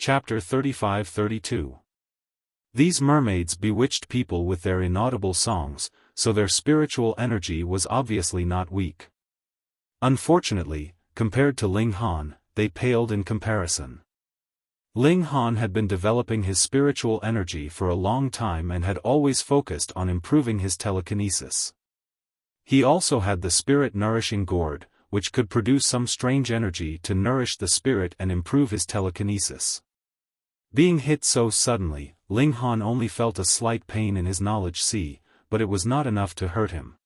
Chapter 35-32. These mermaids bewitched people with their inaudible songs, so their spiritual energy was obviously not weak. Unfortunately, compared to Ling Han, they paled in comparison. Ling Han had been developing his spiritual energy for a long time and had always focused on improving his telekinesis. He also had the spirit-nourishing gourd, which could produce some strange energy to nourish the spirit and improve his telekinesis. Being hit so suddenly, Ling Han only felt a slight pain in his knowledge sea, but it was not enough to hurt him.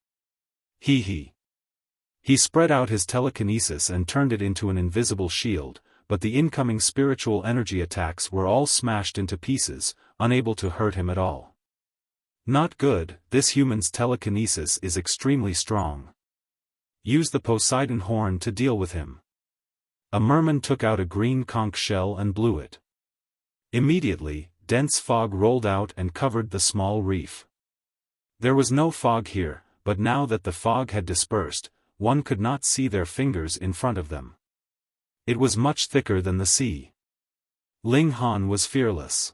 He spread out his telekinesis and turned it into an invisible shield, but the incoming spiritual energy attacks were all smashed into pieces, unable to hurt him at all. Not good, this human's telekinesis is extremely strong. Use the Poseidon horn to deal with him. A merman took out a green conch shell and blew it. Immediately, dense fog rolled out and covered the small reef. There was no fog here, but now that the fog had dispersed, one could not see their fingers in front of them. It was much thicker than the sea. Ling Han was fearless.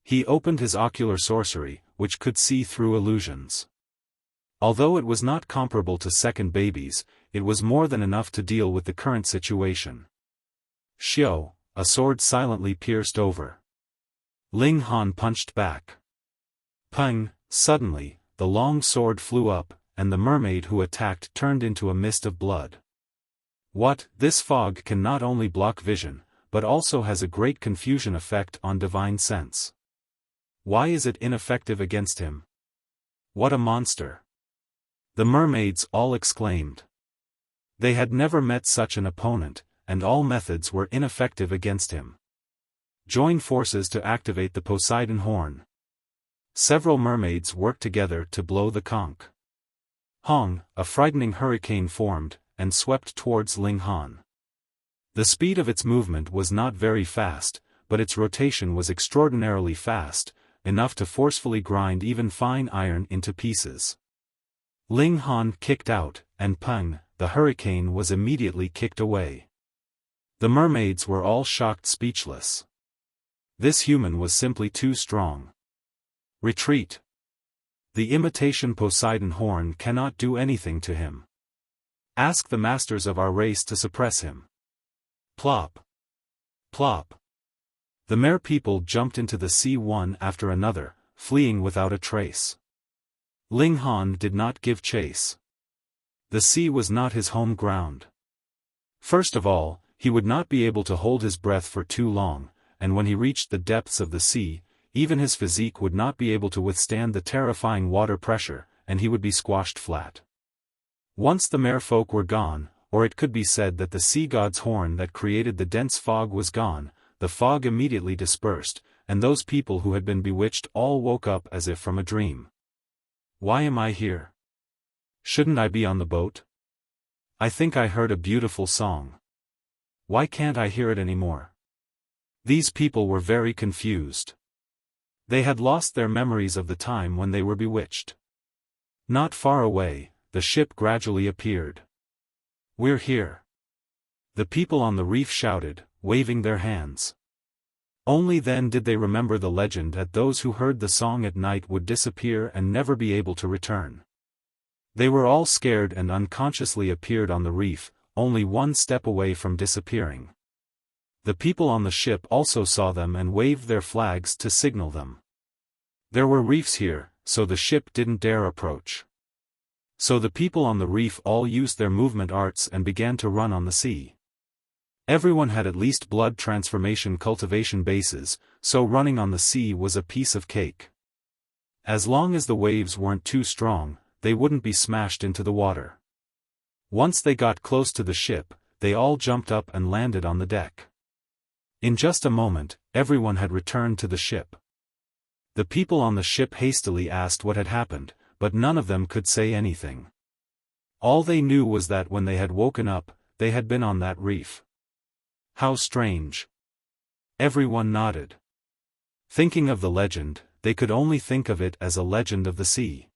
He opened his ocular sorcery, which could see through illusions. Although it was not comparable to second babies, it was more than enough to deal with the current situation. Xiao, a sword silently pierced over. Ling Han punched back. Pung! Suddenly, the long sword flew up, and the mermaid who attacked turned into a mist of blood. What? This fog can not only block vision, but also has a great confusion effect on divine sense. Why is it ineffective against him? What a monster! The mermaids all exclaimed. They had never met such an opponent, and all methods were ineffective against him. Join forces to activate the Poseidon horn. Several mermaids worked together to blow the conch. Hong, a frightening hurricane formed, and swept towards Ling Han. The speed of its movement was not very fast, but its rotation was extraordinarily fast, enough to forcefully grind even fine iron into pieces. Ling Han kicked out, and Peng, the hurricane was immediately kicked away. The mermaids were all shocked speechless. This human was simply too strong. Retreat! The imitation Poseidon horn cannot do anything to him. Ask the masters of our race to suppress him. Plop! Plop! The mere people jumped into the sea one after another, fleeing without a trace. Ling Han did not give chase. The sea was not his home ground. First of all, he would not be able to hold his breath for too long, and when he reached the depths of the sea, even his physique would not be able to withstand the terrifying water pressure, and he would be squashed flat. Once the merfolk were gone, or it could be said that the sea god's horn that created the dense fog was gone, the fog immediately dispersed, and those people who had been bewitched all woke up as if from a dream. Why am I here? Shouldn't I be on the boat? I think I heard a beautiful song. Why can't I hear it anymore? These people were very confused. They had lost their memories of the time when they were bewitched. Not far away, the ship gradually appeared. We're here. The people on the reef shouted, waving their hands. Only then did they remember the legend that those who heard the song at night would disappear and never be able to return. They were all scared and unconsciously appeared on the reef, only one step away from disappearing. The people on the ship also saw them and waved their flags to signal them. There were reefs here, so the ship didn't dare approach. So the people on the reef all used their movement arts and began to run on the sea. Everyone had at least blood transformation cultivation bases, so running on the sea was a piece of cake. As long as the waves weren't too strong, they wouldn't be smashed into the water. Once they got close to the ship, they all jumped up and landed on the deck. In just a moment, everyone had returned to the ship. The people on the ship hastily asked what had happened, but none of them could say anything. All they knew was that when they had woken up, they had been on that reef. How strange. Everyone nodded. Thinking of the legend, they could only think of it as a legend of the sea.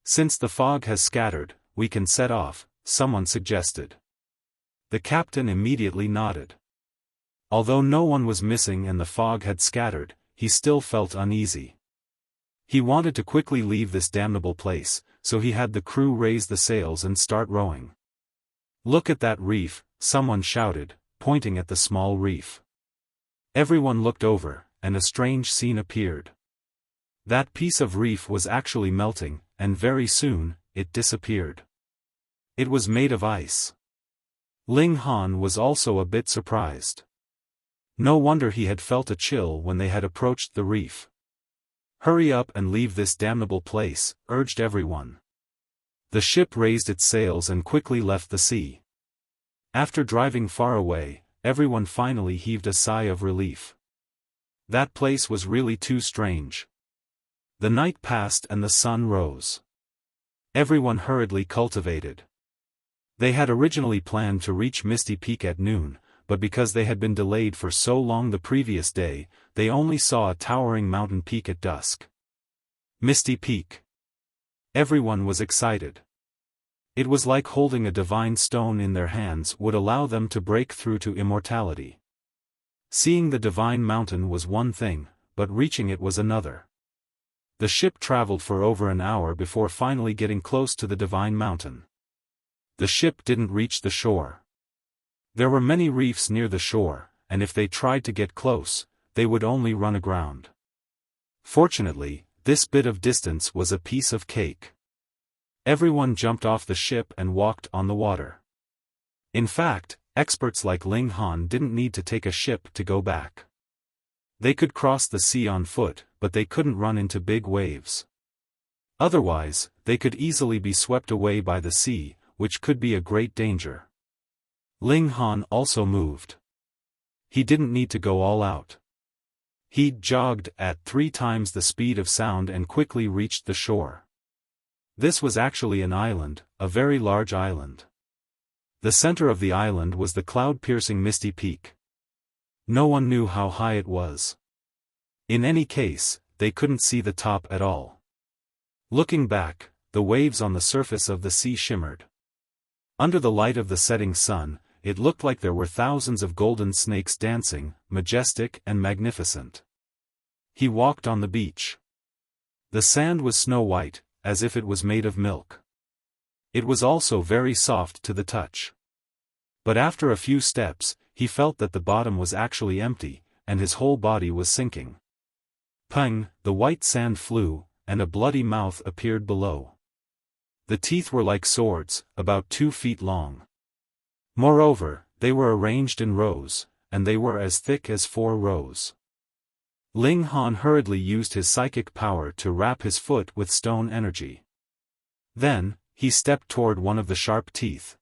Since the fog has scattered, we can set off, someone suggested. The captain immediately nodded. Although no one was missing and the fog had scattered, he still felt uneasy. He wanted to quickly leave this damnable place, so he had the crew raise the sails and start rowing. "Look at that reef," someone shouted, pointing at the small reef. Everyone looked over, and a strange scene appeared. That piece of reef was actually melting, and very soon, it disappeared. It was made of ice. Ling Han was also a bit surprised. No wonder he had felt a chill when they had approached the reef. "Hurry up and leave this damnable place," urged everyone. The ship raised its sails and quickly left the sea. After driving far away, everyone finally heaved a sigh of relief. That place was really too strange. The night passed and the sun rose. Everyone hurriedly cultivated. They had originally planned to reach Misty Peak at noon, but because they had been delayed for so long the previous day, they only saw a towering mountain peak at dusk. Misty Peak. Everyone was excited. It was like holding a divine stone in their hands would allow them to break through to immortality. Seeing the divine mountain was one thing, but reaching it was another. The ship traveled for over an hour before finally getting close to the divine mountain. The ship didn't reach the shore. There were many reefs near the shore, and if they tried to get close, they would only run aground. Fortunately, this bit of distance was a piece of cake. Everyone jumped off the ship and walked on the water. In fact, experts like Ling Han didn't need to take a ship to go back. They could cross the sea on foot, but they couldn't run into big waves. Otherwise, they could easily be swept away by the sea, which could be a great danger. Ling Han also moved. He didn't need to go all out. He jogged at 3 times the speed of sound and quickly reached the shore. This was actually an island, a very large island. The center of the island was the cloud-piercing Misty Peak. No one knew how high it was. In any case, they couldn't see the top at all. Looking back, the waves on the surface of the sea shimmered. Under the light of the setting sun, it looked like there were thousands of golden snakes dancing, majestic and magnificent. He walked on the beach. The sand was snow-white, as if it was made of milk. It was also very soft to the touch. But after a few steps, he felt that the bottom was actually empty, and his whole body was sinking. Pang, the white sand flew, and a bloody mouth appeared below. The teeth were like swords, about 2 feet long. Moreover, they were arranged in rows, and they were as thick as 4 rows. Ling Han hurriedly used his psychic power to wrap his foot with stone energy. Then, he stepped toward one of the sharp teeth.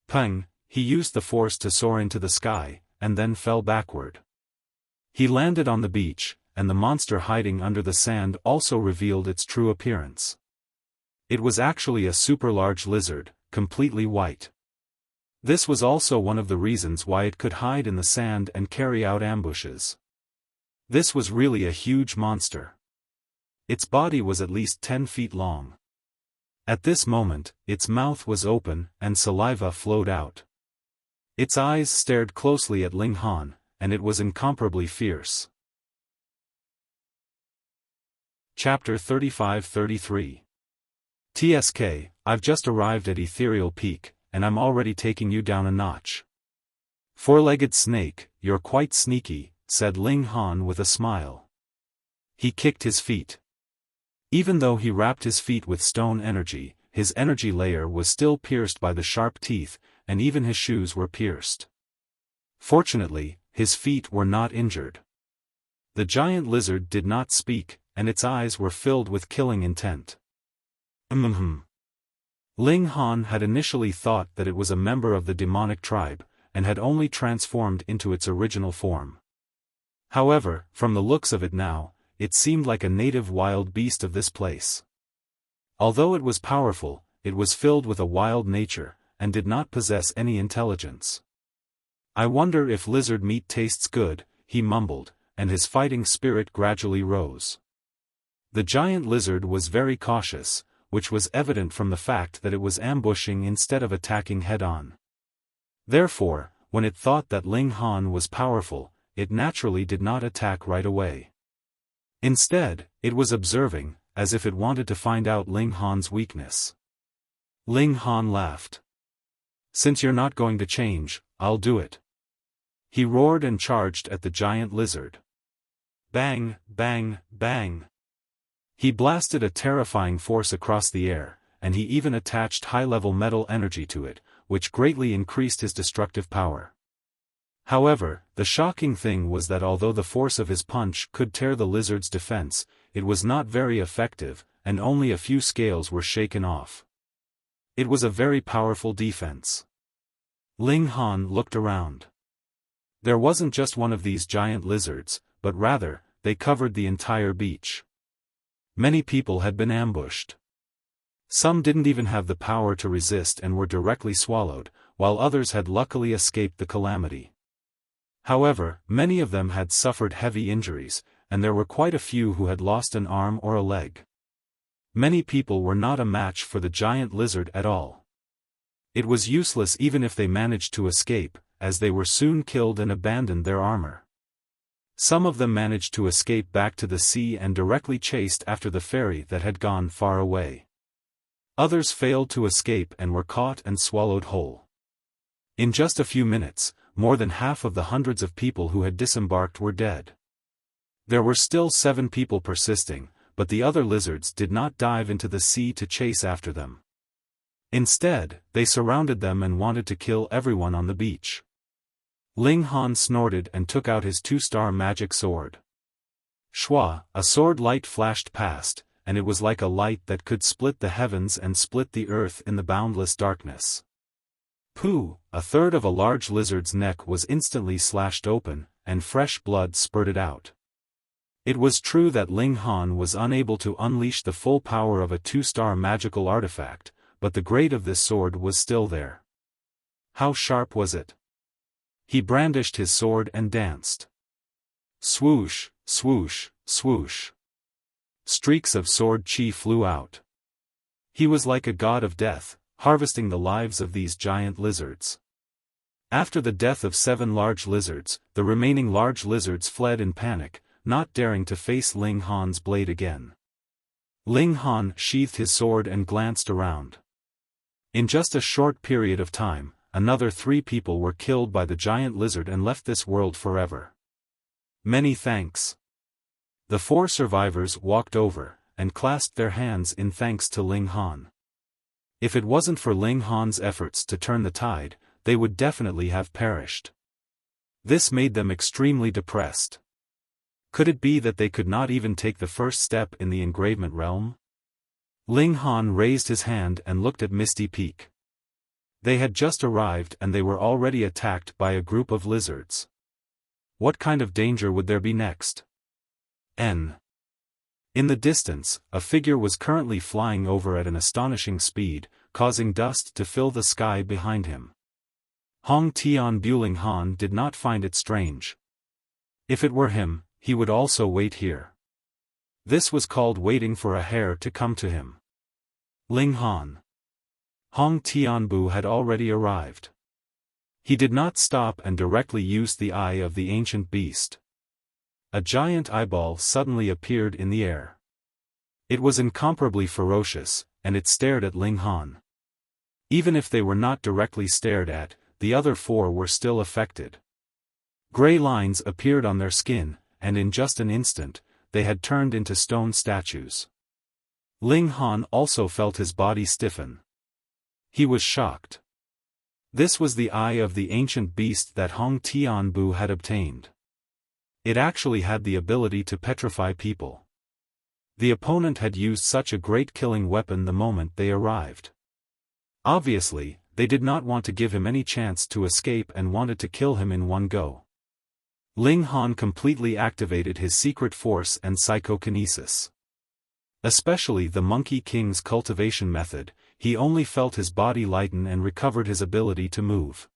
Pang, he used the force to soar into the sky, and then fell backward. He landed on the beach, and the monster hiding under the sand also revealed its true appearance. It was actually a super-large lizard, completely white. This was also one of the reasons why it could hide in the sand and carry out ambushes. This was really a huge monster. Its body was at least 10 feet long. At this moment, its mouth was open, and saliva flowed out. Its eyes stared closely at Ling Han, and it was incomparably fierce. Chapter 35-33. TSK, I've just arrived at Ethereal Peak, and I'm already taking you down a notch. 4-legged snake, you're quite sneaky, said Ling Han with a smile. He kicked his feet. Even though he wrapped his feet with stone energy, his energy layer was still pierced by the sharp teeth, and even his shoes were pierced. Fortunately, his feet were not injured. The giant lizard did not speak, and its eyes were filled with killing intent. Ling Han had initially thought that it was a member of the demonic tribe, and had only transformed into its original form. However, from the looks of it now, it seemed like a native wild beast of this place. Although it was powerful, it was filled with a wild nature, and did not possess any intelligence. I wonder if lizard meat tastes good, he mumbled, and his fighting spirit gradually rose. The giant lizard was very cautious, which was evident from the fact that it was ambushing instead of attacking head-on. Therefore, when it thought that Ling Han was powerful, it naturally did not attack right away. Instead, it was observing, as if it wanted to find out Ling Han's weakness. Ling Han laughed. "Since you're not going to change, I'll do it." He roared and charged at the giant lizard. Bang, bang, bang. He blasted a terrifying force across the air, and he even attached high-level metal energy to it, which greatly increased his destructive power. However, the shocking thing was that although the force of his punch could tear the lizard's defense, it was not very effective, and only a few scales were shaken off. It was a very powerful defense. Ling Han looked around. There wasn't just one of these giant lizards, but rather, they covered the entire beach. Many people had been ambushed. Some didn't even have the power to resist and were directly swallowed, while others had luckily escaped the calamity. However, many of them had suffered heavy injuries, and there were quite a few who had lost an arm or a leg. Many people were not a match for the giant lizard at all. It was useless even if they managed to escape, as they were soon killed and abandoned their armor. Some of them managed to escape back to the sea and directly chased after the ferry that had gone far away. Others failed to escape and were caught and swallowed whole. In just a few minutes, more than half of the hundreds of people who had disembarked were dead. There were still 7 people persisting, but the other lizards did not dive into the sea to chase after them. Instead, they surrounded them and wanted to kill everyone on the beach. Ling Han snorted and took out his 2-star magic sword. Shua, a sword light flashed past, and it was like a light that could split the heavens and split the earth in the boundless darkness. Pooh! A third of a large lizard's neck was instantly slashed open, and fresh blood spurted out. It was true that Ling Han was unable to unleash the full power of a 2-star magical artifact, but the grade of this sword was still there. How sharp was it? He brandished his sword and danced. Swoosh, swoosh, swoosh. Streaks of sword chi flew out. He was like a god of death, harvesting the lives of these giant lizards. After the death of 7 large lizards, the remaining large lizards fled in panic, not daring to face Ling Han's blade again. Ling Han sheathed his sword and glanced around. In just a short period of time, another 3 people were killed by the giant lizard and left this world forever. Many thanks. The 4 survivors walked over, and clasped their hands in thanks to Ling Han. If it wasn't for Ling Han's efforts to turn the tide, they would definitely have perished. This made them extremely depressed. Could it be that they could not even take the first step in the engravement realm? Ling Han raised his hand and looked at Misty Peak. They had just arrived and they were already attacked by a group of lizards. What kind of danger would there be next? In the distance, a figure was currently flying over at an astonishing speed, causing dust to fill the sky behind him. Hong Tian Buling Han did not find it strange. If it were him, he would also wait here. This was called waiting for a hare to come to him. Ling Han. Hong Tianbu had already arrived. He did not stop and directly used the eye of the ancient beast. A giant eyeball suddenly appeared in the air. It was incomparably ferocious, and it stared at Ling Han. Even if they were not directly stared at, the other 4 were still affected. Gray lines appeared on their skin, and in just an instant, they had turned into stone statues. Ling Han also felt his body stiffen. He was shocked. This was the eye of the ancient beast that Hong Tianbu had obtained. It actually had the ability to petrify people. The opponent had used such a great killing weapon the moment they arrived. Obviously, they did not want to give him any chance to escape and wanted to kill him in one go. Ling Han completely activated his secret force and psychokinesis. Especially the Monkey King's cultivation method, he only felt his body lighten and recovered his ability to move.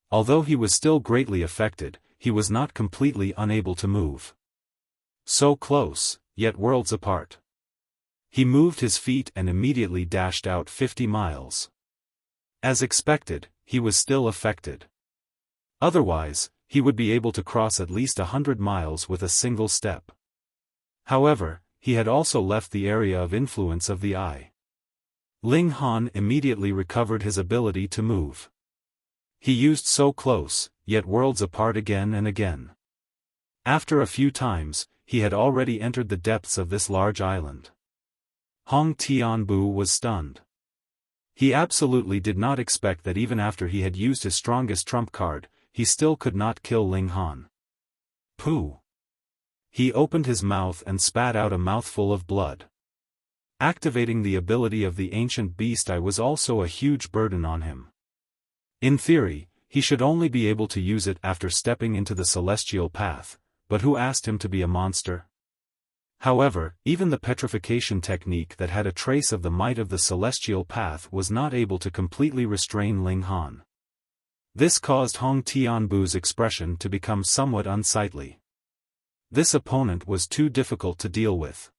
Although he was still greatly affected, he was not completely unable to move. So close, yet worlds apart. He moved his feet and immediately dashed out 50 miles. As expected, he was still affected. Otherwise, he would be able to cross at least 100 miles with a single step. However, he had also left the area of influence of the eye. Ling Han immediately recovered his ability to move. He used so close, yet worlds apart again and again. After a few times, he had already entered the depths of this large island. Hong Tianbu was stunned. He absolutely did not expect that even after he had used his strongest trump card, he still could not kill Ling Han. Pooh! He opened his mouth and spat out a mouthful of blood. Activating the ability of the ancient beast eye was also a huge burden on him. In theory, he should only be able to use it after stepping into the celestial path, but who asked him to be a monster? However, even the petrification technique that had a trace of the might of the celestial path was not able to completely restrain Ling Han. This caused Hong Tianbu's expression to become somewhat unsightly. This opponent was too difficult to deal with.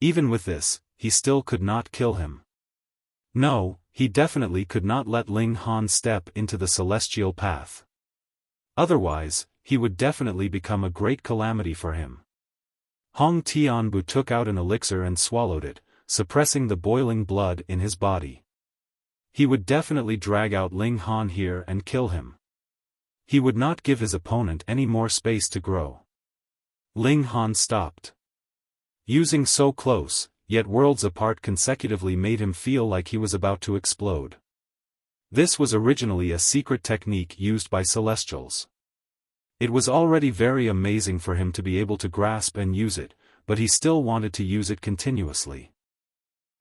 Even with this, he still could not kill him. No, he definitely could not let Ling Han step into the celestial path. Otherwise, he would definitely become a great calamity for him. Hong Tianbu took out an elixir and swallowed it, suppressing the boiling blood in his body. He would definitely drag out Ling Han here and kill him. He would not give his opponent any more space to grow. Ling Han stopped. Using so close, yet worlds apart consecutively made him feel like he was about to explode. This was originally a secret technique used by Celestials. It was already very amazing for him to be able to grasp and use it, but he still wanted to use it continuously.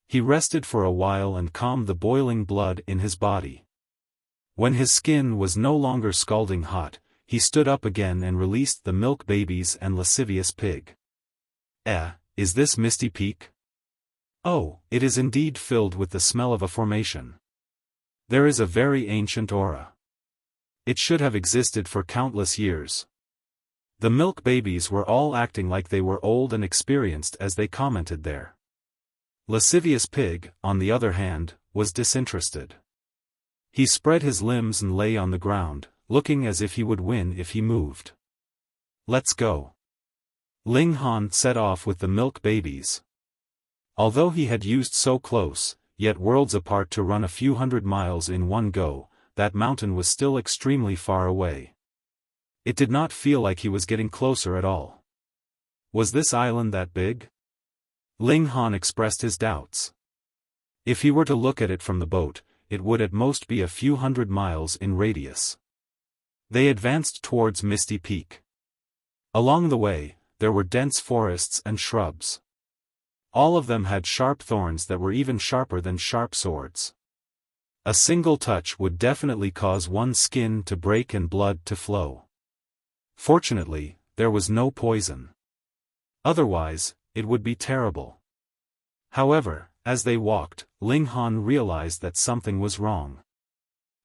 He rested for a while and calmed the boiling blood in his body. When his skin was no longer scalding hot, he stood up again and released the milk babies and lascivious pig. Is this Misty Peak? Oh, it is indeed filled with the smell of a formation. There is a very ancient aura. It should have existed for countless years. The milk babies were all acting like they were old and experienced as they commented there. Lascivious pig, on the other hand, was disinterested. He spread his limbs and lay on the ground, looking as if he would win if he moved. Let's go. Ling Han set off with the milk babies. Although he had used so close, yet worlds apart to run a few hundred miles in one go, that mountain was still extremely far away. It did not feel like he was getting closer at all. Was this island that big? Ling Han expressed his doubts. If he were to look at it from the boat, it would at most be a few hundred miles in radius. They advanced towards Misty Peak. Along the way, there were dense forests and shrubs. All of them had sharp thorns that were even sharper than sharp swords. A single touch would definitely cause one's skin to break and blood to flow. Fortunately, there was no poison. Otherwise, it would be terrible. However, as they walked, Ling Han realized that something was wrong.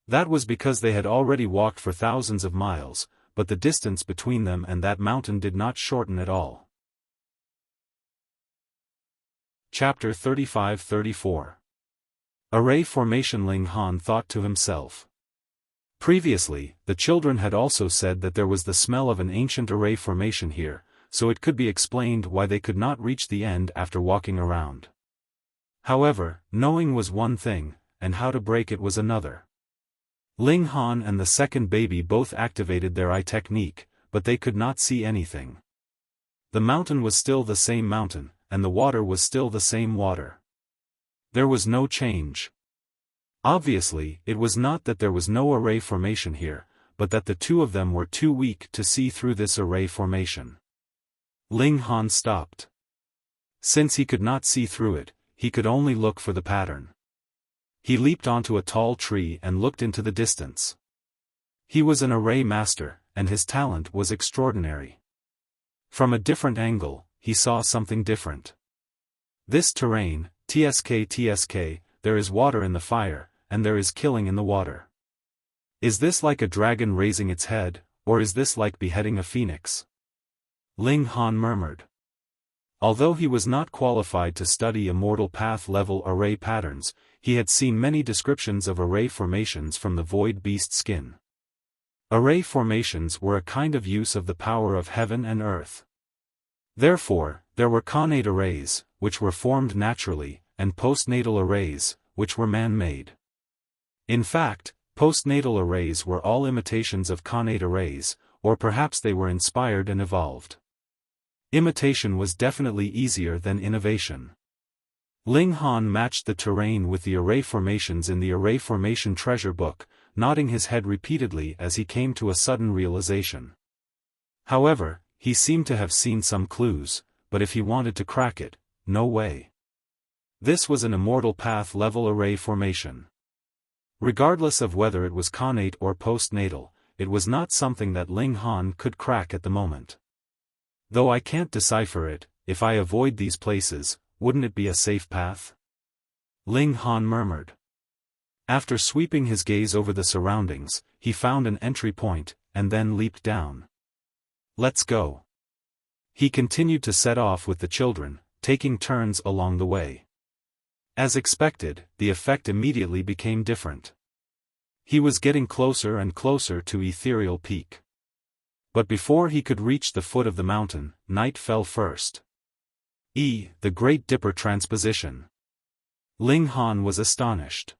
That was because they had already walked for thousands of miles, but the distance between them and that mountain did not shorten at all. Chapter 35-34. Array formation. Ling Han thought to himself. Previously, the children had also said that there was the smell of an ancient array formation here, so it could be explained why they could not reach the end after walking around. However, knowing was one thing, and how to break it was another. Ling Han and the second baby both activated their eye technique, but they could not see anything. The mountain was still the same mountain, and the water was still the same water. There was no change. Obviously, it was not that there was no array formation here, but that the two of them were too weak to see through this array formation. Ling Han stopped. Since he could not see through it, he could only look for the pattern. He leaped onto a tall tree and looked into the distance. He was an array master, and his talent was extraordinary. From a different angle, he saw something different. This terrain, TSK, there is water in the fire, and there is killing in the water. Is this like a dragon raising its head, or is this like beheading a phoenix? Ling Han murmured. Although he was not qualified to study immortal path-level array patterns, he had seen many descriptions of array formations from the void beast skin. Array formations were a kind of use of the power of heaven and earth. Therefore, there were connate arrays, which were formed naturally, and postnatal arrays, which were man-made. In fact, postnatal arrays were all imitations of connate arrays, or perhaps they were inspired and evolved. Imitation was definitely easier than innovation. Ling Han matched the terrain with the array formations in the Array Formation Treasure Book, nodding his head repeatedly as he came to a sudden realization. However, he seemed to have seen some clues, but if he wanted to crack it, no way. This was an immortal path-level array formation. Regardless of whether it was connate or postnatal, it was not something that Ling Han could crack at the moment. Though I can't decipher it, if I avoid these places, wouldn't it be a safe path? Ling Han murmured. After sweeping his gaze over the surroundings, he found an entry point, and then leaped down. Let's go. He continued to set off with the children, taking turns along the way. As expected, the effect immediately became different. He was getting closer and closer to Ethereal Peak. But before he could reach the foot of the mountain, night fell first. The Great Dipper transposition. Ling Han was astonished.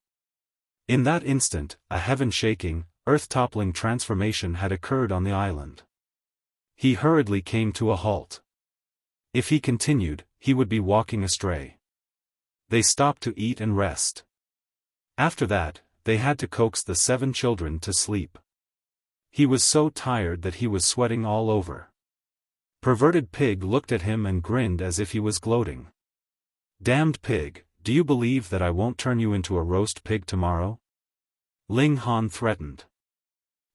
In that instant, a heaven-shaking, earth-toppling transformation had occurred on the island. He hurriedly came to a halt. If he continued, he would be walking astray. They stopped to eat and rest. After that, they had to coax the 7 children to sleep. He was so tired that he was sweating all over. Perverted Pig looked at him and grinned as if he was gloating. Damned pig, do you believe that I won't turn you into a roast pig tomorrow? Ling Han threatened.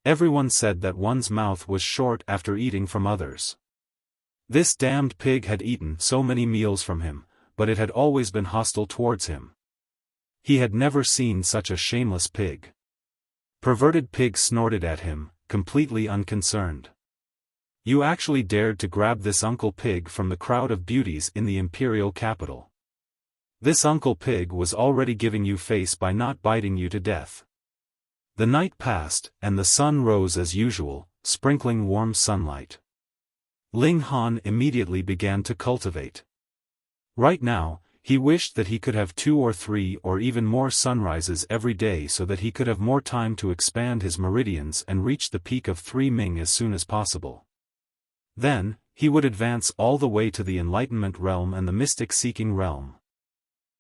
Everyone said that one's mouth was short after eating from others. This damned pig had eaten so many meals from him, but it had always been hostile towards him. He had never seen such a shameless pig. Perverted Pig snorted at him, completely unconcerned. You actually dared to grab this Uncle Pig from the crowd of beauties in the imperial capital. This Uncle Pig was already giving you face by not biting you to death. The night passed, and the sun rose as usual, sprinkling warm sunlight. Ling Han immediately began to cultivate. Right now, he wished that he could have 2 or 3 or even more sunrises every day so that he could have more time to expand his meridians and reach the peak of 3 Ming as soon as possible. Then, he would advance all the way to the Enlightenment realm and the Mystic-Seeking realm.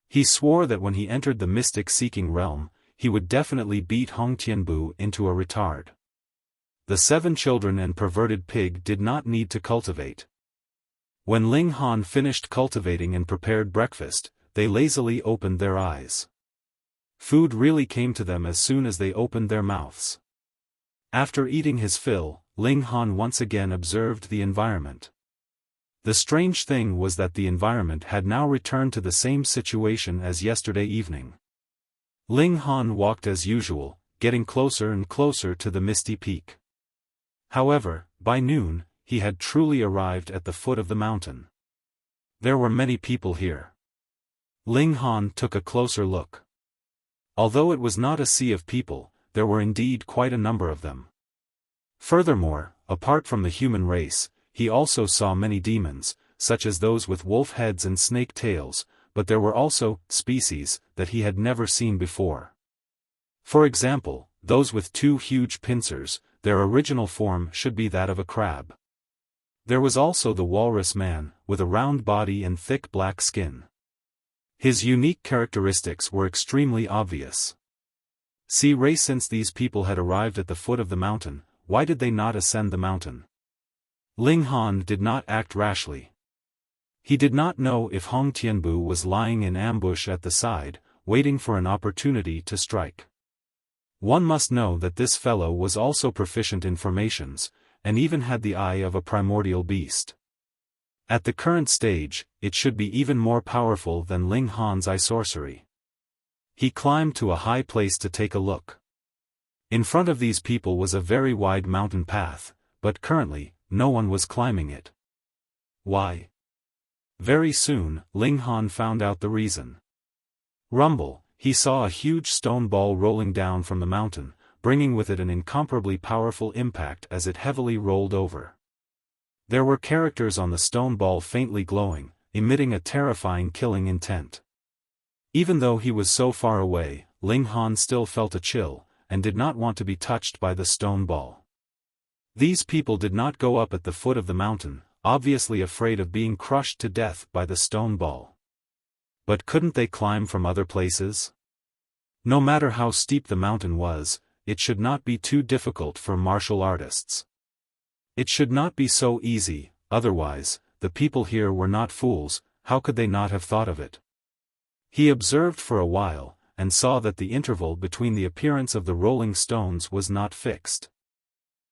He swore that when he entered the Mystic-Seeking realm, he would definitely beat Hong Tianbu into a retard. The 7 children and Perverted Pig did not need to cultivate. When Ling Han finished cultivating and prepared breakfast, they lazily opened their eyes. Food really came to them as soon as they opened their mouths. After eating his fill, Ling Han once again observed the environment. The strange thing was that the environment had now returned to the same situation as yesterday evening. Ling Han walked as usual, getting closer and closer to the misty peak. However, by noon, he had truly arrived at the foot of the mountain. There were many people here. Ling Han took a closer look. Although it was not a sea of people, there were indeed quite a number of them. Furthermore, apart from the human race, he also saw many demons, such as those with wolf heads and snake tails, but there were also species that he had never seen before. For example, those with 2 huge pincers, their original form should be that of a crab. There was also the walrus man, with a round body and thick black skin. His unique characteristics were extremely obvious. Since these people had arrived at the foot of the mountain, why did they not ascend the mountain? Ling Han did not act rashly. He did not know if Hong Tianbu was lying in ambush at the side, waiting for an opportunity to strike. One must know that this fellow was also proficient in formations, and even had the eye of a primordial beast. At the current stage, it should be even more powerful than Ling Han's eye sorcery. He climbed to a high place to take a look. In front of these people was a very wide mountain path, but currently, no one was climbing it. Why? Very soon, Ling Han found out the reason. Rumble, he saw a huge stone ball rolling down from the mountain, bringing with it an incomparably powerful impact as it heavily rolled over. There were characters on the stone ball faintly glowing, emitting a terrifying killing intent. Even though he was so far away, Ling Han still felt a chill, and did not want to be touched by the stone ball. These people did not go up at the foot of the mountain, obviously afraid of being crushed to death by the stone ball. But couldn't they climb from other places? No matter how steep the mountain was, it should not be too difficult for martial artists. It should not be so easy, otherwise, the people here were not fools, how could they not have thought of it? He observed for a while, and saw that the interval between the appearance of the rolling stones was not fixed.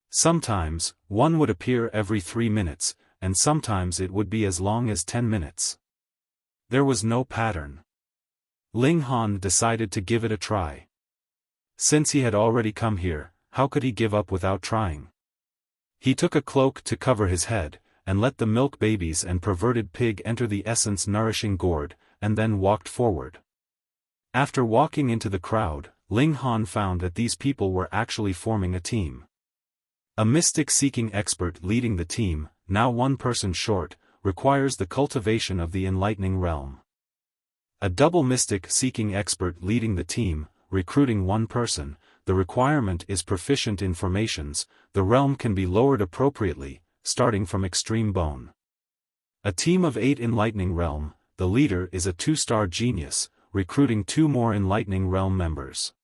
Sometimes, one would appear every 3 minutes, and sometimes it would be as long as 10 minutes. There was no pattern. Ling Han decided to give it a try. Since he had already come here, how could he give up without trying? He took a cloak to cover his head, and let the milk babies and perverted pig enter the essence-nourishing gourd, and then walked forward. After walking into the crowd, Ling Han found that these people were actually forming a team. A mystic-seeking expert leading the team, now one person short, requires the cultivation of the enlightening realm. A double mystic-seeking expert leading the team, recruiting one person, the requirement is proficient in formations, the realm can be lowered appropriately, starting from extreme bone. A team of 8 enlightening realm, the leader is a 2-star genius, recruiting 2 more enlightening realm members.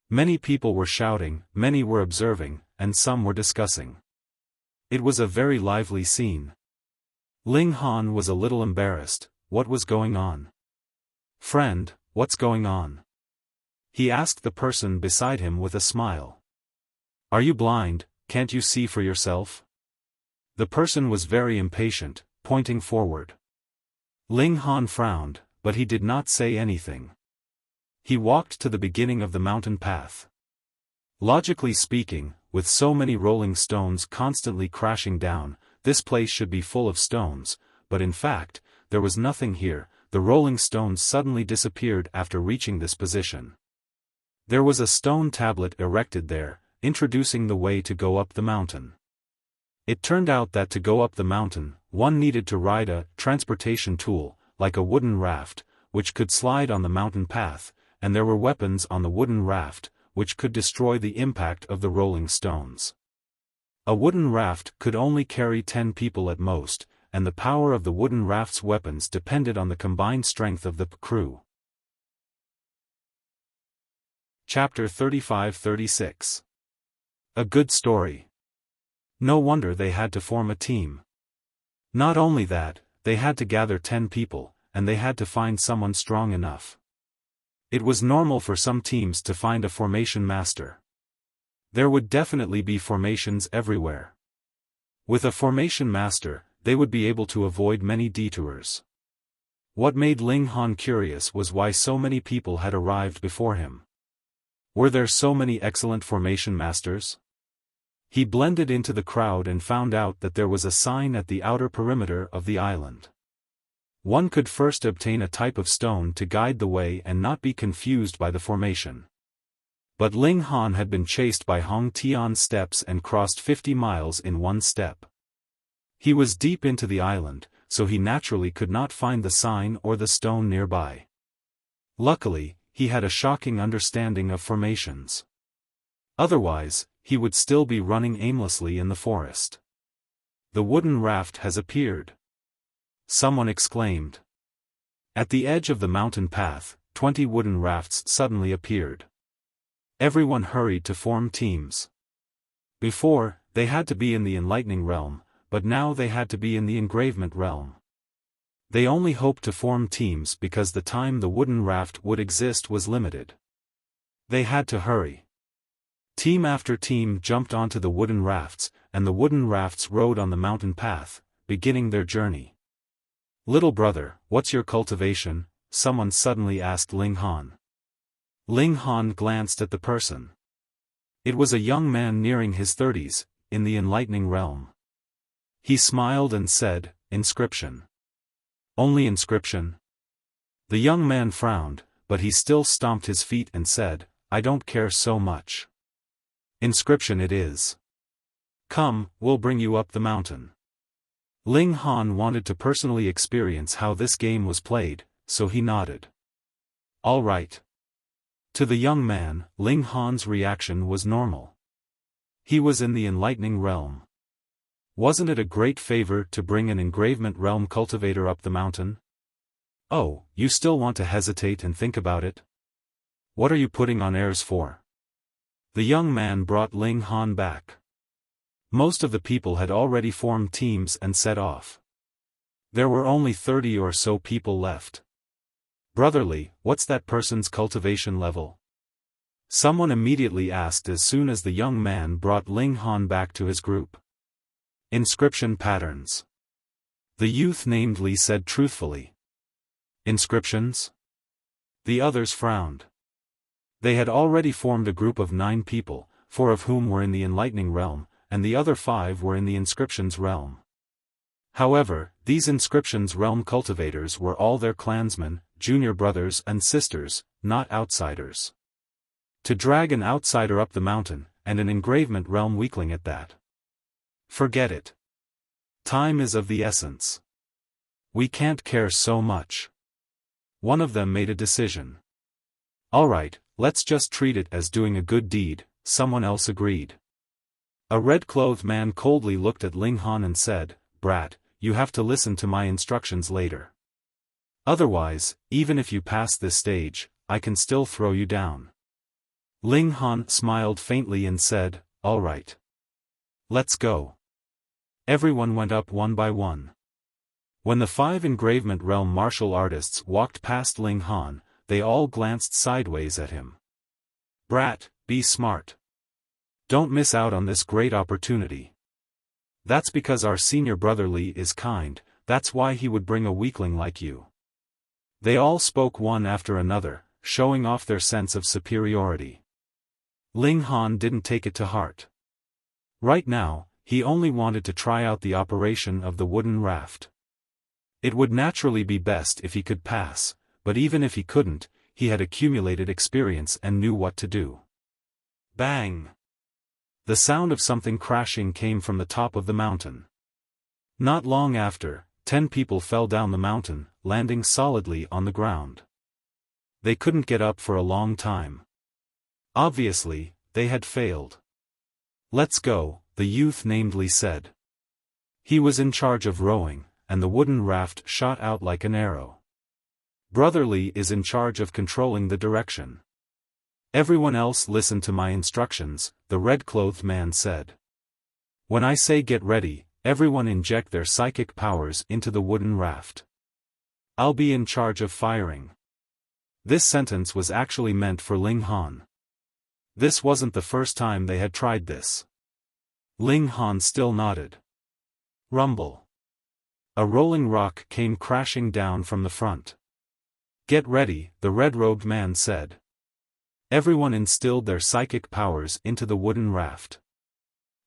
Many people were shouting, many were observing, and some were discussing. It was a very lively scene. Ling Han was a little embarrassed. What was going on? "Friend, what's going on?" he asked the person beside him with a smile. "Are you blind, can't you see for yourself?" The person was very impatient, pointing forward. Ling Han frowned, but he did not say anything. He walked to the beginning of the mountain path. Logically speaking, with so many rolling stones constantly crashing down, this place should be full of stones, but in fact, there was nothing here. The rolling stones suddenly disappeared after reaching this position. There was a stone tablet erected there, introducing the way to go up the mountain. It turned out that to go up the mountain, one needed to ride a transportation tool, like a wooden raft, which could slide on the mountain path, and there were weapons on the wooden raft, which could destroy the impact of the rolling stones. A wooden raft could only carry 10 people at most, and the power of the wooden raft's weapons depended on the combined strength of the crew. Chapter 35-36. A good story. No wonder they had to form a team. Not only that, they had to gather 10 people, and they had to find someone strong enough. It was normal for some teams to find a formation master. There would definitely be formations everywhere. With a formation master, they would be able to avoid many detours. What made Ling Han curious was why so many people had arrived before him. Were there so many excellent formation masters? He blended into the crowd and found out that there was a sign at the outer perimeter of the island. One could first obtain a type of stone to guide the way and not be confused by the formation. But Ling Han had been chased by Hong Tian's steps and crossed 50 miles in one step. He was deep into the island, so he naturally could not find the sign or the stone nearby. Luckily, he had a shocking understanding of formations. Otherwise, he would still be running aimlessly in the forest. "The wooden raft has appeared," someone exclaimed. At the edge of the mountain path, 20 wooden rafts suddenly appeared. Everyone hurried to form teams. Before, they had to be in the enlightening realm, but now they had to be in the engravement realm. They only hoped to form teams because the time the wooden raft would exist was limited. They had to hurry. Team after team jumped onto the wooden rafts, and the wooden rafts rode on the mountain path, beginning their journey. "Little brother, what's your cultivation?" someone suddenly asked Ling Han. Ling Han glanced at the person. It was a young man nearing his 30s, in the enlightening realm. He smiled and said, "Inscription." "Only inscription?" The young man frowned, but he still stomped his feet and said, "I don't care so much. Inscription it is. Come, we'll bring you up the mountain. Ling Han wanted to personally experience how this game was played, so he nodded. All right. To the young man, Ling Han's reaction was normal. He was in the enlightening realm. Wasn't it a great favor to bring an engravement realm cultivator up the mountain? Oh, you still want to hesitate and think about it? What are you putting on airs for? The young man brought Ling Han back. Most of the people had already formed teams and set off. There were only 30 or so people left. Brotherly, what's that person's cultivation level? Someone immediately asked as soon as the young man brought Ling Han back to his group. Inscription patterns. The youth named Li said truthfully. Inscriptions? The others frowned. They had already formed a group of 9 people, 4 of whom were in the enlightening realm, and the other 5 were in the inscriptions realm. However, these inscriptions realm cultivators were all their clansmen, junior brothers and sisters, not outsiders. To drag an outsider up the mountain, and an engravement realm weakling at that. Forget it. Time is of the essence. We can't care so much. One of them made a decision. Alright, let's just treat it as doing a good deed, someone else agreed. A red-clothed man coldly looked at Ling Han and said, Brat, you have to listen to my instructions later. Otherwise, even if you pass this stage, I can still throw you down. Ling Han smiled faintly and said, All right. Let's go. Everyone went up one by one. When the 5 engravement realm martial artists walked past Ling Han, they all glanced sideways at him. Brat, be smart. Don't miss out on this great opportunity. That's because our senior brother Li is kind, that's why he would bring a weakling like you. They all spoke one after another, showing off their sense of superiority. Ling Han didn't take it to heart. Right now, he only wanted to try out the operation of the wooden raft. It would naturally be best if he could pass, but even if he couldn't, he had accumulated experience and knew what to do. Bang! The sound of something crashing came from the top of the mountain. Not long after, 10 people fell down the mountain, landing solidly on the ground. They couldn't get up for a long time. Obviously, they had failed. Let's go, the youth named Li said. He was in charge of rowing, and the wooden raft shot out like an arrow. Brother Li is in charge of controlling the direction. Everyone else listen to my instructions, the red-clothed man said. When I say get ready, everyone inject their psychic powers into the wooden raft. I'll be in charge of firing. This sentence was actually meant for Ling Han. This wasn't the first time they had tried this. Ling Han still nodded. Rumble. A rolling rock came crashing down from the front. Get ready, the red-robed man said. Everyone instilled their psychic powers into the wooden raft.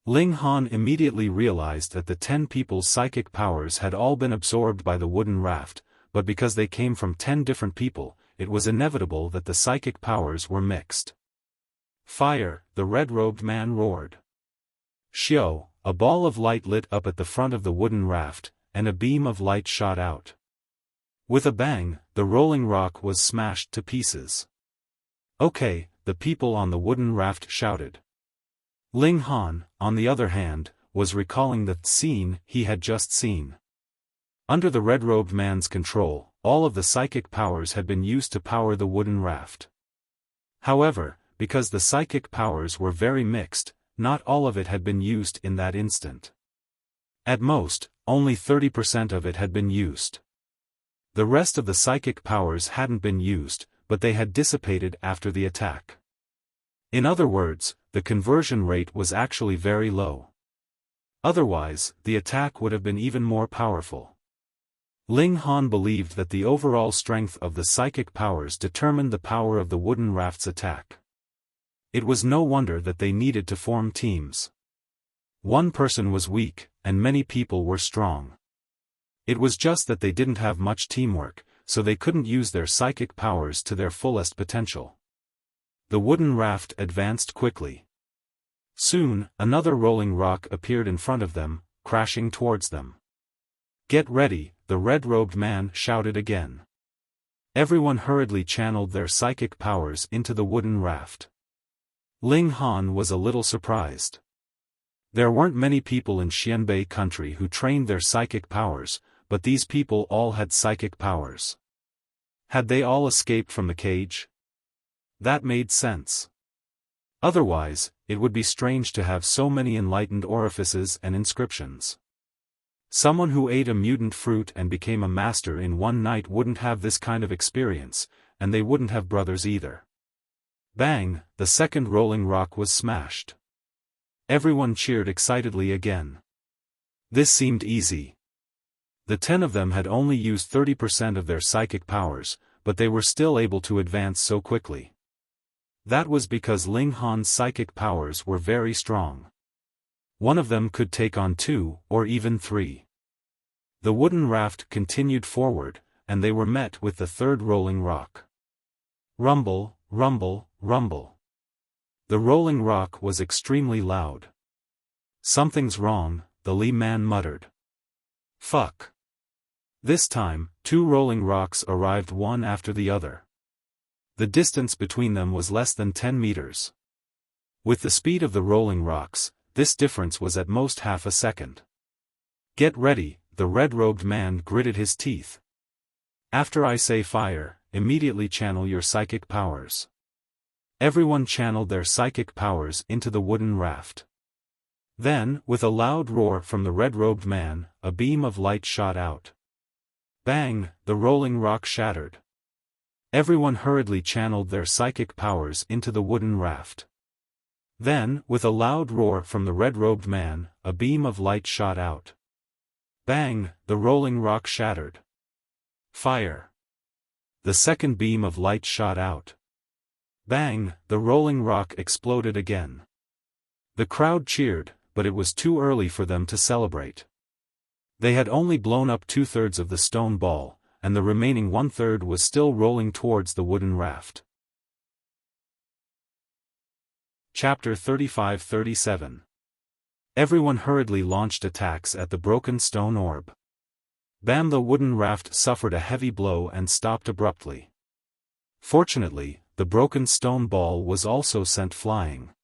Ling Han immediately realized that the 10 people's psychic powers had all been absorbed by the wooden raft, but because they came from 10 different people, it was inevitable that the psychic powers were mixed. Fire, the red-robed man roared. Xiao, a ball of light lit up at the front of the wooden raft, and a beam of light shot out. With a bang, the rolling rock was smashed to pieces. Okay, the people on the wooden raft shouted. Ling Han, on the other hand, was recalling the scene he had just seen. Under the red-robed man's control, all of the psychic powers had been used to power the wooden raft. However, because the psychic powers were very mixed, not all of it had been used in that instant. At most, only 30% of it had been used. The rest of the psychic powers hadn't been used, but they had dissipated after the attack. In other words, the conversion rate was actually very low. Otherwise, the attack would have been even more powerful. Ling Han believed that the overall strength of the psychic powers determined the power of the wooden raft's attack. It was no wonder that they needed to form teams. One person was weak, and many people were strong. It was just that they didn't have much teamwork, so they couldn't use their psychic powers to their fullest potential. The wooden raft advanced quickly. Soon, another rolling rock appeared in front of them, crashing towards them. "Get ready," the red-robed man shouted again. Everyone hurriedly channeled their psychic powers into the wooden raft. Ling Han was a little surprised. There weren't many people in Xianbei country who trained their psychic powers, but these people all had psychic powers. Had they all escaped from the cage? That made sense. Otherwise, it would be strange to have so many enlightened orifices and inscriptions. Someone who ate a mutant fruit and became a master in one night wouldn't have this kind of experience, and they wouldn't have brothers either. Bang, the second rolling rock was smashed. Everyone cheered excitedly again. This seemed easy. The 10 of them had only used 30% of their psychic powers, but they were still able to advance so quickly. That was because Ling Han's psychic powers were very strong. One of them could take on 2, or even 3. The wooden raft continued forward, and they were met with the third rolling rock. Rumble, rumble, rumble. The rolling rock was extremely loud. "Something's wrong," the Li man muttered. "Fuck." This time, 2 rolling rocks arrived one after the other. The distance between them was less than 10 meters. With the speed of the rolling rocks, this difference was at most half a second. "Get ready," the red-robed man gritted his teeth. "After I say fire, immediately channel your psychic powers." Everyone channeled their psychic powers into the wooden raft. Then, with a loud roar from the red-robed man, a beam of light shot out. Bang, the rolling rock shattered. Everyone hurriedly channeled their psychic powers into the wooden raft. Then, with a loud roar from the red-robed man, a beam of light shot out. Bang, the rolling rock shattered. Fire. The second beam of light shot out. Bang, the rolling rock exploded again. The crowd cheered, but it was too early for them to celebrate. They had only blown up 2/3 of the stone ball, and the remaining 1/3 was still rolling towards the wooden raft. Chapter 35-37. Everyone hurriedly launched attacks at the broken stone orb. Bam! The wooden raft suffered a heavy blow and stopped abruptly. Fortunately, the broken stone ball was also sent flying.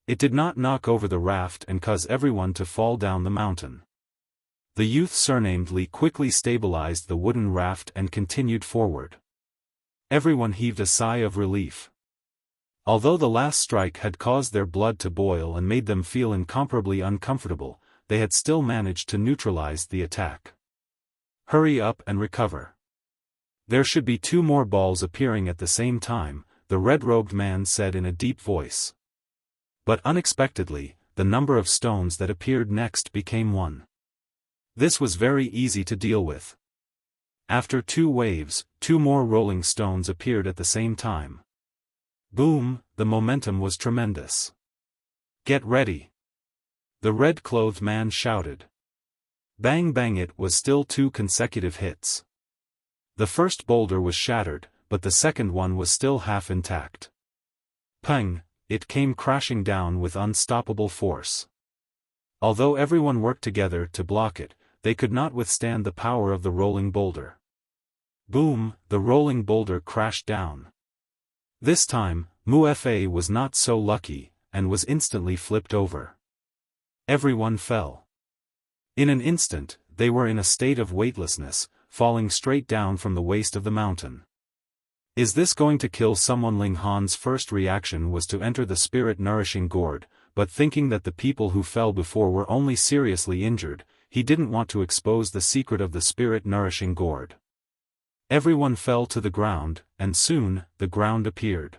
It did not knock over the raft and cause everyone to fall down the mountain. The youth surnamed Li quickly stabilized the wooden raft and continued forward. Everyone heaved a sigh of relief. Although the last strike had caused their blood to boil and made them feel incomparably uncomfortable, they had still managed to neutralize the attack. "Hurry up and recover. There should be 2 more balls appearing at the same time," the red-robed man said in a deep voice. But unexpectedly, the number of stones that appeared next became 1. This was very easy to deal with. After 2 waves, 2 more rolling stones appeared at the same time. Boom, the momentum was tremendous. "Get ready!" the red-clothed man shouted. Bang bang, it was still 2 consecutive hits. The first boulder was shattered, but the second one was still half intact. Pang, it came crashing down with unstoppable force. Although everyone worked together to block it, they could not withstand the power of the rolling boulder. Boom, the rolling boulder crashed down. This time, Mu-Fa was not so lucky, and was instantly flipped over. Everyone fell. In an instant, they were in a state of weightlessness, falling straight down from the waist of the mountain. Is this going to kill someone? Ling Han's first reaction was to enter the spirit-nourishing gourd, but thinking that the people who fell before were only seriously injured, he didn't want to expose the secret of the spirit-nourishing gourd. Everyone fell to the ground, and soon, the ground appeared.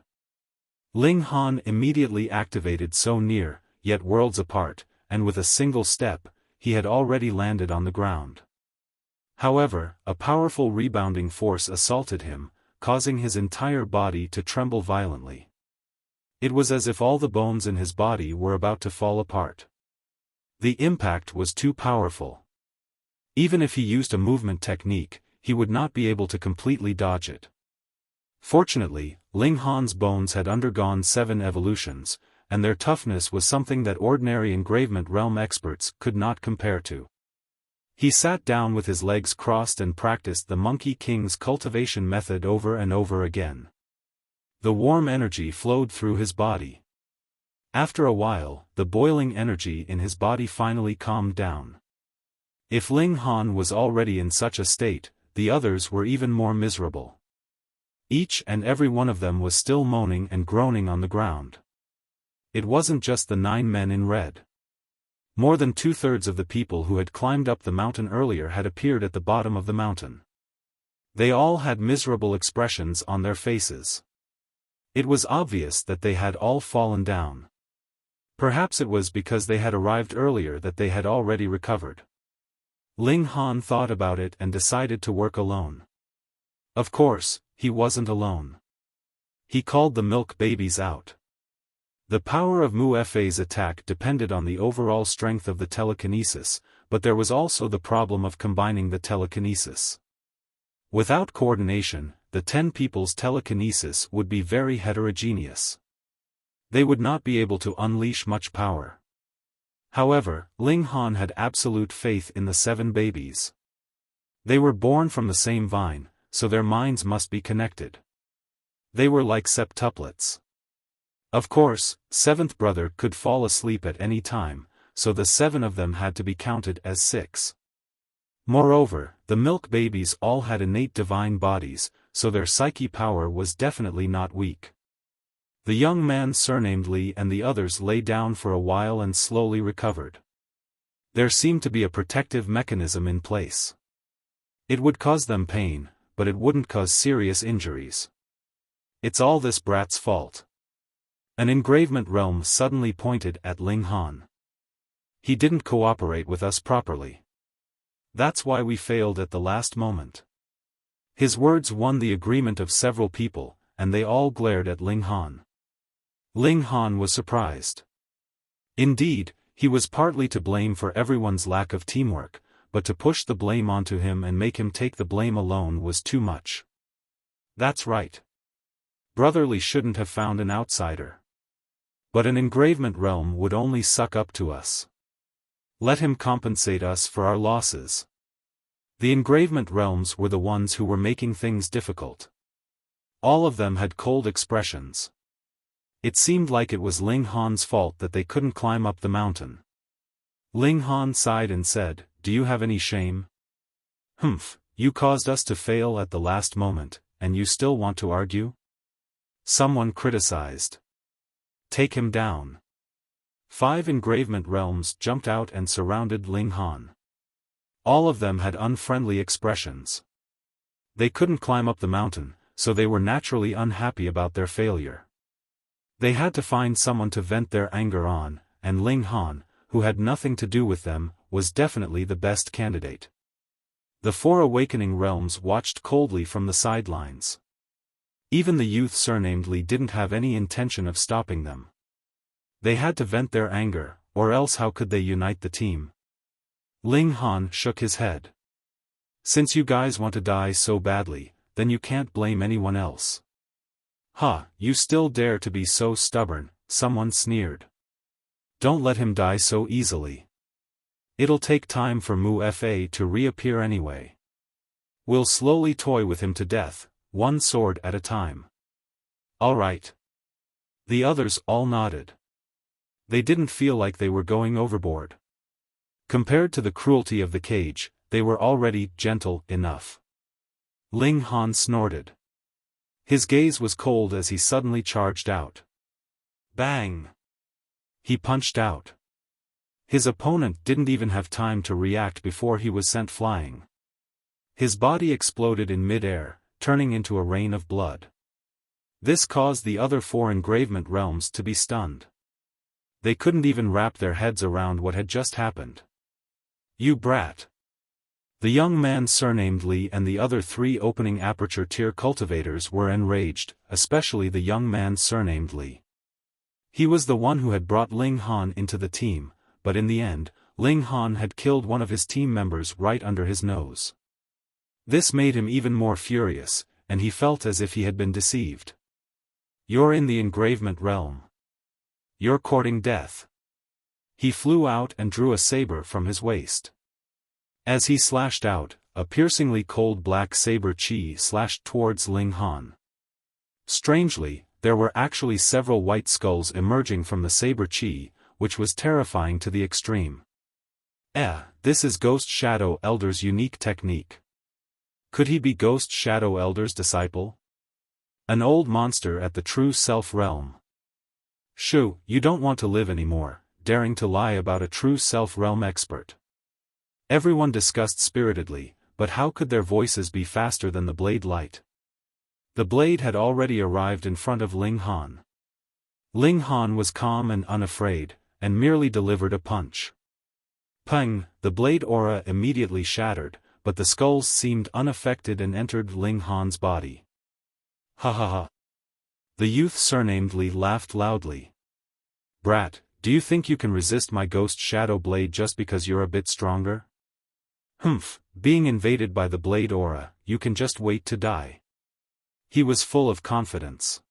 Ling Han immediately activated so near, yet worlds apart, and with a single step, he had already landed on the ground. However, a powerful rebounding force assaulted him, causing his entire body to tremble violently. It was as if all the bones in his body were about to fall apart. The impact was too powerful. Even if he used a movement technique, he would not be able to completely dodge it. Fortunately, Ling Han's bones had undergone 7 evolutions, and their toughness was something that ordinary engravement realm experts could not compare to. He sat down with his legs crossed and practiced the Monkey King's cultivation method over and over again. The warm energy flowed through his body. After a while, the boiling energy in his body finally calmed down. If Ling Han was already in such a state, the others were even more miserable. Each and every one of them was still moaning and groaning on the ground. It wasn't just the 9 men in red. More than 2/3 of the people who had climbed up the mountain earlier had appeared at the bottom of the mountain. They all had miserable expressions on their faces. It was obvious that they had all fallen down. Perhaps it was because they had arrived earlier that they had already recovered. Ling Han thought about it and decided to work alone. Of course, he wasn't alone. He called the milk babies out. The power of Mu Fa's attack depended on the overall strength of the telekinesis, but there was also the problem of combining the telekinesis. Without coordination, the 10 people's telekinesis would be very heterogeneous. They would not be able to unleash much power. However, Ling Han had absolute faith in the 7 babies. They were born from the same vine, so their minds must be connected. They were like septuplets. Of course, 7th brother could fall asleep at any time, so the 7 of them had to be counted as 6. Moreover, the milk babies all had innate divine bodies, so their psyche power was definitely not weak. The young man surnamed Li and the others lay down for a while and slowly recovered. There seemed to be a protective mechanism in place. It would cause them pain, but it wouldn't cause serious injuries. It's all this brat's fault. An engravement realm suddenly pointed at Ling Han. He didn't cooperate with us properly. That's why we failed at the last moment. His words won the agreement of several people, and they all glared at Ling Han. Ling Han was surprised. Indeed, he was partly to blame for everyone's lack of teamwork, but to push the blame onto him and make him take the blame alone was too much. That's right. Brother Li shouldn't have found an outsider. But an engravement realm would only suck up to us. Let him compensate us for our losses. The engravement realms were the ones who were making things difficult. All of them had cold expressions. It seemed like it was Ling Han's fault that they couldn't climb up the mountain. Ling Han sighed and said, "Do you have any shame? Humph, you caused us to fail at the last moment, and you still want to argue?" Someone criticized. "Take him down." 5 engravement realms jumped out and surrounded Ling Han. All of them had unfriendly expressions. They couldn't climb up the mountain, so they were naturally unhappy about their failure. They had to find someone to vent their anger on, and Ling Han, who had nothing to do with them, was definitely the best candidate. The 4 awakening realms watched coldly from the sidelines. Even the youth surnamed Li didn't have any intention of stopping them. They had to vent their anger, or else how could they unite the team? Ling Han shook his head. "Since you guys want to die so badly, then you can't blame anyone else." "Ha, you still dare to be so stubborn," someone sneered. "Don't let him die so easily. It'll take time for Mu Fa to reappear anyway. We'll slowly toy with him to death, one sword at a time." "All right." The others all nodded. They didn't feel like they were going overboard. Compared to the cruelty of the cage, they were already gentle enough. Ling Han snorted. His gaze was cold as he suddenly charged out. Bang! He punched out. His opponent didn't even have time to react before he was sent flying. His body exploded in mid-air, turning into a rain of blood. This caused the other 4 engravement realms to be stunned. They couldn't even wrap their heads around what had just happened. "You brat!" The young man surnamed Li and the other 3 opening aperture tier cultivators were enraged, especially the young man surnamed Li. He was the one who had brought Ling Han into the team, but in the end, Ling Han had killed one of his team members right under his nose. This made him even more furious, and he felt as if he had been deceived. "You're in the engravement realm. you're courting death. He flew out and drew a saber from his waist. As he slashed out, a piercingly cold black saber chi slashed towards Ling Han. Strangely, there were actually several white skulls emerging from the saber chi, which was terrifying to the extreme. This is Ghost Shadow Elder's unique technique. Could he be Ghost Shadow Elder's disciple? An old monster at the true self realm. Shoo, you don't want to live anymore, daring to lie about a true self realm expert. Everyone discussed spiritedly, but how could their voices be faster than the blade light? The blade had already arrived in front of Ling Han. Ling Han was calm and unafraid, and merely delivered a punch. Pang! The blade aura immediately shattered, but the skulls seemed unaffected and entered Ling Han's body. Ha ha ha! The youth surnamed Li laughed loudly. Brat, do you think you can resist my ghost shadow blade just because you're a bit stronger? Humph, being invaded by the blade aura, you can just wait to die. He was full of confidence.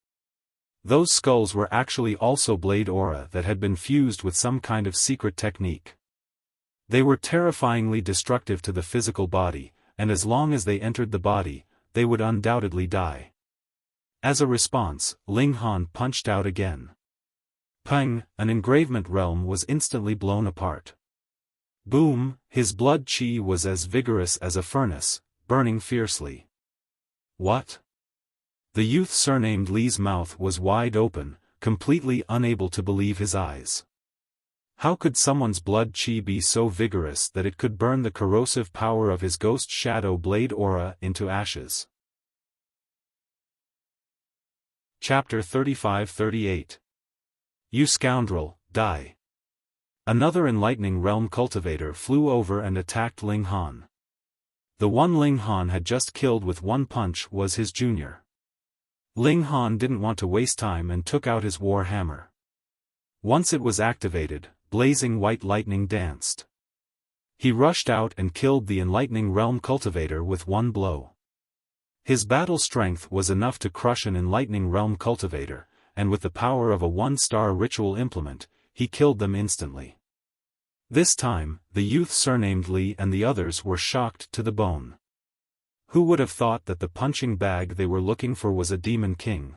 Those skulls were actually also blade aura that had been fused with some kind of secret technique. They were terrifyingly destructive to the physical body, and as long as they entered the body, they would undoubtedly die. As a response, Ling Han punched out again. Pang! An engravement realm was instantly blown apart. Boom! His blood chi was as vigorous as a furnace, burning fiercely. What? The youth surnamed Li's mouth was wide open, completely unable to believe his eyes. How could someone's blood chi be so vigorous that it could burn the corrosive power of his ghost shadow blade aura into ashes? Chapter 35-38. You scoundrel, die. Another enlightening realm cultivator flew over and attacked Ling Han. The one Ling Han had just killed with one punch was his junior. Ling Han didn't want to waste time and took out his war hammer. Once it was activated, blazing white lightning danced. He rushed out and killed the enlightening realm cultivator with one blow. His battle strength was enough to crush an enlightening realm cultivator, and with the power of a one-star ritual implement, he killed them instantly. This time, the youth surnamed Li and the others were shocked to the bone. Who would have thought that the punching bag they were looking for was a demon king?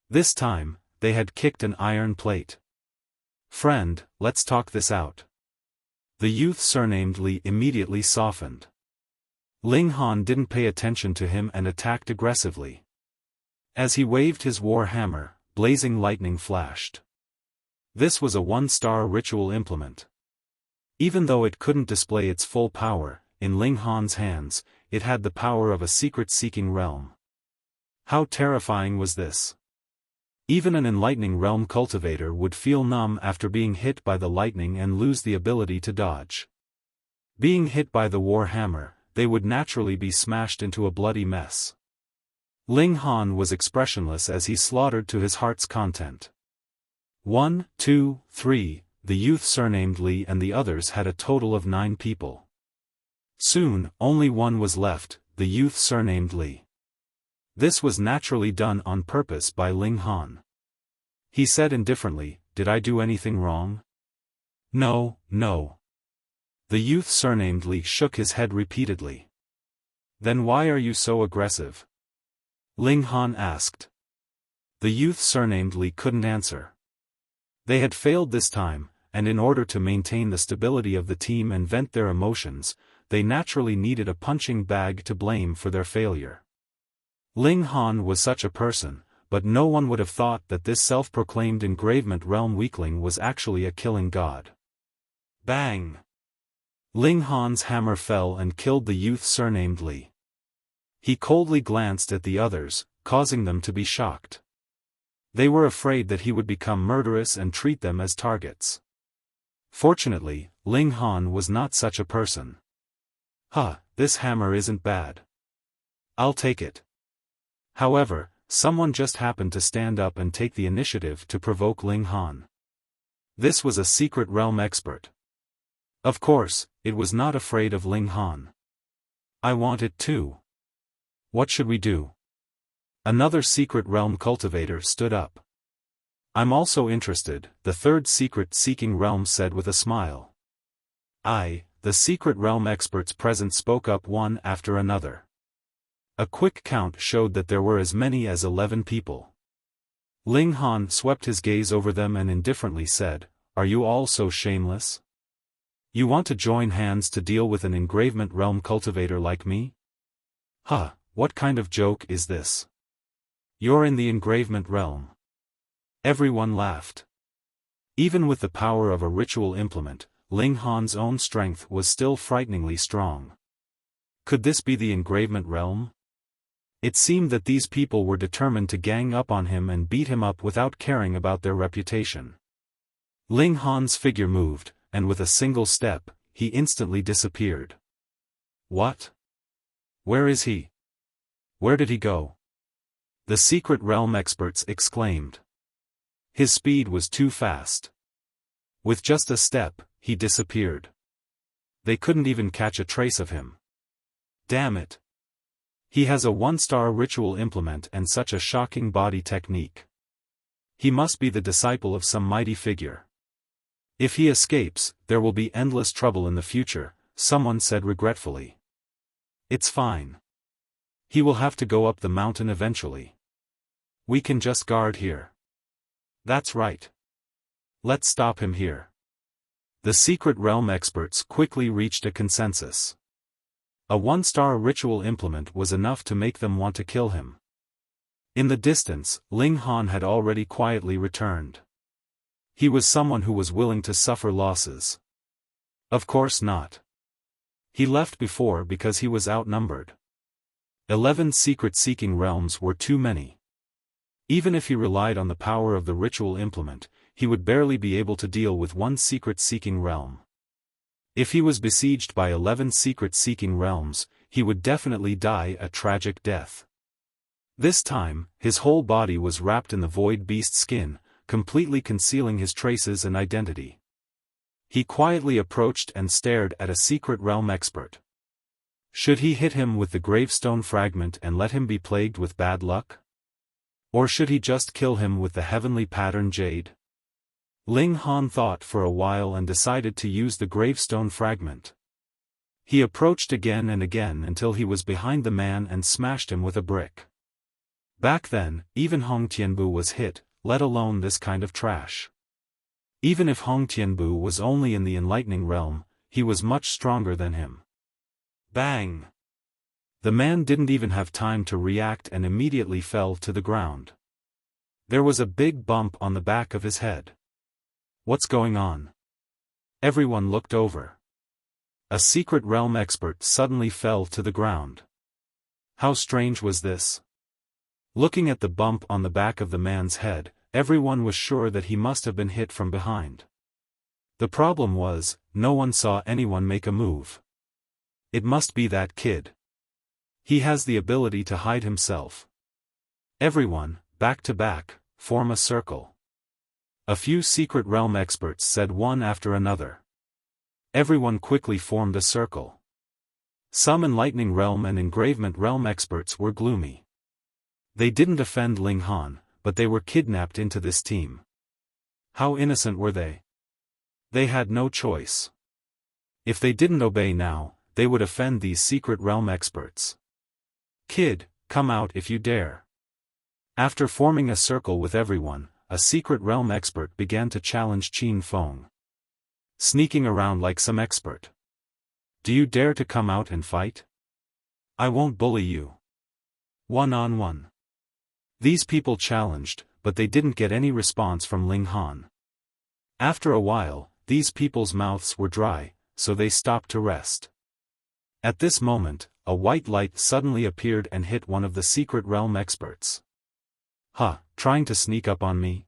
This time, they had kicked an iron plate. Friend, let's talk this out. The youth surnamed Li immediately softened. Ling Han didn't pay attention to him and attacked aggressively. As he waved his war hammer, blazing lightning flashed. This was a one-star ritual implement. Even though it couldn't display its full power, in Ling Han's hands, it had the power of a secret-seeking realm. How terrifying was this? Even an enlightening realm cultivator would feel numb after being hit by the lightning and lose the ability to dodge. Being hit by the war hammer, they would naturally be smashed into a bloody mess. Ling Han was expressionless as he slaughtered to his heart's content. 1, 2, 3, the youth surnamed Li and the others had a total of 9 people. Soon, only one was left, the youth surnamed Li. This was naturally done on purpose by Ling Han. He said indifferently, "Did I do anything wrong?" "No, no." The youth surnamed Li shook his head repeatedly. "Then why are you so aggressive?" Ling Han asked. The youth surnamed Li couldn't answer. They had failed this time, and in order to maintain the stability of the team and vent their emotions, they naturally needed a punching bag to blame for their failure. Ling Han was such a person, but no one would have thought that this self-proclaimed engravement realm weakling was actually a killing god. Bang! Ling Han's hammer fell and killed the youth surnamed Li. He coldly glanced at the others, causing them to be shocked. They were afraid that he would become murderous and treat them as targets. Fortunately, Ling Han was not such a person. This hammer isn't bad. I'll take it. However, someone just happened to stand up and take the initiative to provoke Ling Han. This was a secret realm expert. Of course, it was not afraid of Ling Han. I want it too. What should we do? Another secret realm cultivator stood up. I'm also interested, the third secret-seeking realm said with a smile. The secret realm experts present spoke up one after another. A quick count showed that there were as many as 11 people. Ling Han swept his gaze over them and indifferently said, "Are you all so shameless? You want to join hands to deal with an engravement realm cultivator like me? What kind of joke is this? You're in the engravement realm." Everyone laughed. Even with the power of a ritual implement, Ling Han's own strength was still frighteningly strong. Could this be the engravement realm? It seemed that these people were determined to gang up on him and beat him up without caring about their reputation. Ling Han's figure moved, and with a single step, he instantly disappeared. What? Where is he? Where did he go? The secret realm experts exclaimed. His speed was too fast. With just a step, he disappeared. They couldn't even catch a trace of him. Damn it. He has a 1-star ritual implement and such a shocking body technique. He must be the disciple of some mighty figure. If he escapes, there will be endless trouble in the future, someone said regretfully. It's fine. He will have to go up the mountain eventually. We can just guard here. That's right. Let's stop him here. The secret realm experts quickly reached a consensus. A 1-star ritual implement was enough to make them want to kill him. In the distance, Ling Han had already quietly returned. He was someone who was willing to suffer losses. Of course not. He left before because he was outnumbered. 11 secret-seeking realms were too many. Even if he relied on the power of the ritual implement, he would barely be able to deal with one secret-seeking realm. If he was besieged by 11 secret-seeking realms, he would definitely die a tragic death. This time, his whole body was wrapped in the void beast skin, completely concealing his traces and identity. He quietly approached and stared at a secret realm expert. Should he hit him with the gravestone fragment and let him be plagued with bad luck? Or should he just kill him with the heavenly pattern jade? Ling Han thought for a while and decided to use the gravestone fragment. He approached again and again until he was behind the man and smashed him with a brick. Back then, even Hong Tianbu was hit, let alone this kind of trash. Even if Hong Tianbu was only in the enlightening realm, he was much stronger than him. Bang! The man didn't even have time to react and immediately fell to the ground. There was a big bump on the back of his head. What's going on? Everyone looked over. A secret realm expert suddenly fell to the ground. How strange was this? Looking at the bump on the back of the man's head, everyone was sure that he must have been hit from behind. The problem was, no one saw anyone make a move. It must be that kid. He has the ability to hide himself. Everyone, back to back, form a circle. A few secret realm experts said one after another. Everyone quickly formed a circle. Some enlightening realm and engravement realm experts were gloomy. They didn't offend Ling Han, but they were kidnapped into this team. How innocent were they? They had no choice. If they didn't obey now, they would offend these secret realm experts. Kid, come out if you dare. After forming a circle with everyone, a secret realm expert began to challenge Qin Feng. Sneaking around like some expert. Do you dare to come out and fight? I won't bully you. One-on-one. These people challenged, but they didn't get any response from Ling Han. After a while, these people's mouths were dry, so they stopped to rest. At this moment, a white light suddenly appeared and hit one of the secret realm experts. Trying to sneak up on me?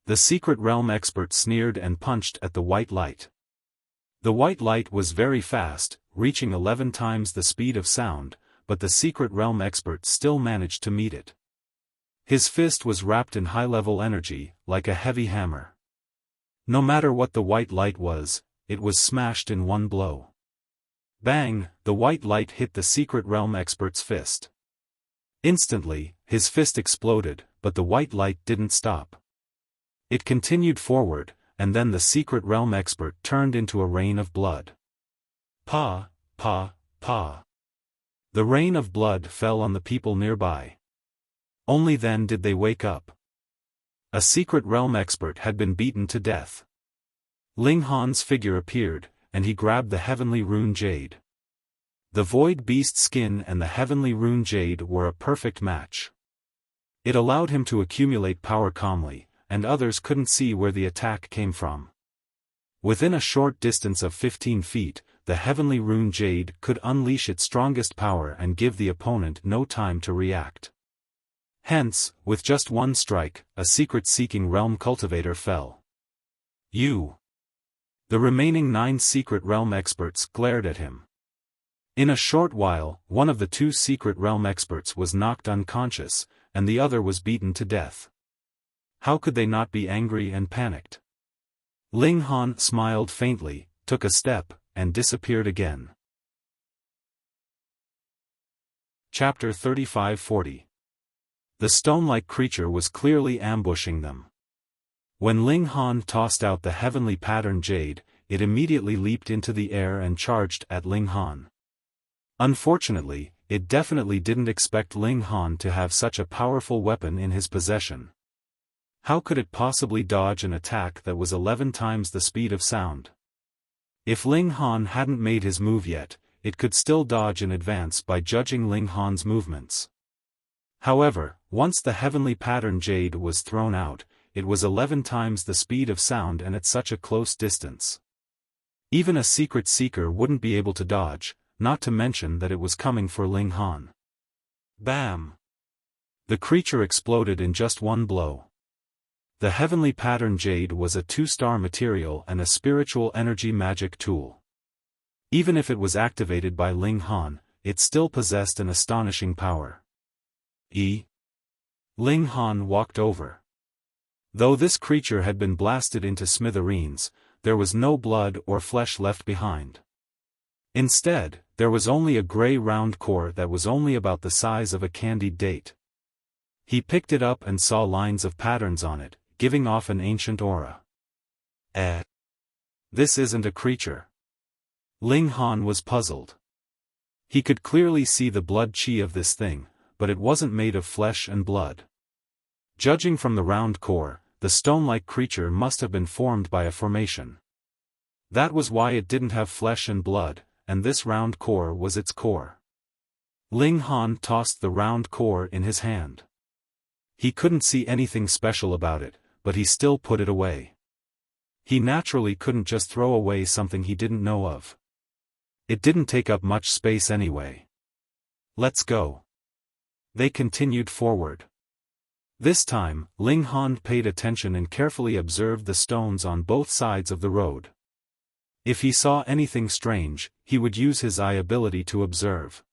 The secret realm expert sneered and punched at the white light. The white light was very fast, reaching 11 times the speed of sound, but the secret realm expert still managed to meet it. His fist was wrapped in high-level energy, like a heavy hammer. No matter what the white light was, it was smashed in one blow. Bang! The white light hit the secret realm expert's fist. Instantly, his fist exploded, but the white light didn't stop. It continued forward, and then the secret realm expert turned into a rain of blood. Pa, pa, pa. The rain of blood fell on the people nearby. Only then did they wake up. A secret realm expert had been beaten to death. Ling Han's figure appeared, and he grabbed the heavenly rune jade. The void beast skin and the heavenly rune jade were a perfect match. It allowed him to accumulate power calmly, and others couldn't see where the attack came from. Within a short distance of 15 feet, the heavenly rune jade could unleash its strongest power and give the opponent no time to react. Hence, with just one strike, a secret-seeking realm cultivator fell. You! The remaining 9 secret realm experts glared at him. In a short while, one of the 2 secret realm experts was knocked unconscious, and the other was beaten to death. How could they not be angry and panicked? Ling Han smiled faintly, took a step, and disappeared again. Chapter 35-40. The stone-like creature was clearly ambushing them. When Ling Han tossed out the heavenly pattern jade, it immediately leaped into the air and charged at Ling Han. Unfortunately, it definitely didn't expect Ling Han to have such a powerful weapon in his possession. How could it possibly dodge an attack that was 11 times the speed of sound? If Ling Han hadn't made his move yet, it could still dodge in advance by judging Ling Han's movements. However, once the heavenly pattern jade was thrown out, it was 11 times the speed of sound and at such a close distance. Even a secret seeker wouldn't be able to dodge, not to mention that it was coming for Ling Han. Bam! The creature exploded in just one blow. The heavenly pattern jade was a 2-star material and a spiritual energy magic tool. Even if it was activated by Ling Han, it still possessed an astonishing power. Ling Han walked over. Though this creature had been blasted into smithereens, there was no blood or flesh left behind. Instead, there was only a gray round core that was only about the size of a candied date. He picked it up and saw lines of patterns on it, giving off an ancient aura. This isn't a creature. Ling Han was puzzled. He could clearly see the blood chi of this thing, but it wasn't made of flesh and blood. Judging from the round core, the stone-like creature must have been formed by a formation. That was why it didn't have flesh and blood, and this round core was its core. Ling Han tossed the round core in his hand. He couldn't see anything special about it, but he still put it away. He naturally couldn't just throw away something he didn't know of. It didn't take up much space anyway. Let's go. They continued forward. This time, Ling Han paid attention and carefully observed the stones on both sides of the road. If he saw anything strange, he would use his eye ability to observe.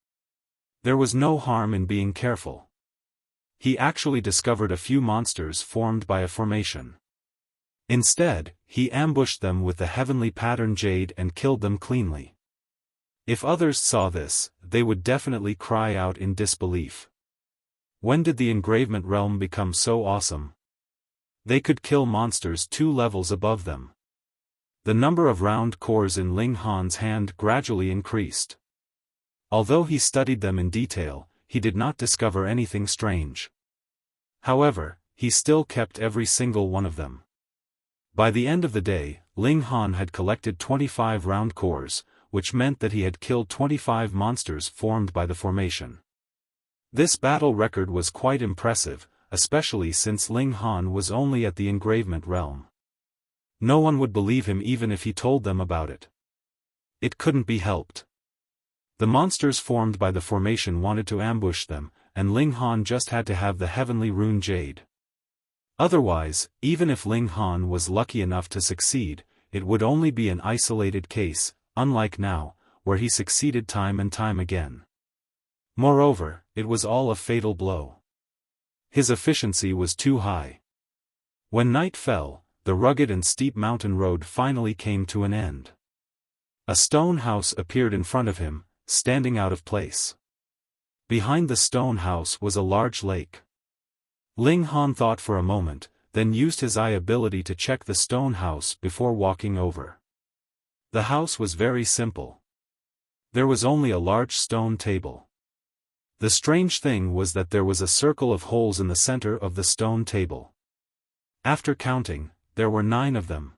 There was no harm in being careful. He actually discovered a few monsters formed by a formation. Instead, he ambushed them with the heavenly pattern jade and killed them cleanly. If others saw this, they would definitely cry out in disbelief. When did the engravement realm become so awesome? They could kill monsters 2 levels above them. The number of round cores in Ling Han's hand gradually increased. Although he studied them in detail, he did not discover anything strange. However, he still kept every single one of them. By the end of the day, Ling Han had collected 25 round cores, which meant that he had killed 25 monsters formed by the formation. This battle record was quite impressive, especially since Ling Han was only at the engravement realm. No one would believe him even if he told them about it. It couldn't be helped. The monsters formed by the formation wanted to ambush them, and Ling Han just had to have the heavenly rune jade. Otherwise, even if Ling Han was lucky enough to succeed, it would only be an isolated case, unlike now, where he succeeded time and time again. Moreover, it was all a fatal blow. His efficiency was too high. When night fell, the rugged and steep mountain road finally came to an end. A stone house appeared in front of him, standing out of place. Behind the stone house was a large lake. Ling Han thought for a moment, then used his eye ability to check the stone house before walking over. The house was very simple. There was only a large stone table. The strange thing was that there was a circle of holes in the center of the stone table. After counting, there were 9 of them.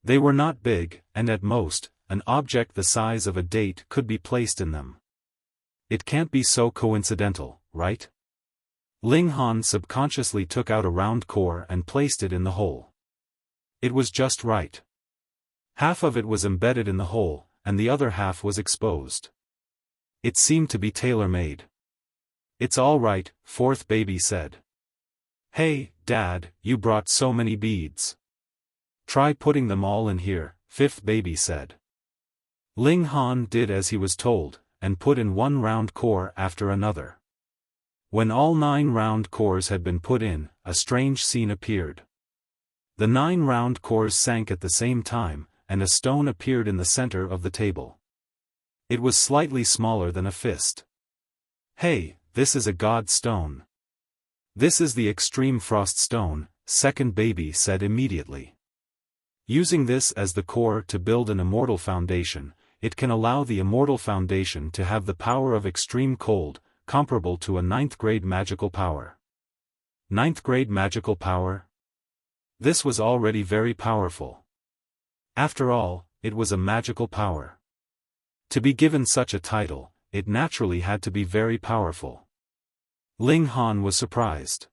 They were not big, and at most, an object the size of a date could be placed in them. It can't be so coincidental, right? Ling Han subconsciously took out a round core and placed it in the hole. It was just right. Half of it was embedded in the hole, and the other half was exposed. It seemed to be tailor-made. "It's all right," fourth baby said. "Hey, Dad, you brought so many beads. Try putting them all in here," fifth baby said. Ling Han did as he was told, and put in one round core after another. When all 9 round cores had been put in, a strange scene appeared. The 9 round cores sank at the same time, and a stone appeared in the center of the table. It was slightly smaller than a fist. "Hey, this is a god stone. This is the extreme frost stone," second baby said immediately. Using this as the core to build an immortal foundation, it can allow the immortal foundation to have the power of extreme cold, comparable to a 9th grade magical power. 9th grade magical power? This was already very powerful. After all, it was a magical power. To be given such a title, it naturally had to be very powerful. Ling Han was surprised.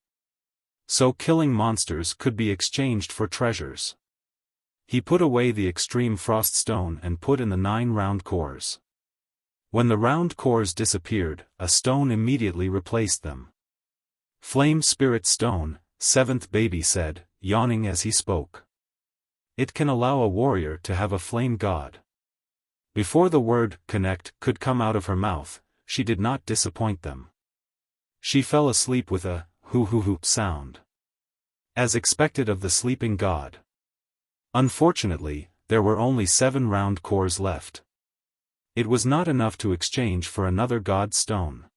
So killing monsters could be exchanged for treasures. He put away the extreme frost stone and put in the 9 round cores. When the round cores disappeared, a stone immediately replaced them. "Flame Spirit Stone," seventh baby said, yawning as he spoke. It can allow a warrior to have a flame god. Before the word "connect" could come out of her mouth, she did not disappoint them. She fell asleep with a hoo-hoo-hoo sound. As expected of the sleeping god. Unfortunately, there were only 7 round cores left. It was not enough to exchange for another god stone.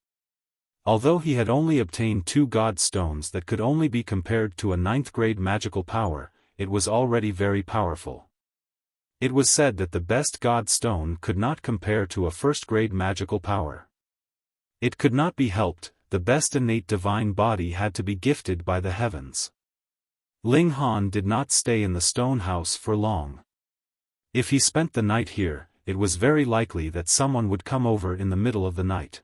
Although he had only obtained 2 god stones that could only be compared to a 9th grade magical power, it was already very powerful. It was said that the best god stone could not compare to a 1st grade magical power. It could not be helped, the best innate divine body had to be gifted by the heavens. Ling Han did not stay in the stone house for long. If he spent the night here, it was very likely that someone would come over in the middle of the night.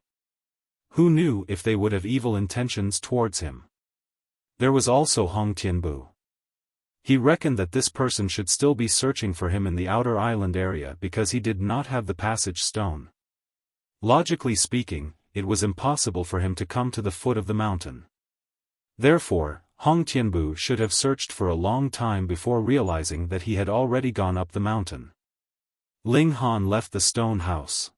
Who knew if they would have evil intentions towards him? There was also Hong Tianbu. He reckoned that this person should still be searching for him in the outer island area because he did not have the passage stone. Logically speaking, it was impossible for him to come to the foot of the mountain. Therefore, Hong Tianbu should have searched for a long time before realizing that he had already gone up the mountain. Ling Han left the stone house.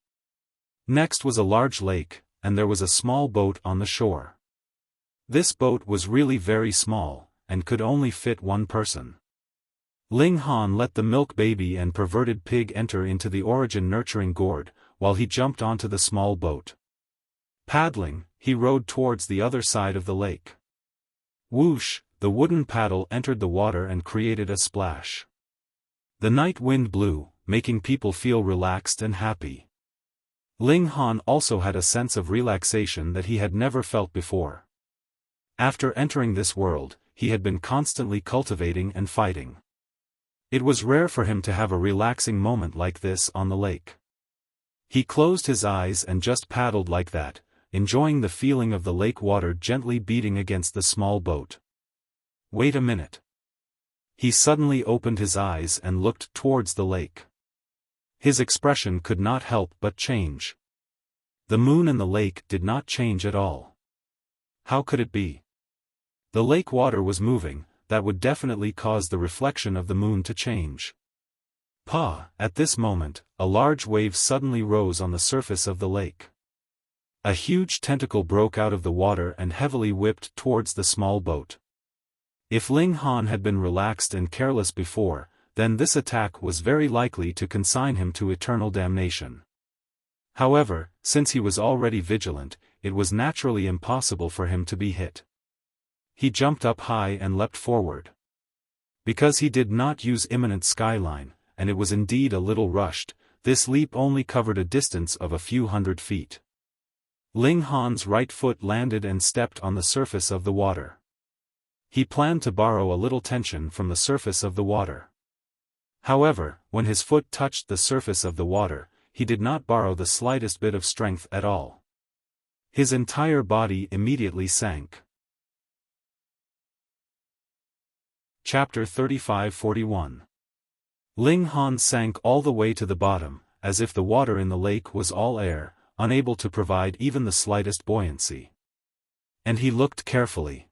Next was a large lake, and there was a small boat on the shore. This boat was really very small, and could only fit 1 person. Ling Han let the milk baby and perverted pig enter into the origin nurturing gourd, while he jumped onto the small boat. Paddling, he rowed towards the other side of the lake. Whoosh, the wooden paddle entered the water and created a splash. The night wind blew, making people feel relaxed and happy. Ling Han also had a sense of relaxation that he had never felt before. After entering this world, he had been constantly cultivating and fighting. It was rare for him to have a relaxing moment like this on the lake. He closed his eyes and just paddled like that, enjoying the feeling of the lake water gently beating against the small boat. Wait a minute. He suddenly opened his eyes and looked towards the lake. His expression could not help but change. The moon in the lake did not change at all. How could it be? The lake water was moving, that would definitely cause the reflection of the moon to change. At this moment, a large wave suddenly rose on the surface of the lake. A huge tentacle broke out of the water and heavily whipped towards the small boat. If Ling Han had been relaxed and careless before, then this attack was very likely to consign him to eternal damnation. However, since he was already vigilant, it was naturally impossible for him to be hit. he jumped up high and leapt forward. Because he did not use imminent skyline, and it was indeed a little rushed, this leap only covered a distance of a few hundred feet. Ling Han's right foot landed and stepped on the surface of the water. He planned to borrow a little tension from the surface of the water. However, when his foot touched the surface of the water, he did not borrow the slightest bit of strength at all. His entire body immediately sank. Chapter 35-41. Ling Han sank all the way to the bottom, as if the water in the lake was all air, unable to provide even the slightest buoyancy. And he looked carefully.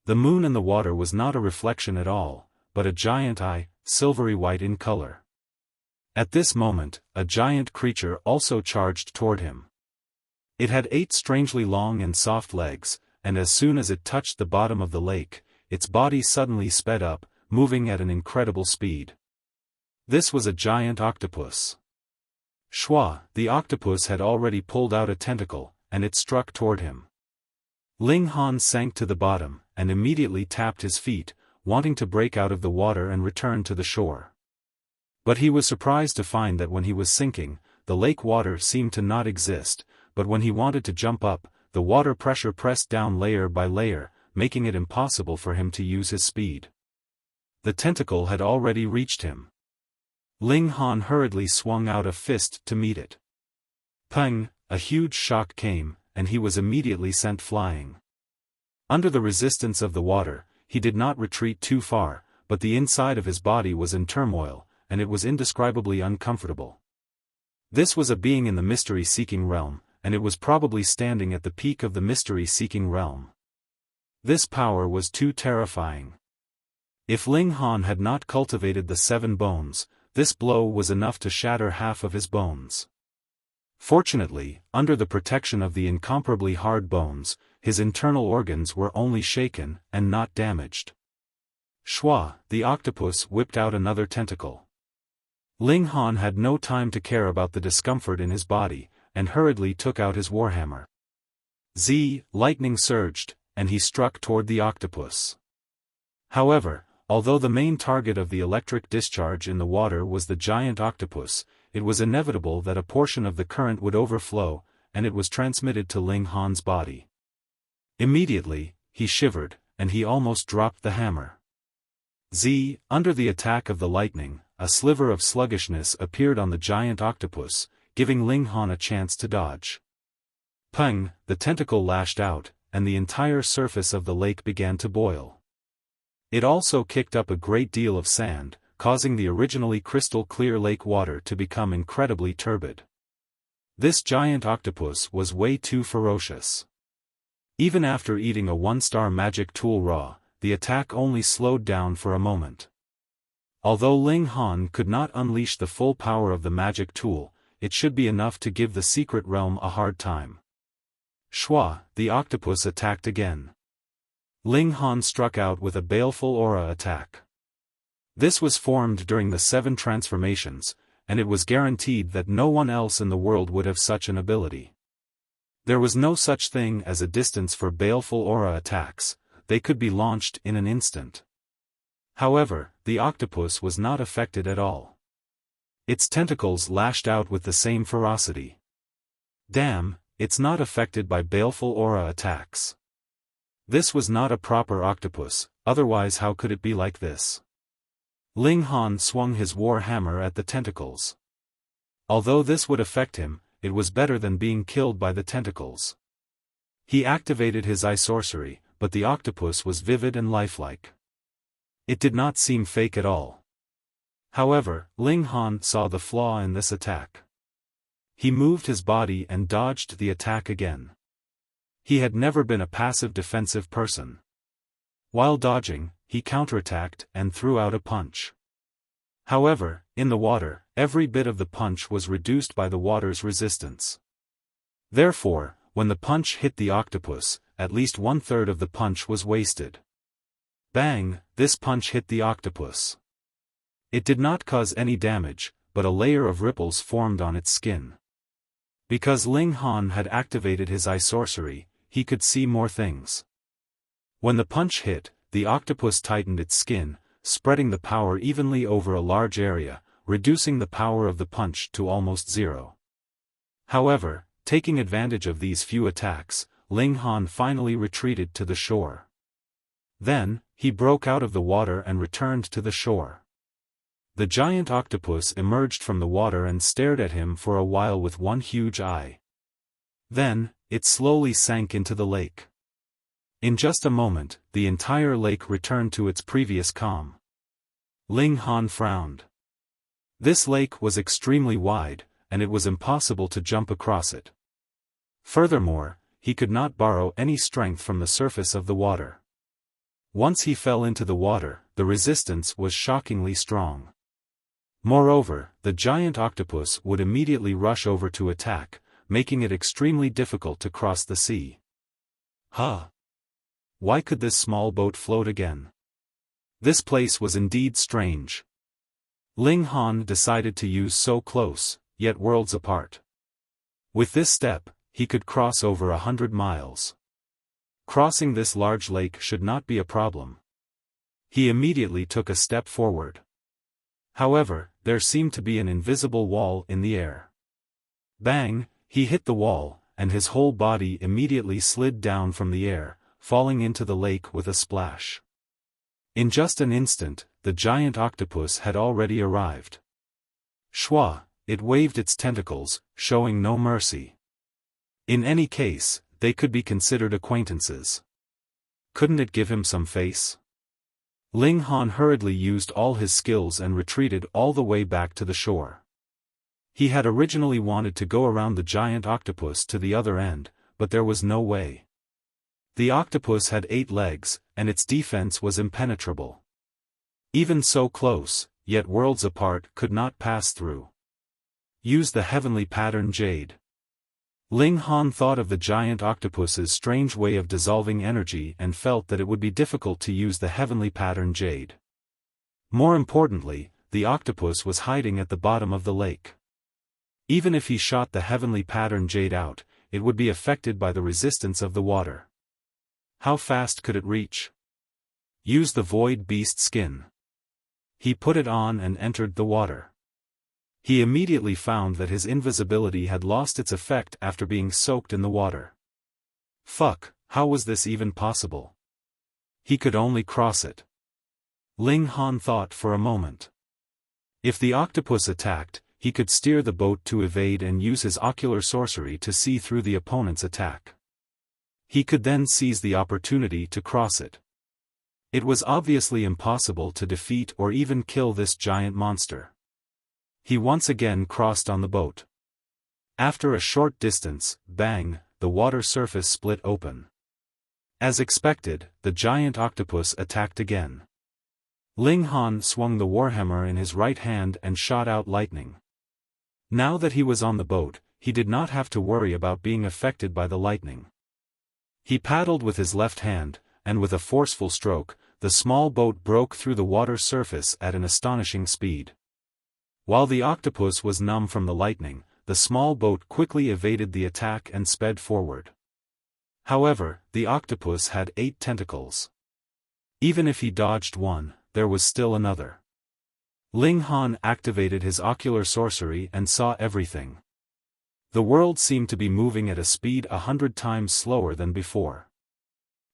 The moon in the water was not a reflection at all, but a giant eye, silvery white in color. At this moment, a giant creature also charged toward him. It had 8 strangely long and soft legs, and as soon as it touched the bottom of the lake, its body suddenly sped up, moving at an incredible speed. This was a giant octopus. Shua, the octopus, had already pulled out a tentacle, and it struck toward him. Ling Han sank to the bottom, and immediately tapped his feet, wanting to break out of the water and return to the shore. But he was surprised to find that when he was sinking, the lake water seemed to not exist, but when he wanted to jump up, the water pressure pressed down layer by layer, making it impossible for him to use his speed. The tentacle had already reached him. Ling Han hurriedly swung out a fist to meet it. Pang! A huge shock came, and he was immediately sent flying. Under the resistance of the water, he did not retreat too far, but the inside of his body was in turmoil, and it was indescribably uncomfortable. This was a being in the mystery-seeking realm, and it was probably standing at the peak of the mystery-seeking realm. This power was too terrifying. If Ling Han had not cultivated the 7 bones, this blow was enough to shatter half of his bones. Fortunately, under the protection of the incomparably hard bones, his internal organs were only shaken, and not damaged. Shua, the octopus, whipped out another tentacle. Ling Han had no time to care about the discomfort in his body, and hurriedly took out his warhammer. Lightning surged, and he struck toward the octopus. However, although the main target of the electric discharge in the water was the giant octopus, it was inevitable that a portion of the current would overflow, and it was transmitted to Ling Han's body. Immediately, he shivered, and he almost dropped the hammer. Under the attack of the lightning, a sliver of sluggishness appeared on the giant octopus, giving Ling Han a chance to dodge. Pang! The tentacle lashed out, and the entire surface of the lake began to boil. It also kicked up a great deal of sand, causing the originally crystal-clear lake water to become incredibly turbid. This giant octopus was way too ferocious. Even after eating a 1-star magic tool raw, the attack only slowed down for a moment. Although Ling Han could not unleash the full power of the magic tool, it should be enough to give the secret realm a hard time. Shua, the octopus, attacked again. Ling Han struck out with a baleful aura attack. This was formed during the 7 transformations, and it was guaranteed that no one else in the world would have such an ability. There was no such thing as a distance for baleful aura attacks, they could be launched in an instant. However, the octopus was not affected at all. Its tentacles lashed out with the same ferocity. Damn, it's not affected by baleful aura attacks. This was not a proper octopus, otherwise how could it be like this? Ling Han swung his war hammer at the tentacles. Although this would affect him, it was better than being killed by the tentacles. He activated his eye sorcery, but the octopus was vivid and lifelike. It did not seem fake at all. However, Ling Han saw the flaw in this attack. He moved his body and dodged the attack again. He had never been a passive defensive person. While dodging, he counterattacked and threw out a punch. However, in the water, every bit of the punch was reduced by the water's resistance. Therefore, when the punch hit the octopus, at least 1/3 of the punch was wasted. Bang! This punch hit the octopus. It did not cause any damage, but a layer of ripples formed on its skin. Because Ling Han had activated his eye sorcery, he could see more things. When the punch hit, the octopus tightened its skin, spreading the power evenly over a large area, reducing the power of the punch to almost zero. However, taking advantage of these few attacks, Ling Han finally retreated to the shore. Then, he broke out of the water and returned to the shore. The giant octopus emerged from the water and stared at him for a while with one huge eye. Then, it slowly sank into the lake. In just a moment, the entire lake returned to its previous calm. Ling Han frowned. This lake was extremely wide, and it was impossible to jump across it. Furthermore, he could not borrow any strength from the surface of the water. Once he fell into the water, the resistance was shockingly strong. Moreover, the giant octopus would immediately rush over to attack, making it extremely difficult to cross the sea. Why could this small boat float again? This place was indeed strange. Ling Han decided to use so close, yet worlds apart. With this step, he could cross over 100 miles. Crossing this large lake should not be a problem. He immediately took a step forward. However, there seemed to be an invisible wall in the air. Bang! He hit the wall, and his whole body immediately slid down from the air, falling into the lake with a splash. In just an instant, the giant octopus had already arrived. Shwa! It waved its tentacles, showing no mercy. In any case, they could be considered acquaintances. Couldn't it give him some face? Ling Han hurriedly used all his skills and retreated all the way back to the shore. He had originally wanted to go around the giant octopus to the other end, but there was no way. The octopus had 8 legs, and its defense was impenetrable. Even so close, yet worlds apart, could not pass through. Use the heavenly pattern jade. Ling Han thought of the giant octopus's strange way of dissolving energy and felt that it would be difficult to use the heavenly pattern jade. More importantly, the octopus was hiding at the bottom of the lake. Even if he shot the heavenly pattern jade out, it would be affected by the resistance of the water. How fast could it reach? Use the void beast skin. He put it on and entered the water. He immediately found that his invisibility had lost its effect after being soaked in the water. Fuck, how was this even possible? He could only cross it. Ling Han thought for a moment. If the octopus attacked, he could steer the boat to evade and use his ocular sorcery to see through the opponent's attack. He could then seize the opportunity to cross it. It was obviously impossible to defeat or even kill this giant monster. He once again crossed on the boat. After a short distance, bang, the water surface split open. As expected, the giant octopus attacked again. Ling Han swung the warhammer in his right hand and shot out lightning. Now that he was on the boat, he did not have to worry about being affected by the lightning. He paddled with his left hand, and with a forceful stroke, the small boat broke through the water surface at an astonishing speed. While the octopus was numb from the lightning, the small boat quickly evaded the attack and sped forward. However, the octopus had 8 tentacles. Even if he dodged one, there was still another. Ling Han activated his ocular sorcery and saw everything. The world seemed to be moving at a speed 100 times slower than before.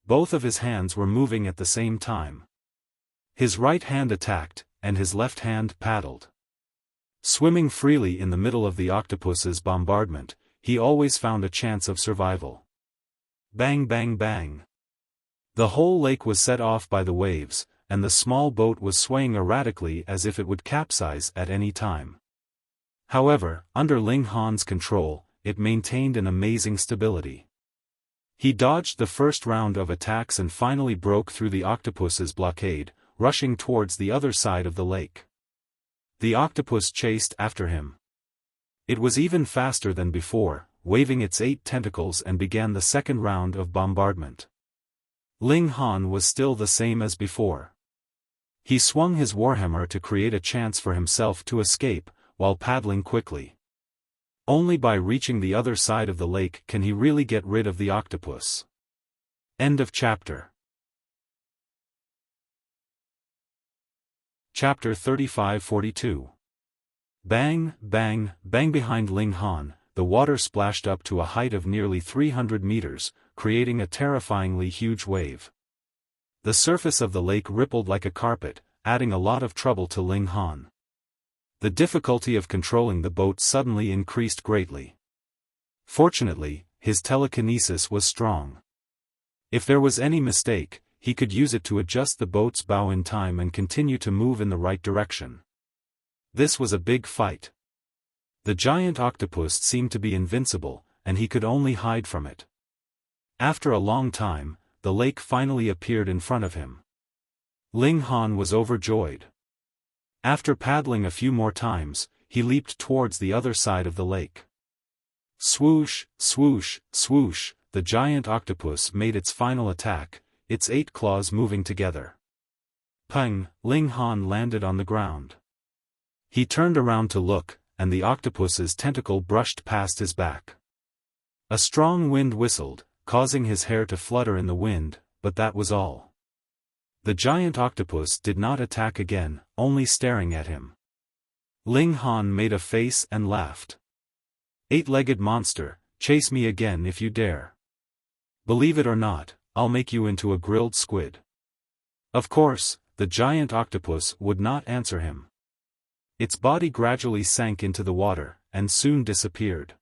Both of his hands were moving at the same time. His right hand attacked, and his left hand paddled. Swimming freely in the middle of the octopus's bombardment, he always found a chance of survival. Bang bang bang. The whole lake was set off by the waves, and the small boat was swaying erratically as if it would capsize at any time. However, under Ling Han's control, it maintained an amazing stability. He dodged the first round of attacks and finally broke through the octopus's blockade, rushing towards the other side of the lake. The octopus chased after him. It was even faster than before, waving its 8 tentacles, and began the second round of bombardment. Ling Han was still the same as before. He swung his warhammer to create a chance for himself to escape, while paddling quickly. Only by reaching the other side of the lake can he really get rid of the octopus. End of chapter. Chapter 35-42. Bang, bang, bang. Behind Ling Han, the water splashed up to a height of nearly 300 meters, creating a terrifyingly huge wave. The surface of the lake rippled like a carpet, adding a lot of trouble to Ling Han. The difficulty of controlling the boat suddenly increased greatly. Fortunately, his telekinesis was strong. If there was any mistake, he could use it to adjust the boat's bow in time and continue to move in the right direction. This was a big fight. The giant octopus seemed to be invincible, and he could only hide from it. After a long time, the lake finally appeared in front of him. Ling Han was overjoyed. After paddling a few more times, he leaped towards the other side of the lake. Swoosh, swoosh, swoosh, the giant octopus made its final attack, its 8 claws moving together. Pang, Ling Han landed on the ground. He turned around to look, and the octopus's tentacle brushed past his back. A strong wind whistled, causing his hair to flutter in the wind, but that was all. The giant octopus did not attack again, only staring at him. Ling Han made a face and laughed. 8-legged monster, chase me again if you dare. Believe it or not, I'll make you into a grilled squid. Of course, the giant octopus would not answer him. Its body gradually sank into the water, and soon disappeared.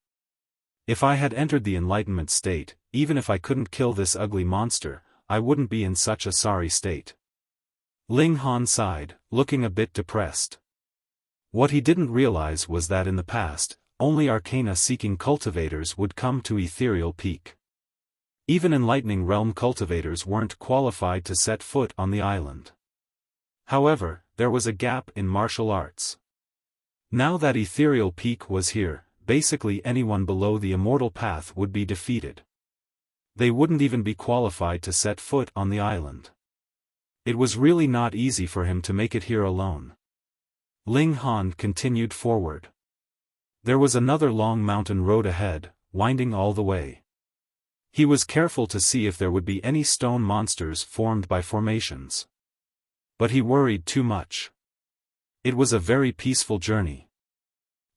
If I had entered the enlightenment state, even if I couldn't kill this ugly monster, I wouldn't be in such a sorry state. Ling Han sighed, looking a bit depressed. What he didn't realize was that in the past, only arcana-seeking cultivators would come to Ethereal Peak. Even enlightening realm cultivators weren't qualified to set foot on the island. However, there was a gap in martial arts. Now that Ethereal Peak was here, basically anyone below the immortal path would be defeated. They wouldn't even be qualified to set foot on the island. It was really not easy for him to make it here alone. Ling Han continued forward. There was another long mountain road ahead, winding all the way. He was careful to see if there would be any stone monsters formed by formations. But he worried too much. It was a very peaceful journey.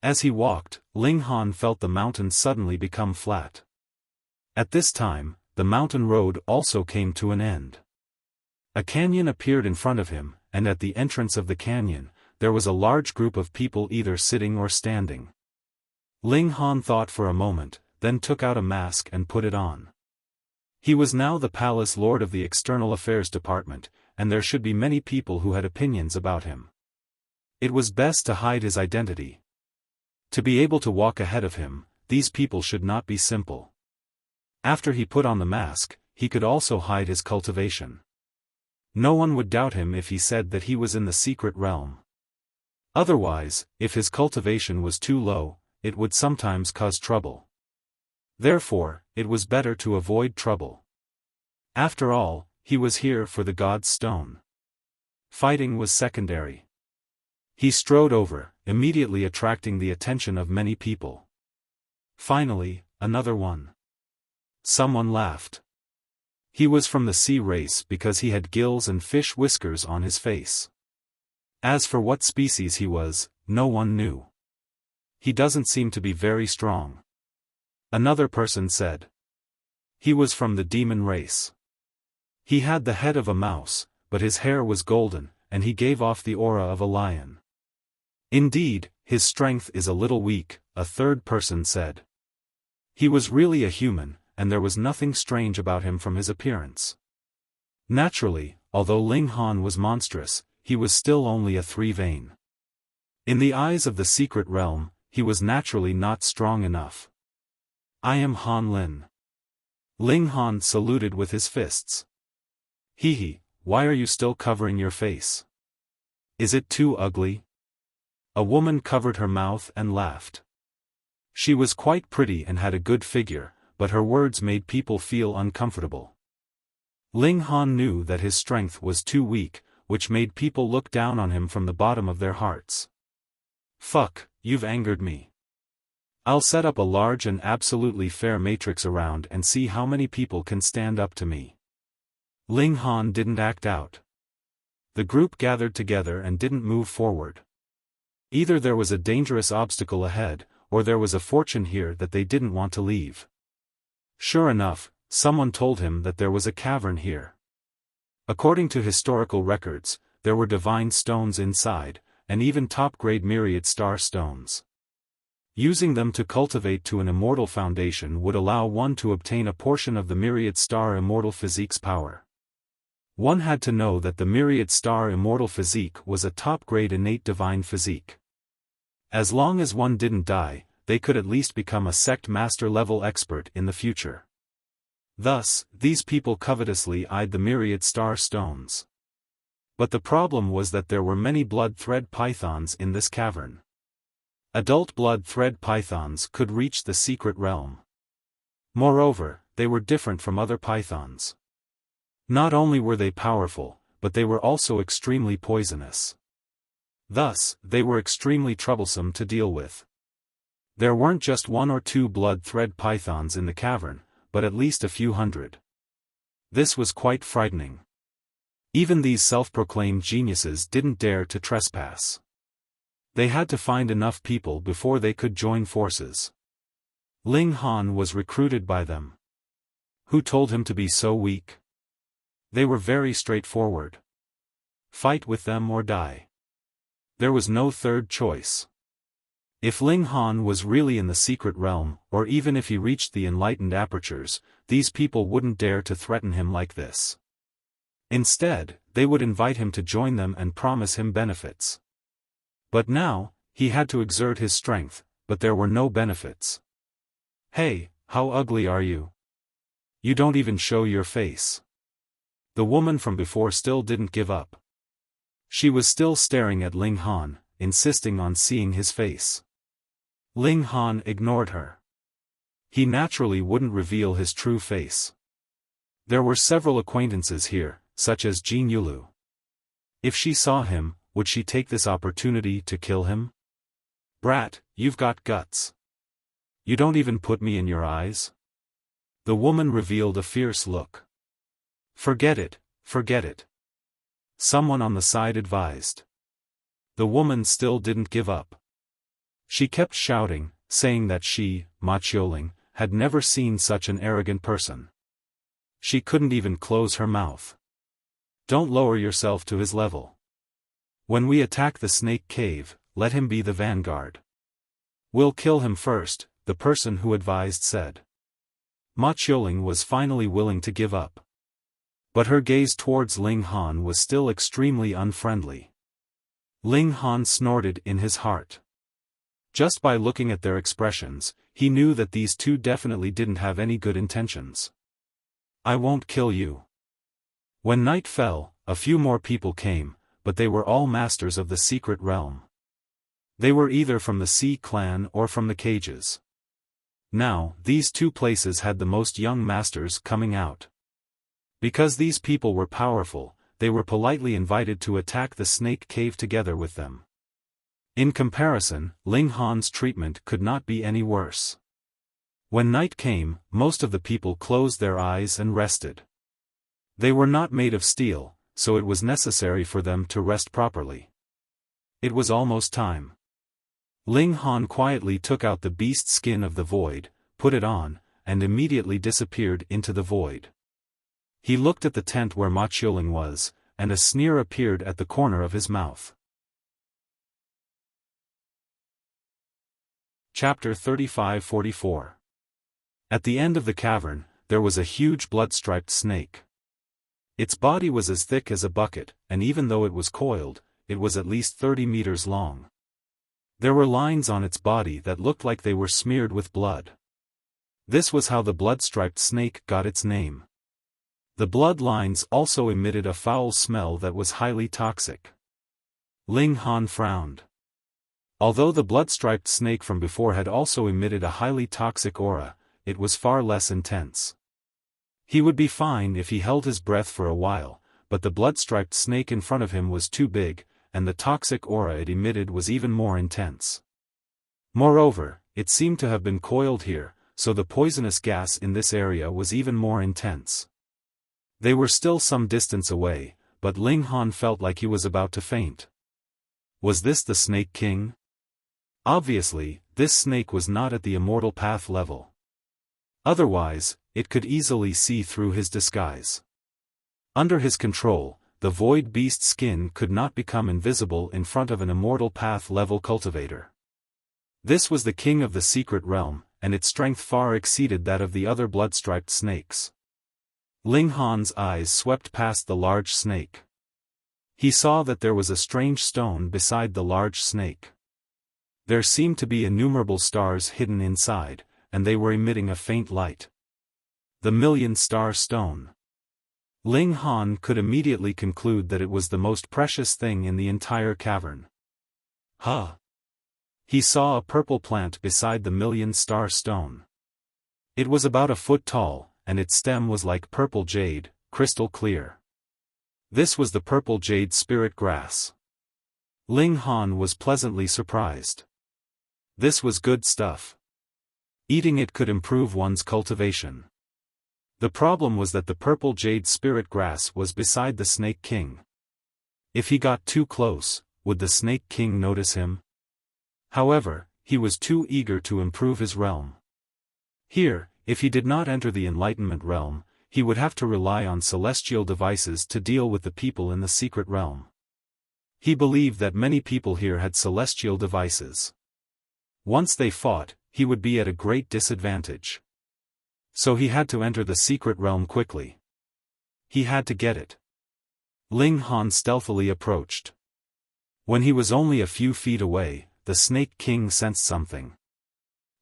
As he walked, Ling Han felt the mountain suddenly become flat. At this time, the mountain road also came to an end. A canyon appeared in front of him, and at the entrance of the canyon, there was a large group of people either sitting or standing. Ling Han thought for a moment, then took out a mask and put it on. He was now the palace lord of the External Affairs Department, and there should be many people who had opinions about him. It was best to hide his identity. To be able to walk ahead of him, these people should not be simple. After he put on the mask, he could also hide his cultivation. No one would doubt him if he said that he was in the secret realm. Otherwise, if his cultivation was too low, it would sometimes cause trouble. Therefore, it was better to avoid trouble. After all, he was here for the God's Stone. Fighting was secondary. He strode over, immediately attracting the attention of many people. Finally, another one. Someone laughed. He was from the sea race because he had gills and fish whiskers on his face. As for what species he was, no one knew. He doesn't seem to be very strong. Another person said. He was from the demon race. He had the head of a mouse, but his hair was golden, and he gave off the aura of a lion. Indeed, his strength is a little weak, a third person said. He was really a human, and there was nothing strange about him from his appearance. Naturally, although Ling Han was monstrous, he was still only a 3-vein. In the eyes of the secret realm, he was naturally not strong enough. I am Han Lin. Ling Han saluted with his fists. Hee, why are you still covering your face? Is it too ugly? A woman covered her mouth and laughed. She was quite pretty and had a good figure, but her words made people feel uncomfortable. Ling Han knew that his strength was too weak, which made people look down on him from the bottom of their hearts. Fuck, you've angered me. I'll set up a large and absolutely fair matrix around and see how many people can stand up to me. Ling Han didn't act out. The group gathered together and didn't move forward. Either there was a dangerous obstacle ahead, or there was a fortune here that they didn't want to leave. Sure enough, someone told him that there was a cavern here. According to historical records, there were divine stones inside, and even top-grade myriad star stones. Using them to cultivate to an immortal foundation would allow one to obtain a portion of the myriad star immortal physique's power. One had to know that the myriad star immortal physique was a top-grade innate divine physique. As long as one didn't die, they could at least become a sect master-level expert in the future. Thus, these people covetously eyed the myriad star stones. But the problem was that there were many blood thread pythons in this cavern. Adult blood thread pythons could reach the secret realm. Moreover, they were different from other pythons. Not only were they powerful, but they were also extremely poisonous. Thus, they were extremely troublesome to deal with. There weren't just one or two blood thread pythons in the cavern, but at least a few hundred. This was quite frightening. Even these self-proclaimed geniuses didn't dare to trespass. They had to find enough people before they could join forces. Ling Han was recruited by them. Who told him to be so weak? They were very straightforward. Fight with them or die. There was no third choice. If Ling Han was really in the secret realm, or even if he reached the enlightened apertures, these people wouldn't dare to threaten him like this. Instead, they would invite him to join them and promise him benefits. But now, he had to exert his strength, but there were no benefits. Hey, how ugly are you? You don't even show your face. The woman from before still didn't give up. She was still staring at Ling Han, insisting on seeing his face. Ling Han ignored her. He naturally wouldn't reveal his true face. There were several acquaintances here, such as Jin Yulu. If she saw him, would she take this opportunity to kill him? Brat, you've got guts. You don't even put me in your eyes? The woman revealed a fierce look. Forget it, forget it. Someone on the side advised. The woman still didn't give up. She kept shouting, saying that she, Ma Qiuling, had never seen such an arrogant person. She couldn't even close her mouth. Don't lower yourself to his level. When we attack the snake cave, let him be the vanguard. We'll kill him first, the person who advised said. Ma Qiuling was finally willing to give up. But her gaze towards Ling Han was still extremely unfriendly. Ling Han snorted in his heart. Just by looking at their expressions, he knew that these two definitely didn't have any good intentions. I won't kill you. When night fell, a few more people came, but they were all masters of the secret realm. They were either from the Sea clan or from the cages. Now, these two places had the most young masters coming out. Because these people were powerful, they were politely invited to attack the snake cave together with them. In comparison, Ling Han's treatment could not be any worse. When night came, most of the people closed their eyes and rested. They were not made of steel, so it was necessary for them to rest properly. It was almost time. Ling Han quietly took out the beast skin of the void, put it on, and immediately disappeared into the void. He looked at the tent where Ma Qiuling was, and a sneer appeared at the corner of his mouth. Chapter 35-44. At the end of the cavern, there was a huge blood-striped snake. Its body was as thick as a bucket, and even though it was coiled, it was at least 30 meters long. There were lines on its body that looked like they were smeared with blood. This was how the blood-striped snake got its name. The blood lines also emitted a foul smell that was highly toxic. Ling Han frowned. Although the blood-striped snake from before had also emitted a highly toxic aura, it was far less intense. He would be fine if he held his breath for a while, but the blood-striped snake in front of him was too big, and the toxic aura it emitted was even more intense. Moreover, it seemed to have been coiled here, so the poisonous gas in this area was even more intense. They were still some distance away, but Ling Han felt like he was about to faint. Was this the Snake King? Obviously, this snake was not at the immortal path level. Otherwise, it could easily see through his disguise. Under his control, the void beast skin could not become invisible in front of an immortal path level cultivator. This was the king of the secret realm, and its strength far exceeded that of the other blood-striped snakes. Ling Han's eyes swept past the large snake. He saw that there was a strange stone beside the large snake. There seemed to be innumerable stars hidden inside, and they were emitting a faint light. The million-star stone. Ling Han could immediately conclude that it was the most precious thing in the entire cavern. Huh! He saw a purple plant beside the million-star stone. It was about a foot tall, and its stem was like purple jade, crystal clear. This was the purple jade spirit grass. Ling Han was pleasantly surprised. This was good stuff. Eating it could improve one's cultivation. The problem was that the purple jade spirit grass was beside the Snake King. If he got too close, would the Snake King notice him? However, he was too eager to improve his realm. Here, if he did not enter the Enlightenment realm, he would have to rely on celestial devices to deal with the people in the secret realm. He believed that many people here had celestial devices. Once they fought, he would be at a great disadvantage. So he had to enter the secret realm quickly. He had to get it. Ling Han stealthily approached. When he was only a few feet away, the Snake King sensed something.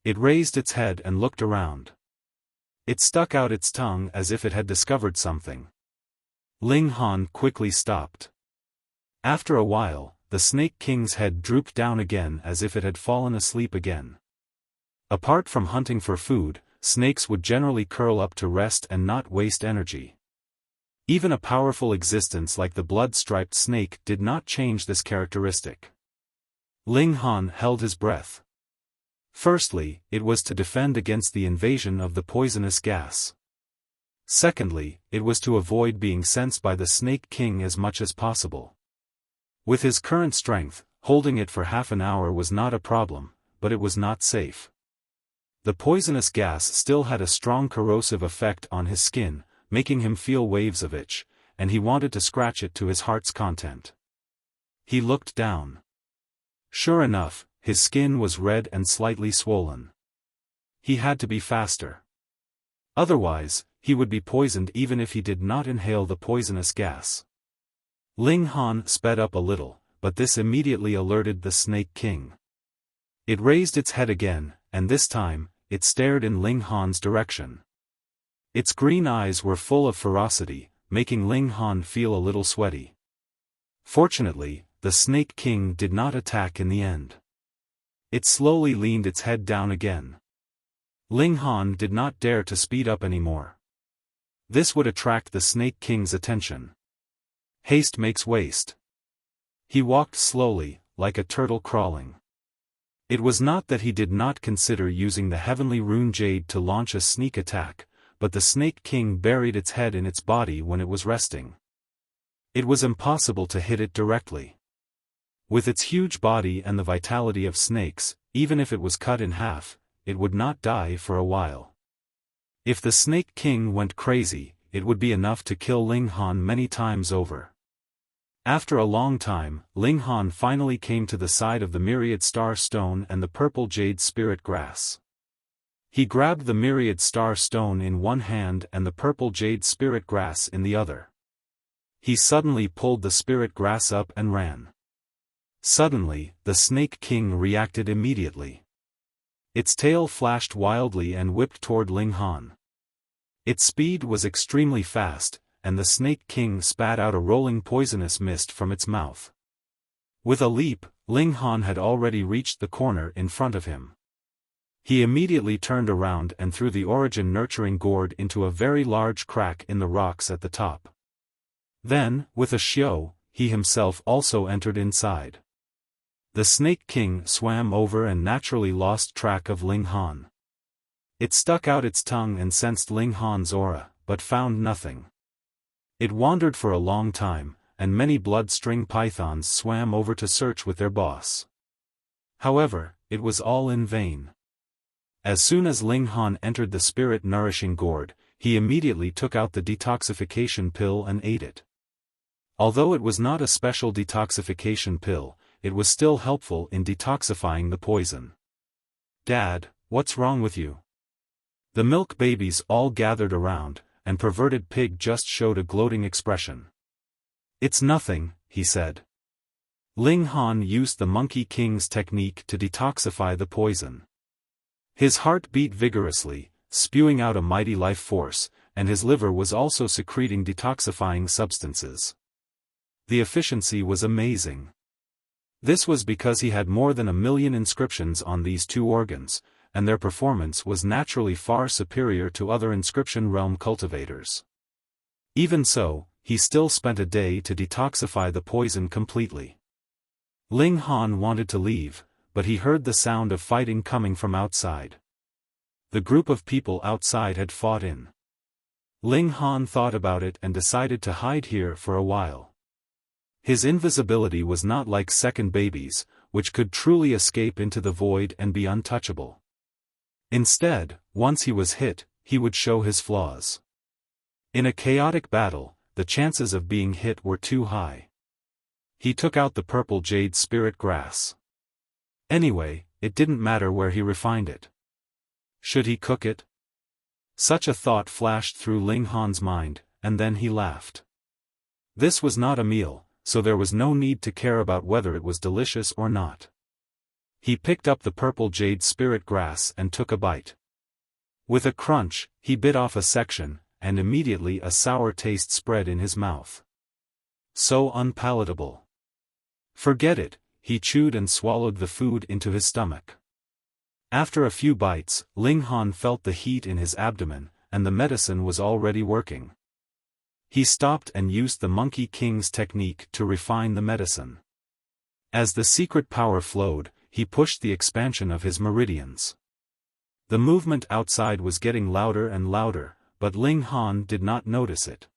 It raised its head and looked around. It stuck out its tongue as if it had discovered something. Ling Han quickly stopped. After a while, the Snake King's head drooped down again as if it had fallen asleep again. Apart from hunting for food, snakes would generally curl up to rest and not waste energy. Even a powerful existence like the blood-striped snake did not change this characteristic. Ling Han held his breath. Firstly, it was to defend against the invasion of the poisonous gas. Secondly, it was to avoid being sensed by the Snake King as much as possible. With his current strength, holding it for half an hour was not a problem, but it was not safe. The poisonous gas still had a strong corrosive effect on his skin, making him feel waves of itch, and he wanted to scratch it to his heart's content. He looked down. Sure enough, his skin was red and slightly swollen. He had to be faster. Otherwise, he would be poisoned even if he did not inhale the poisonous gas. Ling Han sped up a little, but this immediately alerted the Snake King. It raised its head again, and this time, it stared in Ling Han's direction. Its green eyes were full of ferocity, making Ling Han feel a little sweaty. Fortunately, the Snake King did not attack in the end. It slowly leaned its head down again. Ling Han did not dare to speed up anymore. This would attract the Snake King's attention. Haste makes waste. He walked slowly, like a turtle crawling. It was not that he did not consider using the heavenly rune jade to launch a sneak attack, but the Snake King buried its head in its body when it was resting. It was impossible to hit it directly. With its huge body and the vitality of snakes, even if it was cut in half, it would not die for a while. If the Snake King went crazy, it would be enough to kill Ling Han many times over. After a long time, Ling Han finally came to the side of the myriad star stone and the purple jade spirit grass. He grabbed the myriad star stone in one hand and the purple jade spirit grass in the other. He suddenly pulled the spirit grass up and ran. Suddenly, the Snake King reacted immediately. Its tail flashed wildly and whipped toward Ling Han. Its speed was extremely fast, and the Snake King spat out a rolling poisonous mist from its mouth. With a leap, Ling Han had already reached the corner in front of him. He immediately turned around and threw the origin nurturing gourd into a very large crack in the rocks at the top. Then, with a xiao, he himself also entered inside. The Snake King swam over and naturally lost track of Ling Han. It stuck out its tongue and sensed Ling Han's aura, but found nothing. It wandered for a long time, and many blood-string pythons swam over to search with their boss. However, it was all in vain. As soon as Ling Han entered the spirit-nourishing gourd, he immediately took out the detoxification pill and ate it. Although it was not a special detoxification pill, it was still helpful in detoxifying the poison. "Dad, what's wrong with you?" The milk babies all gathered around, and perverted pig just showed a gloating expression. "It's nothing," he said. Ling Han used the Monkey King's technique to detoxify the poison. His heart beat vigorously, spewing out a mighty life force, and his liver was also secreting detoxifying substances. The efficiency was amazing. This was because he had more than 1,000,000 inscriptions on these two organs, and their performance was naturally far superior to other inscription realm cultivators. Even so, he still spent a day to detoxify the poison completely. Ling Han wanted to leave, but he heard the sound of fighting coming from outside. The group of people outside had fought in. Ling Han thought about it and decided to hide here for a while. His invisibility was not like second babies, which could truly escape into the void and be untouchable. Instead, once he was hit, he would show his flaws. In a chaotic battle, the chances of being hit were too high. He took out the purple jade spirit grass. Anyway, it didn't matter where he refined it. Should he cook it? Such a thought flashed through Ling Han's mind, and then he laughed. This was not a meal, so there was no need to care about whether it was delicious or not. He picked up the purple jade spirit grass and took a bite. With a crunch, he bit off a section, and immediately a sour taste spread in his mouth. So unpalatable. Forget it, he chewed and swallowed the food into his stomach. After a few bites, Ling Han felt the heat in his abdomen, and the medicine was already working. He stopped and used the Monkey King's technique to refine the medicine. As the secret power flowed, he pushed the expansion of his meridians. The movement outside was getting louder and louder, but Ling Han did not notice it.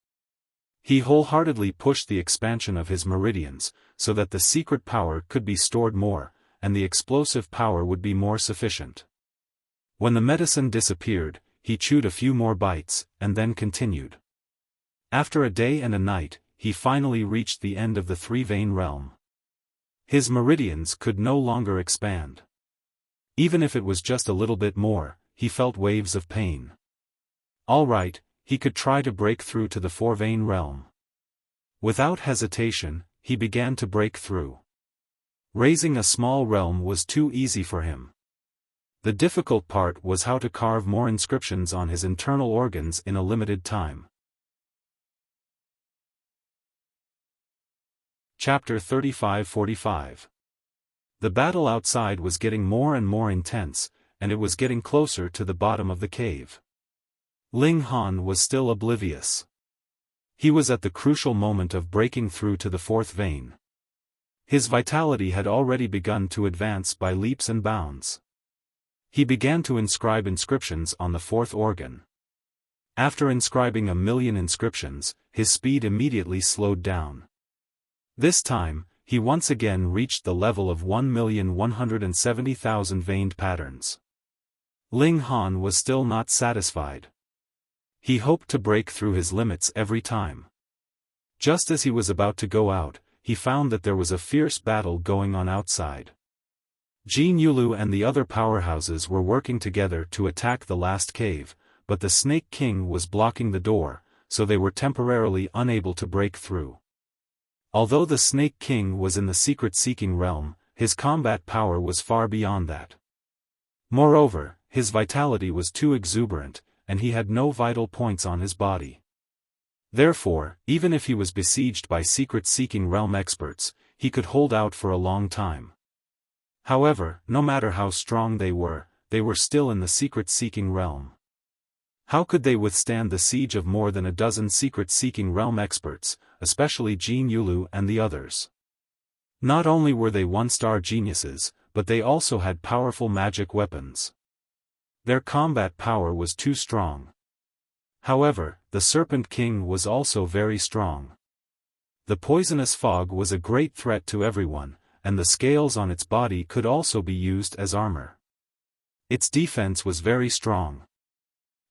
He wholeheartedly pushed the expansion of his meridians, so that the secret power could be stored more, and the explosive power would be more sufficient. When the medicine disappeared, he chewed a few more bites, and then continued. After a day and a night, he finally reached the end of the three-vein realm. His meridians could no longer expand. Even if it was just a little bit more, he felt waves of pain. All right, he could try to break through to the four-vein realm. Without hesitation, he began to break through. Raising a small realm was too easy for him. The difficult part was how to carve more inscriptions on his internal organs in a limited time. Chapter 35-45. The battle outside was getting more and more intense, and it was getting closer to the bottom of the cave. Ling Han was still oblivious. He was at the crucial moment of breaking through to the fourth vein. His vitality had already begun to advance by leaps and bounds. He began to inscribe inscriptions on the fourth organ. After inscribing 1,000,000 inscriptions, his speed immediately slowed down. This time, he once again reached the level of 1,170,000 veined patterns. Ling Han was still not satisfied. He hoped to break through his limits every time. Just as he was about to go out, he found that there was a fierce battle going on outside. Jin Yulu and the other powerhouses were working together to attack the last cave, but the Snake King was blocking the door, so they were temporarily unable to break through. Although the Snake King was in the secret-seeking realm, his combat power was far beyond that. Moreover, his vitality was too exuberant, and he had no vital points on his body. Therefore, even if he was besieged by secret-seeking realm experts, he could hold out for a long time. However, no matter how strong they were still in the secret-seeking realm. How could they withstand the siege of more than a dozen secret-seeking realm experts, especially Jin Yulu and the others? Not only were they one-star geniuses, but they also had powerful magic weapons. Their combat power was too strong. However, the Serpent King was also very strong. The poisonous fog was a great threat to everyone, and the scales on its body could also be used as armor. Its defense was very strong.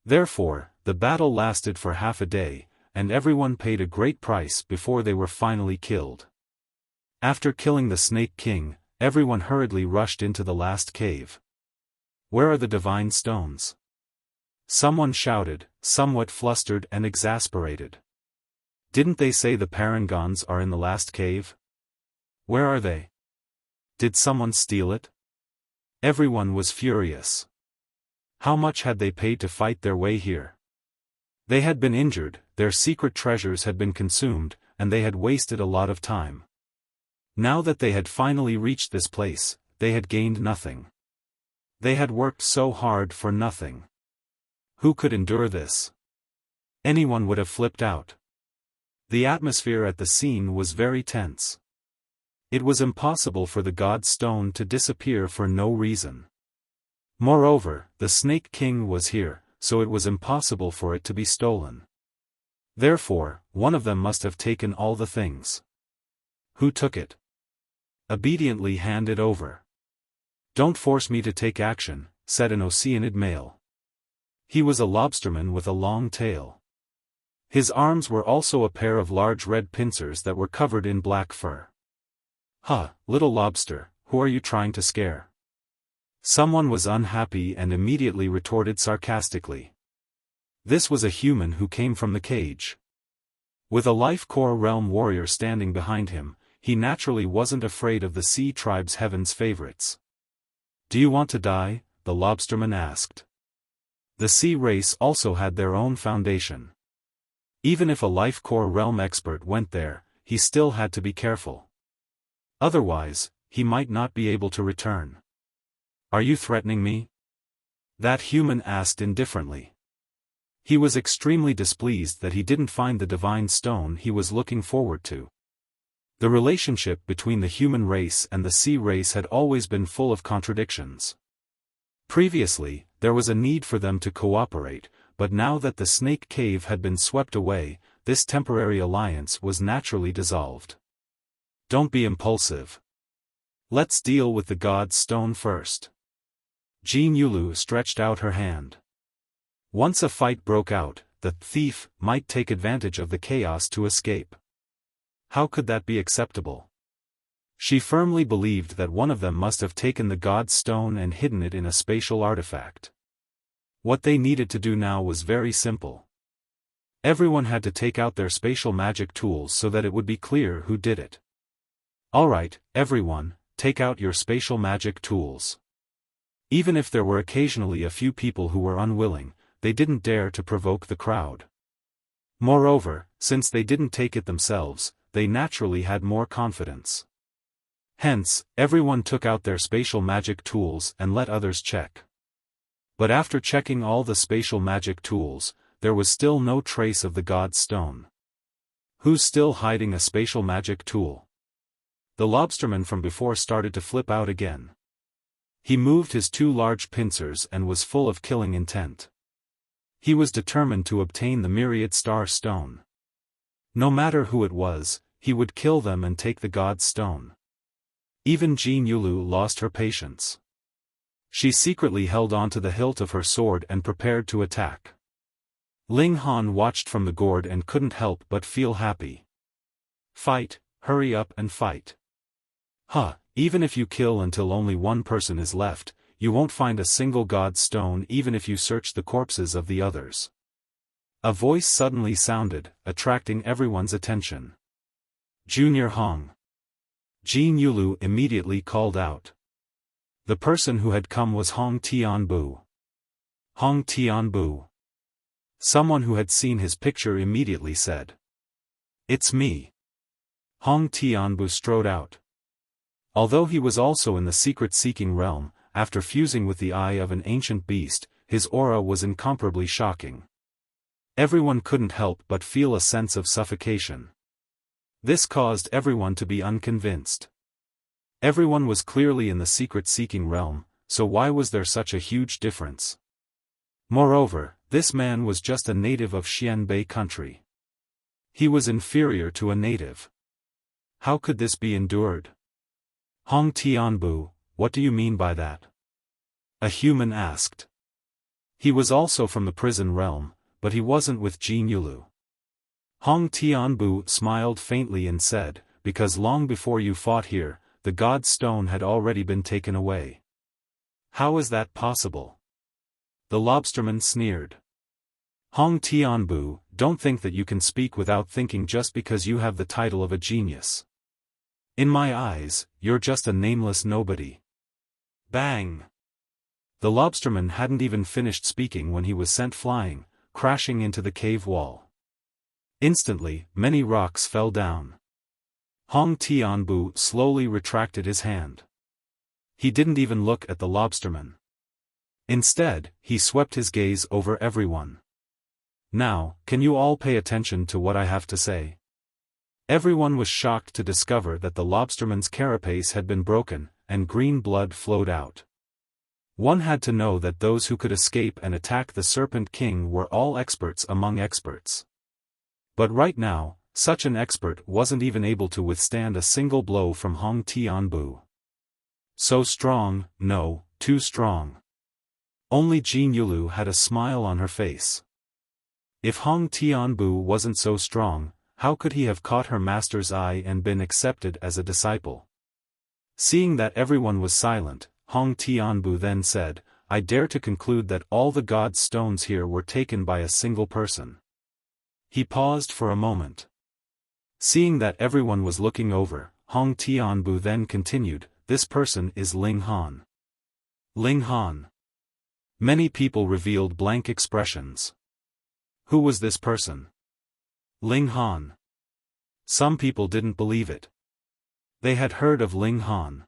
Therefore, the battle lasted for half a day, and everyone paid a great price before they were finally killed. After killing the Snake King, everyone hurriedly rushed into the last cave. "Where are the divine stones?" someone shouted, somewhat flustered and exasperated. "Didn't they say the parangons are in the last cave? Where are they? Did someone steal it?" Everyone was furious. How much had they paid to fight their way here? They had been injured, their secret treasures had been consumed, and they had wasted a lot of time. Now that they had finally reached this place, they had gained nothing. They had worked so hard for nothing. Who could endure this? Anyone would have flipped out. The atmosphere at the scene was very tense. It was impossible for the God Stone to disappear for no reason. Moreover, the Snake King was here, so it was impossible for it to be stolen. Therefore, one of them must have taken all the things. Who took it? Obediently hand it over. "Don't force me to take action," said an Oceanid male. He was a lobsterman with a long tail. His arms were also a pair of large red pincers that were covered in black fur. "Huh, little lobster, who are you trying to scare?" Someone was unhappy and immediately retorted sarcastically. This was a human who came from the cage. With a Life Core Realm warrior standing behind him, he naturally wasn't afraid of the Sea Tribe's Heaven's favorites. "Do you want to die?" the lobsterman asked. The Sea race also had their own foundation. Even if a Life Core Realm expert went there, he still had to be careful. Otherwise, he might not be able to return. "Are you threatening me?" that human asked indifferently. He was extremely displeased that he didn't find the divine stone he was looking forward to. The relationship between the human race and the sea race had always been full of contradictions. Previously, there was a need for them to cooperate, but now that the Snake Cave had been swept away, this temporary alliance was naturally dissolved. "Don't be impulsive. Let's deal with the God Stone first." Jean Yulu stretched out her hand. Once a fight broke out, the thief might take advantage of the chaos to escape. How could that be acceptable? She firmly believed that one of them must have taken the God Stone and hidden it in a spatial artifact. What they needed to do now was very simple. Everyone had to take out their spatial magic tools so that it would be clear who did it. "Alright, everyone, take out your spatial magic tools." Even if there were occasionally a few people who were unwilling, they didn't dare to provoke the crowd. Moreover, since they didn't take it themselves, they naturally had more confidence. Hence, everyone took out their spatial magic tools and let others check. But after checking all the spatial magic tools, there was still no trace of the God Stone. Who's still hiding a spatial magic tool? The lobsterman from before started to flip out again. He moved his two large pincers and was full of killing intent. He was determined to obtain the Myriad Star Stone. No matter who it was, he would kill them and take the God Stone. Even Jean Yulu lost her patience. She secretly held onto the hilt of her sword and prepared to attack. Ling Han watched from the gourd and couldn't help but feel happy. "Fight, hurry up and fight. Even if you kill until only one person is left, you won't find a single God Stone even if you search the corpses of the others." A voice suddenly sounded, attracting everyone's attention. "Junior Hong." Jean Yulu immediately called out. The person who had come was Hong Tianbu. Hong Tianbu. Someone who had seen his picture immediately said, "It's me." Hong Tianbu strode out. Although he was also in the secret-seeking realm, after fusing with the eye of an ancient beast, his aura was incomparably shocking. Everyone couldn't help but feel a sense of suffocation. This caused everyone to be unconvinced. Everyone was clearly in the secret-seeking realm, so why was there such a huge difference? Moreover, this man was just a native of Xianbei country. He was inferior to a native. How could this be endured? Hong Tianbu, what do you mean by that? A human asked. He was also from the prison realm, but he wasn't with Jin Yulu. Hong Tianbu smiled faintly and said, because long before you fought here, the god stone had already been taken away. How is that possible? The lobsterman sneered. Hong Tianbu, don't think that you can speak without thinking just because you have the title of a genius. In my eyes, you're just a nameless nobody. Bang! The lobsterman hadn't even finished speaking when he was sent flying, crashing into the cave wall. Instantly, many rocks fell down. Hong Tianbu slowly retracted his hand. He didn't even look at the lobsterman. Instead, he swept his gaze over everyone. Now, can you all pay attention to what I have to say? Everyone was shocked to discover that the lobsterman's carapace had been broken, and green blood flowed out. One had to know that those who could escape and attack the Serpent King were all experts among experts. But right now, such an expert wasn't even able to withstand a single blow from Hong Tianbu. So strong, no, too strong. Only Jin Yulu had a smile on her face. If Hong Tianbu wasn't so strong, how could he have caught her master's eye and been accepted as a disciple? Seeing that everyone was silent, Hong Tianbu then said, I dare to conclude that all the god stones here were taken by a single person. He paused for a moment. Seeing that everyone was looking over, Hong Tianbu then continued, this person is Ling Han. Ling Han. Many people revealed blank expressions. Who was this person? Ling Han. Some people didn't believe it. They had heard of Ling Han.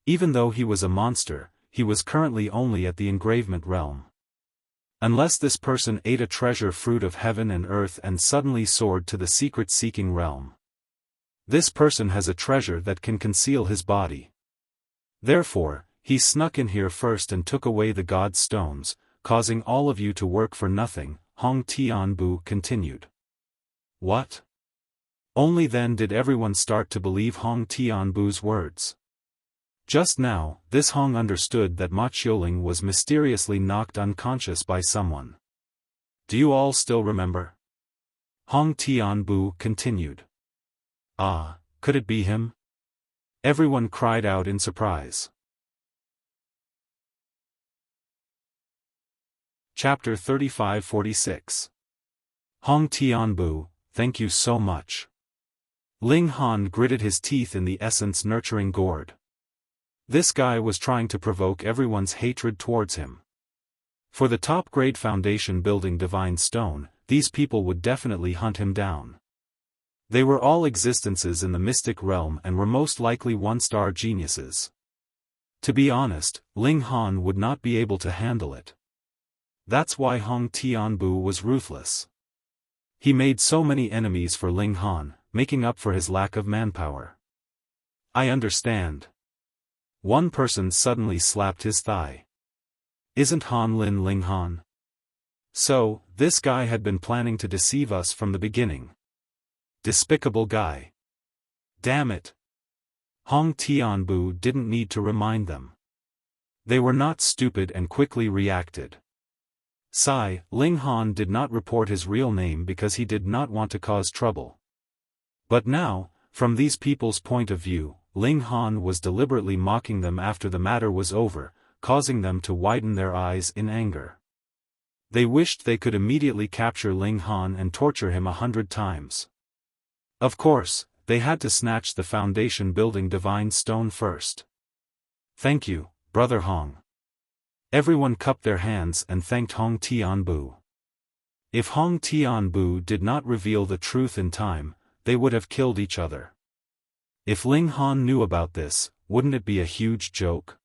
Even though he was a monster, he was currently only at the engravement realm. Unless this person ate a treasure fruit of heaven and earth and suddenly soared to the secret-seeking realm. This person has a treasure that can conceal his body. Therefore, he snuck in here first and took away the god stones, causing all of you to work for nothing, Hong Tianbu continued. What? Only then did everyone start to believe Hong Tianbu's words. Just now, this Hong understood that Ma Qiuling was mysteriously knocked unconscious by someone. Do you all still remember? Hong Tianbu continued. Ah, could it be him? Everyone cried out in surprise. Chapter 35-46. Hong Tianbu, thank you so much. Ling Han gritted his teeth in the essence-nurturing gourd. This guy was trying to provoke everyone's hatred towards him. For the top-grade foundation building divine stone, these people would definitely hunt him down. They were all existences in the mystic realm and were most likely one-star geniuses. To be honest, Ling Han would not be able to handle it. That's why Hong Tianbu was ruthless. He made so many enemies for Ling Han, making up for his lack of manpower. I understand. One person suddenly slapped his thigh. Isn't Han Lin Ling Han? So, this guy had been planning to deceive us from the beginning. Despicable guy. Damn it. Hong Tianbu didn't need to remind them. They were not stupid and quickly reacted. Sigh, Ling Han did not report his real name because he did not want to cause trouble. But now, from these people's point of view, Ling Han was deliberately mocking them after the matter was over, causing them to widen their eyes in anger. They wished they could immediately capture Ling Han and torture him 100 times. Of course, they had to snatch the foundation building divine stone first. Thank you, Brother Hong. Everyone cupped their hands and thanked Hong Tianbu. If Hong Tianbu did not reveal the truth in time, they would have killed each other. If Ling Han knew about this, wouldn't it be a huge joke?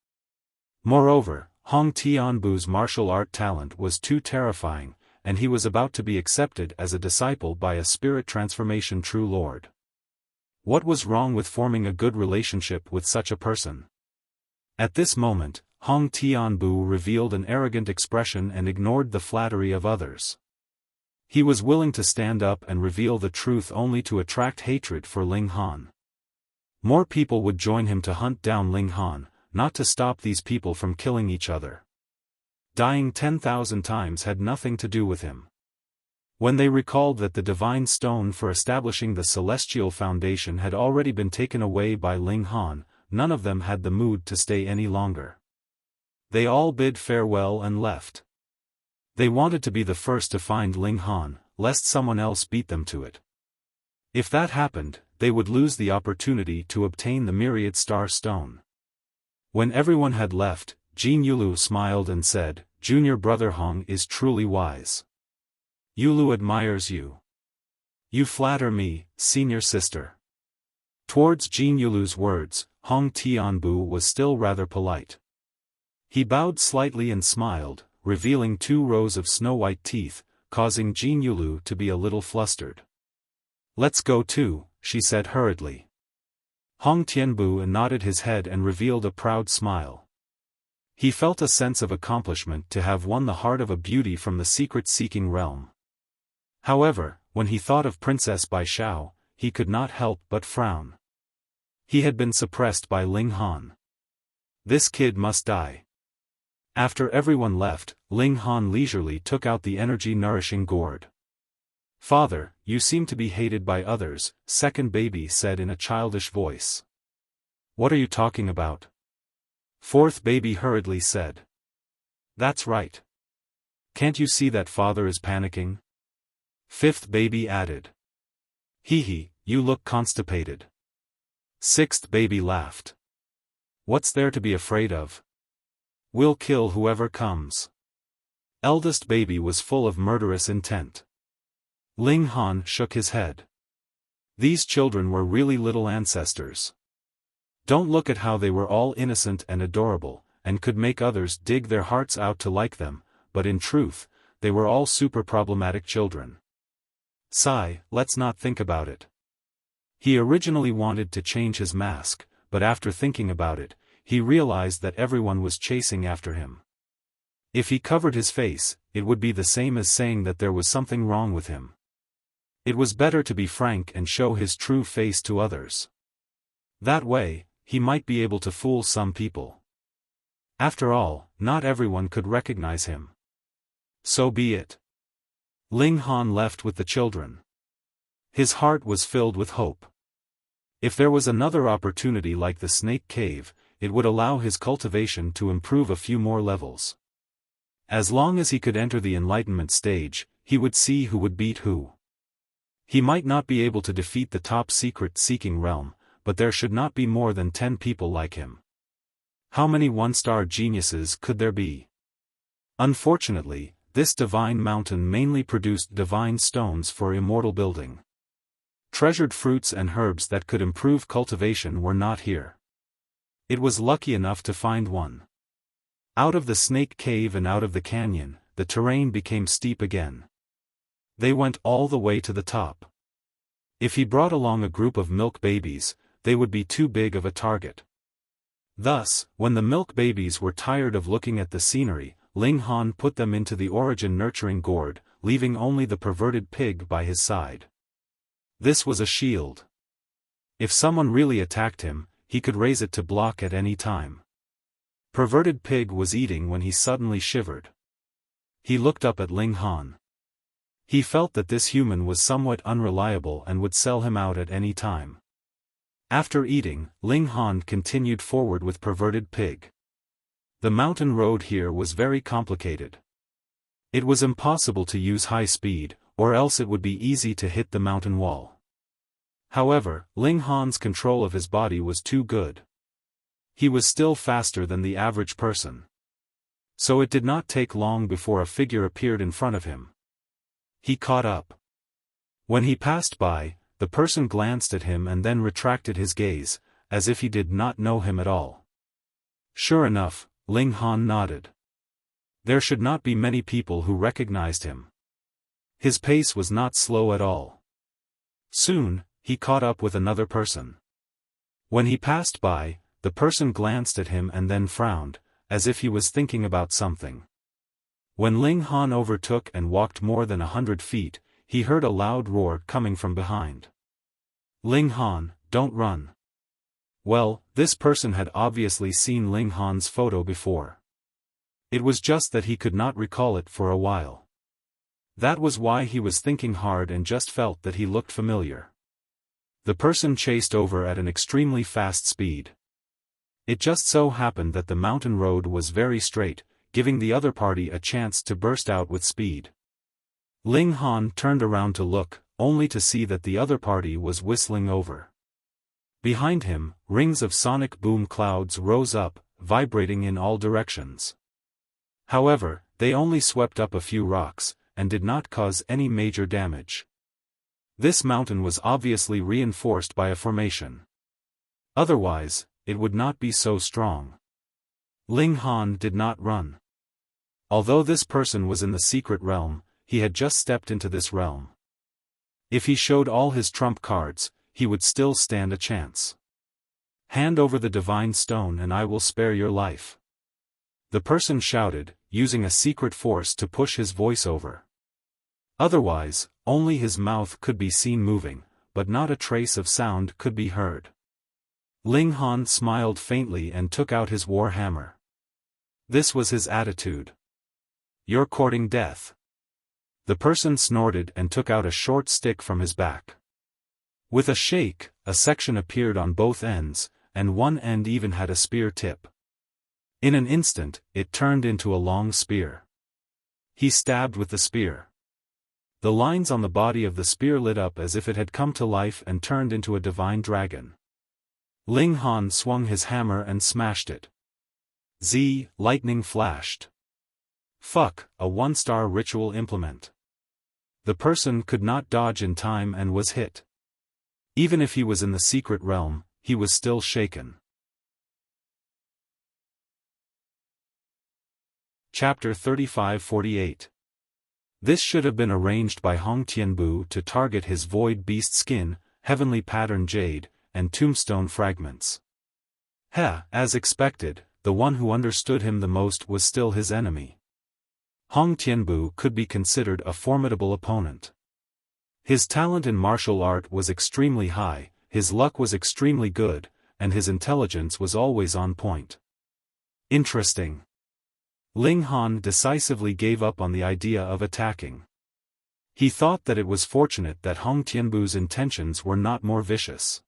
Moreover, Hong Tianbu's martial art talent was too terrifying, and he was about to be accepted as a disciple by a spirit transformation true lord. What was wrong with forming a good relationship with such a person? At this moment, Hong Tianbu revealed an arrogant expression and ignored the flattery of others. He was willing to stand up and reveal the truth only to attract hatred for Ling Han. More people would join him to hunt down Ling Han, not to stop these people from killing each other. Dying 10,000 times had nothing to do with him. When they recalled that the divine stone for establishing the celestial foundation had already been taken away by Ling Han, none of them had the mood to stay any longer. They all bid farewell and left. They wanted to be the first to find Ling Han, lest someone else beat them to it. If that happened, they would lose the opportunity to obtain the myriad star stone. When everyone had left, Jin Yulu smiled and said, "Junior brother Hong is truly wise. Yulu admires you. You flatter me, senior sister." Towards Jin Yulu's words, Hong Tianbu was still rather polite. He bowed slightly and smiled, revealing 2 rows of snow-white teeth, causing Jin Yulu to be a little flustered. "Let's go too," she said hurriedly. Hong Tianbu nodded his head and revealed a proud smile. He felt a sense of accomplishment to have won the heart of a beauty from the secret-seeking realm. However, when he thought of Princess Bai Xiao, he could not help but frown. He had been suppressed by Ling Han. This kid must die. After everyone left, Ling Han leisurely took out the energy-nourishing gourd. "Father, you seem to be hated by others," second baby said in a childish voice. "What are you talking about?" Fourth baby hurriedly said. "That's right. Can't you see that father is panicking?" Fifth baby added. "Hee, you look constipated." Sixth baby laughed. "What's there to be afraid of? We'll kill whoever comes." Eldest baby was full of murderous intent. Ling Han shook his head. These children were really little ancestors. Don't look at how they were all innocent and adorable, and could make others dig their hearts out to like them, but in truth, they were all super problematic children. Sigh, let's not think about it. He originally wanted to change his mask, but after thinking about it, he realized that everyone was chasing after him. If he covered his face, it would be the same as saying that there was something wrong with him. It was better to be frank and show his true face to others. That way, he might be able to fool some people. After all, not everyone could recognize him. So be it. Ling Han left with the children. His heart was filled with hope. If there was another opportunity like the Snake Cave, it would allow his cultivation to improve a few more levels. As long as he could enter the enlightenment stage, he would see who would beat who. He might not be able to defeat the top secret-seeking realm, but there should not be more than 10 people like him. How many one-star geniuses could there be? Unfortunately, this divine mountain mainly produced divine stones for immortal building. Treasured fruits and herbs that could improve cultivation were not here. It was lucky enough to find one. Out of the Snake Cave and out of the canyon, the terrain became steep again. They went all the way to the top. If he brought along a group of milk babies, they would be too big of a target. Thus, when the milk babies were tired of looking at the scenery, Ling Han put them into the origin nurturing gourd, leaving only the perverted pig by his side. This was a shield. If someone really attacked him, he could raise it to block at any time. Perverted pig was eating when he suddenly shivered. He looked up at Ling Han. He felt that this human was somewhat unreliable and would sell him out at any time. After eating, Ling Han continued forward with perverted pig. The mountain road here was very complicated. It was impossible to use high speed, or else it would be easy to hit the mountain wall. However, Ling Han's control of his body was too good. He was still faster than the average person. So it did not take long before a figure appeared in front of him. He caught up. When he passed by, the person glanced at him and then retracted his gaze, as if he did not know him at all. Sure enough, Ling Han nodded. There should not be many people who recognized him. His pace was not slow at all. Soon, he caught up with another person. When he passed by, the person glanced at him and then frowned, as if he was thinking about something. When Ling Han overtook and walked more than 100 feet, he heard a loud roar coming from behind. Ling Han, don't run. Well, this person had obviously seen Ling Han's photo before. It was just that he could not recall it for a while. That was why he was thinking hard and just felt that he looked familiar. The person chased over at an extremely fast speed. It just so happened that the mountain road was very straight, giving the other party a chance to burst out with speed. Ling Han turned around to look, only to see that the other party was whistling over. Behind him, rings of sonic boom clouds rose up, vibrating in all directions. However, they only swept up a few rocks, and did not cause any major damage. This mountain was obviously reinforced by a formation. Otherwise, it would not be so strong. Ling Han did not run. Although this person was in the secret realm, he had just stepped into this realm. If he showed all his trump cards, he would still stand a chance. Hand over the divine stone and I will spare your life. The person shouted, using a secret force to push his voice over. Otherwise, only his mouth could be seen moving, but not a trace of sound could be heard. Ling Han smiled faintly and took out his war hammer. This was his attitude. You're courting death. The person snorted and took out a short stick from his back. With a shake, a section appeared on both ends, and one end even had a spear tip. In an instant, it turned into a long spear. He stabbed with the spear. The lines on the body of the spear lit up as if it had come to life and turned into a divine dragon. Ling Han swung his hammer and smashed it. Lightning flashed. Fuck, a one-star ritual implement. The person could not dodge in time and was hit. Even if he was in the secret realm, he was still shaken. Chapter 35-48. This should have been arranged by Hong Tianbu to target his void beast skin, heavenly pattern jade, and tombstone fragments. As expected, the one who understood him the most was still his enemy. Hong Tianbu could be considered a formidable opponent. His talent in martial art was extremely high, his luck was extremely good, and his intelligence was always on point. Interesting. Ling Han decisively gave up on the idea of attacking. He thought that it was fortunate that Hong Tianbu's intentions were not more vicious.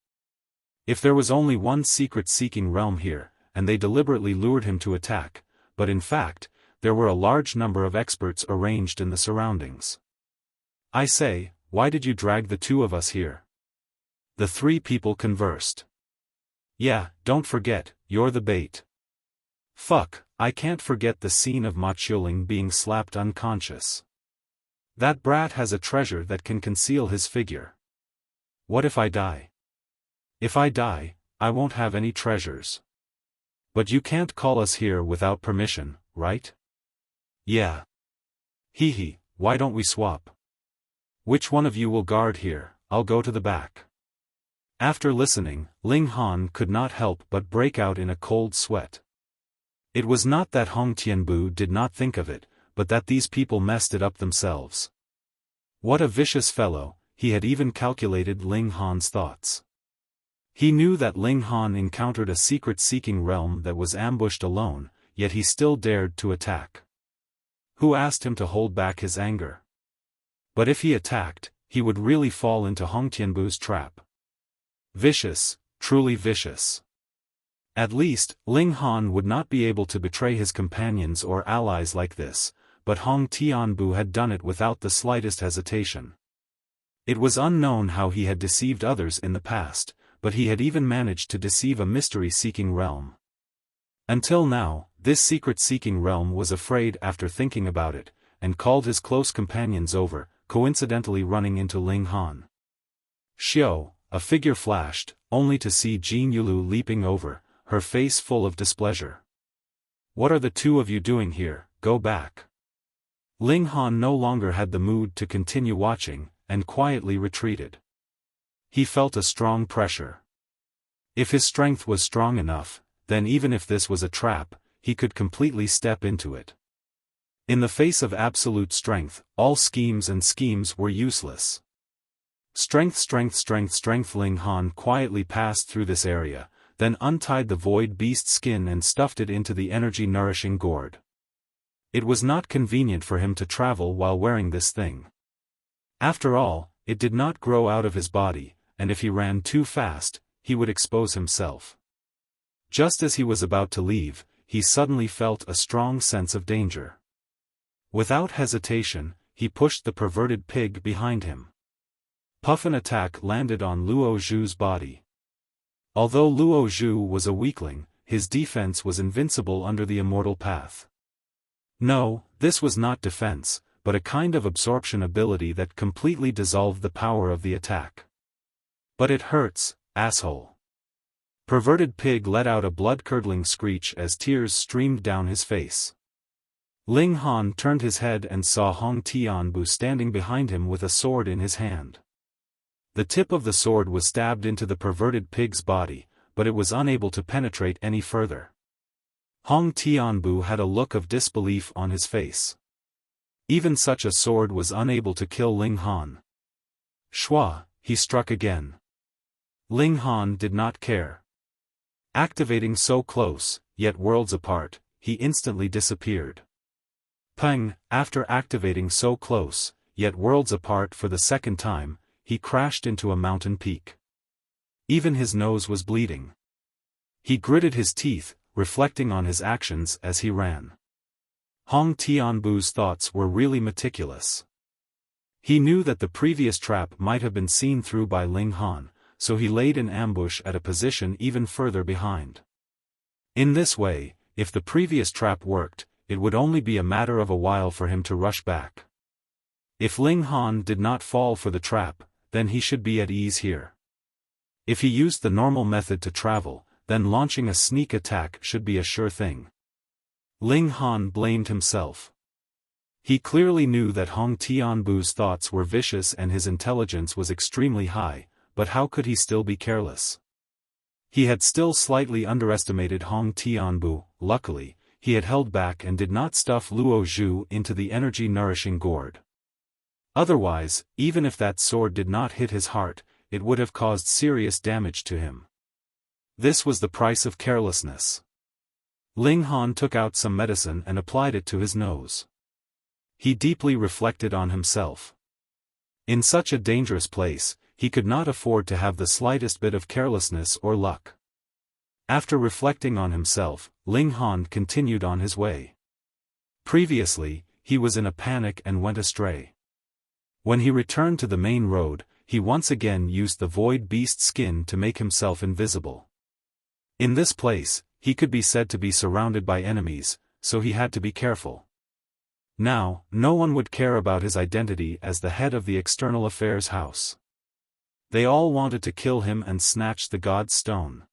If there was only one secret-seeking realm here, and they deliberately lured him to attack, but in fact, there were a large number of experts arranged in the surroundings. I say, why did you drag the two of us here? The three people conversed. Yeah, don't forget, you're the bait. Fuck, I can't forget the scene of Ma Qiuling being slapped unconscious. That brat has a treasure that can conceal his figure. What if I die? If I die, I won't have any treasures. But you can't call us here without permission, right? Yeah. Hee, why don't we swap? Which one of you will guard here? I'll go to the back. After listening, Ling Han could not help but break out in a cold sweat. It was not that Hong Tianbu did not think of it, but that these people messed it up themselves. What a vicious fellow, he had even calculated Ling Han's thoughts. He knew that Ling Han encountered a secret-seeking realm that was ambushed alone, yet he still dared to attack. Who asked him to hold back his anger? But if he attacked, he would really fall into Hong Tianbu's trap. Vicious, truly vicious. At least, Ling Han would not be able to betray his companions or allies like this, but Hong Tianbu had done it without the slightest hesitation. It was unknown how he had deceived others in the past, but he had even managed to deceive a mystery-seeking realm. Until now, this secret-seeking realm was afraid after thinking about it, and called his close companions over, coincidentally running into Ling Han. Xiao, a figure flashed, only to see Jin Yulu leaping over, her face full of displeasure. What are the two of you doing here? Go back. Ling Han no longer had the mood to continue watching, and quietly retreated. He felt a strong pressure. If his strength was strong enough, then even if this was a trap, he could completely step into it. In the face of absolute strength, all schemes were useless. Strength. Ling Han quietly passed through this area, then untied the void beast skin and stuffed it into the energy-nourishing gourd. It was not convenient for him to travel while wearing this thing. After all, it did not grow out of his body, and if he ran too fast, he would expose himself. Just as he was about to leave, he suddenly felt a strong sense of danger. Without hesitation, he pushed the perverted pig behind him. Puffin attack landed on Luo Zhu's body. Although Luo Zhu was a weakling, his defense was invincible under the immortal path. No, this was not defense, but a kind of absorption ability that completely dissolved the power of the attack. But it hurts, asshole. Perverted pig let out a blood-curdling screech as tears streamed down his face. Ling Han turned his head and saw Hong Tianbu standing behind him with a sword in his hand. The tip of the sword was stabbed into the perverted pig's body, but it was unable to penetrate any further. Hong Tianbu had a look of disbelief on his face. Even such a sword was unable to kill Ling Han. Shua, he struck again. Ling Han did not care. Activating so close, yet worlds apart, he instantly disappeared. Peng, after activating so close, yet worlds apart for the second time, he crashed into a mountain peak. Even his nose was bleeding. He gritted his teeth, reflecting on his actions as he ran. Hong Tianbu's thoughts were really meticulous. He knew that the previous trap might have been seen through by Ling Han, so he laid an ambush at a position even further behind. In this way, if the previous trap worked, it would only be a matter of a while for him to rush back. If Ling Han did not fall for the trap, then he should be at ease here. If he used the normal method to travel, then launching a sneak attack should be a sure thing. Ling Han blamed himself. He clearly knew that Hong Tianbu's thoughts were vicious and his intelligence was extremely high, but how could he still be careless? He had still slightly underestimated Hong Tianbu. Luckily, he had held back and did not stuff Luo Zhu into the energy-nourishing gourd. Otherwise, even if that sword did not hit his heart, it would have caused serious damage to him. This was the price of carelessness. Ling Han took out some medicine and applied it to his nose. He deeply reflected on himself. In such a dangerous place, he could not afford to have the slightest bit of carelessness or luck. After reflecting on himself, Ling Han continued on his way. Previously, he was in a panic and went astray. When he returned to the main road, he once again used the void beast skin to make himself invisible. In this place, he could be said to be surrounded by enemies, so he had to be careful. Now, no one would care about his identity as the head of the External Affairs House. They all wanted to kill him and snatch the God's Stone.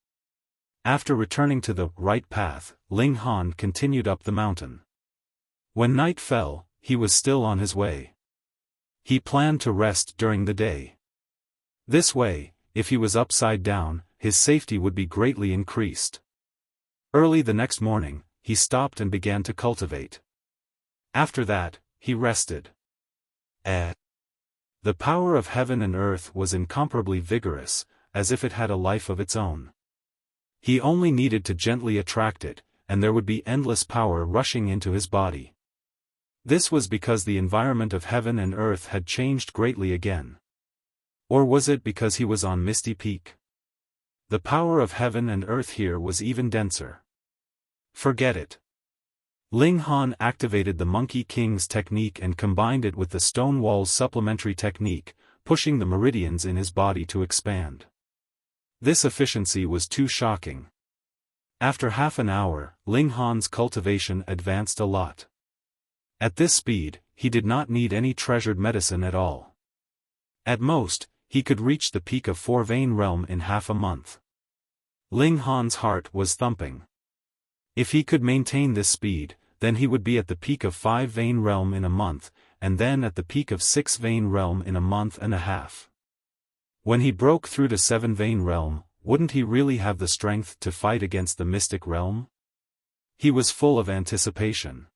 After returning to the right path, Ling Han continued up the mountain. When night fell, he was still on his way. He planned to rest during the day. This way, if he was upside down, his safety would be greatly increased. Early the next morning, he stopped and began to cultivate. After that, he rested. The power of heaven and earth was incomparably vigorous, as if it had a life of its own. He only needed to gently attract it, and there would be endless power rushing into his body. This was because the environment of heaven and earth had changed greatly again. Or was it because he was on Misty Peak? The power of heaven and earth here was even denser. Forget it. Ling Han activated the Monkey King's technique and combined it with the Stone Wall's supplementary technique, pushing the meridians in his body to expand. This efficiency was too shocking. After half an hour, Ling Han's cultivation advanced a lot. At this speed, he did not need any treasured medicine at all. At most, he could reach the peak of 4-vein realm in half a month. Ling Han's heart was thumping. If he could maintain this speed, then he would be at the peak of 5-vein realm in a month, and then at the peak of 6-vein realm in a month and a half. When he broke through to 7-vein realm, wouldn't he really have the strength to fight against the mystic realm? He was full of anticipation.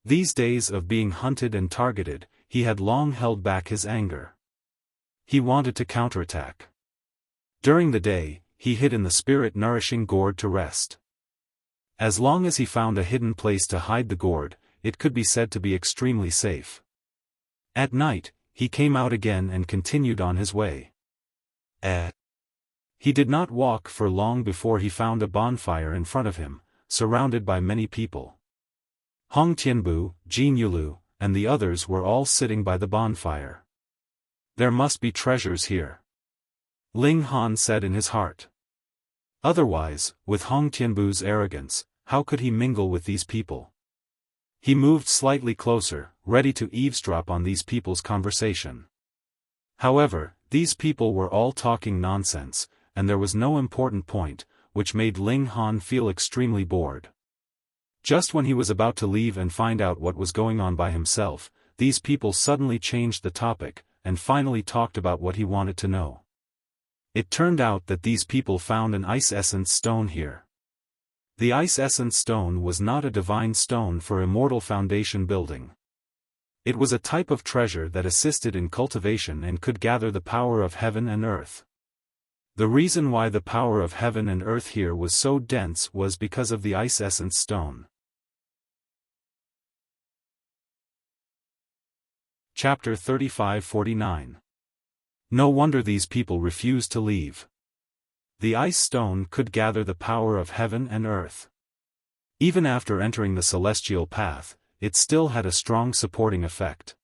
These days of being hunted and targeted, he had long held back his anger. He wanted to counterattack. During the day, he hid in the spirit-nourishing gourd to rest. As long as he found a hidden place to hide the gourd, it could be said to be extremely safe. At night, he came out again and continued on his way. He did not walk for long before he found a bonfire in front of him, surrounded by many people. Hong Tianbu, Jin Yulu, and the others were all sitting by the bonfire. There must be treasures here, Ling Han said in his heart. Otherwise, with Hong Tianbu's arrogance, how could he mingle with these people? He moved slightly closer, ready to eavesdrop on these people's conversation. However, these people were all talking nonsense, and there was no important point, which made Ling Han feel extremely bored. Just when he was about to leave and find out what was going on by himself, these people suddenly changed the topic, and finally talked about what he wanted to know. It turned out that these people found an ice essence stone here. The ice essence stone was not a divine stone for immortal foundation building. It was a type of treasure that assisted in cultivation and could gather the power of heaven and earth. The reason why the power of heaven and earth here was so dense was because of the ice essence stone. Chapter 35-49. No wonder these people refused to leave. The ice stone could gather the power of heaven and earth. Even after entering the celestial path, it still had a strong supporting effect.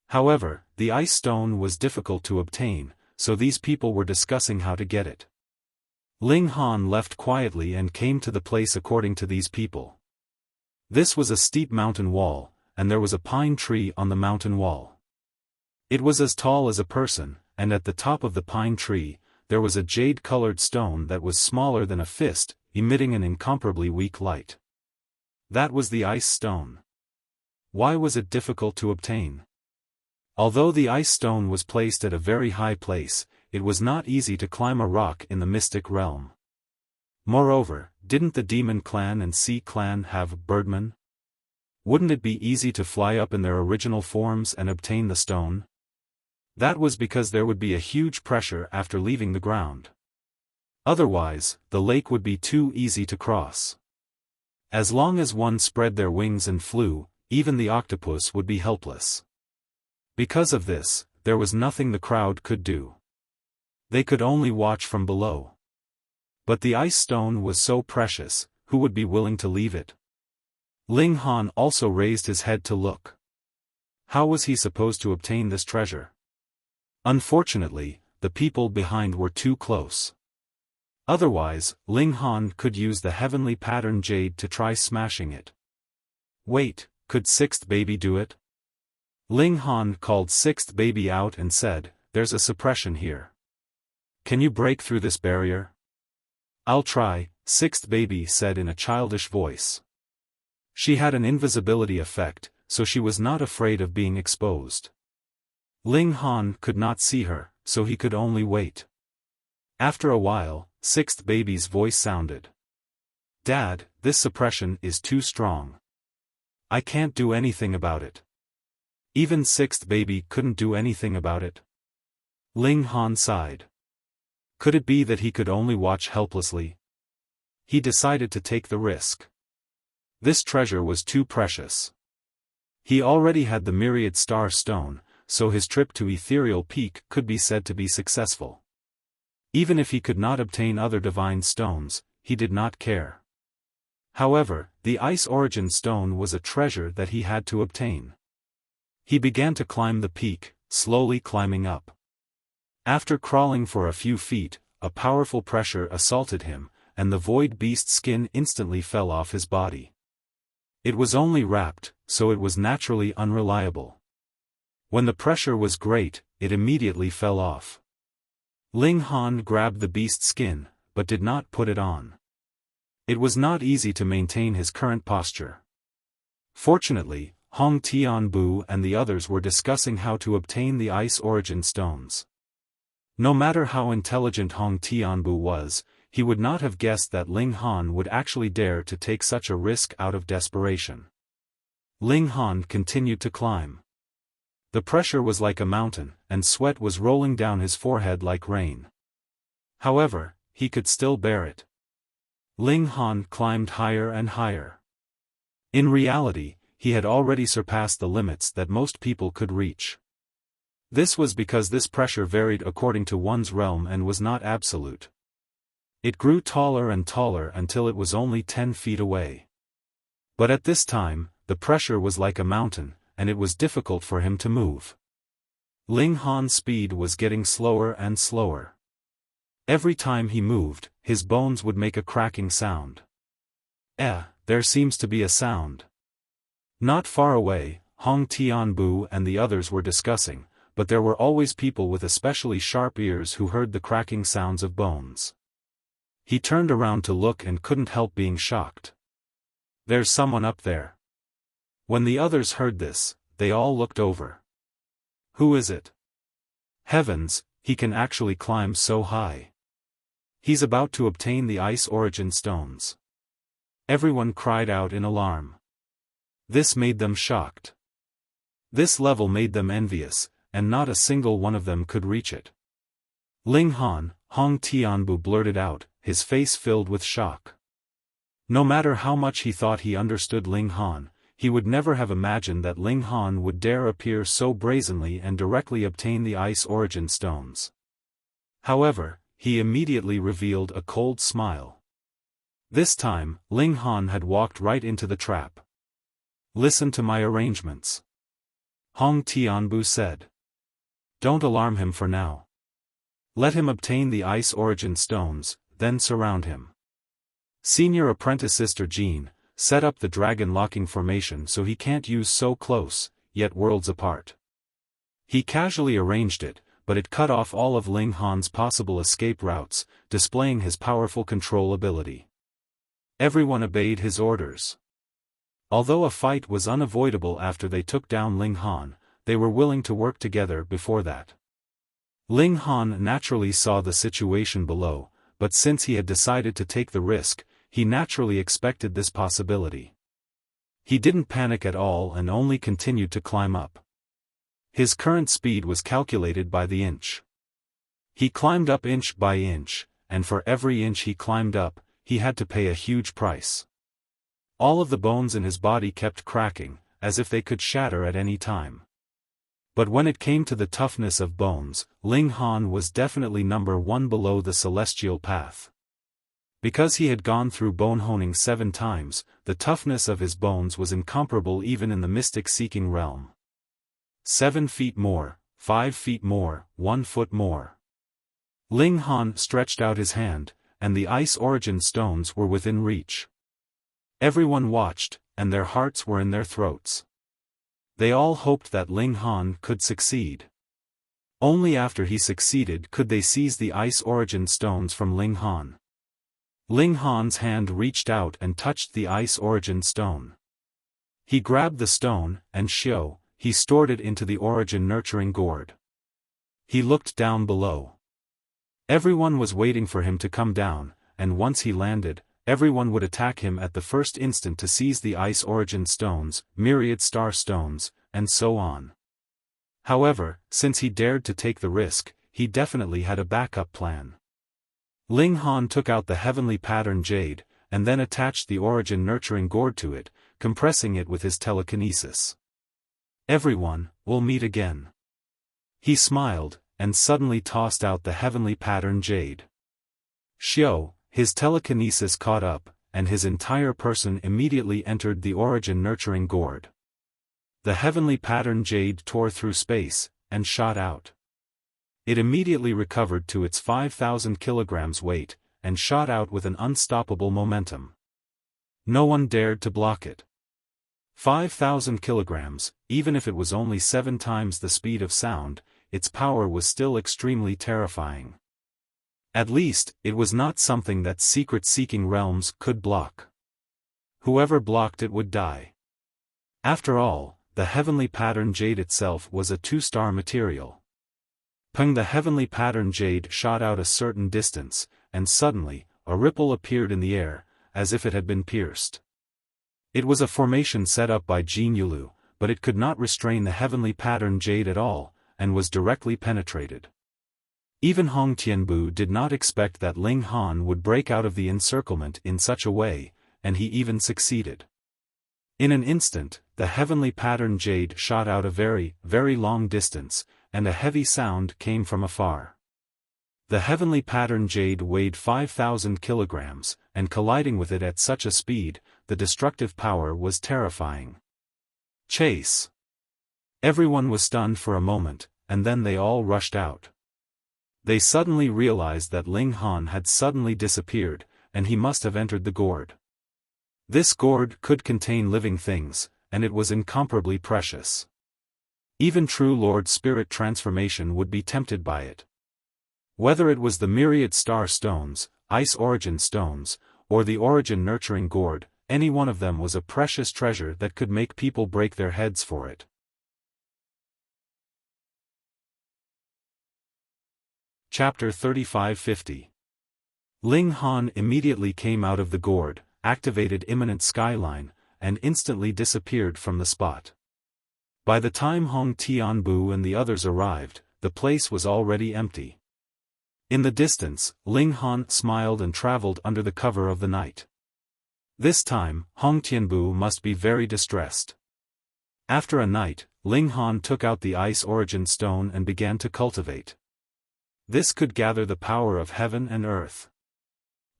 However, the ice stone was difficult to obtain, so these people were discussing how to get it. Ling Han left quietly and came to the place according to these people. This was a steep mountain wall, and there was a pine tree on the mountain wall. It was as tall as a person, and at the top of the pine tree, there was a jade-colored stone that was smaller than a fist, emitting an incomparably weak light. That was the ice stone. Why was it difficult to obtain? Although the ice stone was placed at a very high place, it was not easy to climb a rock in the mystic realm. Moreover, didn't the demon clan and sea clan have birdmen? Wouldn't it be easy to fly up in their original forms and obtain the stone? That was because there would be a huge pressure after leaving the ground. Otherwise, the lake would be too easy to cross. As long as one spread their wings and flew, even the octopus would be helpless. Because of this, there was nothing the crowd could do. They could only watch from below. But the ice stone was so precious, who would be willing to leave it? Ling Han also raised his head to look. How was he supposed to obtain this treasure? Unfortunately, the people behind were too close. Otherwise, Ling Han could use the heavenly pattern jade to try smashing it. Wait, could sixth baby do it? Ling Han called sixth baby out and said, "There's a suppression here. Can you break through this barrier?" "I'll try," sixth baby said in a childish voice. She had an invisibility effect, so she was not afraid of being exposed. Ling Han could not see her, so he could only wait. After a while, sixth baby's voice sounded. "Dad, this suppression is too strong. I can't do anything about it." Even sixth baby couldn't do anything about it. Ling Han sighed. Could it be that he could only watch helplessly? He decided to take the risk. This treasure was too precious. He already had the myriad star stone, so his trip to Ethereal Peak could be said to be successful. Even if he could not obtain other divine stones, he did not care. However, the Ice Origin Stone was a treasure that he had to obtain. He began to climb the peak, slowly climbing up. After crawling for a few feet, a powerful pressure assaulted him, and the void beast skin instantly fell off his body. It was only wrapped, so it was naturally unreliable. When the pressure was great, it immediately fell off. Ling Han grabbed the beast skin, but did not put it on. It was not easy to maintain his current posture. Fortunately, Hong Tianbu and the others were discussing how to obtain the Ice Origin Stones. No matter how intelligent Hong Tianbu was, he would not have guessed that Ling Han would actually dare to take such a risk out of desperation. Ling Han continued to climb. The pressure was like a mountain, and sweat was rolling down his forehead like rain. However, he could still bear it. Ling Han climbed higher and higher. In reality, he had already surpassed the limits that most people could reach. This was because this pressure varied according to one's realm and was not absolute. It grew taller and taller until it was only 10 feet away. But at this time, the pressure was like a mountain, and it was difficult for him to move. Ling Han's speed was getting slower and slower. Every time he moved, his bones would make a cracking sound. There seems to be a sound. Not far away, Hong Tianbu and the others were discussing, but there were always people with especially sharp ears who heard the cracking sounds of bones. He turned around to look and couldn't help being shocked. There's someone up there. When the others heard this, they all looked over. Who is it? Heavens, he can actually climb so high. He's about to obtain the Ice Origin Stones. Everyone cried out in alarm. This made them shocked. This level made them envious, and not a single one of them could reach it. Ling Han, Hong Tianbu blurted out, his face filled with shock. No matter how much he thought he understood Ling Han, he would never have imagined that Ling Han would dare appear so brazenly and directly obtain the Ice Origin Stones. However, he immediately revealed a cold smile. This time, Ling Han had walked right into the trap. Listen to my arrangements. Hong Tianbu said. Don't alarm him for now. Let him obtain the Ice Origin Stones, then surround him. Senior Apprentice Sister Jean, set up the dragon locking formation so he can't use so close, yet worlds apart. He casually arranged it, but it cut off all of Ling Han's possible escape routes, displaying his powerful control ability. Everyone obeyed his orders. Although a fight was unavoidable after they took down Ling Han, they were willing to work together before that. Ling Han naturally saw the situation below, but since he had decided to take the risk, he naturally expected this possibility. He didn't panic at all and only continued to climb up. His current speed was calculated by the inch. He climbed up inch by inch, and for every inch he climbed up, he had to pay a huge price. All of the bones in his body kept cracking, as if they could shatter at any time. But when it came to the toughness of bones, Ling Han was definitely number one below the celestial path. Because he had gone through bone honing 7 times, the toughness of his bones was incomparable even in the mystic-seeking realm. 7 feet more, 5 feet more, 1 foot more. Ling Han stretched out his hand, and the Ice Origin Stones were within reach. Everyone watched, and their hearts were in their throats. They all hoped that Ling Han could succeed. Only after he succeeded could they seize the Ice Origin Stones from Ling Han. Ling Han's hand reached out and touched the Ice Origin Stone. He grabbed the stone, and he stored it into the Origin Nurturing Gourd. He looked down below. Everyone was waiting for him to come down, and once he landed, everyone would attack him at the first instant to seize the Ice Origin Stones, myriad star stones, and so on. However, since he dared to take the risk, he definitely had a backup plan. Ling Han took out the Heavenly Pattern Jade, and then attached the Origin Nurturing Gourd to it, compressing it with his telekinesis. Everyone, we'll meet again. He smiled, and suddenly tossed out the Heavenly Pattern Jade. His telekinesis caught up, and his entire person immediately entered the Origin Nurturing Gourd. The Heavenly Pattern Jade tore through space, and shot out. It immediately recovered to its 5,000 kilograms weight, and shot out with an unstoppable momentum. No one dared to block it. 5,000 kilograms, even if it was only 7 times the speed of sound, its power was still extremely terrifying. At least, it was not something that secret-seeking realms could block. Whoever blocked it would die. After all, the Heavenly Pattern Jade itself was a 2-star material. The Heavenly Pattern Jade shot out a certain distance, and suddenly, a ripple appeared in the air, as if it had been pierced. It was a formation set up by Jin Yulu, but it could not restrain the Heavenly Pattern Jade at all, and was directly penetrated. Even Hong Tianbu did not expect that Ling Han would break out of the encirclement in such a way, and he even succeeded. In an instant, the heavenly pattern jade shot out a very, very long distance, and a heavy sound came from afar. The heavenly pattern jade weighed 5,000 kilograms, and colliding with it at such a speed, the destructive power was terrifying. Chase! Everyone was stunned for a moment, and then they all rushed out. They suddenly realized that Ling Han had suddenly disappeared, and he must have entered the gourd. This gourd could contain living things, and it was incomparably precious. Even true Lord Spirit transformation would be tempted by it. Whether it was the myriad star stones, ice origin stones, or the origin nurturing gourd, any one of them was a precious treasure that could make people break their heads for it. Chapter 3550. Ling Han immediately came out of the gourd, activated imminent skyline, and instantly disappeared from the spot. By the time Hong Tianbu and the others arrived, the place was already empty. In the distance, Ling Han smiled and traveled under the cover of the night. This time, Hong Tianbu must be very distressed. After a night, Ling Han took out the ice origin stone and began to cultivate. This could gather the power of heaven and earth.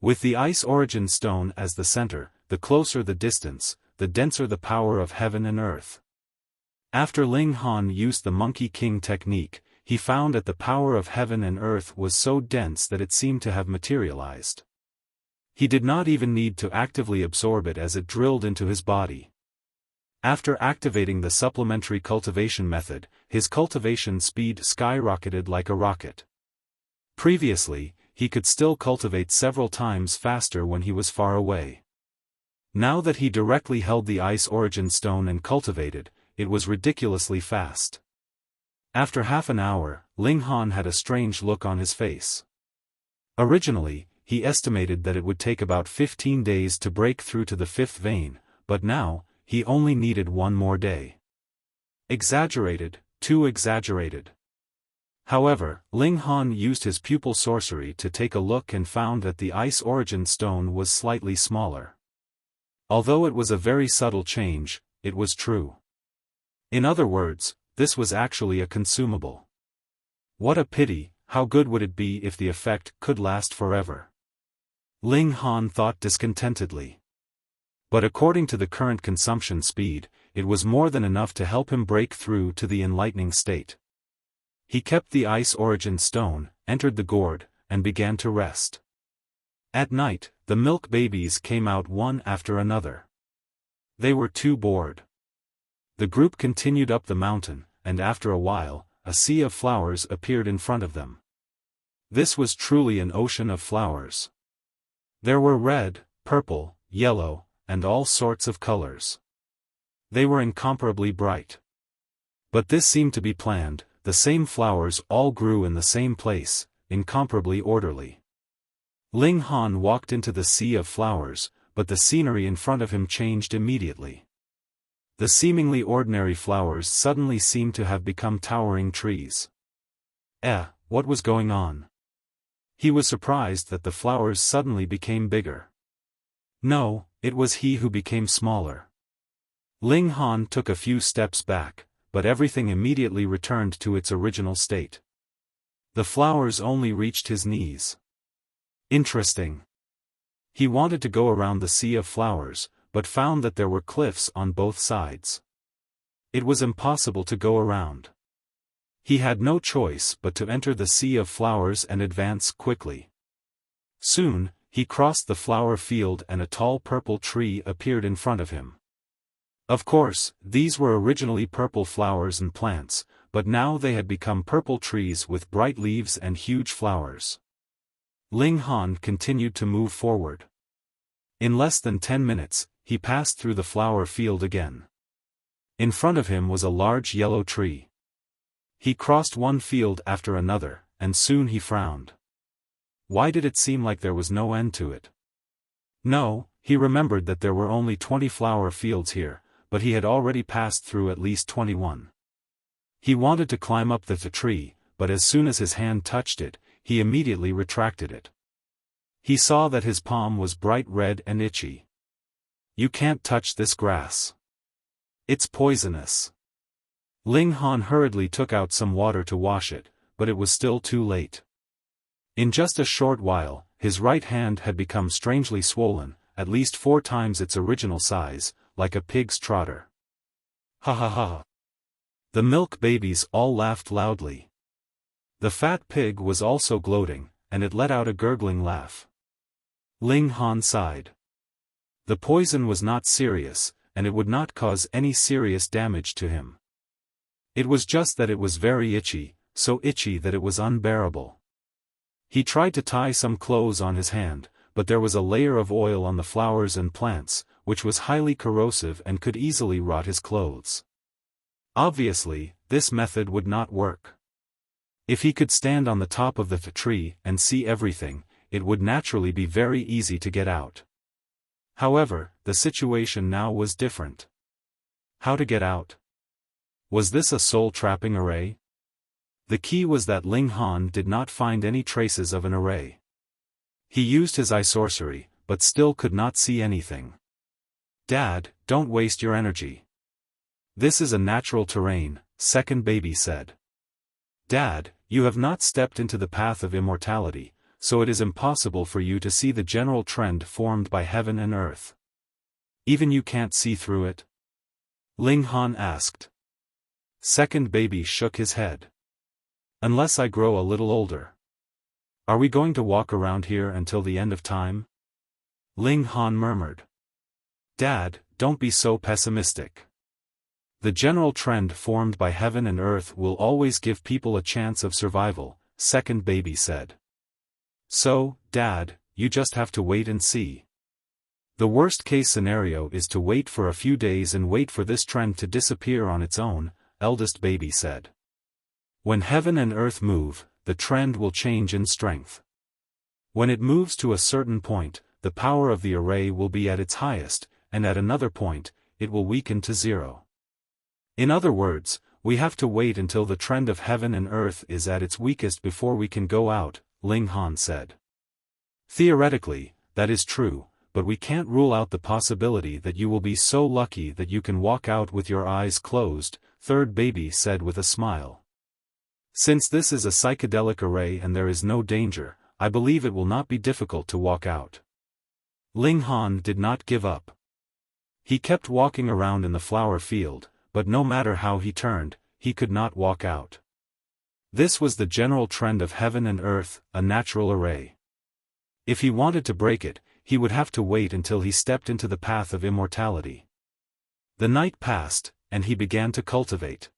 With the ice origin stone as the center, the closer the distance, the denser the power of heaven and earth. After Ling Han used the Monkey King technique, he found that the power of heaven and earth was so dense that it seemed to have materialized. He did not even need to actively absorb it as it drilled into his body. After activating the supplementary cultivation method, his cultivation speed skyrocketed like a rocket. Previously, he could still cultivate several times faster when he was far away. Now that he directly held the ice origin stone and cultivated, it was ridiculously fast. After half an hour, Ling Han had a strange look on his face. Originally, he estimated that it would take about 15 days to break through to the fifth vein, but now, he only needed one more day. Exaggerated, too exaggerated. However, Ling Han used his pupil sorcery to take a look and found that the ice origin stone was slightly smaller. Although it was a very subtle change, it was true. In other words, this was actually a consumable. What a pity, how good would it be if the effect could last forever? Ling Han thought discontentedly. But according to the current consumption speed, it was more than enough to help him break through to the enlightening state. He kept the ice origin stone, entered the gourd, and began to rest. At night, the milk babies came out one after another. They were too bored. The group continued up the mountain, and after a while, a sea of flowers appeared in front of them. This was truly an ocean of flowers. There were red, purple, yellow, and all sorts of colors. They were incomparably bright. But this seemed to be planned. The same flowers all grew in the same place, incomparably orderly. Ling Han walked into the sea of flowers, but the scenery in front of him changed immediately. The seemingly ordinary flowers suddenly seemed to have become towering trees. What was going on? He was surprised that the flowers suddenly became bigger. No, it was he who became smaller. Ling Han took a few steps back, but everything immediately returned to its original state. The flowers only reached his knees. Interesting. He wanted to go around the sea of flowers, but found that there were cliffs on both sides. It was impossible to go around. He had no choice but to enter the sea of flowers and advance quickly. Soon, he crossed the flower field and a tall purple tree appeared in front of him. Of course, these were originally purple flowers and plants, but now they had become purple trees with bright leaves and huge flowers. Ling Han continued to move forward. In less than 10 minutes, he passed through the flower field again. In front of him was a large yellow tree. He crossed one field after another, and soon he frowned. Why did it seem like there was no end to it? No, he remembered that there were only 20 flower fields here, but he had already passed through at least 21. He wanted to climb up the tree, but as soon as his hand touched it, he immediately retracted it. He saw that his palm was bright red and itchy. "You can't touch this grass. It's poisonous." Ling Han hurriedly took out some water to wash it, but it was still too late. In just a short while, his right hand had become strangely swollen, at least 4 times its original size, like a pig's trotter. Ha ha ha. The milk babies all laughed loudly. The fat pig was also gloating, and it let out a gurgling laugh. Ling Han sighed. The poison was not serious, and it would not cause any serious damage to him. It was just that it was very itchy, so itchy that it was unbearable. He tried to tie some clothes on his hand, but there was a layer of oil on the flowers and plants, which was highly corrosive and could easily rot his clothes. Obviously, this method would not work. If he could stand on the top of the tree and see everything, it would naturally be very easy to get out. However, the situation now was different. How to get out? Was this a soul-trapping array? The key was that Ling Han did not find any traces of an array. He used his eye sorcery, but still could not see anything. "Dad, don't waste your energy. This is a natural terrain," second baby said. "Dad, you have not stepped into the path of immortality, so it is impossible for you to see the general trend formed by heaven and earth. Even you can't see through it?" Ling Han asked. Second baby shook his head. "Unless I grow a little older. Are we going to walk around here until the end of time?" Ling Han murmured. "Dad, don't be so pessimistic. The general trend formed by heaven and earth will always give people a chance of survival," second baby said. "So, Dad, you just have to wait and see. The worst-case scenario is to wait for a few days and wait for this trend to disappear on its own," eldest baby said. "When heaven and earth move, the trend will change in strength. When it moves to a certain point, the power of the array will be at its highest, and at another point, it will weaken to 0. In other words, we have to wait until the trend of heaven and earth is at its weakest before we can go out," Ling Han said. "Theoretically, that is true, but we can't rule out the possibility that you will be so lucky that you can walk out with your eyes closed," third baby said with a smile. "Since this is a psychedelic array and there is no danger, I believe it will not be difficult to walk out." Ling Han did not give up. He kept walking around in the flower field, but no matter how he turned, he could not walk out. This was the general trend of heaven and earth, a natural array. If he wanted to break it, he would have to wait until he stepped into the path of immortality. The night passed, and he began to cultivate.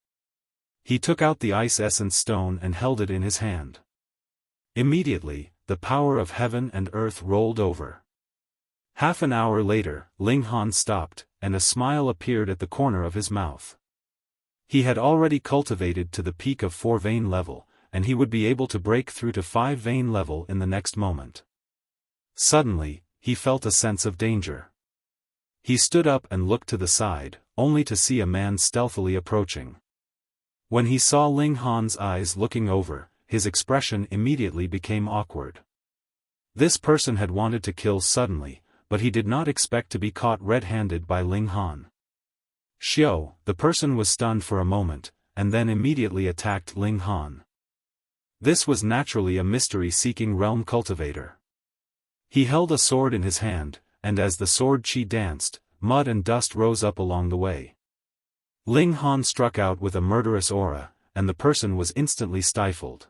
He took out the ice essence stone and held it in his hand. Immediately, the power of heaven and earth rolled over. Half an hour later, Ling Han stopped, and a smile appeared at the corner of his mouth. He had already cultivated to the peak of 4-vein level, and he would be able to break through to 5-vein level in the next moment. Suddenly, he felt a sense of danger. He stood up and looked to the side, only to see a man stealthily approaching. When he saw Ling Han's eyes looking over, his expression immediately became awkward. This person had wanted to kill suddenly, but he did not expect to be caught red-handed by Ling Han. Xiao, the person was stunned for a moment, and then immediately attacked Ling Han. This was naturally a mystery-seeking realm cultivator. He held a sword in his hand, and as the sword chi danced, mud and dust rose up along the way. Ling Han struck out with a murderous aura, and the person was instantly stifled.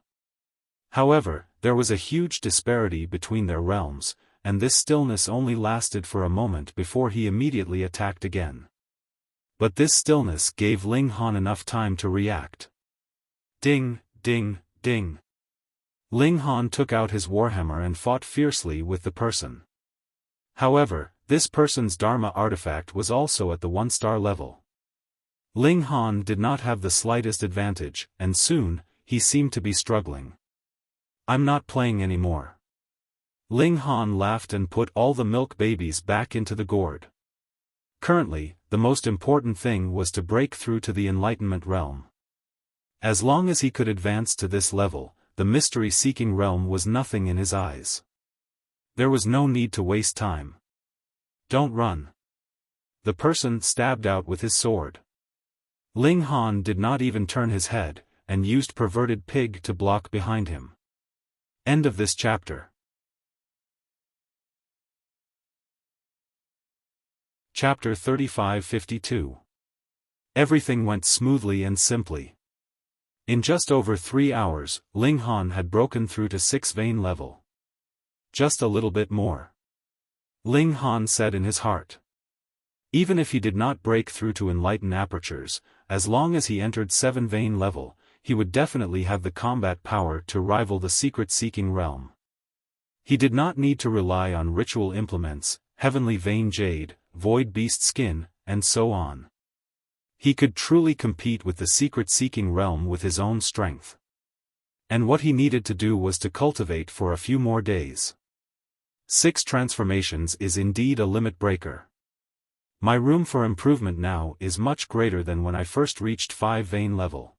However, there was a huge disparity between their realms, and this stillness only lasted for a moment before he immediately attacked again. But this stillness gave Ling Han enough time to react. Ding, ding, ding. Ling Han took out his warhammer and fought fiercely with the person. However, this person's Dharma artifact was also at the 1-star level. Ling Han did not have the slightest advantage, and soon, he seemed to be struggling. "I'm not playing anymore." Ling Han laughed and put all the milk babies back into the gourd. Currently, the most important thing was to break through to the enlightenment realm. As long as he could advance to this level, the mystery-seeking realm was nothing in his eyes. There was no need to waste time. Don't run. The person stabbed out with his sword. Ling Han did not even turn his head, and used perverted pig to block behind him. End of this chapter. Chapter 35-52. Everything went smoothly and simply. In just over 3 hours, Ling Han had broken through to 6 vein level. Just a little bit more. Ling Han said in his heart. Even if he did not break through to enlightened apertures, as long as he entered 7 vein level, he would definitely have the combat power to rival the secret-seeking realm. He did not need to rely on ritual implements, heavenly vein jade, void beast skin, and so on. He could truly compete with the secret-seeking realm with his own strength. And what he needed to do was to cultivate for a few more days. 6 transformations is indeed a limit breaker. My room for improvement now is much greater than when I first reached 5 vein level.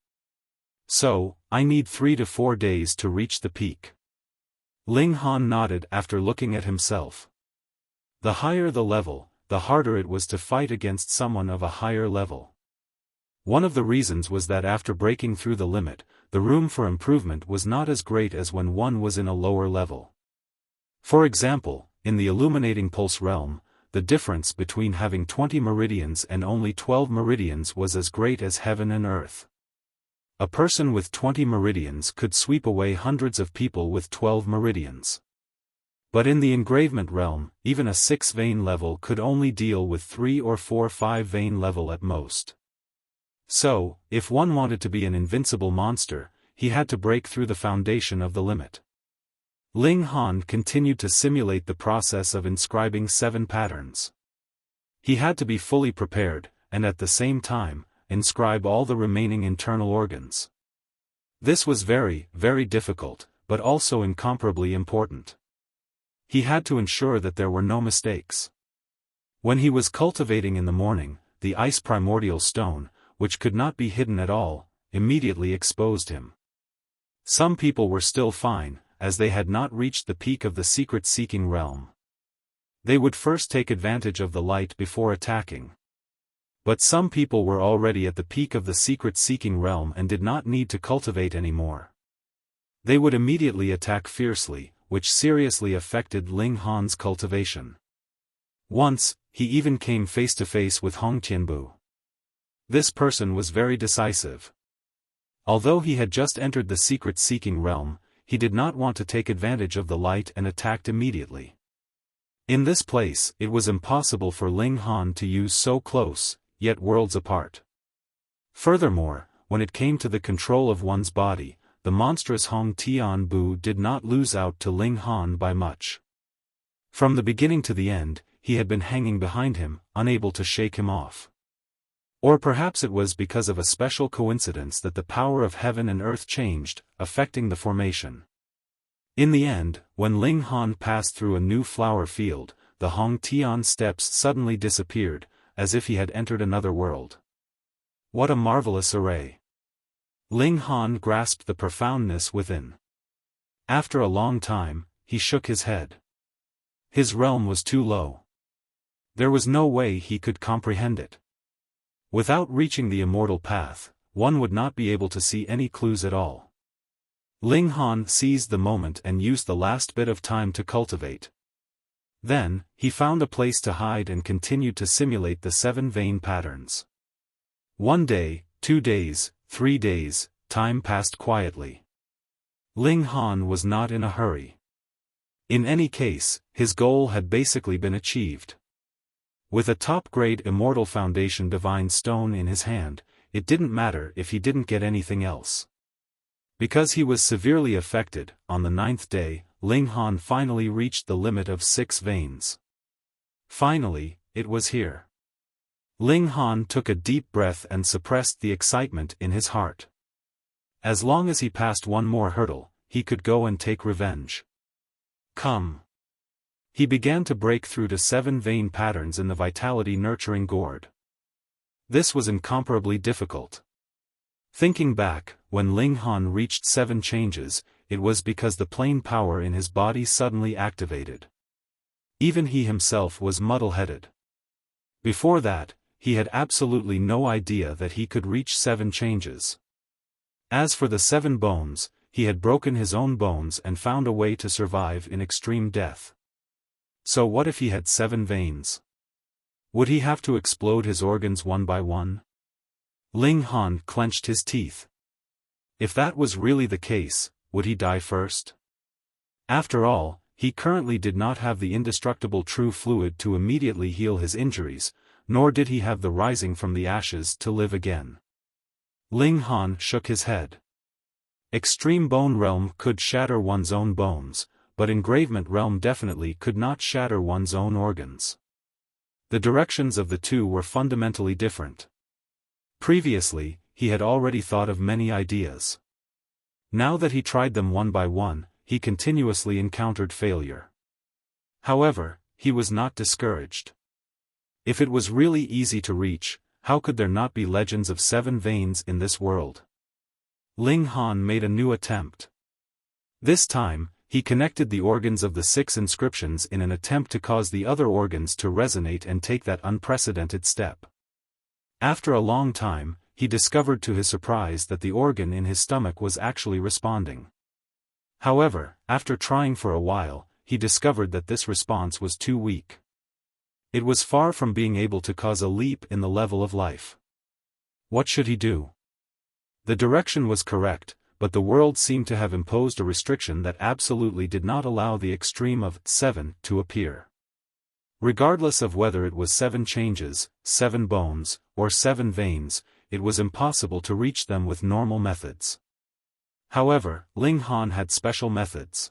So, I need 3 to 4 days to reach the peak. Ling Han nodded after looking at himself. The higher the level, the harder it was to fight against someone of a higher level. One of the reasons was that after breaking through the limit, the room for improvement was not as great as when one was in a lower level. For example, in the illuminating pulse realm, the difference between having 20 meridians and only 12 meridians was as great as heaven and earth. A person with 20 meridians could sweep away hundreds of people with 12 meridians. But in the engravement realm, even a 6 vein level could only deal with 3 or 4 5 vein level at most. So, if one wanted to be an invincible monster, he had to break through the foundation of the limit. Ling Han continued to simulate the process of inscribing 7 patterns. He had to be fully prepared, and at the same time, inscribe all the remaining internal organs. This was very, very difficult, but also incomparably important. He had to ensure that there were no mistakes. When he was cultivating in the morning, the ice primordial stone, which could not be hidden at all, immediately exposed him. Some people were still fine, as they had not reached the peak of the secret-seeking realm. They would first take advantage of the light before attacking. But some people were already at the peak of the secret-seeking realm and did not need to cultivate anymore. They would immediately attack fiercely, which seriously affected Ling Han's cultivation. Once, he even came face to face with Hong Tianbu. This person was very decisive. Although he had just entered the secret-seeking realm, he did not want to take advantage of the light and attacked immediately. In this place, it was impossible for Ling Han to use so close, yet worlds apart. Furthermore, when it came to the control of one's body, the monstrous Hong Tianbu did not lose out to Ling Han by much. From the beginning to the end, he had been hanging behind him, unable to shake him off. Or perhaps it was because of a special coincidence that the power of heaven and earth changed, affecting the formation. In the end, when Ling Han passed through a new flower field, the Hong Tian steps suddenly disappeared, as if he had entered another world. What a marvelous array! Ling Han grasped the profoundness within. After a long time, he shook his head. His realm was too low. There was no way he could comprehend it. Without reaching the immortal path, one would not be able to see any clues at all. Ling Han seized the moment and used the last bit of time to cultivate. Then, he found a place to hide and continued to simulate the 7 vein patterns. 1 day, 2 days, 3 days, time passed quietly. Ling Han was not in a hurry. In any case, his goal had basically been achieved. With a top-grade immortal foundation divine stone in his hand, it didn't matter if he didn't get anything else. Because he was severely affected, on the 9th day, Ling Han finally reached the limit of 6 veins. Finally, it was here. Ling Han took a deep breath and suppressed the excitement in his heart. As long as he passed one more hurdle, he could go and take revenge. Come. He began to break through to 7 vein patterns in the vitality-nurturing gourd. This was incomparably difficult. Thinking back, when Ling Han reached 7 changes, it was because the plane power in his body suddenly activated. Even he himself was muddle-headed. Before that, he had absolutely no idea that he could reach 7 changes. As for the 7 bones, he had broken his own bones and found a way to survive in extreme death. So what if he had 7 veins? Would he have to explode his organs one by one? Ling Han clenched his teeth. If that was really the case, would he die first? After all, he currently did not have the indestructible true fluid to immediately heal his injuries, nor did he have the rising from the ashes to live again. Ling Han shook his head. Extreme Bone Realm could shatter one's own bones, but Engravement Realm definitely could not shatter one's own organs. The directions of the two were fundamentally different. Previously, he had already thought of many ideas. Now that he tried them one by one, he continuously encountered failure. However, he was not discouraged. If it was really easy to reach, how could there not be legends of 7 veins in this world? Ling Han made a new attempt. This time, he connected the organs of the 6 inscriptions in an attempt to cause the other organs to resonate and take that unprecedented step. After a long time, he discovered to his surprise that the organ in his stomach was actually responding. However, after trying for a while, he discovered that this response was too weak. It was far from being able to cause a leap in the level of life. What should he do? The direction was correct, but the world seemed to have imposed a restriction that absolutely did not allow the extreme of 7 to appear. Regardless of whether it was 7 changes, 7 bones, or 7 veins, it was impossible to reach them with normal methods. However, Ling Han had special methods.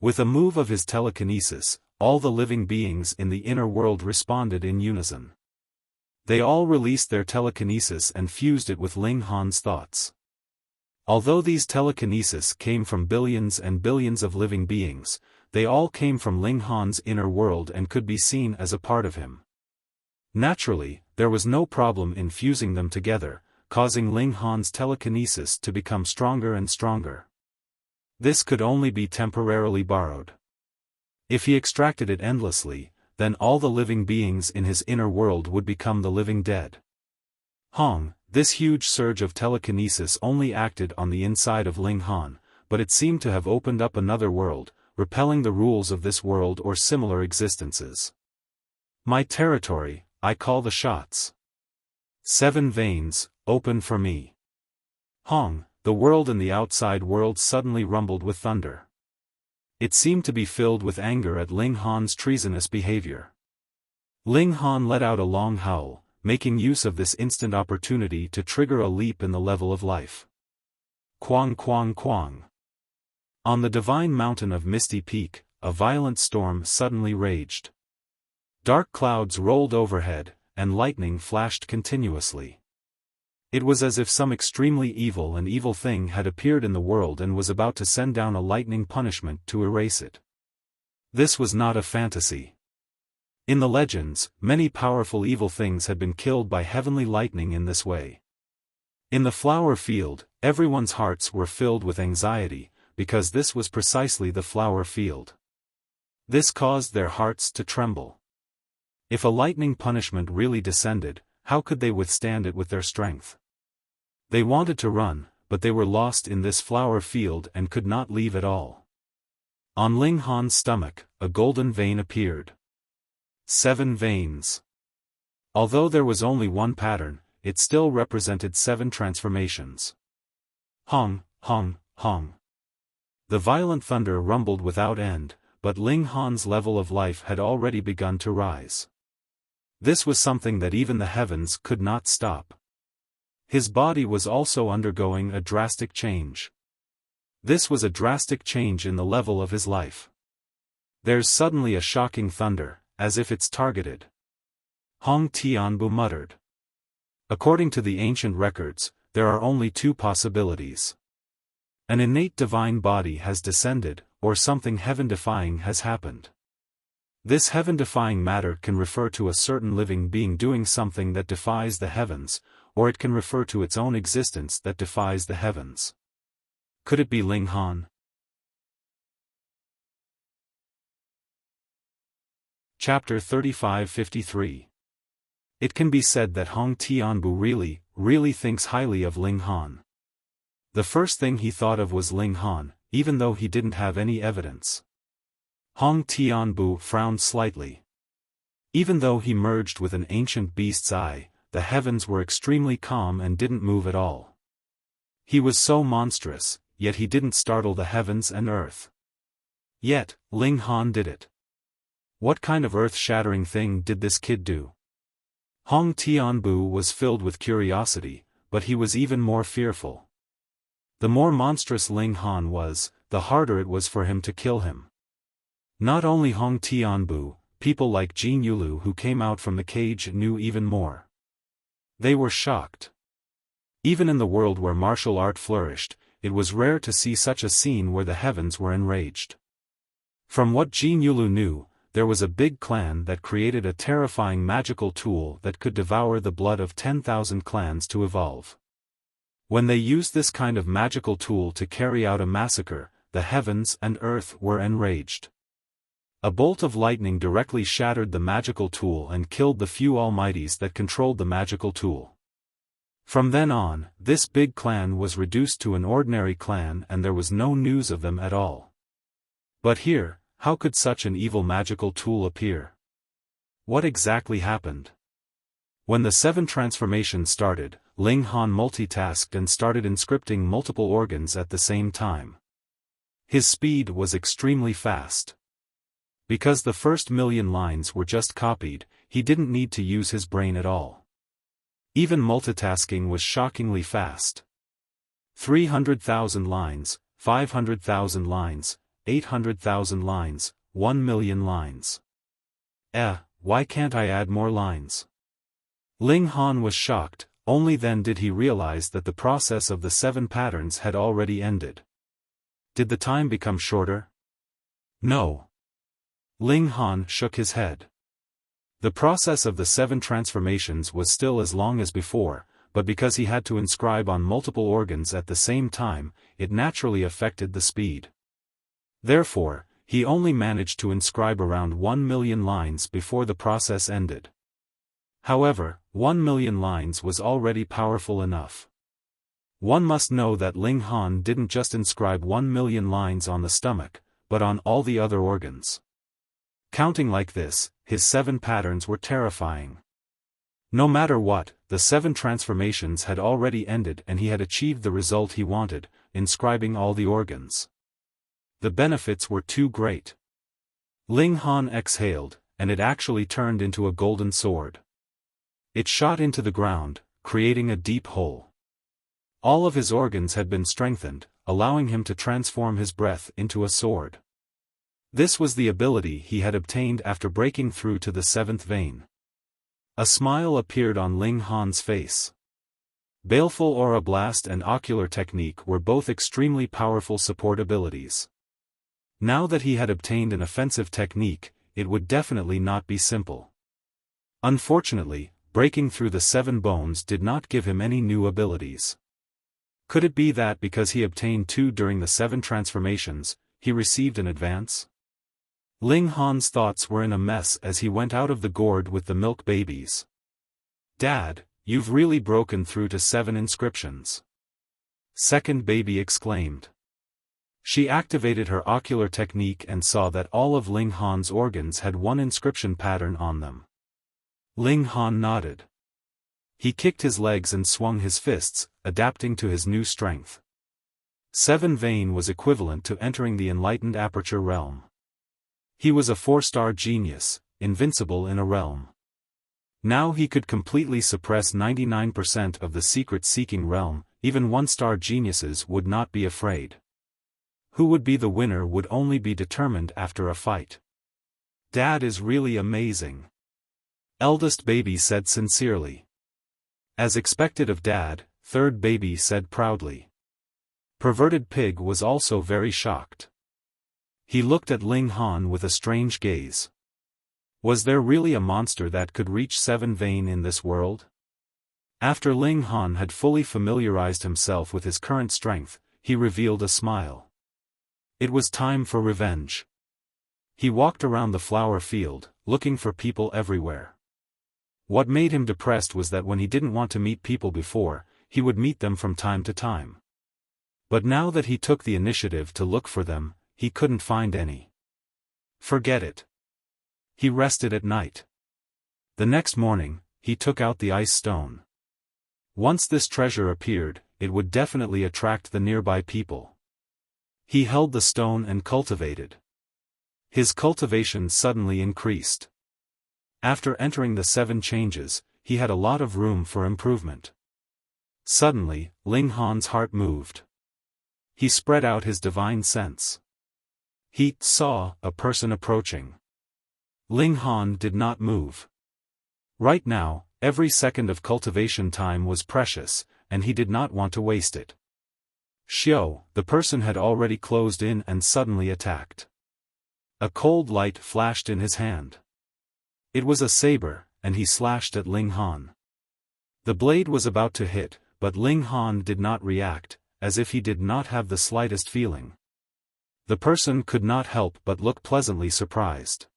With a move of his telekinesis, all the living beings in the inner world responded in unison. They all released their telekinesis and fused it with Ling Han's thoughts. Although these telekinesis came from billions and billions of living beings, they all came from Ling Han's inner world and could be seen as a part of him. Naturally, there was no problem in fusing them together, causing Ling Han's telekinesis to become stronger and stronger. This could only be temporarily borrowed. If he extracted it endlessly, then all the living beings in his inner world would become the living dead. This huge surge of telekinesis only acted on the inside of Ling Han, but it seemed to have opened up another world, repelling the rules of this world or similar existences. My territory, I call the shots. 7 veins, open for me. The world and the outside world suddenly rumbled with thunder. It seemed to be filled with anger at Ling Han's treasonous behavior. Ling Han let out a long howl, making use of this instant opportunity to trigger a leap in the level of life. Quang quang quang. On the divine mountain of Misty Peak, a violent storm suddenly raged. Dark clouds rolled overhead, and lightning flashed continuously. It was as if some extremely evil and evil thing had appeared in the world and was about to send down a lightning punishment to erase it. This was not a fantasy. In the legends, many powerful evil things had been killed by heavenly lightning in this way. In the flower field, everyone's hearts were filled with anxiety, because this was precisely the flower field. This caused their hearts to tremble. If a lightning punishment really descended, how could they withstand it with their strength? They wanted to run, but they were lost in this flower field and could not leave at all. On Ling Han's stomach, a golden vein appeared. 7 veins. Although there was only one pattern, it still represented 7 transformations. Hong. The violent thunder rumbled without end, but Ling Han's level of life had already begun to rise. This was something that even the heavens could not stop. His body was also undergoing a drastic change. This was a drastic change in the level of his life. There's suddenly a shocking thunder, as if it's targeted. Hong Tianbu muttered. According to the ancient records, there are only 2 possibilities. An innate divine body has descended, or something heaven-defying has happened. This heaven-defying matter can refer to a certain living being doing something that defies the heavens, or it can refer to its own existence that defies the heavens. Could it be Ling Han? Chapter 35-53. It can be said that Hong Tianbu really thinks highly of Ling Han. The first thing he thought of was Ling Han, even though he didn't have any evidence. Hong Tianbu frowned slightly. Even though he merged with an ancient beast's eye, the heavens were extremely calm and didn't move at all. He was so monstrous, yet he didn't startle the heavens and earth. Yet, Ling Han did it. What kind of earth-shattering thing did this kid do? Hong Tianbu was filled with curiosity, but he was even more fearful. The more monstrous Ling Han was, the harder it was for him to kill him. Not only Hong Tianbu, people like Jin Yulu who came out from the cage knew even more. They were shocked. Even in the world where martial art flourished, it was rare to see such a scene where the heavens were enraged. From what Jin Yulu knew, there was a big clan that created a terrifying magical tool that could devour the blood of 10,000 clans to evolve. When they used this kind of magical tool to carry out a massacre, the heavens and earth were enraged. A bolt of lightning directly shattered the magical tool and killed the few almighties that controlled the magical tool. From then on, this big clan was reduced to an ordinary clan and there was no news of them at all. But here, how could such an evil magical tool appear? What exactly happened? When the 7 transformations started, Ling Han multitasked and started inscripting multiple organs at the same time. His speed was extremely fast. Because the first million lines were just copied, he didn't need to use his brain at all. Even multitasking was shockingly fast. 300,000 lines, 500,000 lines, 800,000 lines, 1 million lines. Why can't I add more lines? Ling Han was shocked, only then did he realize that the process of the 7 patterns had already ended. Did the time become shorter? No. Ling Han shook his head. The process of the 7 transformations was still as long as before, but because he had to inscribe on multiple organs at the same time, it naturally affected the speed. Therefore, he only managed to inscribe around 1 million lines before the process ended. However, 1 million lines was already powerful enough. One must know that Ling Han didn't just inscribe 1 million lines on the stomach, but on all the other organs. Counting like this, his 7 patterns were terrifying. No matter what, the 7 transformations had already ended and he had achieved the result he wanted, inscribing all the organs. The benefits were too great. Ling Han exhaled, and it actually turned into a golden sword. It shot into the ground, creating a deep hole. All of his organs had been strengthened, allowing him to transform his breath into a sword. This was the ability he had obtained after breaking through to the 7th vein. A smile appeared on Ling Han's face. Baleful Aura Blast and Ocular Technique were both extremely powerful support abilities. Now that he had obtained an offensive technique, it would definitely not be simple. Unfortunately, breaking through the 7 bones did not give him any new abilities. Could it be that because he obtained 2 during the 7 transformations, he received an advance? Ling Han's thoughts were in a mess as he went out of the gourd with the milk babies. "Dad, you've really broken through to 7 inscriptions." Second baby exclaimed. She activated her ocular technique and saw that all of Ling Han's organs had 1 inscription pattern on them. Ling Han nodded. He kicked his legs and swung his fists, adapting to his new strength. 7 vein was equivalent to entering the enlightened aperture realm. He was a 4-star genius, invincible in a realm. Now he could completely suppress 99% of the secret-seeking realm, even 1-star geniuses would not be afraid. Who would be the winner would only be determined after a fight. "Dad is really amazing," eldest baby said sincerely. As expected of Dad, third baby said proudly. Perverted Pig was also very shocked. He looked at Ling Han with a strange gaze. Was there really a monster that could reach 7 vein in this world? After Ling Han had fully familiarized himself with his current strength, he revealed a smile. It was time for revenge. He walked around the flower field, looking for people everywhere. What made him depressed was that when he didn't want to meet people before, he would meet them from time to time. But now that he took the initiative to look for them, he couldn't find any. Forget it. He rested at night. The next morning, he took out the ice stone. Once this treasure appeared, it would definitely attract the nearby people. He held the stone and cultivated. His cultivation suddenly increased. After entering the 7 changes, he had a lot of room for improvement. Suddenly, Ling Han's heart moved. He spread out his divine sense. He saw a person approaching. Ling Han did not move. Right now, every second of cultivation time was precious, and he did not want to waste it. Xiao, the person had already closed in and suddenly attacked. A cold light flashed in his hand. It was a saber, and he slashed at Ling Han. The blade was about to hit, but Ling Han did not react, as if he did not have the slightest feeling. The person could not help but look pleasantly surprised.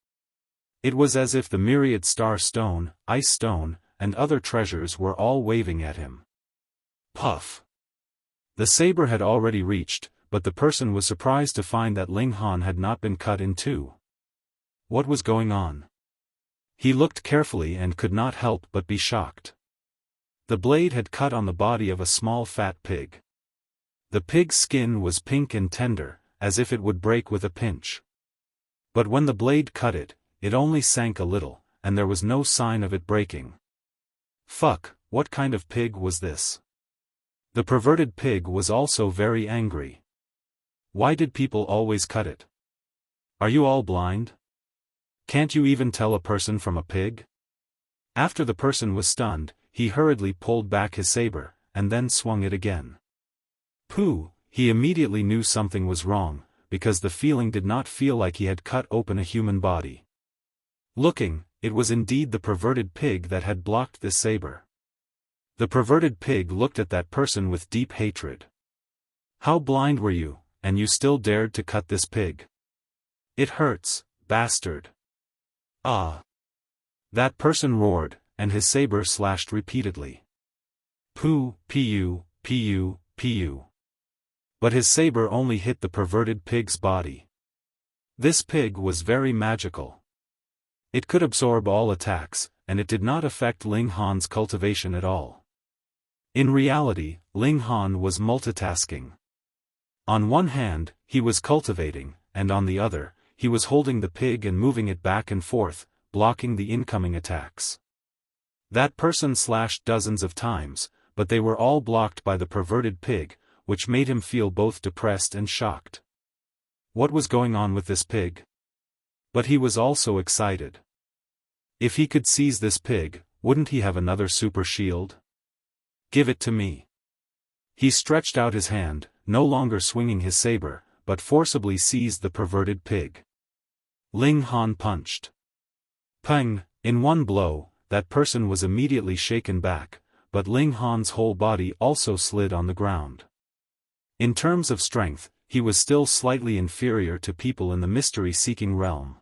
It was as if the myriad star stone, ice stone, and other treasures were all waving at him. Puff! The saber had already reached, but the person was surprised to find that Ling Han had not been cut in two. What was going on? He looked carefully and could not help but be shocked. The blade had cut on the body of a small fat pig. The pig's skin was pink and tender, as if it would break with a pinch. But when the blade cut it, it only sank a little, and there was no sign of it breaking. Fuck, what kind of pig was this? The perverted pig was also very angry. Why did people always cut it? Are you all blind? Can't you even tell a person from a pig? After the person was stunned, he hurriedly pulled back his saber, and then swung it again. Pooh, he immediately knew something was wrong, because the feeling did not feel like he had cut open a human body. Looking, it was indeed the perverted pig that had blocked this saber. The perverted pig looked at that person with deep hatred. How blind were you, and you still dared to cut this pig? It hurts, bastard. Ah! That person roared, and his saber slashed repeatedly. Pooh, pu, pu, pu. But his saber only hit the perverted pig's body. This pig was very magical. It could absorb all attacks, and it did not affect Ling Han's cultivation at all. In reality, Ling Han was multitasking. On one hand, he was cultivating, and on the other, he was holding the pig and moving it back and forth, blocking the incoming attacks. That person slashed dozens of times, but they were all blocked by the perverted pig, which made him feel both depressed and shocked. What was going on with this pig? But he was also excited. If he could seize this pig, wouldn't he have another super shield? Give it to me. He stretched out his hand, no longer swinging his saber, but forcibly seized the perverted pig. Ling Han punched. Pang! In one blow, that person was immediately shaken back, but Ling Han's whole body also slid on the ground. In terms of strength, he was still slightly inferior to people in the mystery-seeking realm.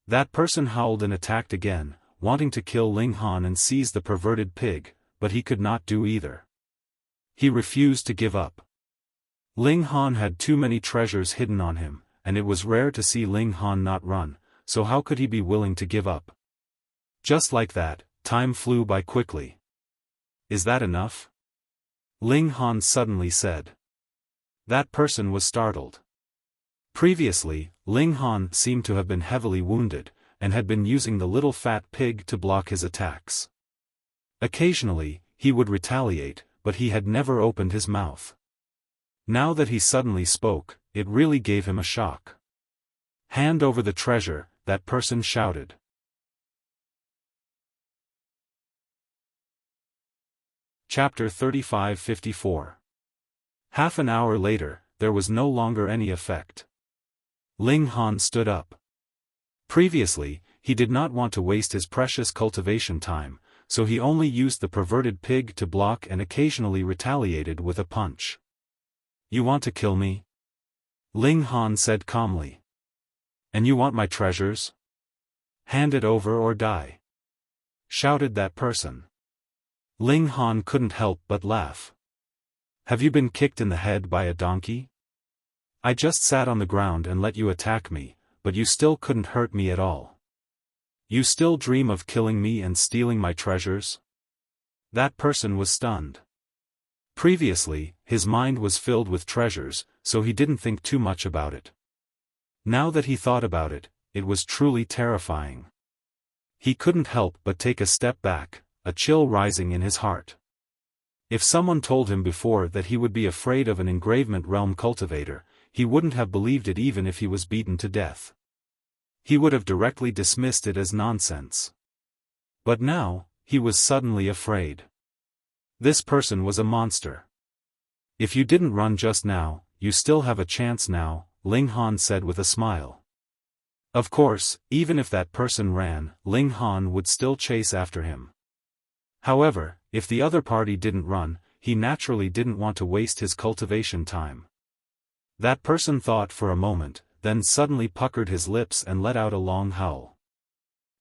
That person howled and attacked again, wanting to kill Ling Han and seize the perverted pig, but he could not do either. He refused to give up. Ling Han had too many treasures hidden on him, and it was rare to see Ling Han not run, so how could he be willing to give up? Just like that, time flew by quickly. Is that enough? Ling Han suddenly said. That person was startled. Previously, Ling Han seemed to have been heavily wounded, and had been using the little fat pig to block his attacks. Occasionally, he would retaliate, but he had never opened his mouth. Now that he suddenly spoke, it really gave him a shock. Hand over the treasure, that person shouted. Chapter 35-54. Half an hour later, there was no longer any effect. Ling Han stood up. Previously, he did not want to waste his precious cultivation time, so he only used the perverted pig to block and occasionally retaliated with a punch. You want to kill me? Ling Han said calmly. And you want my treasures? "Hand it over or die," shouted that person. Ling Han couldn't help but laugh. "Have you been kicked in the head by a donkey? I just sat on the ground and let you attack me, but you still couldn't hurt me at all. You still dream of killing me and stealing my treasures?" That person was stunned. Previously, his mind was filled with treasures, so he didn't think too much about it. Now that he thought about it, it was truly terrifying. He couldn't help but take a step back, a chill rising in his heart. If someone told him before that he would be afraid of an engravement realm cultivator, he wouldn't have believed it even if he was beaten to death. He would have directly dismissed it as nonsense. But now, he was suddenly afraid. This person was a monster. "If you didn't run just now, you still have a chance now," Ling Han said with a smile. Of course, even if that person ran, Ling Han would still chase after him. However, if the other party didn't run, he naturally didn't want to waste his cultivation time. That person thought for a moment, then suddenly puckered his lips and let out a long howl.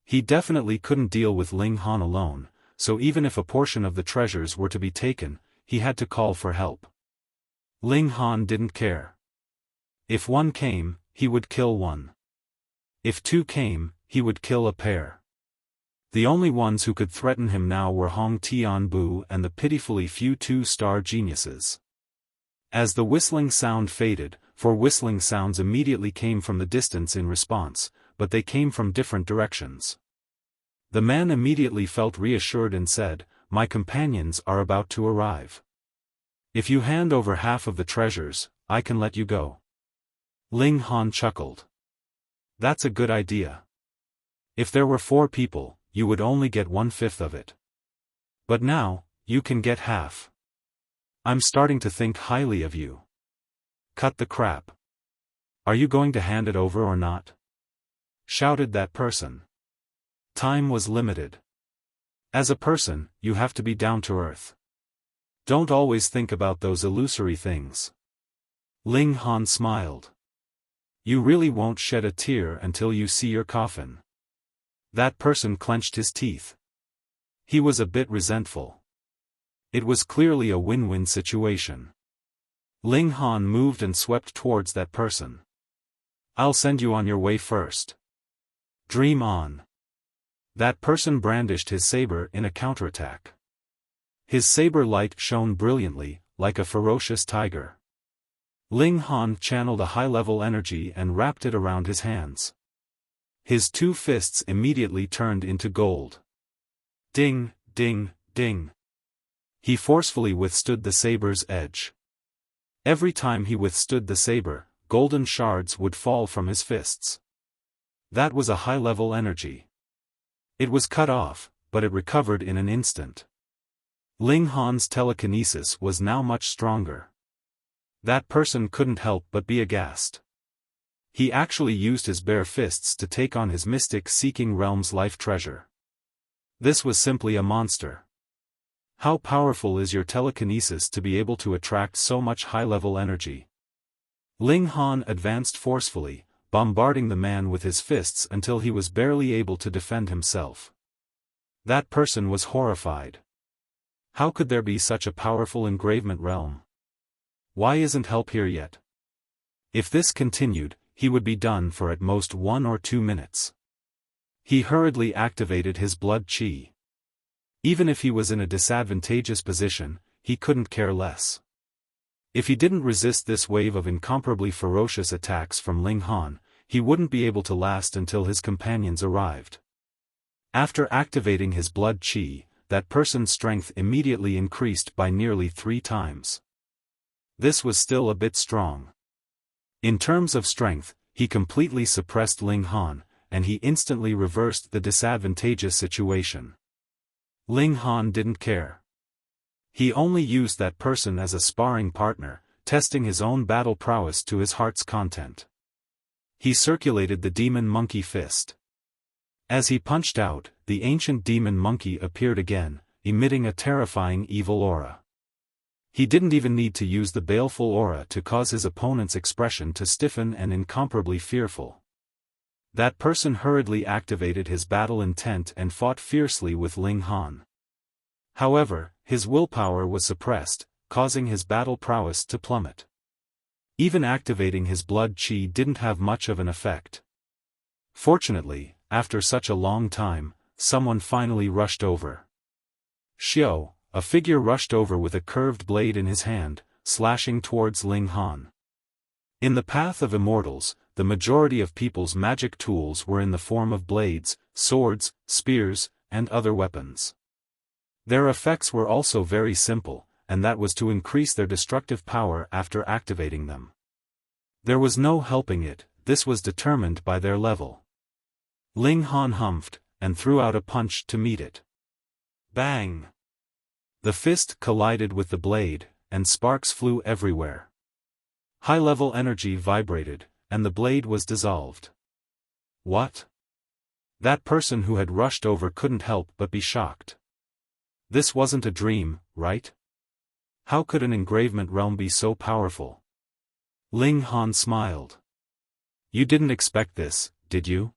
He definitely couldn't deal with Ling Han alone, so even if a portion of the treasures were to be taken, he had to call for help. Ling Han didn't care. If one came, he would kill one. If two came, he would kill a pair. The only ones who could threaten him now were Hong Tianbu and the pitifully few two-star geniuses. As the whistling sound faded, for whistling sounds immediately came from the distance in response, but they came from different directions. The man immediately felt reassured and said, "My companions are about to arrive. If you hand over half of the treasures, I can let you go." Ling Han chuckled. "That's a good idea. If there were 4 people, you would only get 1/5 of it. But now, you can get half. I'm starting to think highly of you." "Cut the crap. Are you going to hand it over or not?" shouted that person. Time was limited. As a person, you have to be down to earth. Don't always think about those illusory things. Ling Han smiled. "You really won't shed a tear until you see your coffin." That person clenched his teeth. He was a bit resentful. It was clearly a win-win situation. Ling Han moved and swept towards that person. "I'll send you on your way first. Dream on." That person brandished his saber in a counterattack. His saber light shone brilliantly, like a ferocious tiger. Ling Han channeled a high-level energy and wrapped it around his hands. His 2 fists immediately turned into gold. Ding, ding, ding. He forcefully withstood the saber's edge. Every time he withstood the saber, golden shards would fall from his fists. That was a high-level energy. It was cut off, but it recovered in an instant. Ling Han's telekinesis was now much stronger. That person couldn't help but be aghast. He actually used his bare fists to take on his mystic-seeking realm's life treasure. This was simply a monster. How powerful is your telekinesis to be able to attract so much high-level energy? Ling Han advanced forcefully, bombarding the man with his fists until he was barely able to defend himself. That person was horrified. How could there be such a powerful engravement realm? Why isn't help here yet? If this continued, he would be done for at most 1 or 2 minutes. He hurriedly activated his blood chi. Even if he was in a disadvantageous position, he couldn't care less. If he didn't resist this wave of incomparably ferocious attacks from Ling Han, he wouldn't be able to last until his companions arrived. After activating his blood chi, that person's strength immediately increased by nearly 3 times. This was still a bit strong. In terms of strength, he completely suppressed Ling Han, and he instantly reversed the disadvantageous situation. Ling Han didn't care. He only used that person as a sparring partner, testing his own battle prowess to his heart's content. He circulated the demon monkey fist. As he punched out, the ancient demon monkey appeared again, emitting a terrifying evil aura. He didn't even need to use the baleful aura to cause his opponent's expression to stiffen and incomparably fearful. That person hurriedly activated his battle intent and fought fiercely with Ling Han. However, his willpower was suppressed, causing his battle prowess to plummet. Even activating his blood qi didn't have much of an effect. Fortunately, after such a long time, someone finally rushed over. Xiao, a figure rushed over with a curved blade in his hand, slashing towards Ling Han. In the path of immortals, the majority of people's magic tools were in the form of blades, swords, spears, and other weapons. Their effects were also very simple, and that was to increase their destructive power after activating them. There was no helping it, this was determined by their level. Ling Han humphed, and threw out a punch to meet it. Bang! The fist collided with the blade, and sparks flew everywhere. High-level energy vibrated, and the blade was dissolved. What? That person who had rushed over couldn't help but be shocked. This wasn't a dream, right? How could an engravement realm be so powerful? Ling Han smiled. You didn't expect this, did you?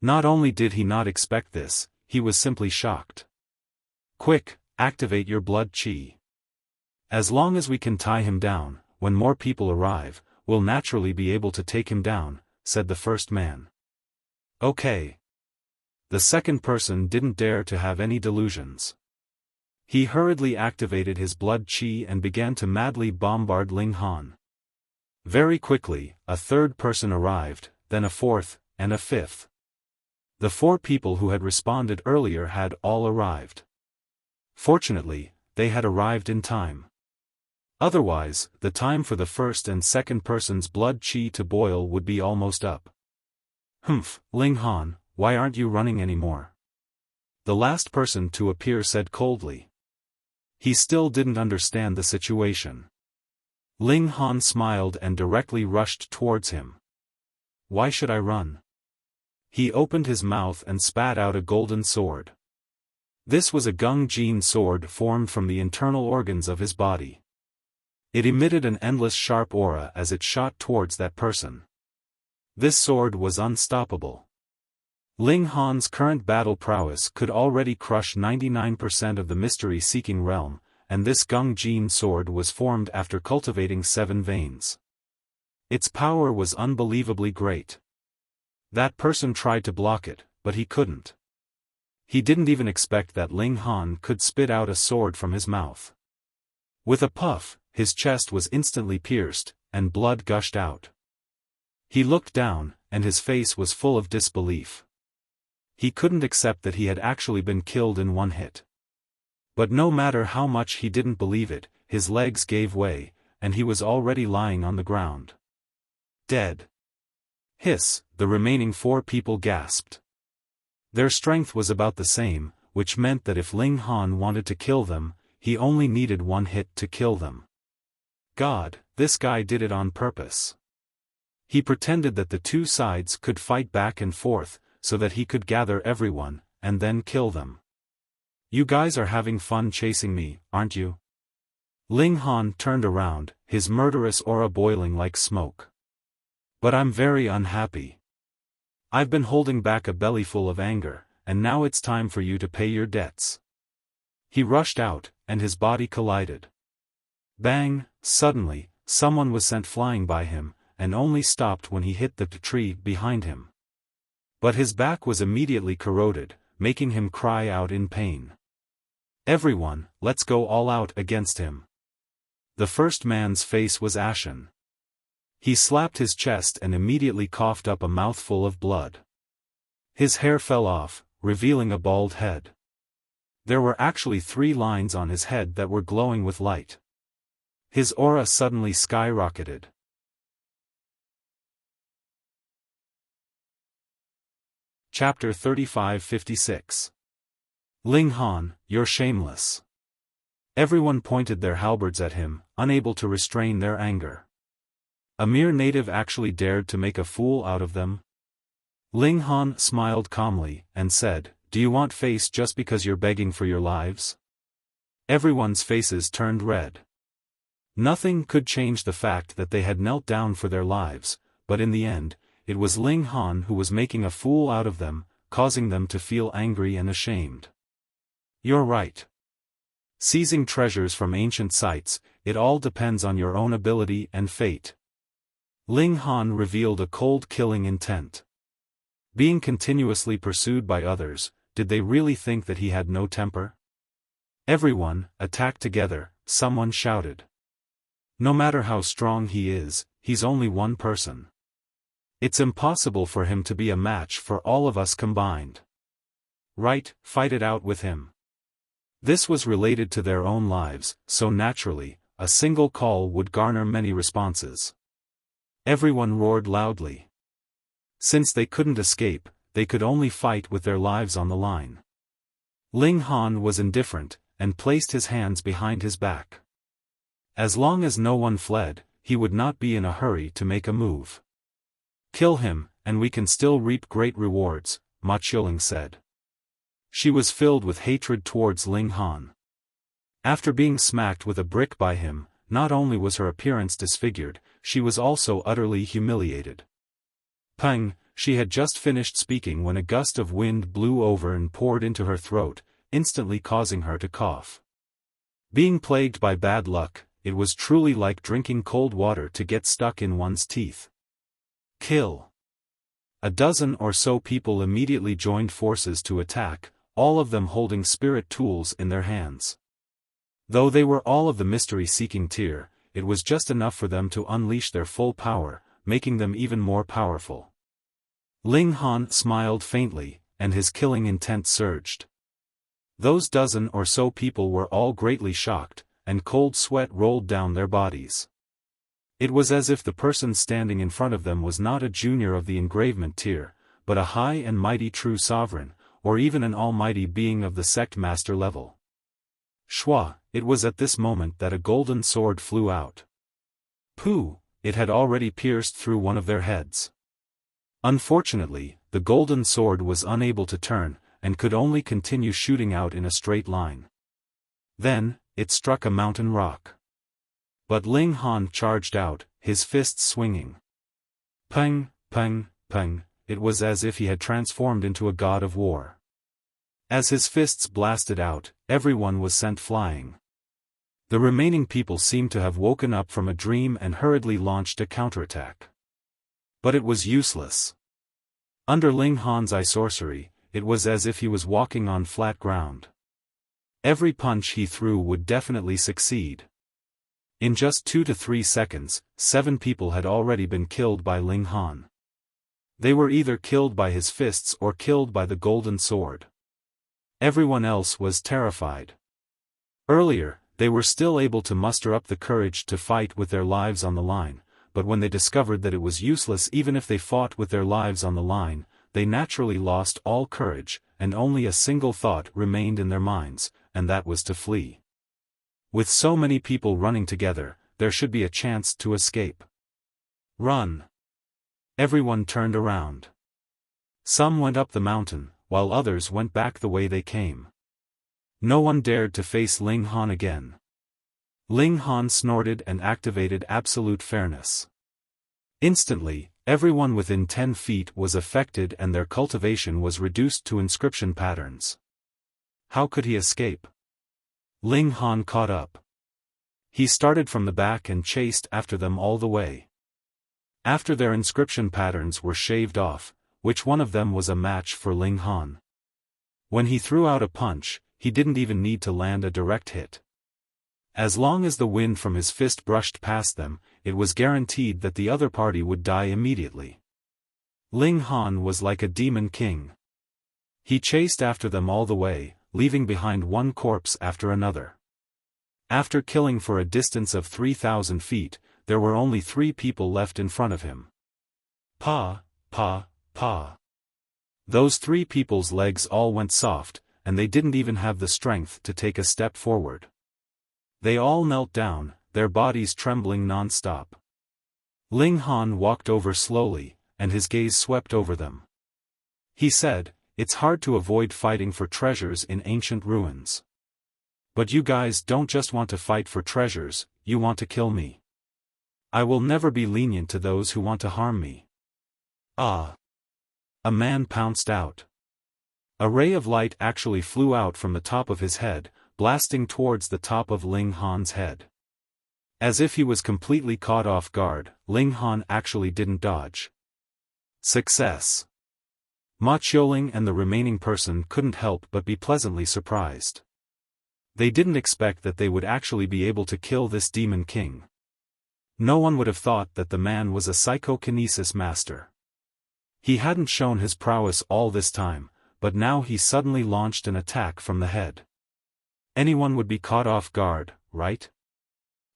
Not only did he not expect this, he was simply shocked. Quick, activate your blood qi. As long as we can tie him down, when more people arrive, we'll naturally be able to take him down, said the first man. Okay. The second person didn't dare to have any delusions. He hurriedly activated his blood qi and began to madly bombard Ling Han. Very quickly, a third person arrived, then a fourth, and a fifth. The 4 people who had responded earlier had all arrived. Fortunately, they had arrived in time. Otherwise, the time for the first and second person's blood qi to boil would be almost up. Humph, Ling Han, why aren't you running anymore? The last person to appear said coldly. He still didn't understand the situation. Ling Han smiled and directly rushed towards him. Why should I run? He opened his mouth and spat out a golden sword. This was a Gung Jin sword formed from the internal organs of his body. It emitted an endless sharp aura as it shot towards that person. This sword was unstoppable. Ling Han's current battle prowess could already crush 99% of the mystery-seeking realm, and this Gung Jin sword was formed after cultivating 7 veins. Its power was unbelievably great. That person tried to block it, but he couldn't. He didn't even expect that Ling Han could spit out a sword from his mouth. With a puff, his chest was instantly pierced, and blood gushed out. He looked down, and his face was full of disbelief. He couldn't accept that he had actually been killed in one hit. But no matter how much he didn't believe it, his legs gave way, and he was already lying on the ground. Dead. Hiss, the remaining 4 people gasped. Their strength was about the same, which meant that if Ling Han wanted to kill them, he only needed 1 hit to kill them. God, this guy did it on purpose. He pretended that the 2 sides could fight back and forth, so that he could gather everyone, and then kill them. You guys are having fun chasing me, aren't you? Ling Han turned around, his murderous aura boiling like smoke. But I'm very unhappy. I've been holding back a bellyful of anger, and now it's time for you to pay your debts. He rushed out, and his body collided. Bang! Suddenly, someone was sent flying by him, and only stopped when he hit the tree behind him. But his back was immediately corroded, making him cry out in pain. Everyone, let's go all out against him. The first man's face was ashen. He slapped his chest and immediately coughed up a mouthful of blood. His hair fell off, revealing a bald head. There were actually 3 lines on his head that were glowing with light. His aura suddenly skyrocketed. Chapter 35-56. Ling Han, you're shameless. Everyone pointed their halberds at him, unable to restrain their anger. A mere native actually dared to make a fool out of them? Ling Han smiled calmly, and said, do you want face just because you're begging for your lives? Everyone's faces turned red. Nothing could change the fact that they had knelt down for their lives, but in the end, it was Ling Han who was making a fool out of them, causing them to feel angry and ashamed. You're right. Seizing treasures from ancient sites, it all depends on your own ability and fate. Ling Han revealed a cold killing intent. Being continuously pursued by others, did they really think that he had no temper? Everyone, attack together, someone shouted. No matter how strong he is, he's only one person. It's impossible for him to be a match for all of us combined. Right, fight it out with him. This was related to their own lives, so naturally, a single call would garner many responses. Everyone roared loudly. Since they couldn't escape, they could only fight with their lives on the line. Ling Han was indifferent, and placed his hands behind his back. As long as no one fled, he would not be in a hurry to make a move. Kill him, and we can still reap great rewards, Ma Qiuling said. She was filled with hatred towards Ling Han. After being smacked with a brick by him, not only was her appearance disfigured, she was also utterly humiliated. Peng, she had just finished speaking when a gust of wind blew over and poured into her throat, instantly causing her to cough. Being plagued by bad luck, it was truly like drinking cold water to get stuck in one's teeth. Kill. A dozen or so people immediately joined forces to attack, all of them holding spirit tools in their hands. Though they were all of the mystery-seeking tier, it was just enough for them to unleash their full power, making them even more powerful. Ling Han smiled faintly, and his killing intent surged. Those dozen or so people were all greatly shocked, and cold sweat rolled down their bodies. It was as if the person standing in front of them was not a junior of the engravement tier, but a high and mighty true sovereign, or even an almighty being of the sect master level. Shua, it was at this moment that a golden sword flew out. Pooh, it had already pierced through one of their heads. Unfortunately, the golden sword was unable to turn, and could only continue shooting out in a straight line. Then, it struck a mountain rock. But Ling Han charged out, his fists swinging. Peng, peng, peng, it was as if he had transformed into a god of war. As his fists blasted out, everyone was sent flying. The remaining people seemed to have woken up from a dream and hurriedly launched a counterattack. But it was useless. Under Ling Han's eye sorcery, it was as if he was walking on flat ground. Every punch he threw would definitely succeed. In just 2 to 3 seconds, 7 people had already been killed by Ling Han. They were either killed by his fists or killed by the golden sword. Everyone else was terrified. Earlier, they were still able to muster up the courage to fight with their lives on the line, but when they discovered that it was useless even if they fought with their lives on the line, they naturally lost all courage, and only a single thought remained in their minds, and that was to flee. With so many people running together, there should be a chance to escape. Run! Everyone turned around. Some went up the mountain, while others went back the way they came. No one dared to face Ling Han again. Ling Han snorted and activated absolute fairness. Instantly, everyone within 10 feet was affected and their cultivation was reduced to inscription patterns. How could he escape? Ling Han caught up. He started from the back and chased after them all the way. After their inscription patterns were shaved off, which one of them was a match for Ling Han? When he threw out a punch, he didn't even need to land a direct hit. As long as the wind from his fist brushed past them, it was guaranteed that the other party would die immediately. Ling Han was like a demon king. He chased after them all the way, leaving behind one corpse after another. After killing for a distance of 3,000 feet, there were only 3 people left in front of him. Pa, pa, pa. Those 3 people's legs all went soft, and they didn't even have the strength to take a step forward. They all knelt down, their bodies trembling non-stop. Ling Han walked over slowly, and his gaze swept over them. He said, "It's hard to avoid fighting for treasures in ancient ruins. But you guys don't just want to fight for treasures, you want to kill me. I will never be lenient to those who want to harm me. Ah! A man pounced out. A ray of light actually flew out from the top of his head, blasting towards the top of Ling Han's head. As if he was completely caught off guard, Ling Han actually didn't dodge. Success! Ma Qiuling and the remaining person couldn't help but be pleasantly surprised. They didn't expect that they would actually be able to kill this demon king. No one would have thought that the man was a psychokinesis master. He hadn't shown his prowess all this time, but now he suddenly launched an attack from the head. Anyone would be caught off guard, right?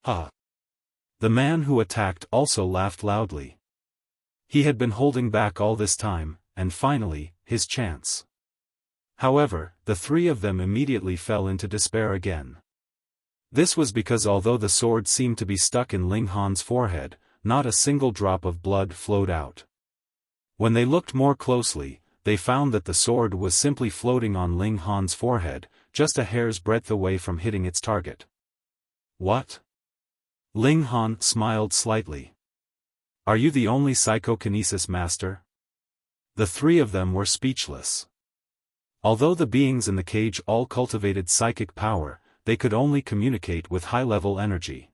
Ha! The man who attacked also laughed loudly. He had been holding back all this time, and finally, his chance. However, the three of them immediately fell into despair again. This was because although the sword seemed to be stuck in Ling Han's forehead, not a single drop of blood flowed out. When they looked more closely, they found that the sword was simply floating on Ling Han's forehead, just a hair's breadth away from hitting its target. What? Ling Han smiled slightly. Are you the only psychokinesis master? The three of them were speechless. Although the beings in the cage all cultivated psychic power, they could only communicate with high-level energy.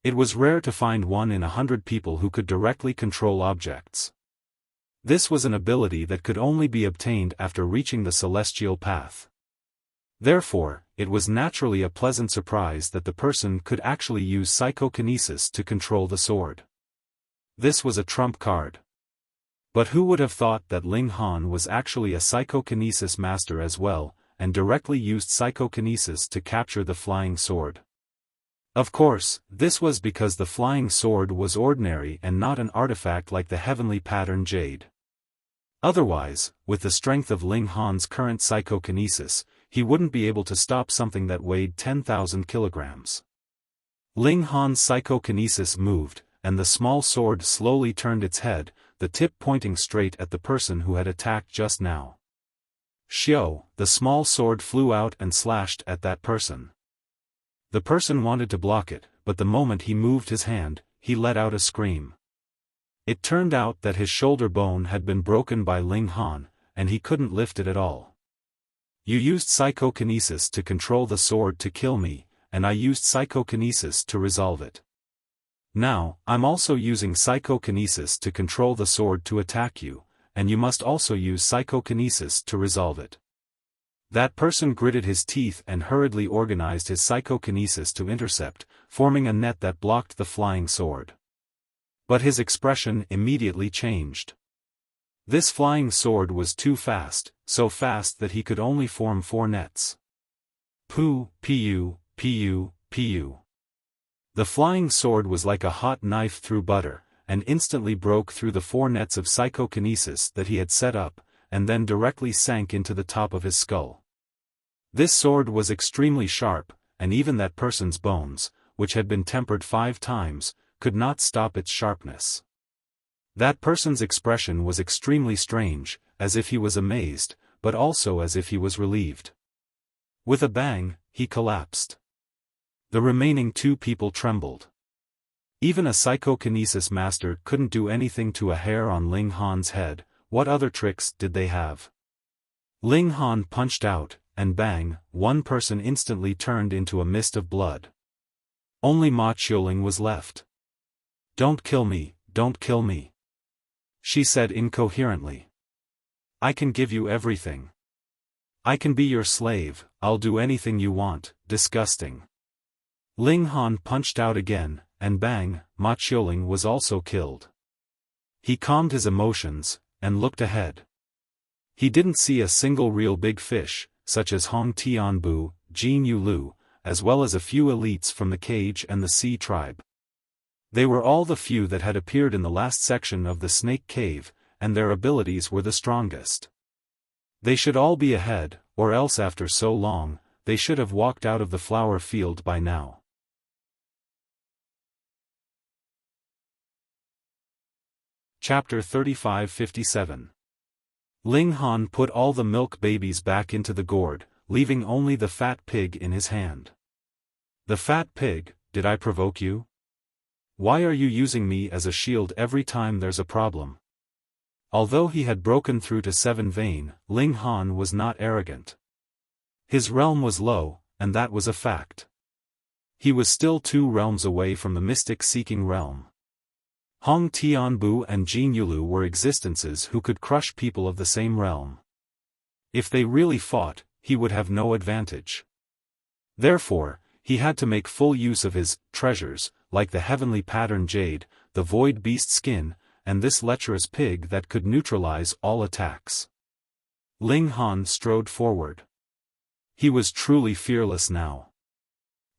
It was rare to find 1 in 100 people who could directly control objects. This was an ability that could only be obtained after reaching the celestial path. Therefore, it was naturally a pleasant surprise that the person could actually use psychokinesis to control the sword. This was a trump card. But who would have thought that Ling Han was actually a psychokinesis master as well, and directly used psychokinesis to capture the flying sword? Of course, this was because the flying sword was ordinary and not an artifact like the heavenly pattern jade. Otherwise, with the strength of Ling Han's current psychokinesis, he wouldn't be able to stop something that weighed 10,000 kilograms. Ling Han's psychokinesis moved, and the small sword slowly turned its head, the tip pointing straight at the person who had attacked just now. Xiao, the small sword flew out and slashed at that person. The person wanted to block it, but the moment he moved his hand, he let out a scream. It turned out that his shoulder bone had been broken by Ling Han, and he couldn't lift it at all. You used psychokinesis to control the sword to kill me, and I used psychokinesis to resolve it. Now, I'm also using psychokinesis to control the sword to attack you, and you must also use psychokinesis to resolve it. That person gritted his teeth and hurriedly organized his psychokinesis to intercept, forming a net that blocked the flying sword. But his expression immediately changed. This flying sword was too fast, so fast that he could only form 4 nets. Pu, pu, pu, pu. The flying sword was like a hot knife through butter, and instantly broke through the 4 nets of psychokinesis that he had set up, and then directly sank into the top of his skull. This sword was extremely sharp, and even that person's bones, which had been tempered 5 times, could not stop its sharpness. That person's expression was extremely strange, as if he was amazed, but also as if he was relieved. With a bang, he collapsed. The remaining 2 people trembled. Even a psychokinesis master couldn't do anything to a hair on Ling Han's head. What other tricks did they have? Ling Han punched out, and bang, one person instantly turned into a mist of blood. Only Ma Qiuling was left. "Don't kill me, don't kill me," she said incoherently. "I can give you everything. I can be your slave, I'll do anything you want." Disgusting. Ling Han punched out again, and bang, Ma Qiuling was also killed. He calmed his emotions, and looked ahead. He didn't see a single real big fish, such as Hong Tianbu, Jin Yulu, as well as a few elites from the cage and the sea tribe. They were all the few that had appeared in the last section of the Snake Cave, and their abilities were the strongest. They should all be ahead, or else after so long, they should have walked out of the flower field by now. Chapter 3557. Ling Han put all the milk babies back into the gourd, leaving only the fat pig in his hand. "The fat pig, did I provoke you? Why are you using me as a shield every time there's a problem?" Although he had broken through to 7 vein, Ling Han was not arrogant. His realm was low, and that was a fact. He was still 2 realms away from the mystic-seeking realm. Hong Tianbu and Jin Yulu were existences who could crush people of the same realm. If they really fought, he would have no advantage. Therefore, he had to make full use of his treasures, like the heavenly pattern jade, the void beast skin, and this lecherous pig that could neutralize all attacks. Ling Han strode forward. He was truly fearless now.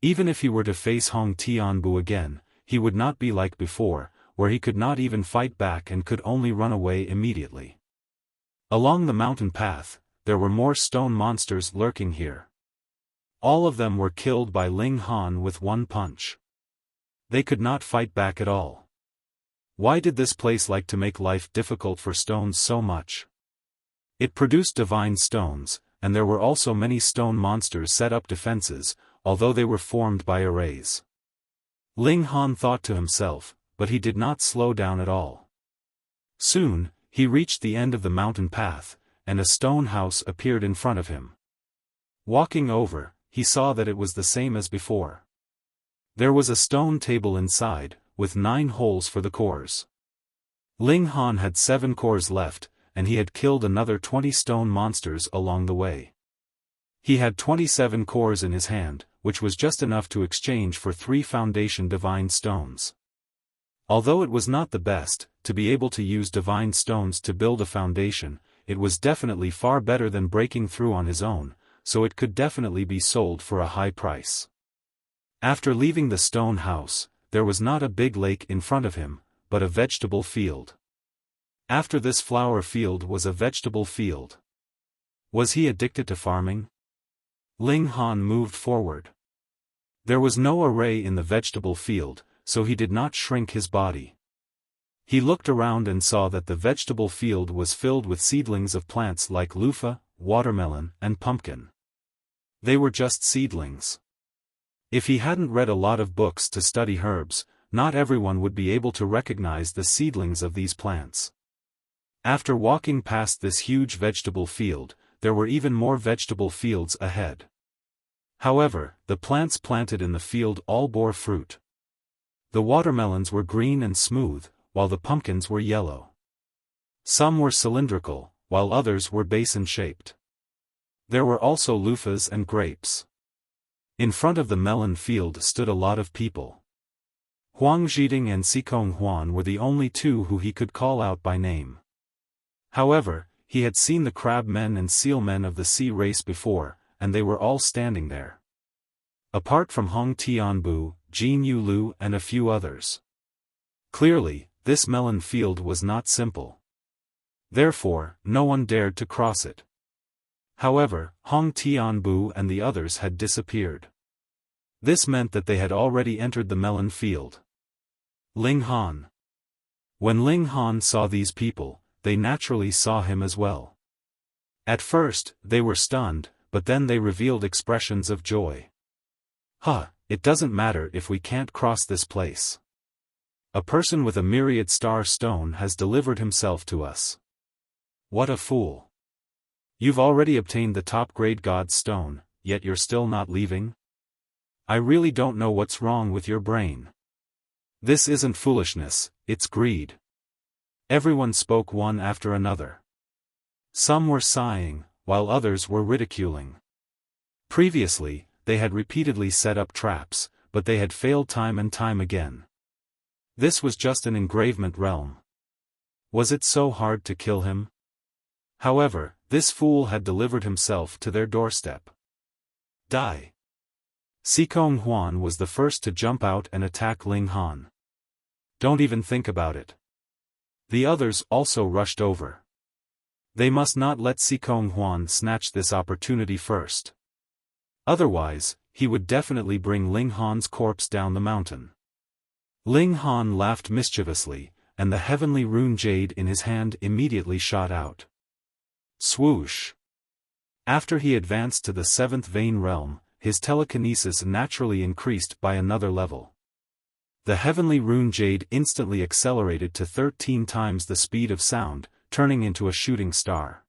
Even if he were to face Hong Tianbu again, he would not be like before, where he could not even fight back and could only run away immediately. Along the mountain path, there were more stone monsters lurking here. All of them were killed by Ling Han with 1 punch. They could not fight back at all. Why did this place like to make life difficult for stones so much? It produced divine stones, and there were also many stone monsters set up defenses, although they were formed by arrays. Ling Han thought to himself, but he did not slow down at all. Soon, he reached the end of the mountain path, and a stone house appeared in front of him. Walking over, he saw that it was the same as before. There was a stone table inside, with 9 holes for the cores. Ling Han had 7 cores left, and he had killed another 20 stone monsters along the way. He had 27 cores in his hand, which was just enough to exchange for 3 foundation divine stones. Although it was not the best, to be able to use divine stones to build a foundation, it was definitely far better than breaking through on his own, so it could definitely be sold for a high price. After leaving the stone house, there was not a big lake in front of him, but a vegetable field. After this flower field was a vegetable field. Was he addicted to farming? Ling Han moved forward. There was no array in the vegetable field, so he did not shrink his body. He looked around and saw that the vegetable field was filled with seedlings of plants like loofah, watermelon, and pumpkin. They were just seedlings. If he hadn't read a lot of books to study herbs, not everyone would be able to recognize the seedlings of these plants. After walking past this huge vegetable field, there were even more vegetable fields ahead. However, the plants planted in the field all bore fruit. The watermelons were green and smooth, while the pumpkins were yellow. Some were cylindrical, while others were basin-shaped. There were also loofahs and grapes. In front of the melon field stood a lot of people. Huang Zhiding and Xikong Huan were the only 2 who he could call out by name. However, he had seen the crab men and seal men of the sea race before, and they were all standing there. Apart from Hong Tianbu, Jin Yulu and a few others. Clearly, this melon field was not simple. Therefore, no one dared to cross it. However, Hong Tianbu and the others had disappeared. This meant that they had already entered the melon field. Ling Han. When Ling Han saw these people, they naturally saw him as well. At first, they were stunned, but then they revealed expressions of joy. It doesn't matter if we can't cross this place. A person with a myriad star stone has delivered himself to us. What a fool. You've already obtained the top-grade God's stone, yet you're still not leaving? I really don't know what's wrong with your brain. This isn't foolishness, it's greed. Everyone spoke one after another. Some were sighing, while others were ridiculing. Previously, they had repeatedly set up traps, but they had failed time and time again. This was just an engravement realm. Was it so hard to kill him? However, this fool had delivered himself to their doorstep. Die. Xikong Huan was the first to jump out and attack Ling Han. Don't even think about it. The others also rushed over. They must not let Xikong Huan snatch this opportunity first. Otherwise, he would definitely bring Ling Han's corpse down the mountain. Ling Han laughed mischievously, and the heavenly rune jade in his hand immediately shot out. Swoosh! After he advanced to the 7th vein realm, his telekinesis naturally increased by another level. The heavenly rune jade instantly accelerated to 13 times the speed of sound, turning into a shooting star.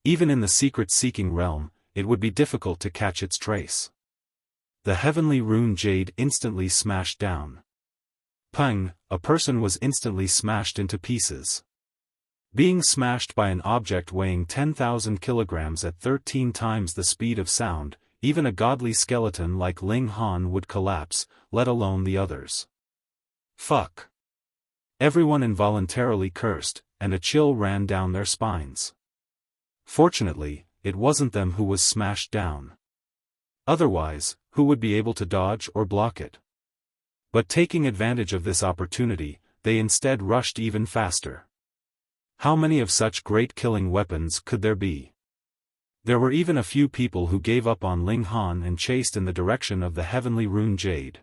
Even in the secret-seeking realm, it would be difficult to catch its trace. The heavenly rune jade instantly smashed down. Pang! A person was instantly smashed into pieces. Being smashed by an object weighing 10,000 kilograms at 13 times the speed of sound, even a godly skeleton like Ling Han would collapse, let alone the others. Fuck! Everyone involuntarily cursed, and a chill ran down their spines. Fortunately, it wasn't them who was smashed down. Otherwise, who would be able to dodge or block it? But taking advantage of this opportunity, they instead rushed even faster. How many of such great killing weapons could there be? There were even a few people who gave up on Ling Han and chased in the direction of the heavenly rune jade.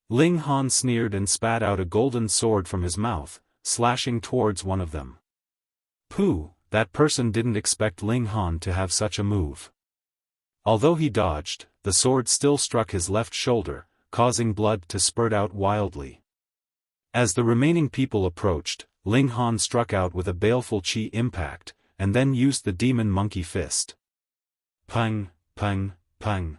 Ling Han sneered and spat out a golden sword from his mouth, slashing towards one of them. Pooh, that person didn't expect Ling Han to have such a move. Although he dodged, the sword still struck his left shoulder, causing blood to spurt out wildly. As the remaining people approached, Ling Han struck out with a baleful chi impact, and then used the demon monkey fist. Pang, pang, pang.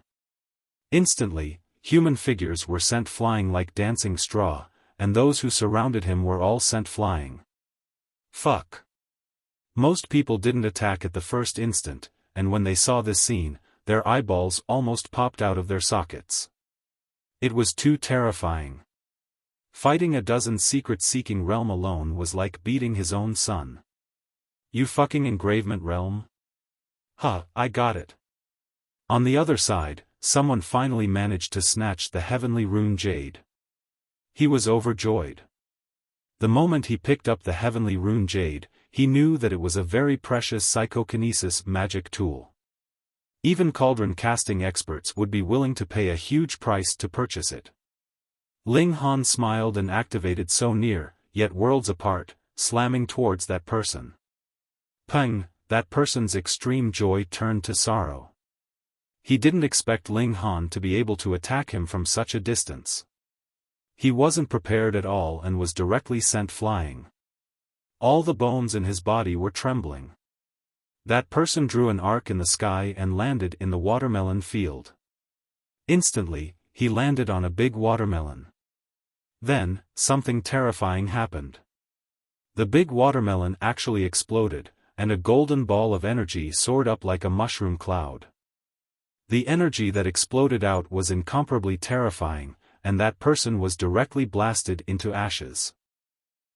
Instantly, human figures were sent flying like dancing straw, and those who surrounded him were all sent flying. Fuck. Most people didn't attack at the first instant, and when they saw this scene, their eyeballs almost popped out of their sockets. It was too terrifying. Fighting a dozen secret-seeking realm alone was like beating his own son. You fucking engravement realm? Huh, I got it. On the other side, someone finally managed to snatch the heavenly rune jade. He was overjoyed. The moment he picked up the heavenly rune jade, he knew that it was a very precious psychokinesis magic tool. Even cauldron casting experts would be willing to pay a huge price to purchase it. Ling Han smiled and activated so near, yet worlds apart, slamming towards that person. Pang! That person's extreme joy turned to sorrow. He didn't expect Ling Han to be able to attack him from such a distance. He wasn't prepared at all and was directly sent flying. All the bones in his body were trembling. That person drew an arc in the sky and landed in the watermelon field. Instantly, he landed on a big watermelon. Then, something terrifying happened. The big watermelon actually exploded, and a golden ball of energy soared up like a mushroom cloud. The energy that exploded out was incomparably terrifying, and that person was directly blasted into ashes.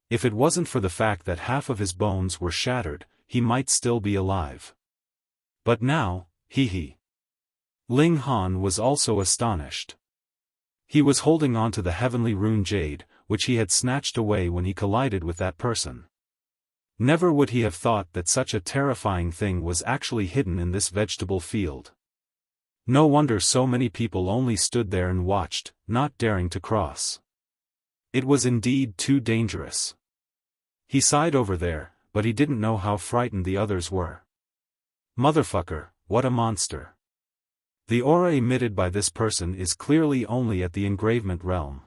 If it wasn't for the fact that half of his bones were shattered, he might still be alive. But now, hee. Ling Han was also astonished. He was holding on to the heavenly rune jade, which he had snatched away when he collided with that person. Never would he have thought that such a terrifying thing was actually hidden in this vegetable field. No wonder so many people only stood there and watched, not daring to cross. It was indeed too dangerous. He sighed over there, but he didn't know how frightened the others were. Motherfucker, what a monster. The aura emitted by this person is clearly only at the engravement realm.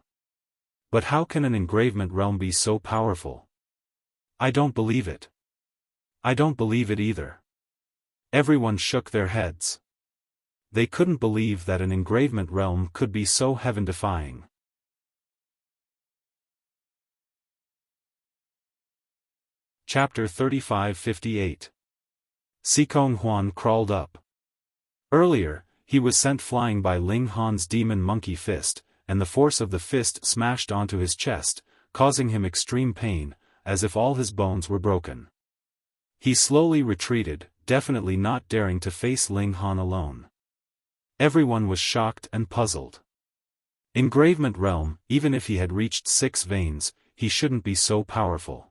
But how can an engravement realm be so powerful? I don't believe it. I don't believe it either. Everyone shook their heads. They couldn't believe that an engravement realm could be so heaven-defying. Chapter 35-58. Sikong Huan crawled up. Earlier, he was sent flying by Ling Han's demon monkey fist, and the force of the fist smashed onto his chest, causing him extreme pain, as if all his bones were broken. He slowly retreated, definitely not daring to face Ling Han alone. Everyone was shocked and puzzled. Engravement realm, even if he had reached 6 veins, he shouldn't be so powerful.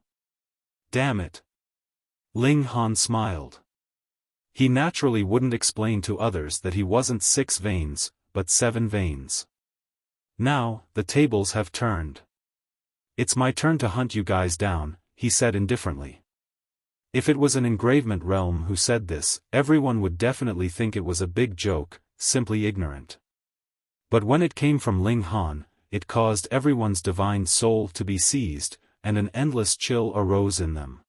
Damn it. Ling Han smiled. He naturally wouldn't explain to others that he wasn't 6 veins, but 7 veins. Now, the tables have turned. It's my turn to hunt you guys down, he said indifferently. If it was an engravement realm who said this, everyone would definitely think it was a big joke, simply ignorant. But when it came from Ling Han, it caused everyone's divine soul to be seized, and an endless chill arose in them.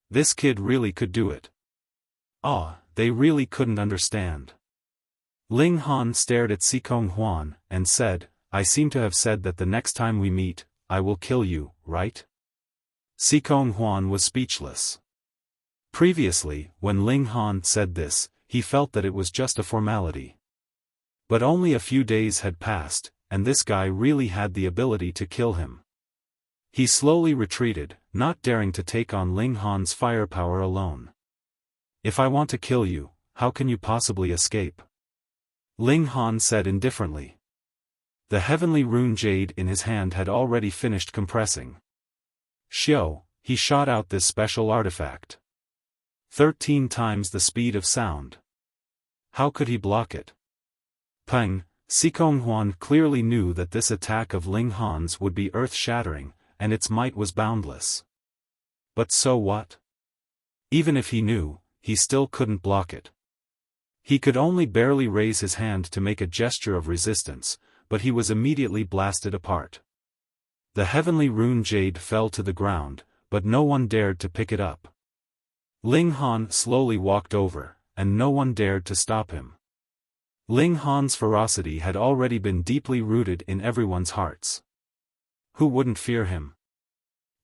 This kid really could do it. Ah, they really couldn't understand. Ling Han stared at Xikong Huan, and said, I seem to have said that the next time we meet, I will kill you, right? Xikong Huan was speechless. Previously, when Ling Han said this, he felt that it was just a formality. But only a few days had passed, and this guy really had the ability to kill him. He slowly retreated, not daring to take on Ling Han's firepower alone. If I want to kill you, how can you possibly escape? Ling Han said indifferently. The heavenly rune jade in his hand had already finished compressing. Xiao, he shot out this special artifact. 13 times the speed of sound. How could he block it? Peng, Xikong Huan clearly knew that this attack of Ling Han's would be earth-shattering, and its might was boundless. But so what? Even if he knew, he still couldn't block it. He could only barely raise his hand to make a gesture of resistance, but he was immediately blasted apart. The heavenly rune jade fell to the ground, but no one dared to pick it up. Ling Han slowly walked over, and no one dared to stop him. Ling Han's ferocity had already been deeply rooted in everyone's hearts. Who wouldn't fear him?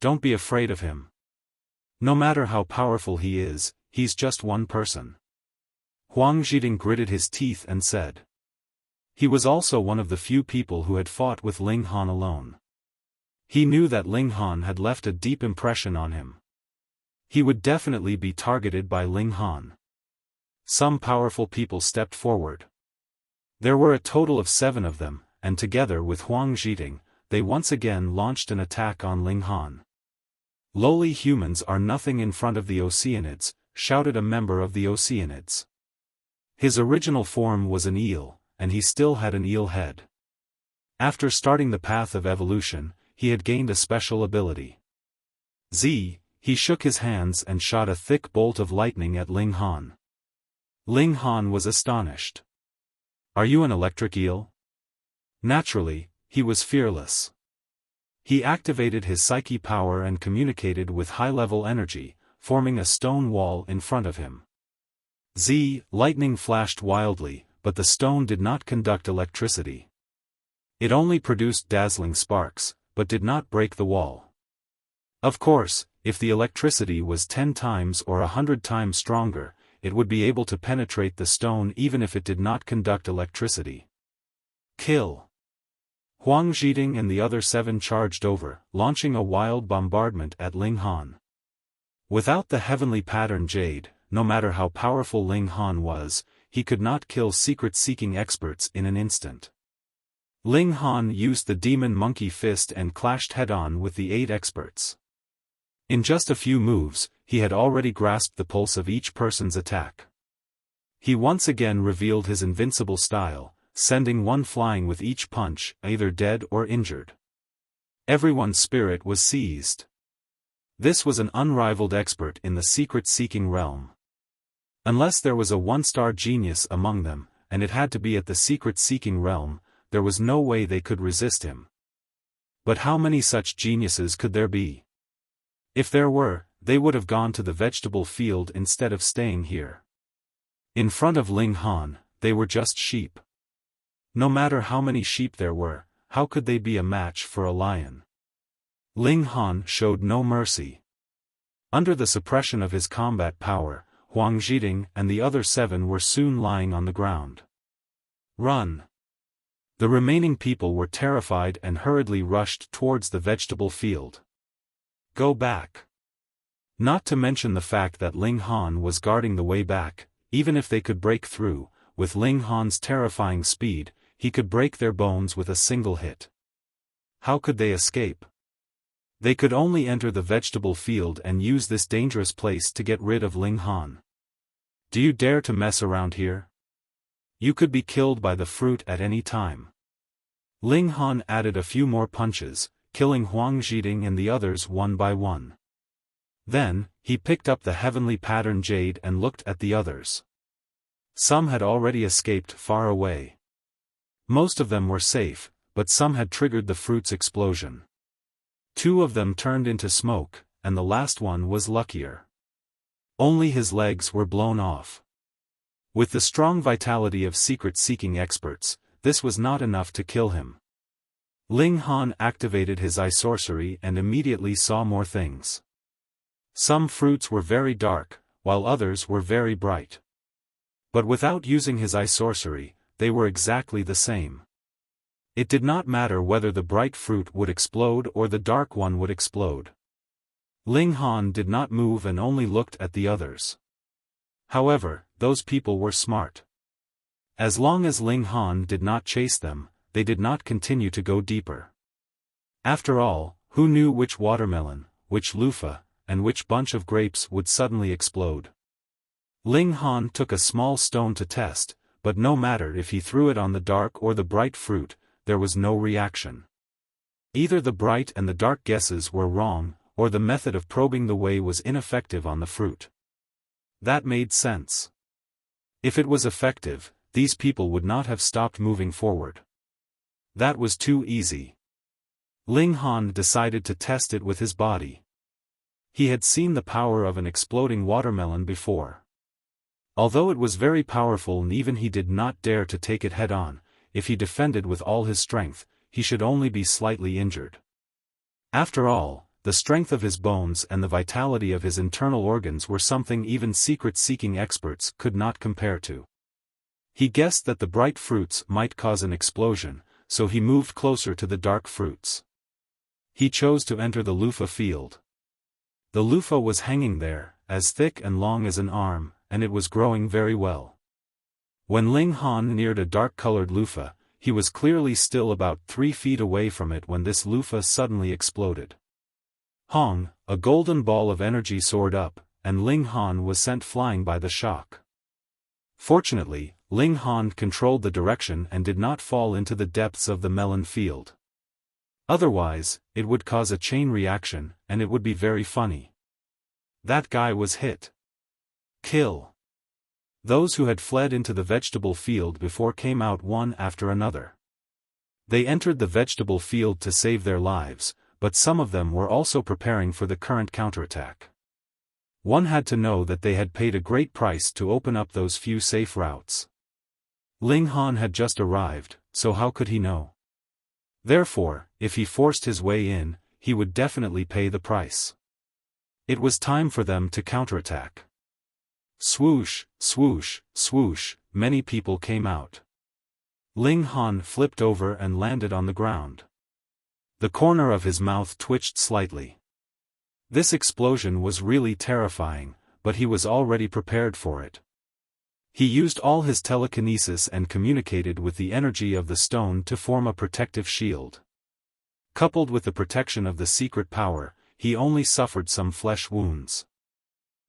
Don't be afraid of him. No matter how powerful he is, he's just one person. Huang Zhiding gritted his teeth and said. He was also one of the few people who had fought with Ling Han alone. He knew that Ling Han had left a deep impression on him. He would definitely be targeted by Ling Han. Some powerful people stepped forward. There were a total of 7 of them, and together with Huang Zhiding, they once again launched an attack on Ling Han. Lowly humans are nothing in front of the Oceanids, shouted a member of the Oceanids. His original form was an eel, and he still had an eel head. After starting the path of evolution, he had gained a special ability. He shook his hands and shot a thick bolt of lightning at Ling Han. Ling Han was astonished. Are you an electric eel? Naturally, he was fearless. He activated his psyche power and communicated with high-level energy, forming a stone wall in front of him. Lightning flashed wildly, but the stone did not conduct electricity. It only produced dazzling sparks, but did not break the wall. Of course, if the electricity was 10 times or 100 times stronger, it would be able to penetrate the stone even if it did not conduct electricity. Kill! Huang Zhiding and the other 7 charged over, launching a wild bombardment at Ling Han. Without the heavenly pattern jade, no matter how powerful Ling Han was, he could not kill secret-seeking experts in an instant. Ling Han used the demon monkey fist and clashed head-on with the 8 experts. In just a few moves, he had already grasped the pulse of each person's attack. He once again revealed his invincible style, sending one flying with each punch, either dead or injured. Everyone's spirit was seized. This was an unrivaled expert in the secret-seeking realm. Unless there was a 1-star genius among them, and it had to be at the secret-seeking realm, there was no way they could resist him. But how many such geniuses could there be? If there were, they would have gone to the vegetable field instead of staying here. In front of Ling Han, they were just sheep. No matter how many sheep there were, how could they be a match for a lion? Ling Han showed no mercy. Under the suppression of his combat power, Huang Zhiding and the other 7 were soon lying on the ground. Run! The remaining people were terrified and hurriedly rushed towards the vegetable field. Go back! Not to mention the fact that Ling Han was guarding the way back. Even if they could break through, with Ling Han's terrifying speed, he could break their bones with a single hit. How could they escape? They could only enter the vegetable field and use this dangerous place to get rid of Ling Han. Do you dare to mess around here? You could be killed by the fruit at any time. Ling Han added a few more punches, killing Huang Zhiding and the others one by one. Then, he picked up the heavenly pattern jade and looked at the others. Some had already escaped far away. Most of them were safe, but some had triggered the fruit's explosion. 2 of them turned into smoke, and the last one was luckier. Only his legs were blown off. With the strong vitality of secret-seeking experts, this was not enough to kill him. Ling Han activated his eye sorcery and immediately saw more things. Some fruits were very dark, while others were very bright. But without using his eye sorcery, they were exactly the same. It did not matter whether the bright fruit would explode or the dark one would explode. Ling Han did not move and only looked at the others. However, those people were smart. As long as Ling Han did not chase them, they did not continue to go deeper. After all, who knew which watermelon, which loofah, and which bunch of grapes would suddenly explode? Ling Han took a small stone to test, but no matter if he threw it on the dark or the bright fruit, there was no reaction. Either the bright and the dark guesses were wrong, or the method of probing the way was ineffective on the fruit. That made sense. If it was effective, these people would not have stopped moving forward. That was too easy. Ling Han decided to test it with his body. He had seen the power of an exploding watermelon before. Although it was very powerful and even he did not dare to take it head-on, if he defended with all his strength, he should only be slightly injured. After all, the strength of his bones and the vitality of his internal organs were something even secret-seeking experts could not compare to. He guessed that the bright fruits might cause an explosion, so he moved closer to the dark fruits. He chose to enter the loofah field. The loofah was hanging there, as thick and long as an arm, and it was growing very well. When Ling Han neared a dark-colored loofah, he was clearly still about 3 feet away from it when this loofah suddenly exploded. Hong, a golden ball of energy soared up, and Ling Han was sent flying by the shock. Fortunately, Ling Han controlled the direction and did not fall into the depths of the melon field. Otherwise, it would cause a chain reaction, and it would be very funny. That guy was hit. Kill. Those who had fled into the vegetable field before came out one after another. They entered the vegetable field to save their lives, but some of them were also preparing for the current counterattack. One had to know that they had paid a great price to open up those few safe routes. Ling Han had just arrived, so how could he know? Therefore, if he forced his way in, he would definitely pay the price. It was time for them to counterattack. Swoosh, swoosh, swoosh, many people came out. Ling Han flipped over and landed on the ground. The corner of his mouth twitched slightly. This explosion was really terrifying, but he was already prepared for it. He used all his telekinesis and communicated with the energy of the stone to form a protective shield. Coupled with the protection of the secret power, he only suffered some flesh wounds.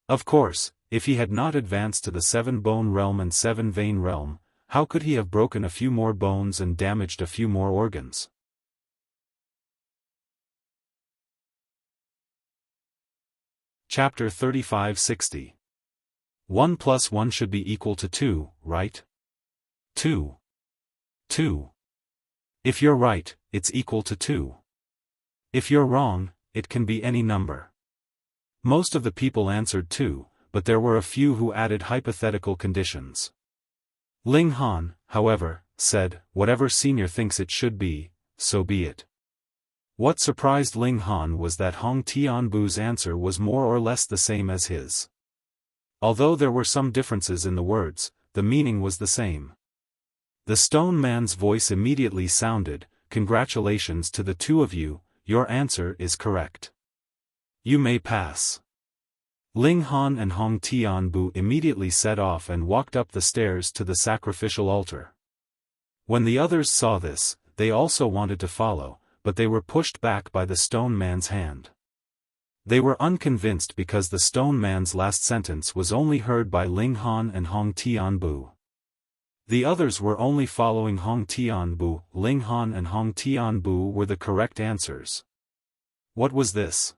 Of course, if he had not advanced to the 7-bone realm and 7-vein realm, how could he have broken a few more bones and damaged a few more organs? Chapter 3560. 1 plus 1 should be equal to 2, right? 2. 2. If you're right, it's equal to 2. If you're wrong, it can be any number. Most of the people answered 2, but there were a few who added hypothetical conditions. Ling Han, however, said, "Whatever Senior thinks it should be, so be it." What surprised Ling Han was that Hong Tianbu's answer was more or less the same as his. Although there were some differences in the words, the meaning was the same. The stone man's voice immediately sounded, "Congratulations to the two of you, your answer is correct. You may pass." Ling Han and Hong Tianbu immediately set off and walked up the stairs to the sacrificial altar. When the others saw this, they also wanted to follow, but they were pushed back by the stone man's hand. They were unconvinced because the stone man's last sentence was only heard by Ling Han and Hong Tianbu. The others were only following Hong Tianbu. Ling Han and Hong Tianbu were the correct answers. What was this?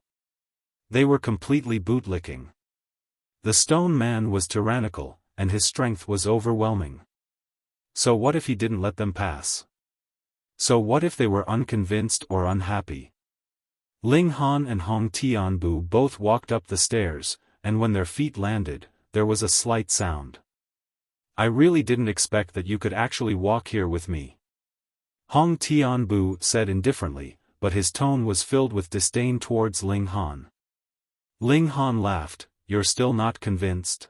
They were completely bootlicking. The stone man was tyrannical, and his strength was overwhelming. So what if he didn't let them pass? So what if they were unconvinced or unhappy? Ling Han and Hong Tianbu both walked up the stairs, and when their feet landed, there was a slight sound. I really didn't expect that you could actually walk here with me. Hong Tianbu said indifferently, but his tone was filled with disdain towards Ling Han. Ling Han laughed. You're still not convinced?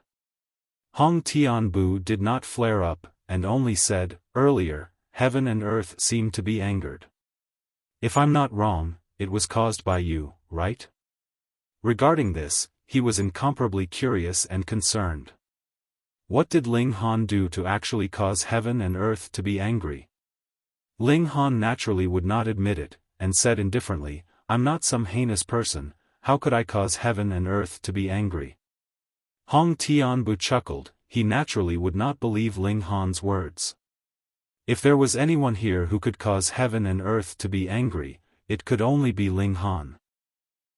Hong Tianbu did not flare up, and only said, earlier, heaven and earth seemed to be angered. If I'm not wrong, it was caused by you, right? Regarding this, he was incomparably curious and concerned. What did Ling Han do to actually cause heaven and earth to be angry? Ling Han naturally would not admit it, and said indifferently, I'm not some heinous person, how could I cause heaven and earth to be angry? Hong Tianbu chuckled, he naturally would not believe Ling Han's words. If there was anyone here who could cause heaven and earth to be angry, it could only be Ling Han.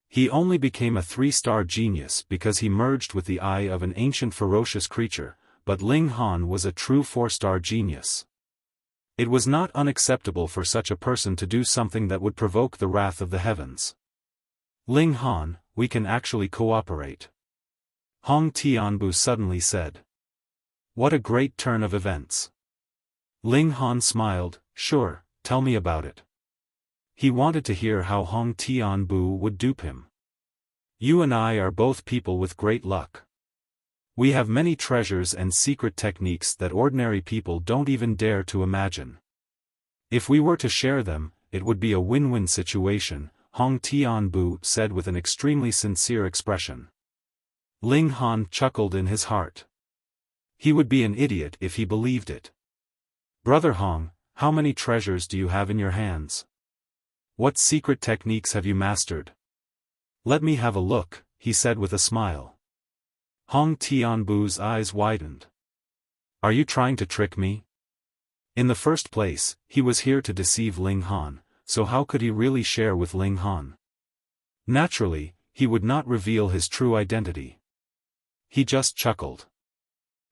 He only became a 3-star genius because he merged with the eye of an ancient ferocious creature, but Ling Han was a true 4-star genius. It was not unacceptable for such a person to do something that would provoke the wrath of the heavens. Ling Han, we can actually cooperate. Hong Tianbu suddenly said. What a great turn of events. Ling Han smiled, sure, tell me about it. He wanted to hear how Hong Tianbu would dupe him. You and I are both people with great luck. We have many treasures and secret techniques that ordinary people don't even dare to imagine. If we were to share them, it would be a win-win situation, Hong Tianbu said with an extremely sincere expression. Ling Han chuckled in his heart. He would be an idiot if he believed it. Brother Hong, how many treasures do you have in your hands? What secret techniques have you mastered? Let me have a look, he said with a smile. Hong Tianbu's eyes widened. Are you trying to trick me? In the first place, he was here to deceive Ling Han, so how could he really share with Ling Han? Naturally, he would not reveal his true identity. He just chuckled.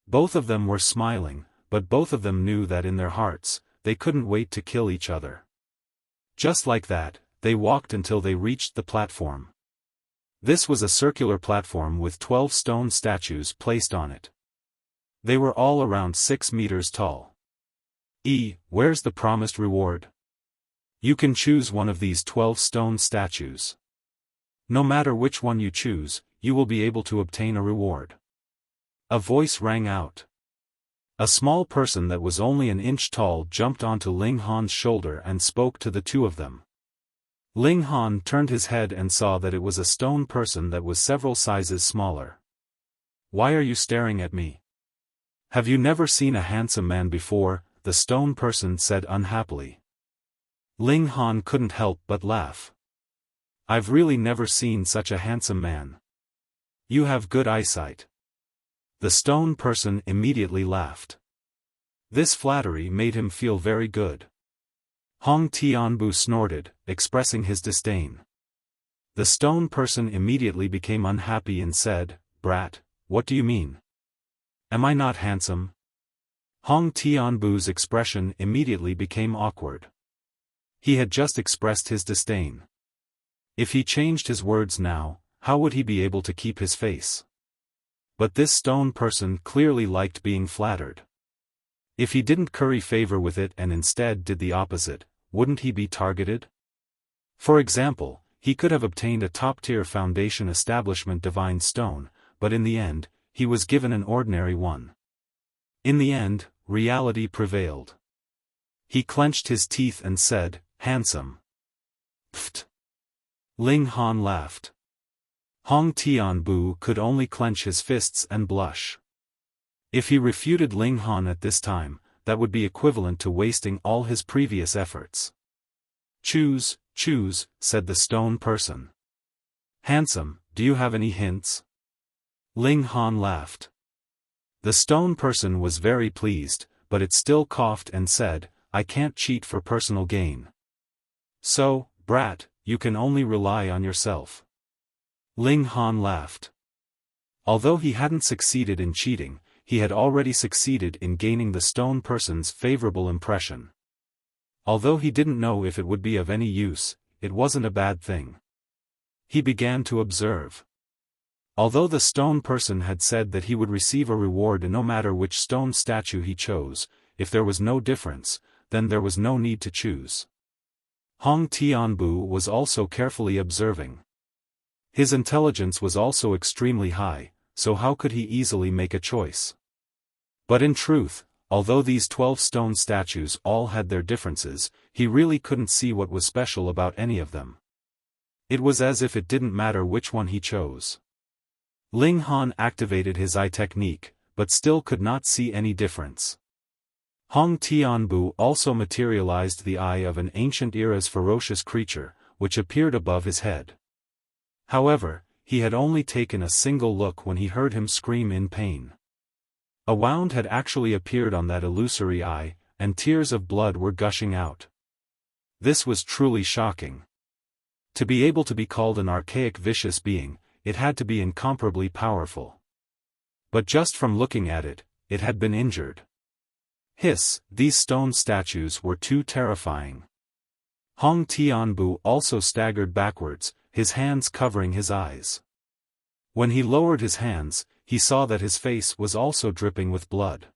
Both of them were smiling, but both of them knew that in their hearts, they couldn't wait to kill each other. Just like that, they walked until they reached the platform. This was a circular platform with 12 stone statues placed on it. They were all around 6 meters tall. Where's the promised reward? You can choose one of these 12 stone statues. No matter which one you choose, you will be able to obtain a reward. A voice rang out. A small person that was only an inch tall jumped onto Ling Han's shoulder and spoke to the two of them. Ling Han turned his head and saw that it was a stone person that was several sizes smaller. Why are you staring at me? Have you never seen a handsome man before? The stone person said unhappily. Ling Han couldn't help but laugh. I've really never seen such a handsome man. You have good eyesight. The stone person immediately laughed. This flattery made him feel very good. Hong Tianbu snorted, expressing his disdain. The stone person immediately became unhappy and said, Brat, what do you mean? Am I not handsome? Hong Tianbu's expression immediately became awkward. He had just expressed his disdain. If he changed his words now, how would he be able to keep his face? But this stone person clearly liked being flattered. If he didn't curry favor with it and instead did the opposite, wouldn't he be targeted? For example, he could have obtained a top-tier foundation establishment divine stone, but in the end, he was given an ordinary one. In the end, reality prevailed. He clenched his teeth and said, handsome. Pfft. Ling Han laughed. Hong Tianbu could only clench his fists and blush. If he refuted Ling Han at this time, that would be equivalent to wasting all his previous efforts. Choose, said the stone person. Handsome, do you have any hints? Ling Han laughed. The stone person was very pleased, but it still coughed and said, I can't cheat for personal gain. So, brat, you can only rely on yourself. Ling Han laughed. Although he hadn't succeeded in cheating, he had already succeeded in gaining the stone person's favorable impression. Although he didn't know if it would be of any use, it wasn't a bad thing. He began to observe. Although the stone person had said that he would receive a reward no matter which stone statue he chose, if there was no difference, then there was no need to choose. Hong Tianbu was also carefully observing. His intelligence was also extremely high, so how could he easily make a choice? But in truth, although these 12 stone statues all had their differences, he really couldn't see what was special about any of them. It was as if it didn't matter which one he chose. Ling Han activated his eye technique, but still could not see any difference. Hong Tianbu also materialized the eye of an ancient era's ferocious creature, which appeared above his head. However, he had only taken a single look when he heard him scream in pain. A wound had actually appeared on that illusory eye, and tears of blood were gushing out. This was truly shocking. To be able to be called an archaic vicious being, it had to be incomparably powerful. But just from looking at it, it had been injured. Hiss, these stone statues were too terrifying. Hong Tianbu also staggered backwards, his hands covering his eyes. When he lowered his hands, he saw that his face was also dripping with blood.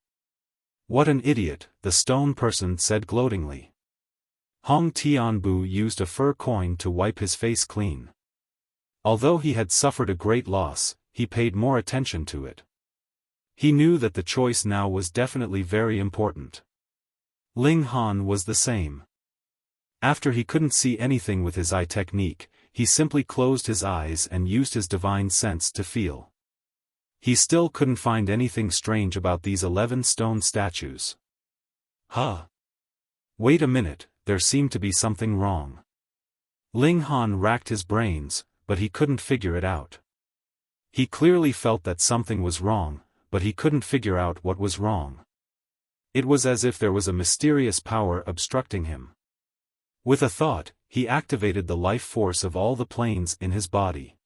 "What an idiot," the stone person said gloatingly. Hong Tianbu used a fur coin to wipe his face clean. Although he had suffered a great loss, he paid more attention to it. He knew that the choice now was definitely very important. Ling Han was the same. After he couldn't see anything with his eye technique, he simply closed his eyes and used his divine sense to feel. He still couldn't find anything strange about these 11 stone statues. Huh? Wait a minute, there seemed to be something wrong. Ling Han racked his brains, but he couldn't figure it out. He clearly felt that something was wrong, but he couldn't figure out what was wrong. It was as if there was a mysterious power obstructing him. With a thought, he activated the life force of all the planes in his body.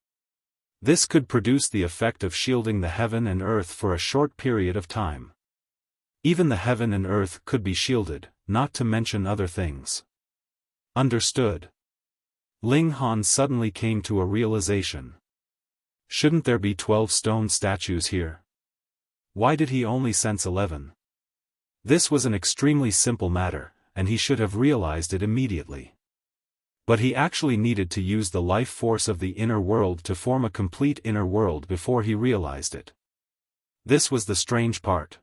This could produce the effect of shielding the heaven and earth for a short period of time. Even the heaven and earth could be shielded, not to mention other things. Understood. Ling Han suddenly came to a realization. Shouldn't there be 12 stone statues here? Why did he only sense 11? This was an extremely simple matter, and he should have realized it immediately. But he actually needed to use the life force of the inner world to form a complete inner world before he realized it. This was the strange part.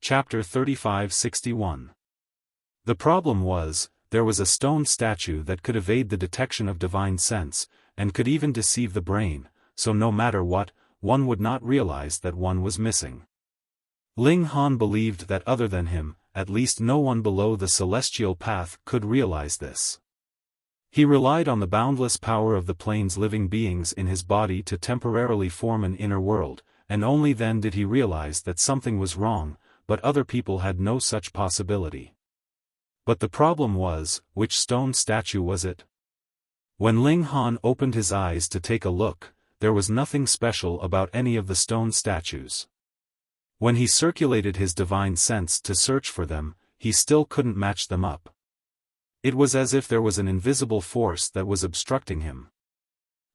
Chapter 3561. The problem was, there was a stone statue that could evade the detection of divine sense, and could even deceive the brain, so no matter what, one would not realize that one was missing. Ling Han believed that other than him, at least no one below the celestial path could realize this. He relied on the boundless power of the plane's living beings in his body to temporarily form an inner world, and only then did he realize that something was wrong, but other people had no such possibility. But the problem was, which stone statue was it? When Ling Han opened his eyes to take a look, there was nothing special about any of the stone statues. When he circulated his divine sense to search for them, he still couldn't match them up. It was as if there was an invisible force that was obstructing him.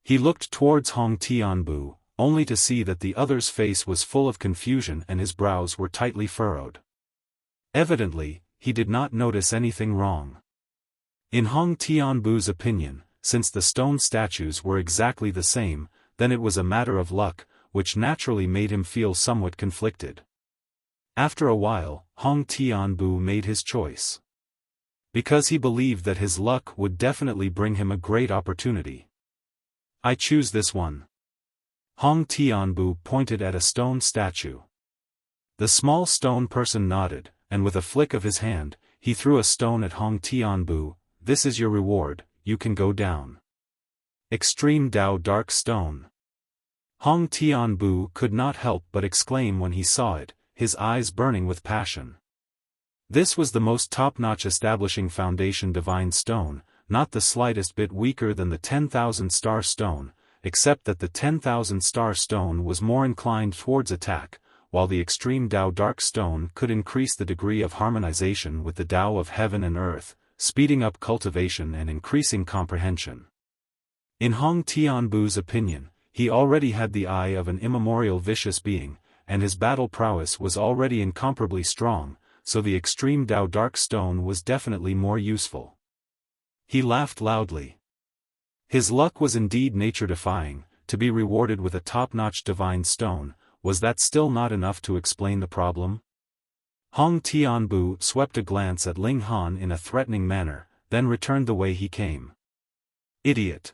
He looked towards Hong Tianbu, only to see that the other's face was full of confusion and his brows were tightly furrowed. Evidently, he did not notice anything wrong. In Hong Tianbu's opinion, since the stone statues were exactly the same, then it was a matter of luck, which naturally made him feel somewhat conflicted. After a while, Hong Tianbu made his choice. Because he believed that his luck would definitely bring him a great opportunity. "I choose this one." Hong Tianbu pointed at a stone statue. The small stone person nodded, and with a flick of his hand, he threw a stone at Hong Tianbu. "This is your reward, you can go down." Extreme Dao Dark Stone. Hong Tianbu could not help but exclaim when he saw it, his eyes burning with passion. This was the most top-notch establishing foundation divine stone, not the slightest bit weaker than the 10,000 star stone, except that the 10,000 star stone was more inclined towards attack, while the extreme Dao Dark Stone could increase the degree of harmonization with the Tao of heaven and earth, speeding up cultivation and increasing comprehension. In Hong Tianbu's opinion, he already had the eye of an immemorial vicious being, and his battle prowess was already incomparably strong, so the extreme Dao Dark Stone was definitely more useful. He laughed loudly. His luck was indeed nature-defying. To be rewarded with a top-notch divine stone, was that still not enough to explain the problem? Hong Tianbu swept a glance at Ling Han in a threatening manner, then returned the way he came. Idiot.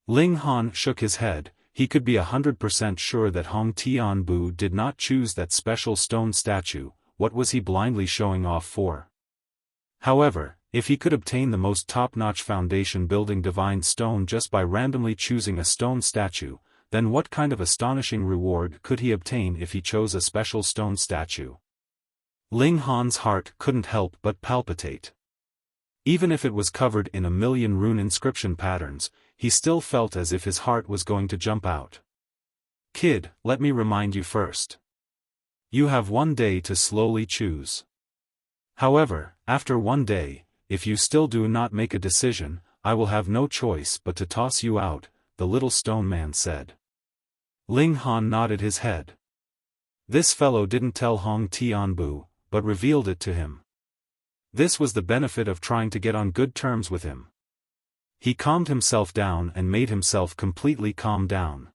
Ling Han shook his head. He could be 100% sure that Hong Tianbu did not choose that special stone statue. What was he blindly showing off for? However, if he could obtain the most top-notch foundation-building divine stone just by randomly choosing a stone statue, then what kind of astonishing reward could he obtain if he chose a special stone statue? Ling Han's heart couldn't help but palpitate. Even if it was covered in a million rune inscription patterns, he still felt as if his heart was going to jump out. Kid, let me remind you first. You have 1 day to slowly choose. However, after 1 day, if you still do not make a decision, I will have no choice but to toss you out, the little stone man said. Ling Han nodded his head. This fellow didn't tell Hong Tianbu, but revealed it to him. This was the benefit of trying to get on good terms with him. He calmed himself down and made himself completely calm down.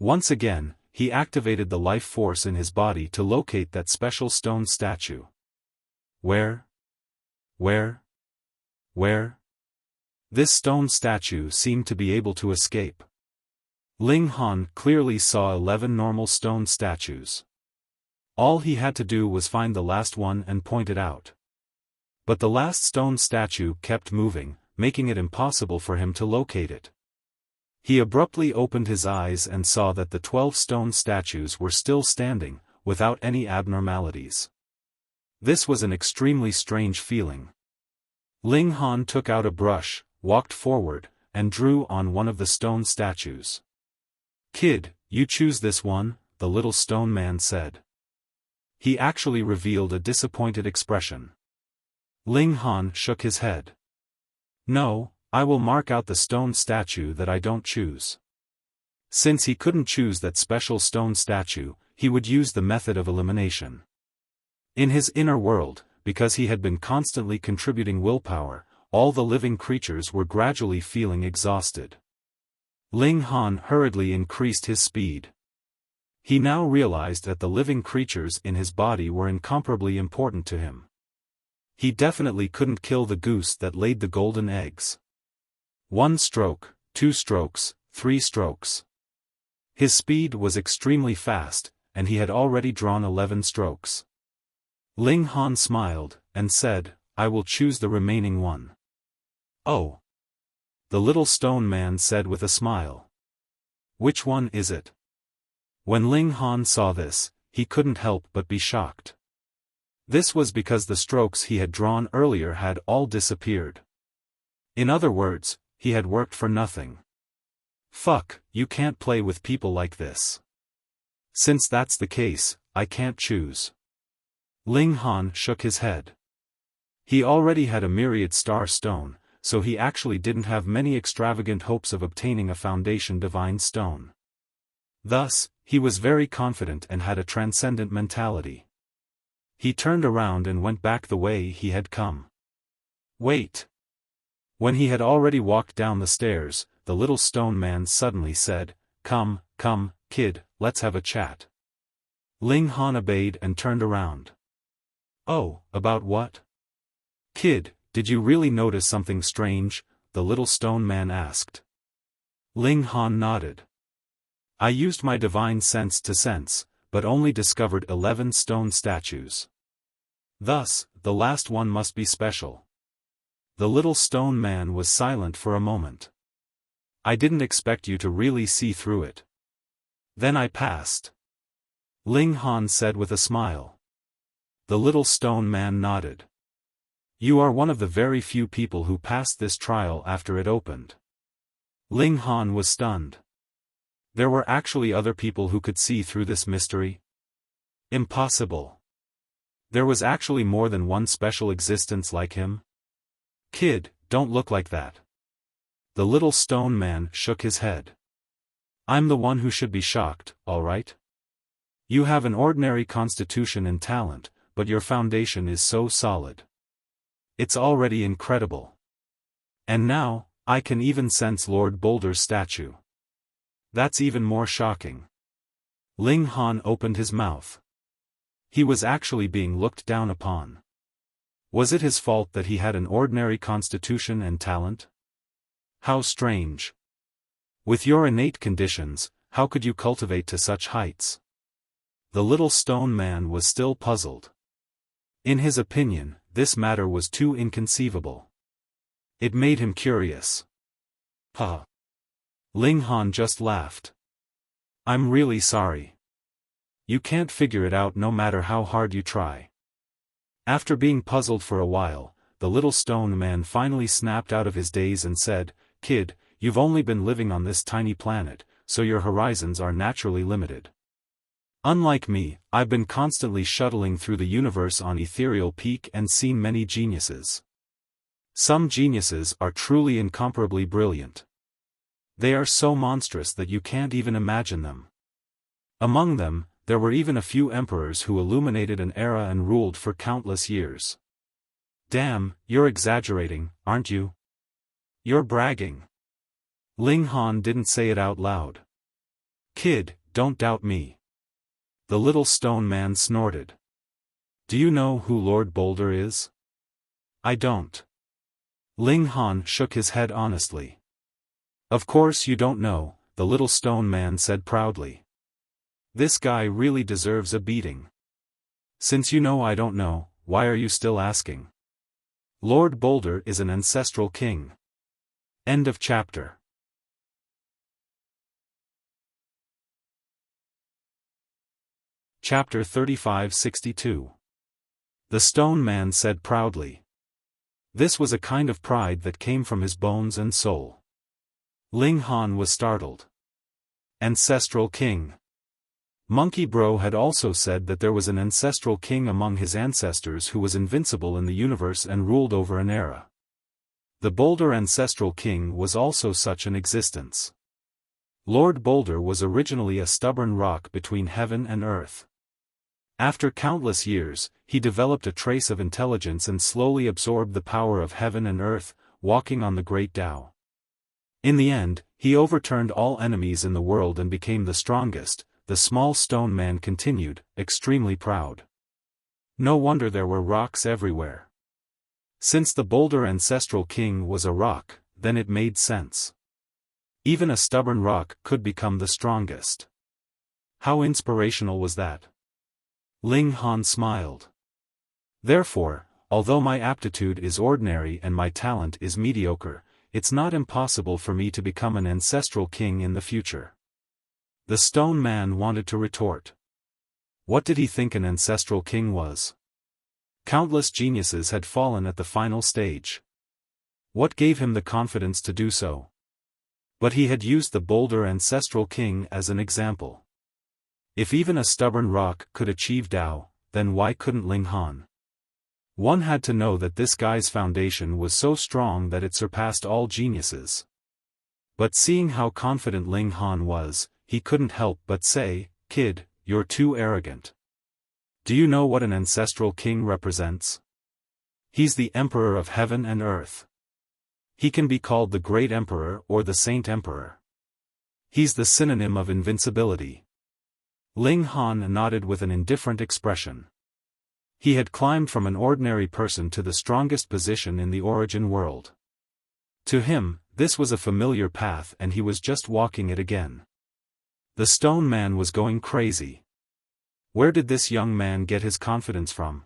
Once again, he activated the life force in his body to locate that special stone statue. Where? This stone statue seemed to be able to escape. Ling Han clearly saw 11 normal stone statues. All he had to do was find the last one and point it out. But the last stone statue kept moving, making it impossible for him to locate it. He abruptly opened his eyes and saw that the 12 stone statues were still standing, without any abnormalities. This was an extremely strange feeling. Ling Han took out a brush, walked forward, and drew on one of the stone statues. Kid, you choose this one, the little stone man said. He actually revealed a disappointed expression. Ling Han shook his head. No, I will mark out the stone statue that I don't choose. Since he couldn't choose that special stone statue, he would use the method of elimination. In his inner world, because he had been constantly contributing willpower, all the living creatures were gradually feeling exhausted. Ling Han hurriedly increased his speed. He now realized that the living creatures in his body were incomparably important to him. He definitely couldn't kill the goose that laid the golden eggs. 1 stroke, 2 strokes, 3 strokes. His speed was extremely fast, and he had already drawn 11 strokes. Ling Han smiled, and said, I will choose the remaining one. Oh. The little stone man said with a smile. Which one is it? When Ling Han saw this, he couldn't help but be shocked. This was because the strokes he had drawn earlier had all disappeared. In other words, he had worked for nothing. Fuck, you can't play with people like this. Since that's the case, I can't choose. Ling Han shook his head. He already had a myriad star stone, so he actually didn't have many extravagant hopes of obtaining a foundation divine stone. Thus, he was very confident and had a transcendent mentality. He turned around and went back the way he had come. Wait. When he had already walked down the stairs, the little stone man suddenly said, Come, kid, let's have a chat. Ling Han obeyed and turned around. Oh, about what? Kid, did you really notice something strange? The little stone man asked. Ling Han nodded. I used my divine sense to sense, but only discovered 11 stone statues. Thus, the last one must be special. The little stone man was silent for a moment. I didn't expect you to really see through it. Then I passed. Ling Han said with a smile. The little stone man nodded. You are one of the very few people who passed this trial after it opened. Ling Han was stunned. There were actually other people who could see through this mystery? Impossible. There was actually more than one special existence like him? Kid, don't look like that. The little stone man shook his head. I'm the one who should be shocked, all right? You have an ordinary constitution and talent, but your foundation is so solid. It's already incredible. And now, I can even sense Lord Boulder's statue. That's even more shocking. Ling Han opened his mouth. He was actually being looked down upon. Was it his fault that he had an ordinary constitution and talent? How strange. With your innate conditions, how could you cultivate to such heights? The little stone man was still puzzled. In his opinion, this matter was too inconceivable. It made him curious. Huh. Ling Han just laughed. I'm really sorry. You can't figure it out no matter how hard you try. After being puzzled for a while, the little stone man finally snapped out of his daze and said, Kid, you've only been living on this tiny planet, so your horizons are naturally limited. Unlike me, I've been constantly shuttling through the universe on ethereal peak and seen many geniuses. Some geniuses are truly incomparably brilliant. They are so monstrous that you can't even imagine them. Among them, there were even a few emperors who illuminated an era and ruled for countless years. Damn, you're exaggerating, aren't you? You're bragging. Ling Han didn't say it out loud. Kid, don't doubt me. The little stone man snorted. Do you know who Lord Boulder is? I don't. Ling Han shook his head honestly. Of course you don't know, the little stone man said proudly. This guy really deserves a beating. Since you know I don't know, why are you still asking? Lord Boulder is an ancestral king. End of chapter. Chapter 3562. The stone man said proudly. This was a kind of pride that came from his bones and soul. Ling Han was startled. Ancestral king. Monkey Bro had also said that there was an ancestral king among his ancestors who was invincible in the universe and ruled over an era. The Boulder ancestral king was also such an existence. Lord Boulder was originally a stubborn rock between heaven and earth. After countless years, he developed a trace of intelligence and slowly absorbed the power of heaven and earth, walking on the great Tao. In the end, he overturned all enemies in the world and became the strongest, the small stone man continued, extremely proud. No wonder there were rocks everywhere. Since the Boulder ancestral king was a rock, then it made sense. Even a stubborn rock could become the strongest. How inspirational was that? Ling Han smiled. Therefore, although my aptitude is ordinary and my talent is mediocre, it's not impossible for me to become an ancestral king in the future. The stone man wanted to retort. What did he think an ancestral king was? Countless geniuses had fallen at the final stage. What gave him the confidence to do so? But he had used the Boulder ancestral king as an example. If even a stubborn rock could achieve Tao, then why couldn't Ling Han? One had to know that this guy's foundation was so strong that it surpassed all geniuses. But seeing how confident Ling Han was, he couldn't help but say, Kid, you're too arrogant. Do you know what an ancestral king represents? He's the emperor of heaven and earth. He can be called the Great Emperor or the Saint Emperor. He's the synonym of invincibility. Ling Han nodded with an indifferent expression. He had climbed from an ordinary person to the strongest position in the origin world. To him, this was a familiar path and he was just walking it again. The stone man was going crazy. Where did this young man get his confidence from?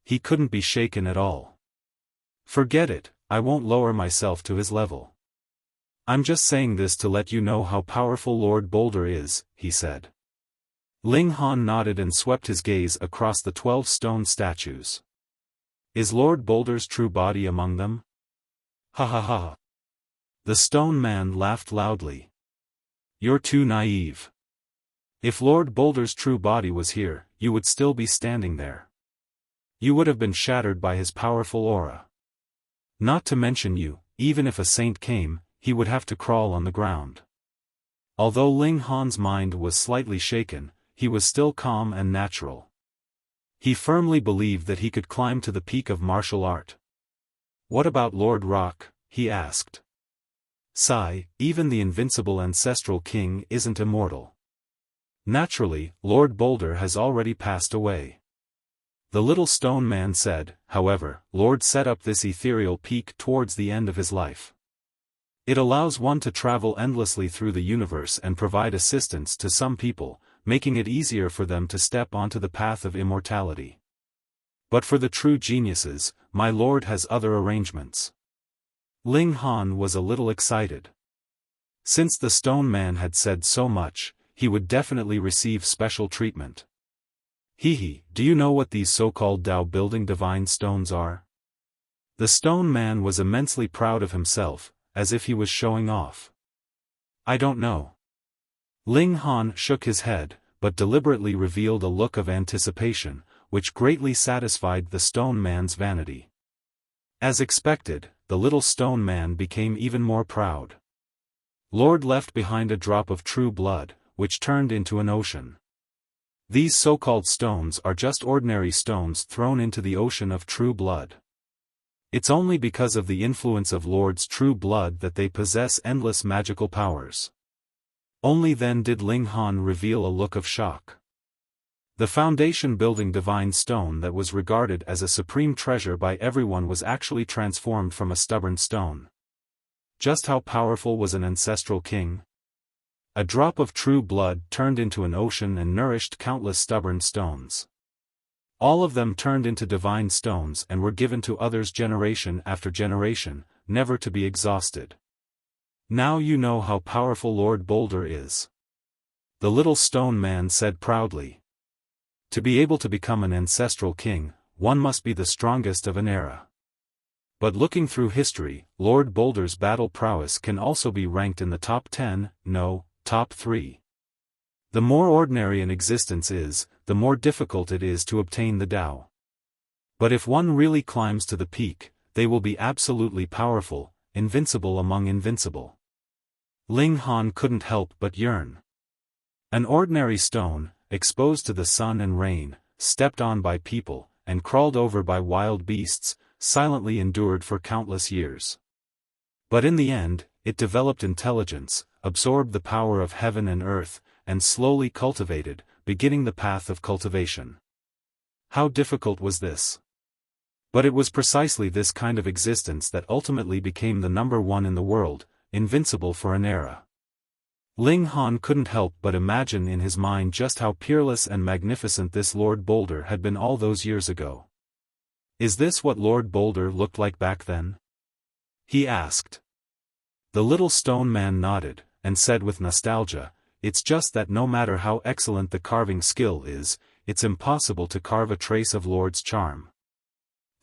He couldn't be shaken at all. Forget it, I won't lower myself to his level. I'm just saying this to let you know how powerful Lord Boulder is, he said. Ling Han nodded and swept his gaze across the 12 stone statues. Is Lord Boulder's true body among them? Ha ha ha. The stone man laughed loudly. You're too naive. If Lord Boulder's true body was here, you would still be standing there. You would have been shattered by his powerful aura. Not to mention you, even if a saint came, he would have to crawl on the ground. Although Ling Han's mind was slightly shaken, he was still calm and natural. He firmly believed that he could climb to the peak of martial art. What about Lord Rock? He asked. Sigh, even the invincible ancestral king isn't immortal. Naturally, Lord Boulder has already passed away. The little stone man said, however, Lord set up this ethereal peak towards the end of his life. It allows one to travel endlessly through the universe and provide assistance to some people, making it easier for them to step onto the path of immortality. But for the true geniuses, my lord has other arrangements. Ling Han was a little excited. Since the stone man had said so much, he would definitely receive special treatment. Hehe, do you know what these so-called Tao-building divine stones are? The stone man was immensely proud of himself, as if he was showing off. I don't know. Ling Han shook his head, but deliberately revealed a look of anticipation, which greatly satisfied the stone man's vanity. As expected, the little stone man became even more proud. Lord left behind a drop of true blood, which turned into an ocean. These so-called stones are just ordinary stones thrown into the ocean of true blood. It's only because of the influence of Lord's true blood that they possess endless magical powers. Only then did Ling Han reveal a look of shock. The foundation-building divine stone that was regarded as a supreme treasure by everyone was actually transformed from a stubborn stone. Just how powerful was an ancestral king? A drop of true blood turned into an ocean and nourished countless stubborn stones. All of them turned into divine stones and were given to others generation after generation, never to be exhausted. Now you know how powerful Lord Boulder is. The little stone man said proudly. To be able to become an ancestral king, one must be the strongest of an era. But looking through history, Lord Boulder's battle prowess can also be ranked in the top 10, no, top 3. The more ordinary an existence is, the more difficult it is to obtain the Tao. But if one really climbs to the peak, they will be absolutely powerful, invincible among invincible. Ling Han couldn't help but yearn. An ordinary stone, exposed to the sun and rain, stepped on by people, and crawled over by wild beasts, silently endured for countless years. But in the end, it developed intelligence, absorbed the power of heaven and earth, and slowly cultivated, beginning the path of cultivation. How difficult was this? But it was precisely this kind of existence that ultimately became the number one in the world, invincible for an era. Ling Han couldn't help but imagine in his mind just how peerless and magnificent this Lord Boulder had been all those years ago. Is this what Lord Boulder looked like back then? He asked. The little stone man nodded, and said with nostalgia, it's just that no matter how excellent the carving skill is, it's impossible to carve a trace of Lord's charm.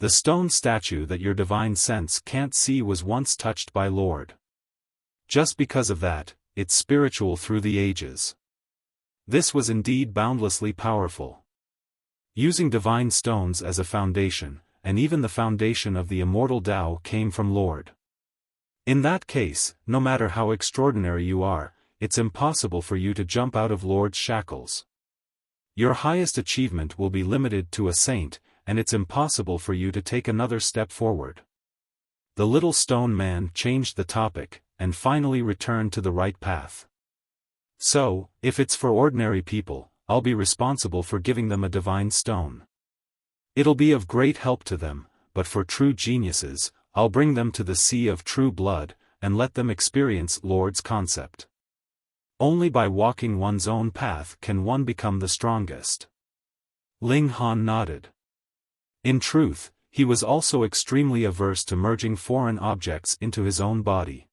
The stone statue that your divine sense can't see was once touched by Lord. Just because of that, it's spiritual through the ages. This was indeed boundlessly powerful. Using divine stones as a foundation, and even the foundation of the immortal Tao came from Lord. In that case, no matter how extraordinary you are, it's impossible for you to jump out of Lord's shackles. Your highest achievement will be limited to a saint, and it's impossible for you to take another step forward. The little stone man changed the topic, and finally returned to the right path. So, if it's for ordinary people, I'll be responsible for giving them a divine stone. It'll be of great help to them, but for true geniuses, I'll bring them to the sea of true blood, and let them experience Lord's concept. Only by walking one's own path can one become the strongest. Ling Han nodded. In truth, he was also extremely averse to merging foreign objects into his own body.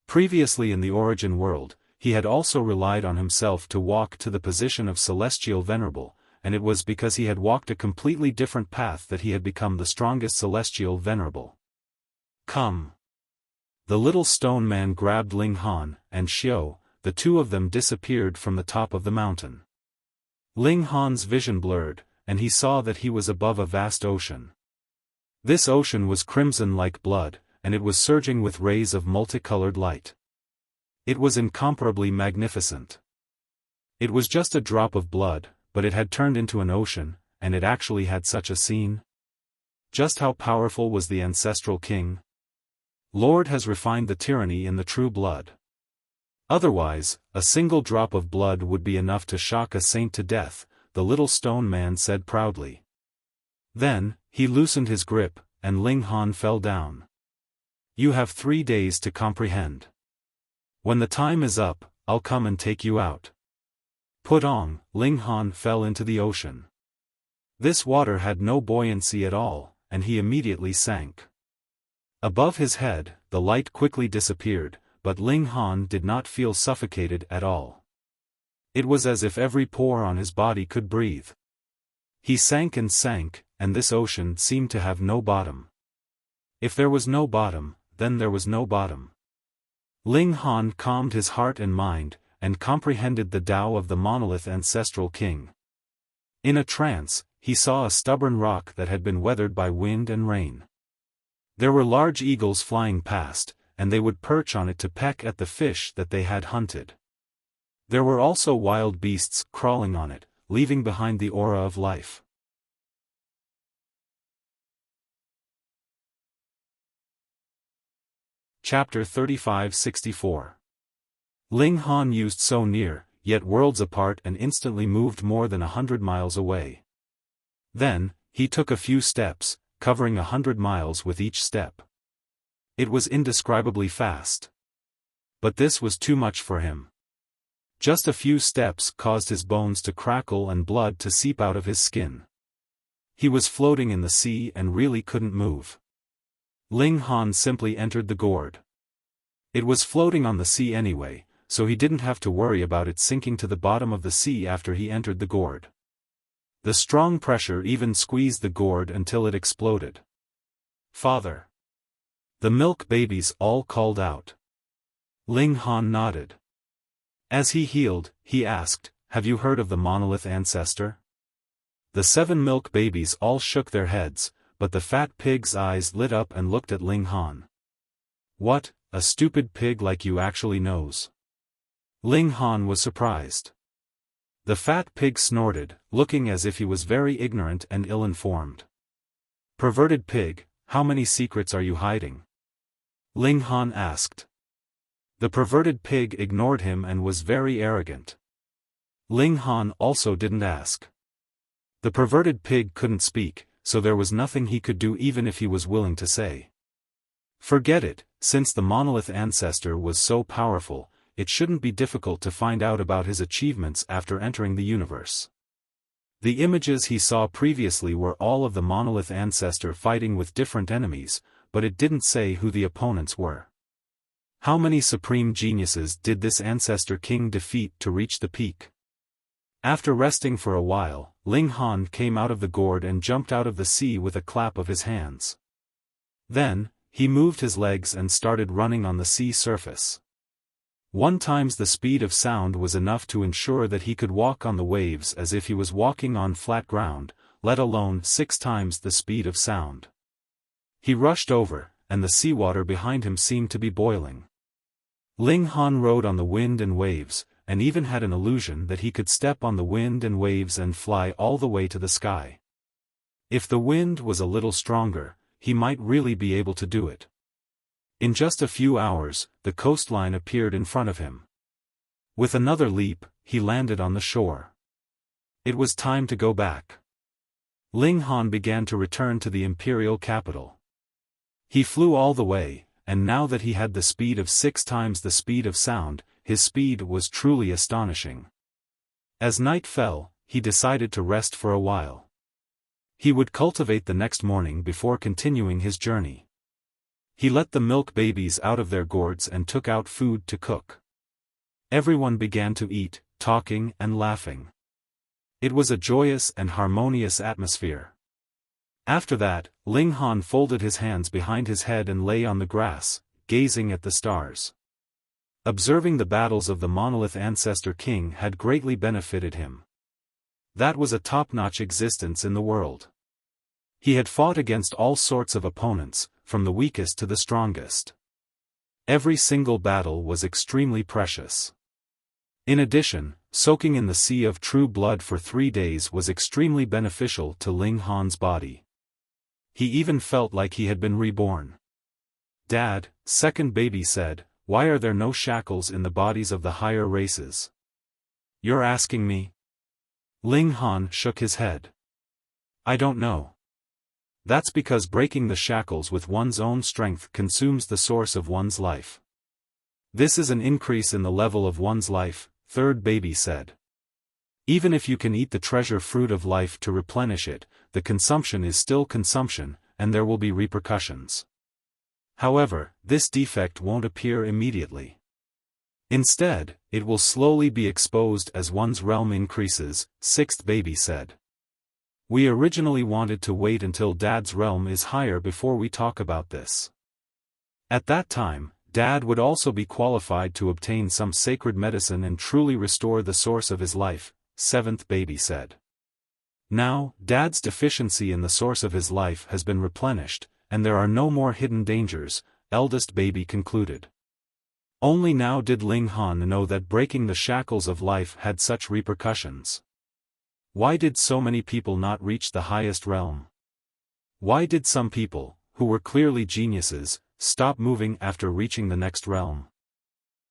Previously in the origin world, he had also relied on himself to walk to the position of celestial venerable, and it was because he had walked a completely different path that he had become the strongest celestial venerable. Come. The little stone man grabbed Ling Han, and Xiao, the two of them disappeared from the top of the mountain. Ling Han's vision blurred, and he saw that he was above a vast ocean. This ocean was crimson like blood, and it was surging with rays of multicolored light. It was incomparably magnificent. It was just a drop of blood, but it had turned into an ocean, and it actually had such a scene. Just how powerful was the ancestral king? Lord has refined the tyranny in the true blood. Otherwise, a single drop of blood would be enough to shock a saint to death, the little stone man said proudly. Then, he loosened his grip, and Ling Han fell down. You have 3 days to comprehend. When the time is up, I'll come and take you out. Put on, Ling Han fell into the ocean. This water had no buoyancy at all, and he immediately sank. Above his head, the light quickly disappeared, but Ling Han did not feel suffocated at all. It was as if every pore on his body could breathe. He sank, and this ocean seemed to have no bottom. If there was no bottom, then there was no bottom. Ling Han calmed his heart and mind, and comprehended the Tao of the monolith ancestral king. In a trance, he saw a stubborn rock that had been weathered by wind and rain. There were large eagles flying past, and they would perch on it to peck at the fish that they had hunted. There were also wild beasts crawling on it, leaving behind the aura of life. Chapter 35-64. Ling Han used so near, yet worlds apart, and instantly moved more than 100 miles away. Then, he took a few steps, covering 100 miles with each step. It was indescribably fast. But this was too much for him. Just a few steps caused his bones to crackle and blood to seep out of his skin. He was floating in the sea and really couldn't move. Ling Han simply entered the gourd. It was floating on the sea anyway, so he didn't have to worry about it sinking to the bottom of the sea after he entered the gourd. The strong pressure even squeezed the gourd until it exploded. Father! The milk babies all called out. Ling Han nodded. As he healed, he asked, "Have you heard of the monolith ancestor?" The 7 milk babies all shook their heads, but the fat pig's eyes lit up and looked at Ling Han. What, a stupid pig like you actually knows? Ling Han was surprised. The fat pig snorted, looking as if he was very ignorant and ill-informed. Perverted pig, how many secrets are you hiding? Ling Han asked. The perverted pig ignored him and was very arrogant. Ling Han also didn't ask. The perverted pig couldn't speak, so there was nothing he could do even if he was willing to say. Forget it, since the monolith ancestor was so powerful, it shouldn't be difficult to find out about his achievements after entering the universe. The images he saw previously were all of the monolith ancestor fighting with different enemies, but it didn't say who the opponents were. How many supreme geniuses did this ancestor king defeat to reach the peak? After resting for a while, Ling Han came out of the gourd and jumped out of the sea with a clap of his hands. Then, he moved his legs and started running on the sea surface. 1 times the speed of sound was enough to ensure that he could walk on the waves as if he was walking on flat ground, let alone 6 times the speed of sound. He rushed over, and the seawater behind him seemed to be boiling. Ling Han rode on the wind and waves, and even had an illusion that he could step on the wind and waves and fly all the way to the sky. If the wind was a little stronger, he might really be able to do it. In just a few hours, the coastline appeared in front of him. With another leap, he landed on the shore. It was time to go back. Ling Han began to return to the imperial capital. He flew all the way, and now that he had the speed of 6 times the speed of sound, his speed was truly astonishing. As night fell, he decided to rest for a while. He would cultivate the next morning before continuing his journey. He let the milk babies out of their gourds and took out food to cook. Everyone began to eat, talking and laughing. It was a joyous and harmonious atmosphere. After that, Ling Han folded his hands behind his head and lay on the grass, gazing at the stars. Observing the battles of the monolith ancestor king had greatly benefited him. That was a top-notch existence in the world. He had fought against all sorts of opponents, from the weakest to the strongest. Every single battle was extremely precious. In addition, soaking in the sea of true blood for 3 days was extremely beneficial to Ling Han's body. He even felt like he had been reborn. "Dad," second baby said, "why are there no shackles in the bodies of the higher races?" "You're asking me?" Ling Han shook his head. "I don't know. That's because breaking the shackles with one's own strength consumes the source of one's life. This is an increase in the level of one's life," third baby said. "Even if you can eat the treasure fruit of life to replenish it, the consumption is still consumption, and there will be repercussions. However, this defect won't appear immediately. Instead, it will slowly be exposed as one's realm increases," sixth baby said. "We originally wanted to wait until Dad's realm is higher before we talk about this. At that time, Dad would also be qualified to obtain some sacred medicine and truly restore the source of his life," seventh baby said. "Now, Dad's deficiency in the source of his life has been replenished, and there are no more hidden dangers," eldest baby concluded. Only now did Ling Han know that breaking the shackles of life had such repercussions. Why did so many people not reach the highest realm? Why did some people, who were clearly geniuses, stop moving after reaching the next realm?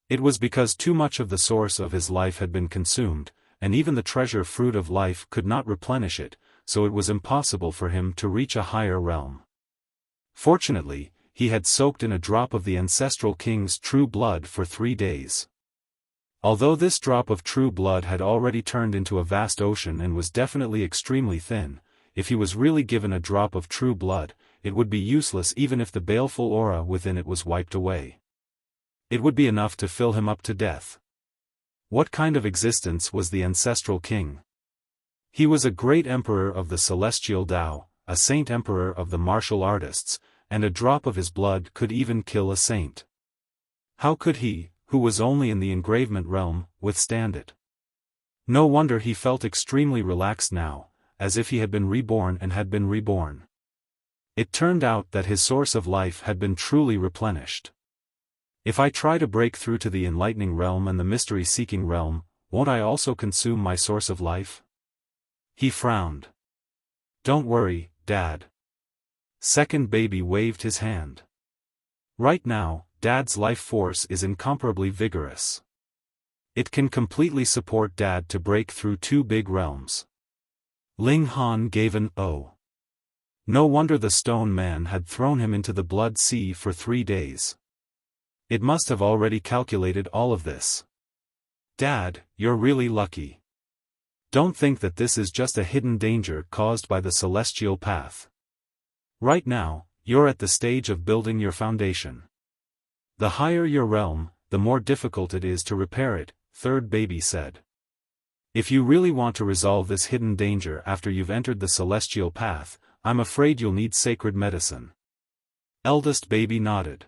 It was because too much of the source of his life had been consumed, and even the treasure fruit of life could not replenish it, so it was impossible for him to reach a higher realm. Fortunately, he had soaked in a drop of the ancestral king's true blood for 3 days. Although this drop of true blood had already turned into a vast ocean and was definitely extremely thin, if he was really given a drop of true blood, it would be useless even if the baleful aura within it was wiped away. It would be enough to fill him up to death. What kind of existence was the ancestral king? He was a great emperor of the celestial Tao, a saint emperor of the martial artists, and a drop of his blood could even kill a saint. How could he, who was only in the engravement realm, withstand it? No wonder he felt extremely relaxed now, as if he had been reborn and had been reborn. It turned out that his source of life had been truly replenished. If I try to break through to the enlightening realm and the mystery-seeking realm, won't I also consume my source of life? He frowned. "Don't worry, Dad." Second baby waved his hand. "Right now, Dad's life force is incomparably vigorous. It can completely support Dad to break through 2 big realms." Ling Han gave an "oh." No wonder the stone man had thrown him into the blood sea for 3 days. It must have already calculated all of this. "Dad, you're really lucky. Don't think that this is just a hidden danger caused by the celestial path. Right now, you're at the stage of building your foundation. The higher your realm, the more difficult it is to repair it," third baby said. "If you really want to resolve this hidden danger after you've entered the celestial path, I'm afraid you'll need sacred medicine." Eldest baby nodded.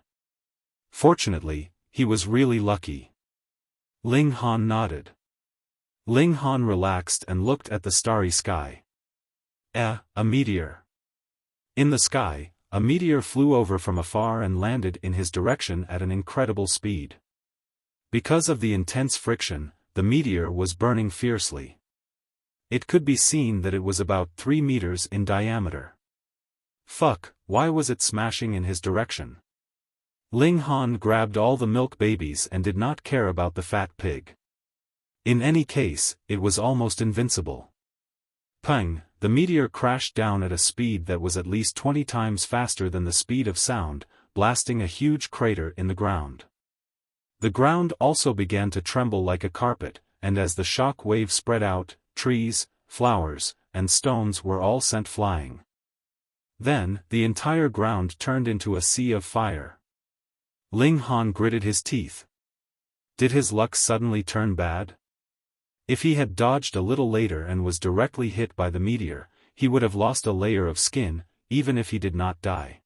Fortunately, he was really lucky. Ling Han nodded. Ling Han relaxed and looked at the starry sky. A meteor. In the sky, a meteor flew over from afar and landed in his direction at an incredible speed. Because of the intense friction, the meteor was burning fiercely. It could be seen that it was about 3 meters in diameter. Fuck, why was it smashing in his direction? Ling Han grabbed all the milk babies and did not care about the fat pig. In any case, it was almost invincible. Pang, the meteor crashed down at a speed that was at least 20 times faster than the speed of sound, blasting a huge crater in the ground. The ground also began to tremble like a carpet, and as the shock wave spread out, trees, flowers, and stones were all sent flying. Then, the entire ground turned into a sea of fire. Ling Han gritted his teeth. Did his luck suddenly turn bad? If he had dodged a little later and was directly hit by the meteor, he would have lost a layer of skin, even if he did not die.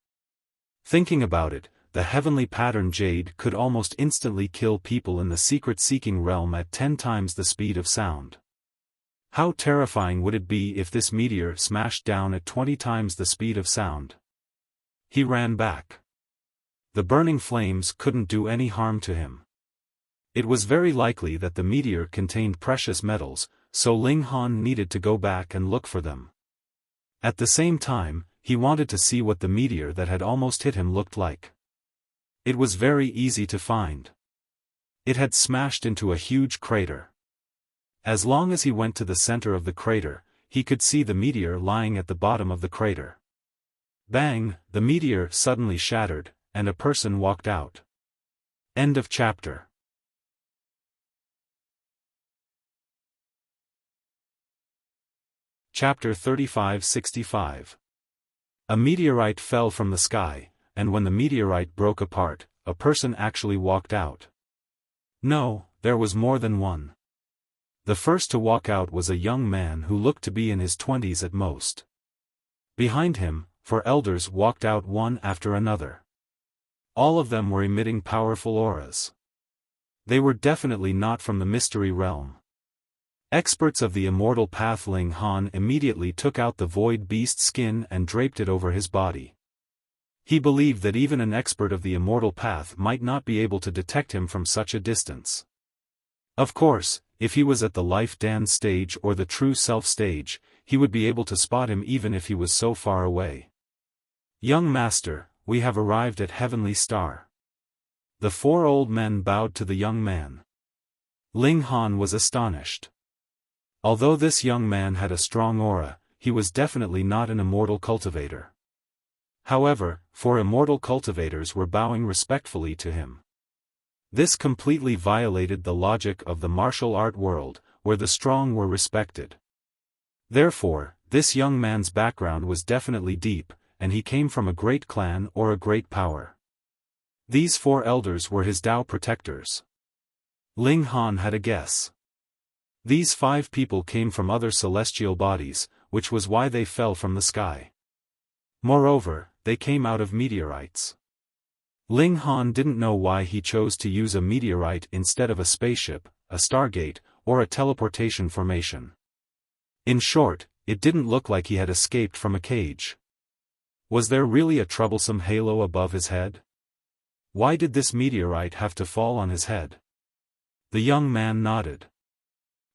Thinking about it, the heavenly pattern jade could almost instantly kill people in the secret-seeking realm at 10 times the speed of sound. How terrifying would it be if this meteor smashed down at 20 times the speed of sound? He ran back. The burning flames couldn't do any harm to him. It was very likely that the meteor contained precious metals, so Ling Han needed to go back and look for them. At the same time, he wanted to see what the meteor that had almost hit him looked like. It was very easy to find. It had smashed into a huge crater. As long as he went to the center of the crater, he could see the meteor lying at the bottom of the crater. Bang! The meteor suddenly shattered, and a person walked out. End of chapter. Chapter 35-65. A meteorite fell from the sky, and when the meteorite broke apart, a person actually walked out. No, there was more than one. The first to walk out was a young man who looked to be in his 20s at most. Behind him, 4 elders walked out one after another. All of them were emitting powerful auras. They were definitely not from the mystery realm. Experts of the immortal path. Ling Han immediately took out the void beast skin and draped it over his body. He believed that even an expert of the immortal path might not be able to detect him from such a distance. Of course, if he was at the life dance stage or the true self stage, he would be able to spot him even if he was so far away. Young master, we have arrived at Heavenly Star. The 4 old men bowed to the young man. Ling Han was astonished. Although this young man had a strong aura, he was definitely not an immortal cultivator. However, 4 immortal cultivators were bowing respectfully to him. This completely violated the logic of the martial art world, where the strong were respected. Therefore, this young man's background was definitely deep, and he came from a great clan or a great power. These 4 elders were his Tao protectors. Ling Han had a guess. These 5 people came from other celestial bodies, which was why they fell from the sky. Moreover, they came out of meteorites. Ling Han didn't know why he chose to use a meteorite instead of a spaceship, a stargate, or a teleportation formation. In short, it didn't look like he had escaped from a cage. Was there really a troublesome halo above his head? Why did this meteorite have to fall on his head? The young man nodded.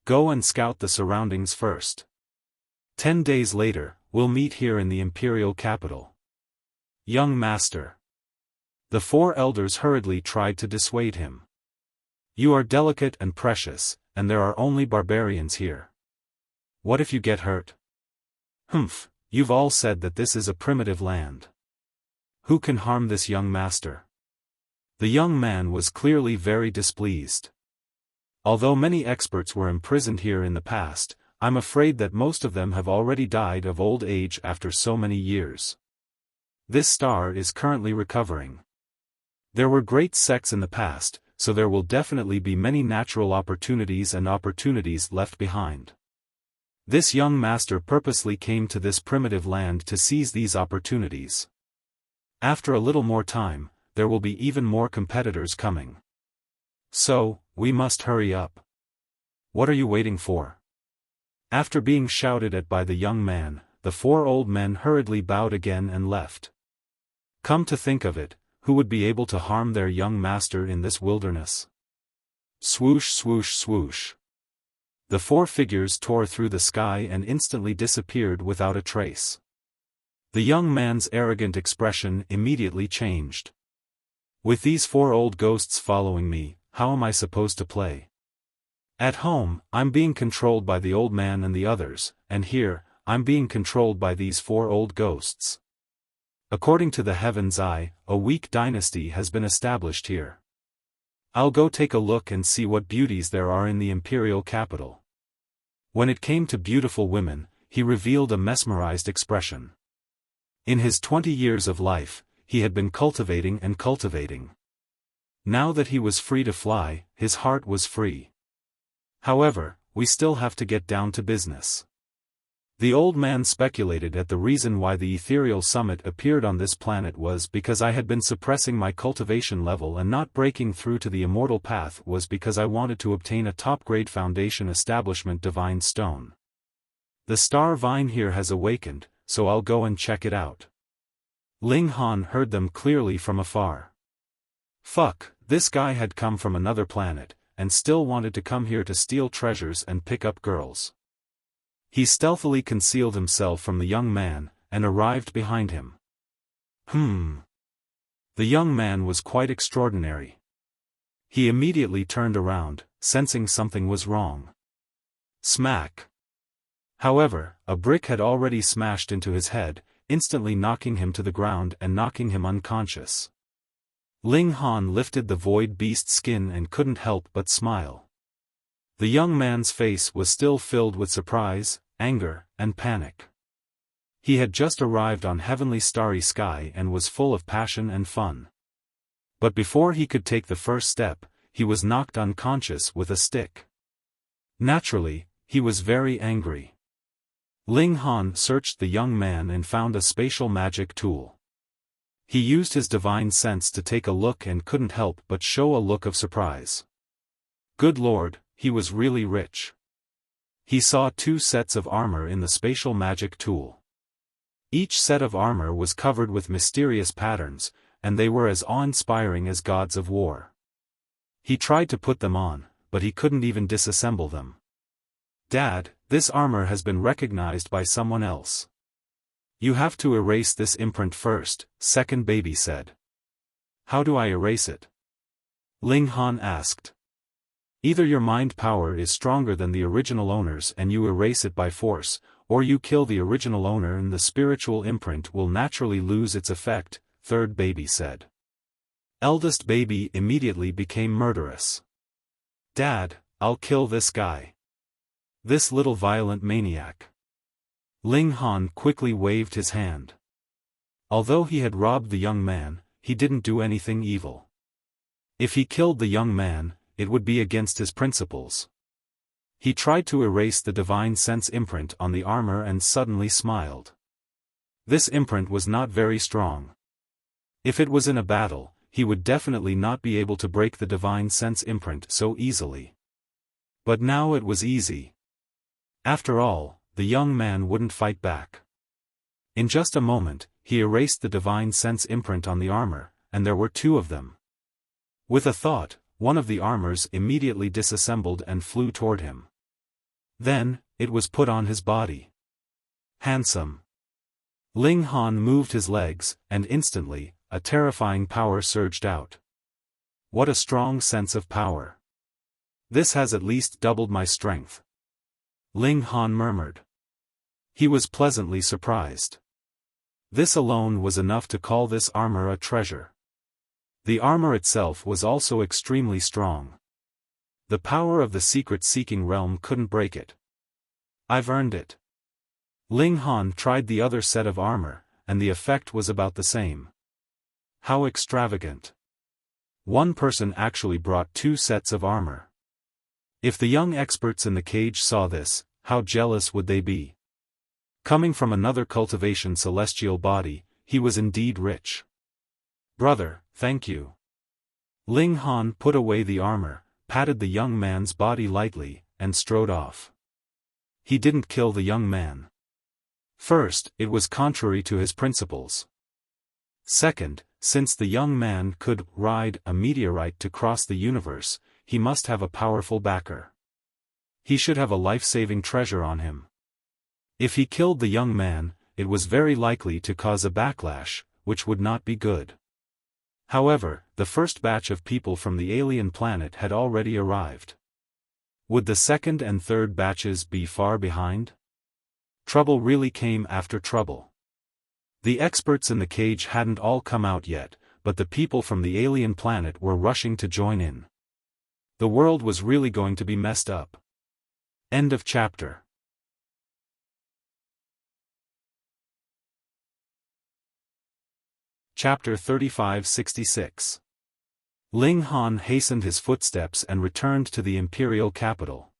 Go and scout the surroundings first. 10 days later, we'll meet here in the imperial capital. Young master. The 4 elders hurriedly tried to dissuade him. You are delicate and precious, and there are only barbarians here. What if you get hurt? Humph, you've all said that this is a primitive land. Who can harm this young master? The young man was clearly very displeased. Although many experts were imprisoned here in the past, I'm afraid that most of them have already died of old age after so many years. This star is currently recovering. There were great sects in the past, so there will definitely be many natural opportunities and opportunities left behind. This young master purposely came to this primitive land to seize these opportunities. After a little more time, there will be even more competitors coming. So, we must hurry up. What are you waiting for? After being shouted at by the young man, the 4 old men hurriedly bowed again and left. Come to think of it, who would be able to harm their young master in this wilderness? Swoosh swoosh swoosh. The 4 figures tore through the sky and instantly disappeared without a trace. The young man's arrogant expression immediately changed. With these 4 old ghosts following me, how am I supposed to play? At home, I'm being controlled by the old man and the others, and here, I'm being controlled by these 4 old ghosts. According to the Heaven's Eye, a weak dynasty has been established here. I'll go take a look and see what beauties there are in the imperial capital. When it came to beautiful women, he revealed a mesmerized expression. In his 20 years of life, he had been cultivating and cultivating. Now that he was free to fly, his heart was free. However, we still have to get down to business. The old man speculated that the reason why the ethereal summit appeared on this planet was because I had been suppressing my cultivation level and not breaking through to the immortal path was because I wanted to obtain a top-grade foundation establishment divine stone. The star vine here has awakened, so I'll go and check it out. Ling Han heard them clearly from afar. Fuck, this guy had come from another planet, and still wanted to come here to steal treasures and pick up girls. He stealthily concealed himself from the young man, and arrived behind him. The young man was quite extraordinary. He immediately turned around, sensing something was wrong. Smack! However, a brick had already smashed into his head, instantly knocking him to the ground and knocking him unconscious. Ling Han lifted the void beast skin and couldn't help but smile. The young man's face was still filled with surprise, anger, and panic. He had just arrived on heavenly starry sky and was full of passion and fun. But before he could take the first step, he was knocked unconscious with a stick. Naturally, he was very angry. Ling Han searched the young man and found a spatial magic tool. He used his divine sense to take a look and couldn't help but show a look of surprise. Good lord, he was really rich. He saw 2 sets of armor in the spatial magic tool. Each set of armor was covered with mysterious patterns, and they were as awe-inspiring as gods of war. He tried to put them on, but he couldn't even disassemble them. Dad, this armor has been recognized by someone else. You have to erase this imprint first, second baby said. How do I erase it? Ling Han asked. Either your mind power is stronger than the original owner's and you erase it by force, or you kill the original owner and the spiritual imprint will naturally lose its effect, third baby said. Eldest baby immediately became murderous. Dad, I'll kill this guy. This little violent maniac. Ling Han quickly waved his hand. Although he had robbed the young man, he didn't do anything evil. If he killed the young man, it would be against his principles. He tried to erase the divine sense imprint on the armor and suddenly smiled. This imprint was not very strong. If it was in a battle, he would definitely not be able to break the divine sense imprint so easily. But now it was easy. After all, the young man wouldn't fight back. In just a moment, he erased the divine sense imprint on the armor, and there were 2 of them. With a thought, one of the armors immediately disassembled and flew toward him. Then, it was put on his body. Handsome. Ling Han moved his legs, and instantly, a terrifying power surged out. What a strong sense of power. This has at least doubled my strength. Ling Han murmured. He was pleasantly surprised. This alone was enough to call this armor a treasure. The armor itself was also extremely strong. The power of the secret-seeking realm couldn't break it. I've earned it. Ling Han tried the other set of armor, and the effect was about the same. How extravagant. One person actually brought 2 sets of armor. If the young experts in the cage saw this, how jealous would they be? Coming from another cultivation celestial body, he was indeed rich. Brother, thank you. Ling Han put away the armor, patted the young man's body lightly, and strode off. He didn't kill the young man. First, it was contrary to his principles. Second, since the young man could ride a meteorite to cross the universe, he must have a powerful backer. He should have a life-saving treasure on him. If he killed the young man, it was very likely to cause a backlash, which would not be good. However, the first batch of people from the alien planet had already arrived. Would the second and third batches be far behind? Trouble really came after trouble. The experts in the cage hadn't all come out yet, but the people from the alien planet were rushing to join in. The world was really going to be messed up. End of chapter. Chapter 3566. Ling Han hastened his footsteps and returned to the imperial capital.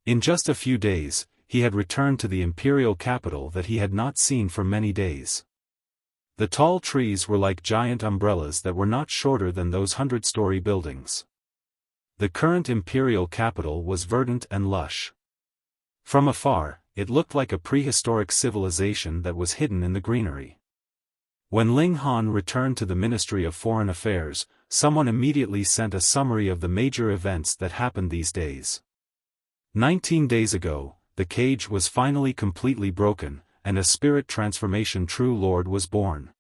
In just a few days, he had returned to the imperial capital that he had not seen for many days. The tall trees were like giant umbrellas that were not shorter than those 100-story buildings. The current imperial capital was verdant and lush. From afar, it looked like a prehistoric civilization that was hidden in the greenery. When Ling Han returned to the Ministry of Foreign Affairs, someone immediately sent a summary of the major events that happened these days. 19 days ago, the cage was finally completely broken, and a spirit transformation true lord was born.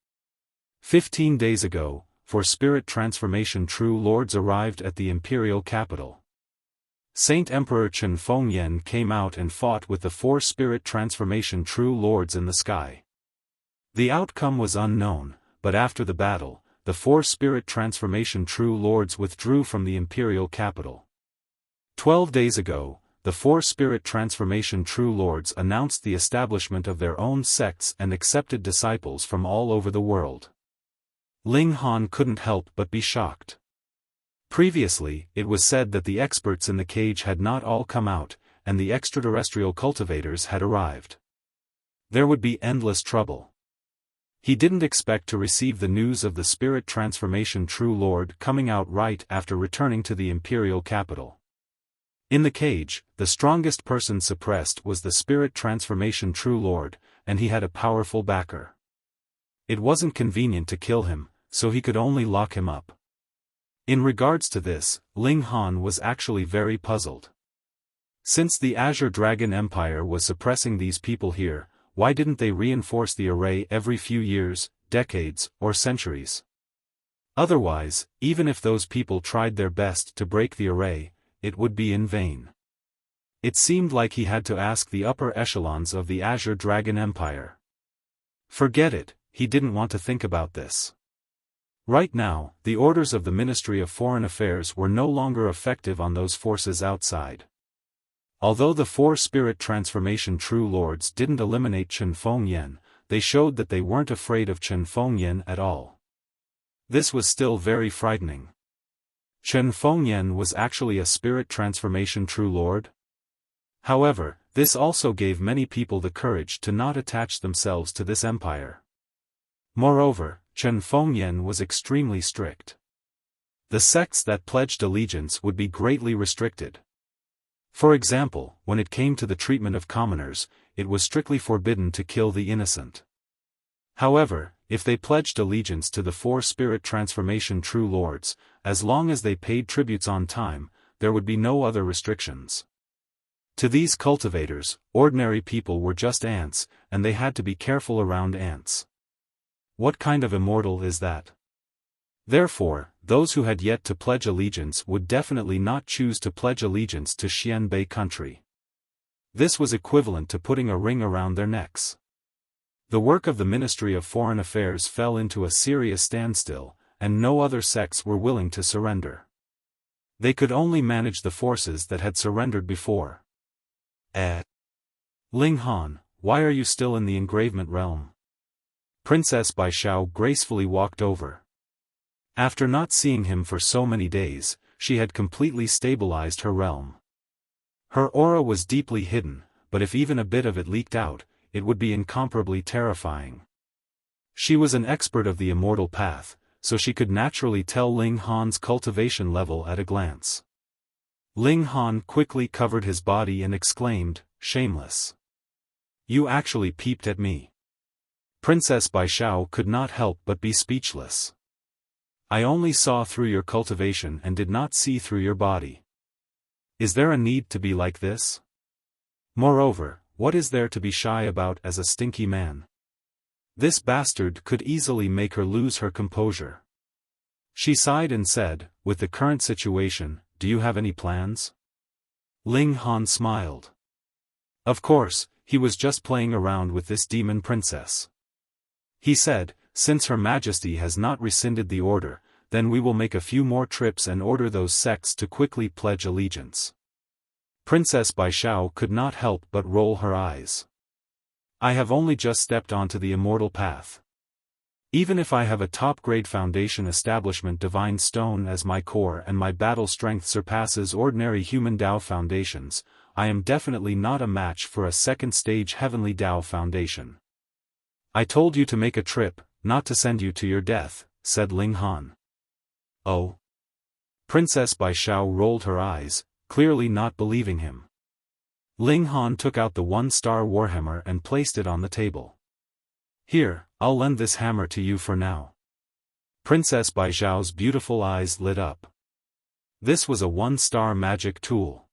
15 days ago, 4 spirit transformation true lords arrived at the imperial capital. Saint Emperor Chen Fengyan came out and fought with the 4 spirit transformation true lords in the sky. The outcome was unknown, but after the battle, the 4 spirit transformation true lords withdrew from the imperial capital. 12 days ago, the 4 spirit transformation true lords announced the establishment of their own sects and accepted disciples from all over the world. Ling Han couldn't help but be shocked. Previously, it was said that the experts in the cage had not all come out, and the extraterrestrial cultivators had arrived. There would be endless trouble. He didn't expect to receive the news of the spirit transformation true lord coming out right after returning to the imperial capital. In the cage, the strongest person suppressed was the spirit transformation true lord, and he had a powerful backer. It wasn't convenient to kill him, so he could only lock him up. In regards to this, Ling Han was actually very puzzled. Since the Azure Dragon Empire was suppressing these people here, why didn't they reinforce the array every few years, decades, or centuries? Otherwise, even if those people tried their best to break the array, it would be in vain. It seemed like he had to ask the upper echelons of the Azure Dragon Empire. Forget it, he didn't want to think about this. Right now, the orders of the Ministry of Foreign Affairs were no longer effective on those forces outside. Although the 4 spirit transformation true lords didn't eliminate Chen Fengyan, they showed that they weren't afraid of Chen Fengyan at all. This was still very frightening. Chen Fengyan was actually a spirit transformation true lord? However, this also gave many people the courage to not attach themselves to this empire. Moreover, Chen Fengyan was extremely strict. The sects that pledged allegiance would be greatly restricted. For example, when it came to the treatment of commoners, it was strictly forbidden to kill the innocent. However, if they pledged allegiance to the 4 spirit transformation true lords, as long as they paid tributes on time, there would be no other restrictions. To these cultivators, ordinary people were just ants, and they had to be careful around ants. What kind of immortal is that? Therefore, those who had yet to pledge allegiance would definitely not choose to pledge allegiance to Xianbei country. This was equivalent to putting a ring around their necks. The work of the Ministry of Foreign Affairs fell into a serious standstill, and no other sects were willing to surrender. They could only manage the forces that had surrendered before. Ling Han, why are you still in the engravement realm? Princess Baishao gracefully walked over. After not seeing him for so many days, she had completely stabilized her realm. Her aura was deeply hidden, but if even a bit of it leaked out, it would be incomparably terrifying. She was an expert of the immortal path, so she could naturally tell Ling Han's cultivation level at a glance. Ling Han quickly covered his body and exclaimed, "Shameless. You actually peeped at me." Princess Baishao could not help but be speechless. I only saw through your cultivation and did not see through your body. Is there a need to be like this? Moreover, what is there to be shy about as a stinky man? This bastard could easily make her lose her composure. She sighed and said, "With the current situation, do you have any plans?" Ling Han smiled. Of course, he was just playing around with this demon princess. He said, "Since Her Majesty has not rescinded the order, then we will make a few more trips and order those sects to quickly pledge allegiance." Princess Baishao could not help but roll her eyes. I have only just stepped onto the immortal path. Even if I have a top-grade foundation establishment divine stone as my core and my battle strength surpasses ordinary human Dao foundations, I am definitely not a match for a second-stage heavenly Dao foundation. I told you to make a trip, not to send you to your death, said Ling Han. Oh. Princess Baishao rolled her eyes, clearly not believing him. Ling Han took out the one-star warhammer and placed it on the table. Here, I'll lend this hammer to you for now. Princess Bai Zhao's beautiful eyes lit up. This was a one-star magic tool.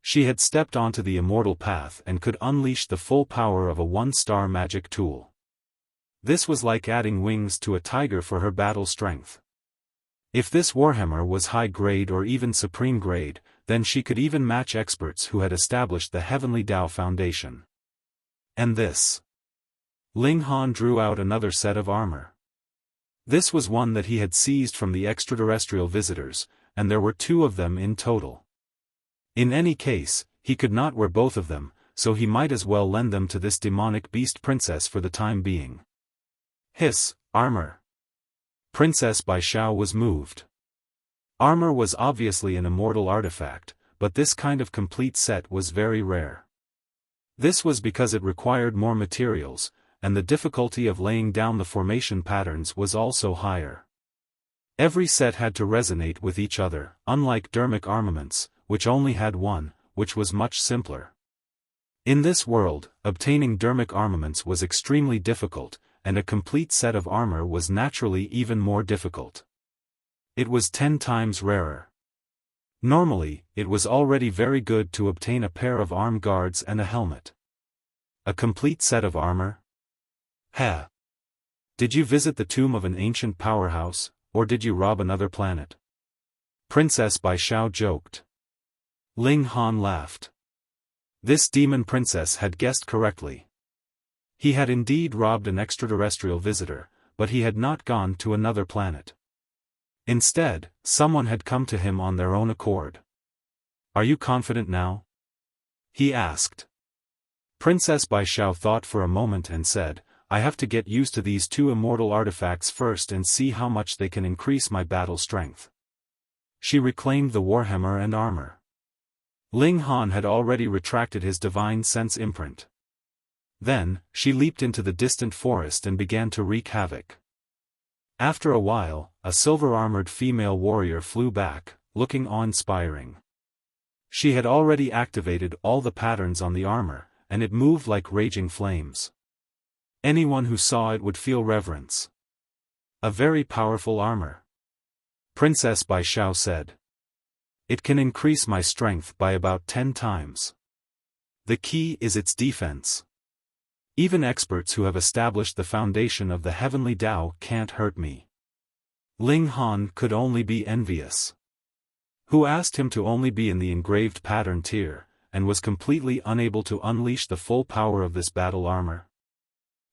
She had stepped onto the immortal path and could unleash the full power of a one-star magic tool. This was like adding wings to a tiger for her battle strength. If this warhammer was high grade or even supreme grade, then she could even match experts who had established the Heavenly Tao Foundation. And this. Ling Han drew out another set of armor. This was one that he had seized from the extraterrestrial visitors, and there were 2 of them in total. In any case, he could not wear both of them, so he might as well lend them to this demonic beast princess for the time being. Hiss, armor. Princess Bai Zhao was moved. Armor was obviously an immortal artifact, but this kind of complete set was very rare. This was because it required more materials, and the difficulty of laying down the formation patterns was also higher. Every set had to resonate with each other, unlike dermic armaments, which only had one, which was much simpler. In this world, obtaining dermic armaments was extremely difficult, and a complete set of armor was naturally even more difficult. It was 10 times rarer. Normally, it was already very good to obtain a pair of arm guards and a helmet. A complete set of armor? Ha! Did you visit the tomb of an ancient powerhouse, or did you rob another planet? Princess Bai Zhao joked. Ling Han laughed. This demon princess had guessed correctly. He had indeed robbed an extraterrestrial visitor, but he had not gone to another planet. Instead, someone had come to him on their own accord. Are you confident now? He asked. Princess Bai Zhao thought for a moment and said, I have to get used to these 2 immortal artifacts first and see how much they can increase my battle strength. She reclaimed the warhammer and armor. Ling Han had already retracted his divine sense imprint. Then, she leaped into the distant forest and began to wreak havoc. After a while, a silver-armored female warrior flew back, looking awe-inspiring. She had already activated all the patterns on the armor, and it moved like raging flames. Anyone who saw it would feel reverence. A very powerful armor. Princess Bai Zhao said. It can increase my strength by about 10 times. The key is its defense. Even experts who have established the foundation of the Heavenly Tao can't hurt me. Ling Han could only be envious. Who asked him to only be in the engraved pattern tier, and was completely unable to unleash the full power of this battle armor?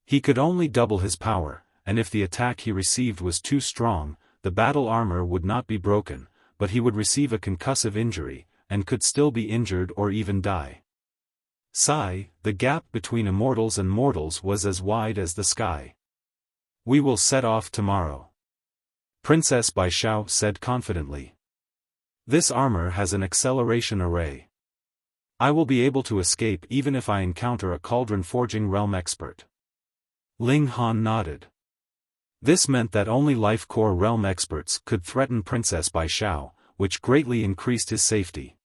He could only double his power, and if the attack he received was too strong, the battle armor would not be broken, but he would receive a concussive injury, and could still be injured or even die. Sigh, the gap between immortals and mortals was as wide as the sky. We will set off tomorrow. Princess Bai Zhao said confidently. This armor has an acceleration array. I will be able to escape even if I encounter a cauldron forging realm expert. Ling Han nodded. This meant that only life core realm experts could threaten Princess Bai Zhao, which greatly increased his safety.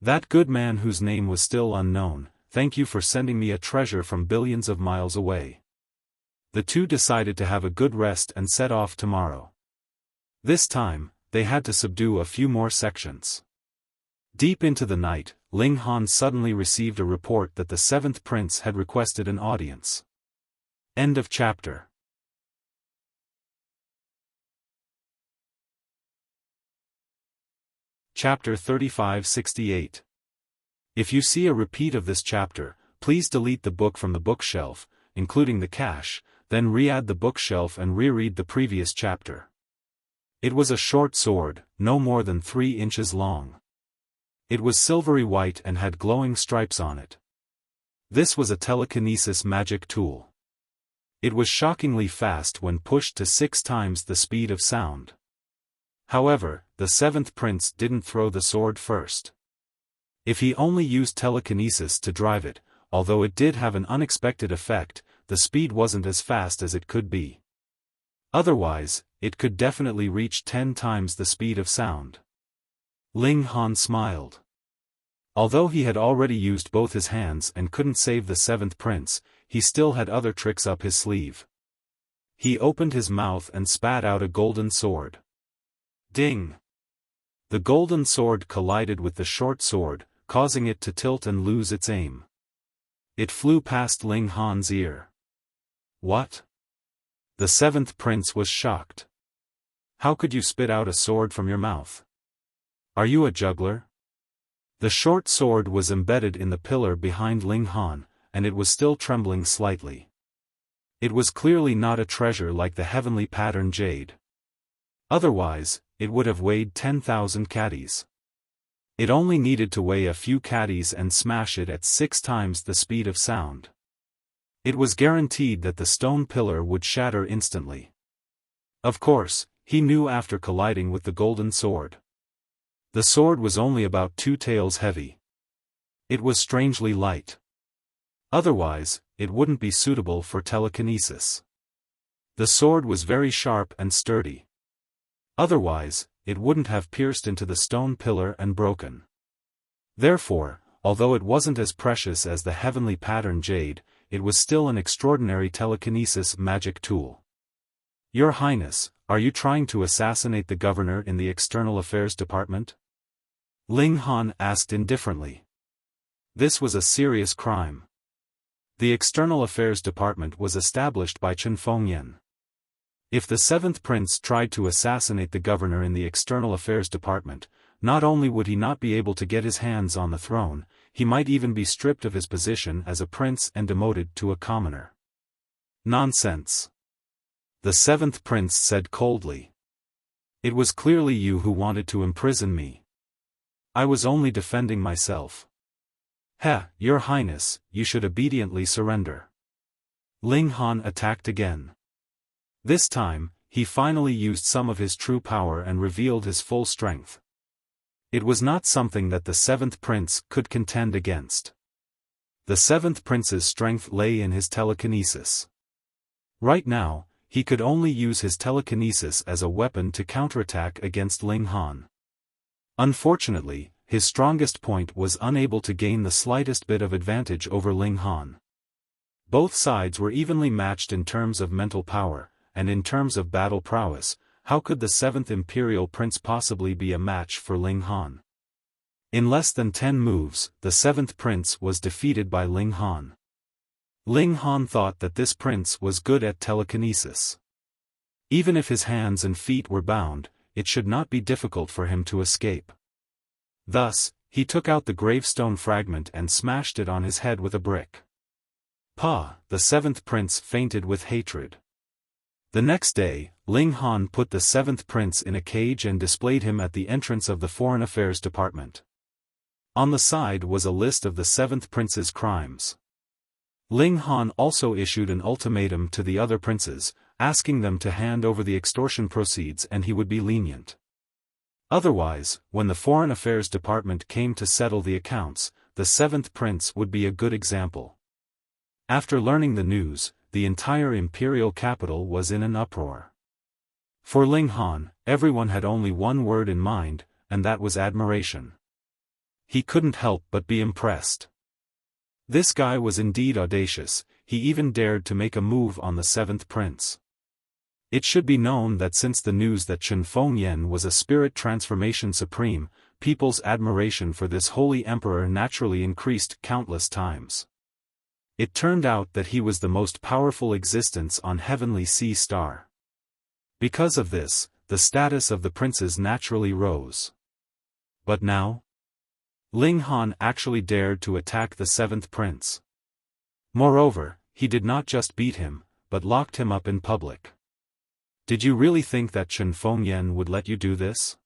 That good man whose name was still unknown, thank you for sending me a treasure from billions of miles away. The 2 decided to have a good rest and set off tomorrow. This time, they had to subdue a few more sections. Deep into the night, Ling Han suddenly received a report that the 7th prince had requested an audience. End of chapter. Chapter 3568. If you see a repeat of this chapter, please delete the book from the bookshelf, including the cache, then re-add the bookshelf and reread the previous chapter. It was a short sword, no more than 3 inches long. It was silvery white and had glowing stripes on it. This was a telekinesis magic tool. It was shockingly fast when pushed to 6 times the speed of sound. However, the 7th prince didn't throw the sword first. If he only used telekinesis to drive it, although it did have an unexpected effect, the speed wasn't as fast as it could be. Otherwise, it could definitely reach 10 times the speed of sound. Ling Han smiled. Although he had already used both his hands and couldn't save the seventh prince, he still had other tricks up his sleeve. He opened his mouth and spat out a golden sword. Ding! The golden sword collided with the short sword, causing it to tilt and lose its aim. It flew past Ling Han's ear. What? The seventh prince was shocked. How could you spit out a sword from your mouth? Are you a juggler? The short sword was embedded in the pillar behind Ling Han, and it was still trembling slightly. It was clearly not a treasure like the heavenly pattern jade. Otherwise, it would have weighed 10,000 caddies. It only needed to weigh a few caddies and smash it at 6 times the speed of sound. It was guaranteed that the stone pillar would shatter instantly. Of course, he knew after colliding with the golden sword. The sword was only about 2 taels heavy. It was strangely light. Otherwise, it wouldn't be suitable for telekinesis. The sword was very sharp and sturdy. Otherwise, it wouldn't have pierced into the stone pillar and broken. Therefore, although it wasn't as precious as the heavenly pattern jade, it was still an extraordinary telekinesis magic tool. Your Highness, are you trying to assassinate the governor in the External Affairs Department? Ling Han asked indifferently. This was a serious crime. The External Affairs Department was established by Chen Fengyan. If the seventh prince tried to assassinate the governor in the External Affairs Department, not only would he not be able to get his hands on the throne, he might even be stripped of his position as a prince and demoted to a commoner. Nonsense. The seventh prince said coldly. It was clearly you who wanted to imprison me. I was only defending myself. Your Highness, you should obediently surrender. Ling Han attacked again. This time, he finally used some of his true power and revealed his full strength. It was not something that the seventh prince could contend against. The seventh prince's strength lay in his telekinesis. Right now, he could only use his telekinesis as a weapon to counterattack against Ling Han. Unfortunately, his strongest point was unable to gain the slightest bit of advantage over Ling Han. Both sides were evenly matched in terms of mental power, and in terms of battle prowess. How could the seventh imperial prince possibly be a match for Ling Han? In less than 10 moves, the seventh prince was defeated by Ling Han. Ling Han thought that this prince was good at telekinesis. Even if his hands and feet were bound, it should not be difficult for him to escape. Thus, he took out the gravestone fragment and smashed it on his head with a brick. The seventh prince fainted with hatred. The next day, Ling Han put the seventh prince in a cage and displayed him at the entrance of the Foreign Affairs Department. On the side was a list of the seventh prince's crimes. Ling Han also issued an ultimatum to the other princes, asking them to hand over the extortion proceeds and he would be lenient. Otherwise, when the Foreign Affairs Department came to settle the accounts, the seventh prince would be a good example. After learning the news, the entire imperial capital was in an uproar. For Ling Han, everyone had only one word in mind, and that was admiration. He couldn't help but be impressed. This guy was indeed audacious, he even dared to make a move on the seventh prince. It should be known that since the news that Chen Fengyan was a spirit transformation supreme, people's admiration for this holy emperor naturally increased countless times. It turned out that he was the most powerful existence on Heavenly Sea Star. Because of this, the status of the princes naturally rose. But now? Ling Han actually dared to attack the seventh prince. Moreover, he did not just beat him, but locked him up in public. Did you really think that Chen Fengyan would let you do this?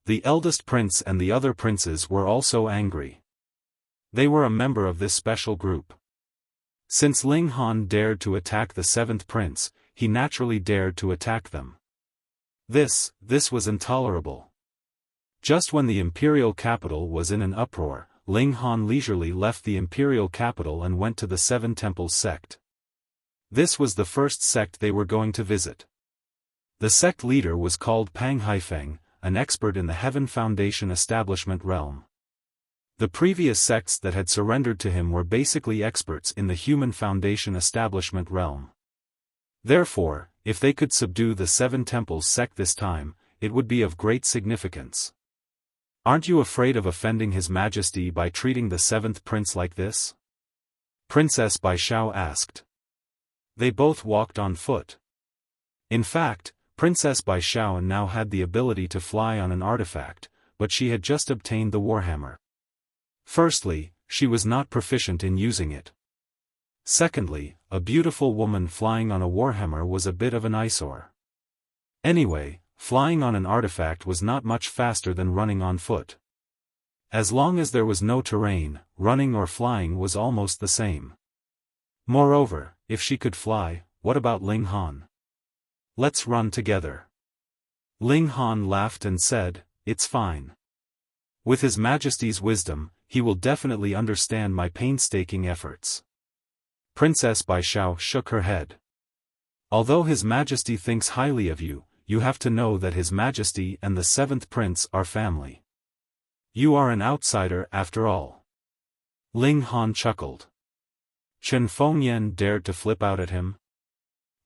The eldest prince and the other princes were also angry. They were a member of this special group. Since Ling Han dared to attack the seventh prince, he naturally dared to attack them. This was intolerable. Just when the imperial capital was in an uproar, Ling Han leisurely left the imperial capital and went to the Seven Temples sect. This was the first sect they were going to visit. The sect leader was called Pang Haifeng, an expert in the Heaven Foundation establishment realm. The previous sects that had surrendered to him were basically experts in the human foundation establishment realm. Therefore, if they could subdue the Seven Temples sect this time, it would be of great significance. Aren't you afraid of offending His Majesty by treating the seventh prince like this? Princess Bai Xiao asked. They both walked on foot. In fact, Princess Bai Xiao now had the ability to fly on an artifact, but she had just obtained the Warhammer. Firstly, she was not proficient in using it. Secondly, a beautiful woman flying on a Warhammer was a bit of an eyesore. Anyway, flying on an artifact was not much faster than running on foot. As long as there was no terrain, running or flying was almost the same. Moreover, if she could fly, what about Ling Han? Let's run together. Ling Han laughed and said, "It's fine. With His Majesty's wisdom, he will definitely understand my painstaking efforts." Princess Bai Xiao shook her head. Although His Majesty thinks highly of you, you have to know that His Majesty and the seventh prince are family. You are an outsider after all. Ling Han chuckled. Chen Fengyan dared to flip out at him.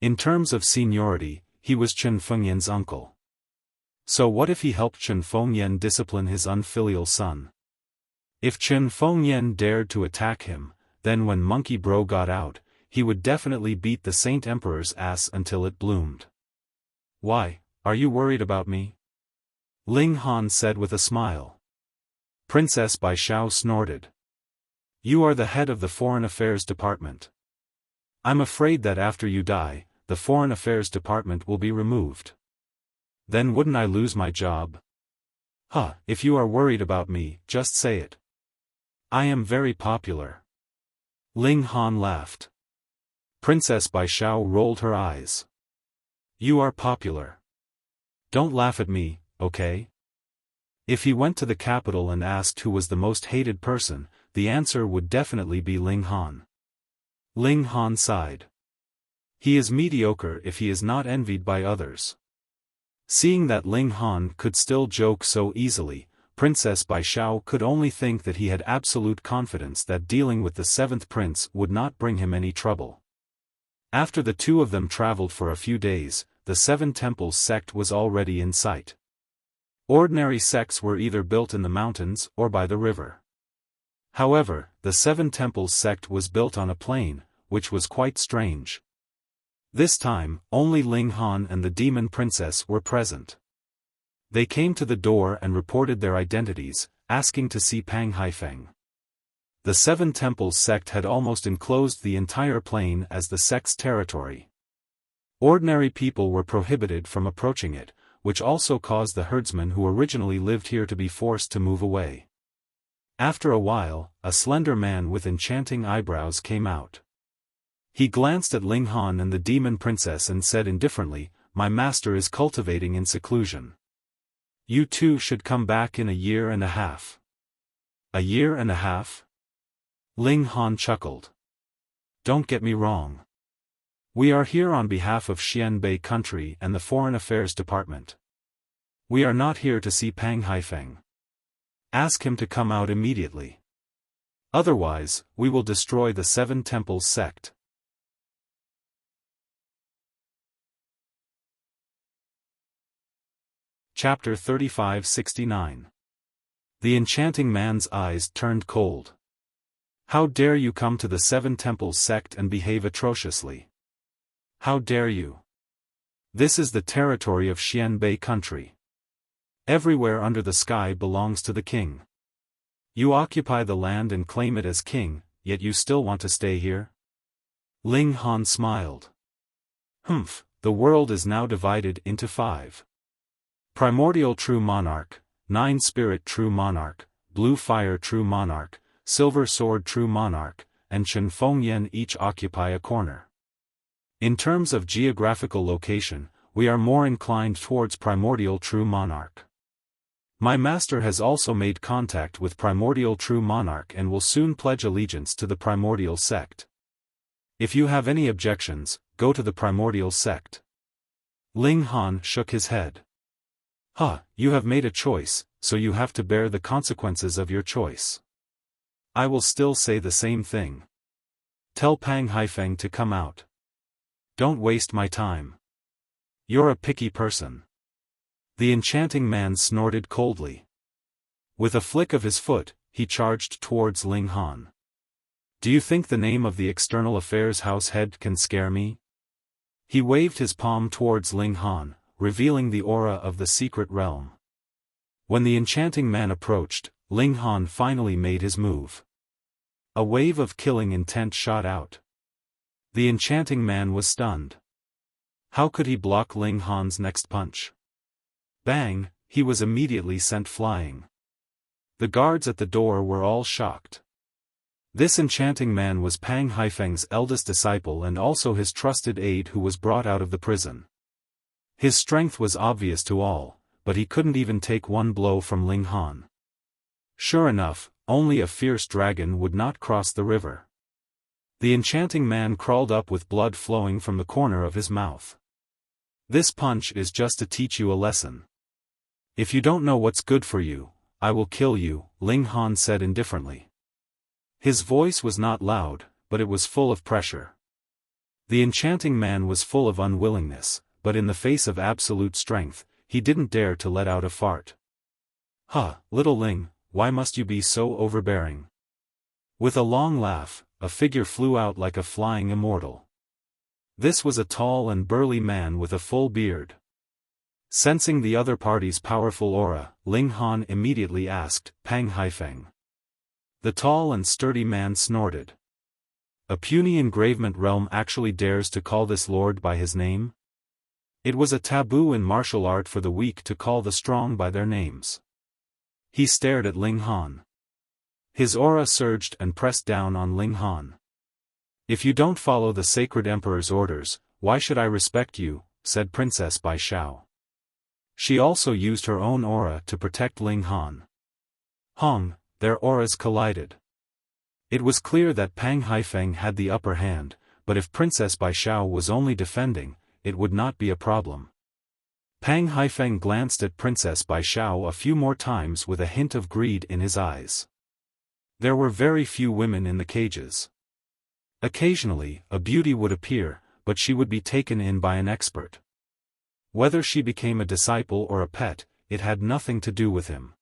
In terms of seniority, he was Chen Fengyan's uncle. So what if he helped Chen Fengyan discipline his unfilial son? If Chen Fengyan dared to attack him, then when Monkey Bro got out, he would definitely beat the Saint Emperor's ass until it bloomed. Why, are you worried about me? Ling Han said with a smile. Princess Bai Xiao snorted. You are the head of the Foreign Affairs Department. I'm afraid that after you die, the Foreign Affairs Department will be removed. Then wouldn't I lose my job? If you are worried about me, just say it. I am very popular. Ling Han laughed. Princess Bai Xiao rolled her eyes. You are popular. Don't laugh at me, okay? If he went to the capital and asked who was the most hated person, the answer would definitely be Ling Han. Ling Han sighed. He is mediocre if he is not envied by others. Seeing that Ling Han could still joke so easily, Princess Bai Xiao could only think that he had absolute confidence that dealing with the seventh prince would not bring him any trouble. After the two of them traveled for a few days, the Seven Temples sect was already in sight. Ordinary sects were either built in the mountains or by the river. However, the Seven Temples sect was built on a plain, which was quite strange. This time, only Ling Han and the demon princess were present. They came to the door and reported their identities, asking to see Pang Haifeng. The Seven Temples sect had almost enclosed the entire plain as the sect's territory. Ordinary people were prohibited from approaching it, which also caused the herdsmen who originally lived here to be forced to move away. After a while, a slender man with enchanting eyebrows came out. He glanced at Ling Han and the demon princess and said indifferently, "My master is cultivating in seclusion. You two should come back in a year and a half." A year and a half? Ling Han chuckled. Don't get me wrong. We are here on behalf of Xianbei country and the Foreign Affairs Department. We are not here to see Pang Haifeng. Ask him to come out immediately. Otherwise, we will destroy the Seven Temples sect. Chapter 3569. The enchanting man's eyes turned cold. How dare you come to the Seven Temples sect and behave atrociously? How dare you? This is the territory of Xianbei country. Everywhere under the sky belongs to the king. You occupy the land and claim it as king, yet you still want to stay here? Ling Han smiled. The world is now divided into 5. Primordial True Monarch, 9 Spirit True Monarch, Blue Fire True Monarch, Silver Sword True Monarch, and Chen Fengyan each occupy a corner. In terms of geographical location, we are more inclined towards Primordial True Monarch. My master has also made contact with Primordial True Monarch and will soon pledge allegiance to the Primordial sect. If you have any objections, go to the Primordial sect. Ling Han shook his head. You have made a choice, so you have to bear the consequences of your choice. I will still say the same thing. Tell Pang Haifeng to come out. Don't waste my time. You're a picky person. The enchanting man snorted coldly. With a flick of his foot, he charged towards Ling Han. Do you think the name of the External Affairs House head can scare me? He waved his palm towards Ling Han, revealing the aura of the secret realm. When the enchanting man approached, Ling Han finally made his move. A wave of killing intent shot out. The enchanting man was stunned. How could he block Ling Han's next punch? Bang, he was immediately sent flying. The guards at the door were all shocked. This enchanting man was Pang Haifeng's eldest disciple and also his trusted aide who was brought out of the prison. His strength was obvious to all, but he couldn't even take one blow from Ling Han. Sure enough, only a fierce dragon would not cross the river. The enchanting man crawled up with blood flowing from the corner of his mouth. This punch is just to teach you a lesson. If you don't know what's good for you, I will kill you, Ling Han said indifferently. His voice was not loud, but it was full of pressure. The enchanting man was full of unwillingness, but in the face of absolute strength, he didn't dare to let out a fart. Huh, little Ling, why must you be so overbearing? With a long laugh, a figure flew out like a flying immortal. This was a tall and burly man with a full beard. Sensing the other party's powerful aura, Ling Han immediately asked, Pang Haifeng. The tall and sturdy man snorted. A puny engravement realm actually dares to call this lord by his name? It was a taboo in martial art for the weak to call the strong by their names. He stared at Ling Han. His aura surged and pressed down on Ling Han. If you don't follow the sacred emperor's orders, why should I respect you, said Princess Bai Xiao. She also used her own aura to protect Ling Han. Hong, their auras collided. It was clear that Pang Haifeng had the upper hand, but if Princess Bai Xiao was only defending, it would not be a problem. Pang Haifeng glanced at Princess Bai Xiao a few more times with a hint of greed in his eyes. There were very few women in the cages. Occasionally, a beauty would appear, but she would be taken in by an expert. Whether she became a disciple or a pet, it had nothing to do with him.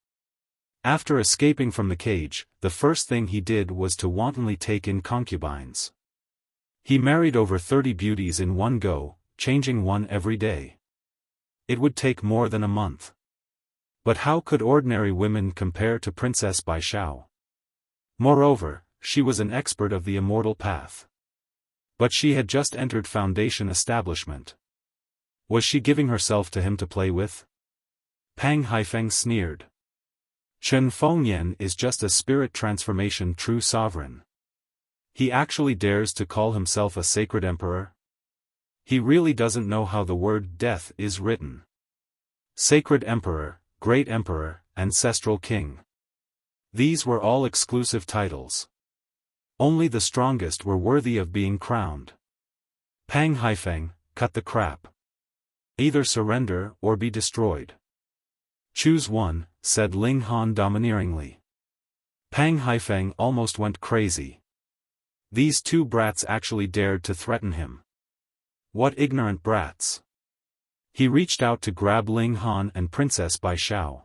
After escaping from the cage, the first thing he did was to wantonly take in concubines. He married over 30 beauties in one go, changing one every day. It would take more than a month. But how could ordinary women compare to Princess Bai Xiao? Moreover, she was an expert of the immortal path. But she had just entered Foundation establishment. Was she giving herself to him to play with? Pang Haifeng sneered. Chen Fengyan is just a spirit transformation true sovereign. He actually dares to call himself a sacred emperor? He really doesn't know how the word death is written. Sacred emperor, great emperor, ancestral king. These were all exclusive titles. Only the strongest were worthy of being crowned. Pang Haifeng, cut the crap. Either surrender or be destroyed. Choose one, said Ling Han domineeringly. Pang Haifeng almost went crazy. These two brats actually dared to threaten him. What ignorant brats. He reached out to grab Ling Han and Princess Bai Xiao.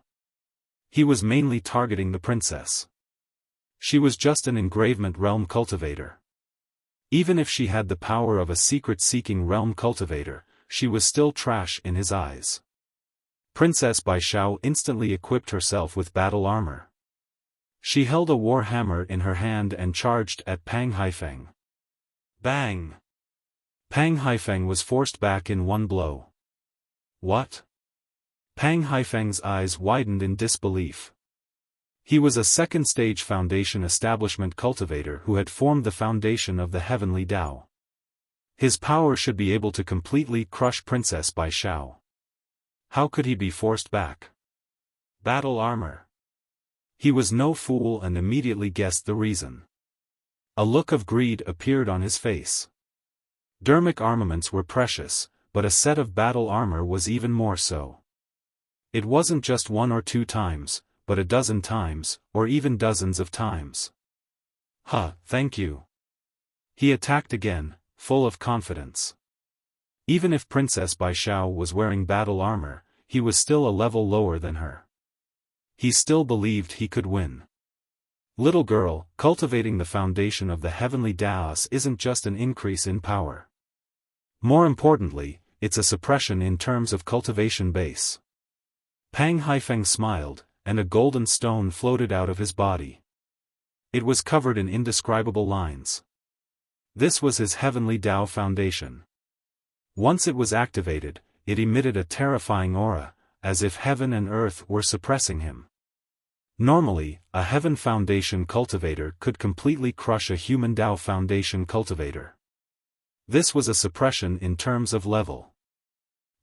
He was mainly targeting the princess. She was just an engravement realm cultivator. Even if she had the power of a secret-seeking realm cultivator, she was still trash in his eyes. Princess Bai Xiao instantly equipped herself with battle armor. She held a war hammer in her hand and charged at Pang Haifeng. Bang! Pang Haifeng was forced back in one blow. What? Pang Haifeng's eyes widened in disbelief. He was a second-stage Foundation establishment cultivator who had formed the foundation of the heavenly Tao. His power should be able to completely crush Princess Bai Xiao. How could he be forced back? Battle armor. He was no fool and immediately guessed the reason. A look of greed appeared on his face. Dermic armaments were precious, but a set of battle armor was even more so. It wasn't just 1 or 2 times, but a dozen times, or even dozens of times. Thank you. He attacked again, full of confidence. Even if Princess Baishao was wearing battle armor, he was still a level lower than her. He still believed he could win. Little girl, cultivating the foundation of the heavenly Daos isn't just an increase in power. More importantly, it's a suppression in terms of cultivation base. Pang Haifeng smiled, and a golden stone floated out of his body. It was covered in indescribable lines. This was his heavenly Dao foundation. Once it was activated, it emitted a terrifying aura, as if heaven and earth were suppressing him. Normally, a heaven foundation cultivator could completely crush a human Dao foundation cultivator. This was a suppression in terms of level.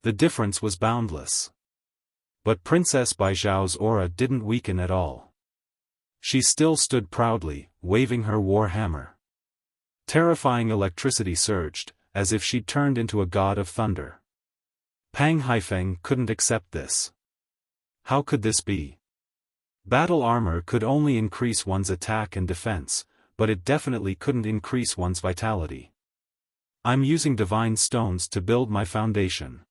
The difference was boundless. But Princess Baijiao's aura didn't weaken at all. She still stood proudly, waving her war hammer. Terrifying electricity surged, as if she'd turned into a god of thunder. Pang Haifeng couldn't accept this. How could this be? Battle armor could only increase one's attack and defense, but it definitely couldn't increase one's vitality. I'm using divine stones to build my foundation.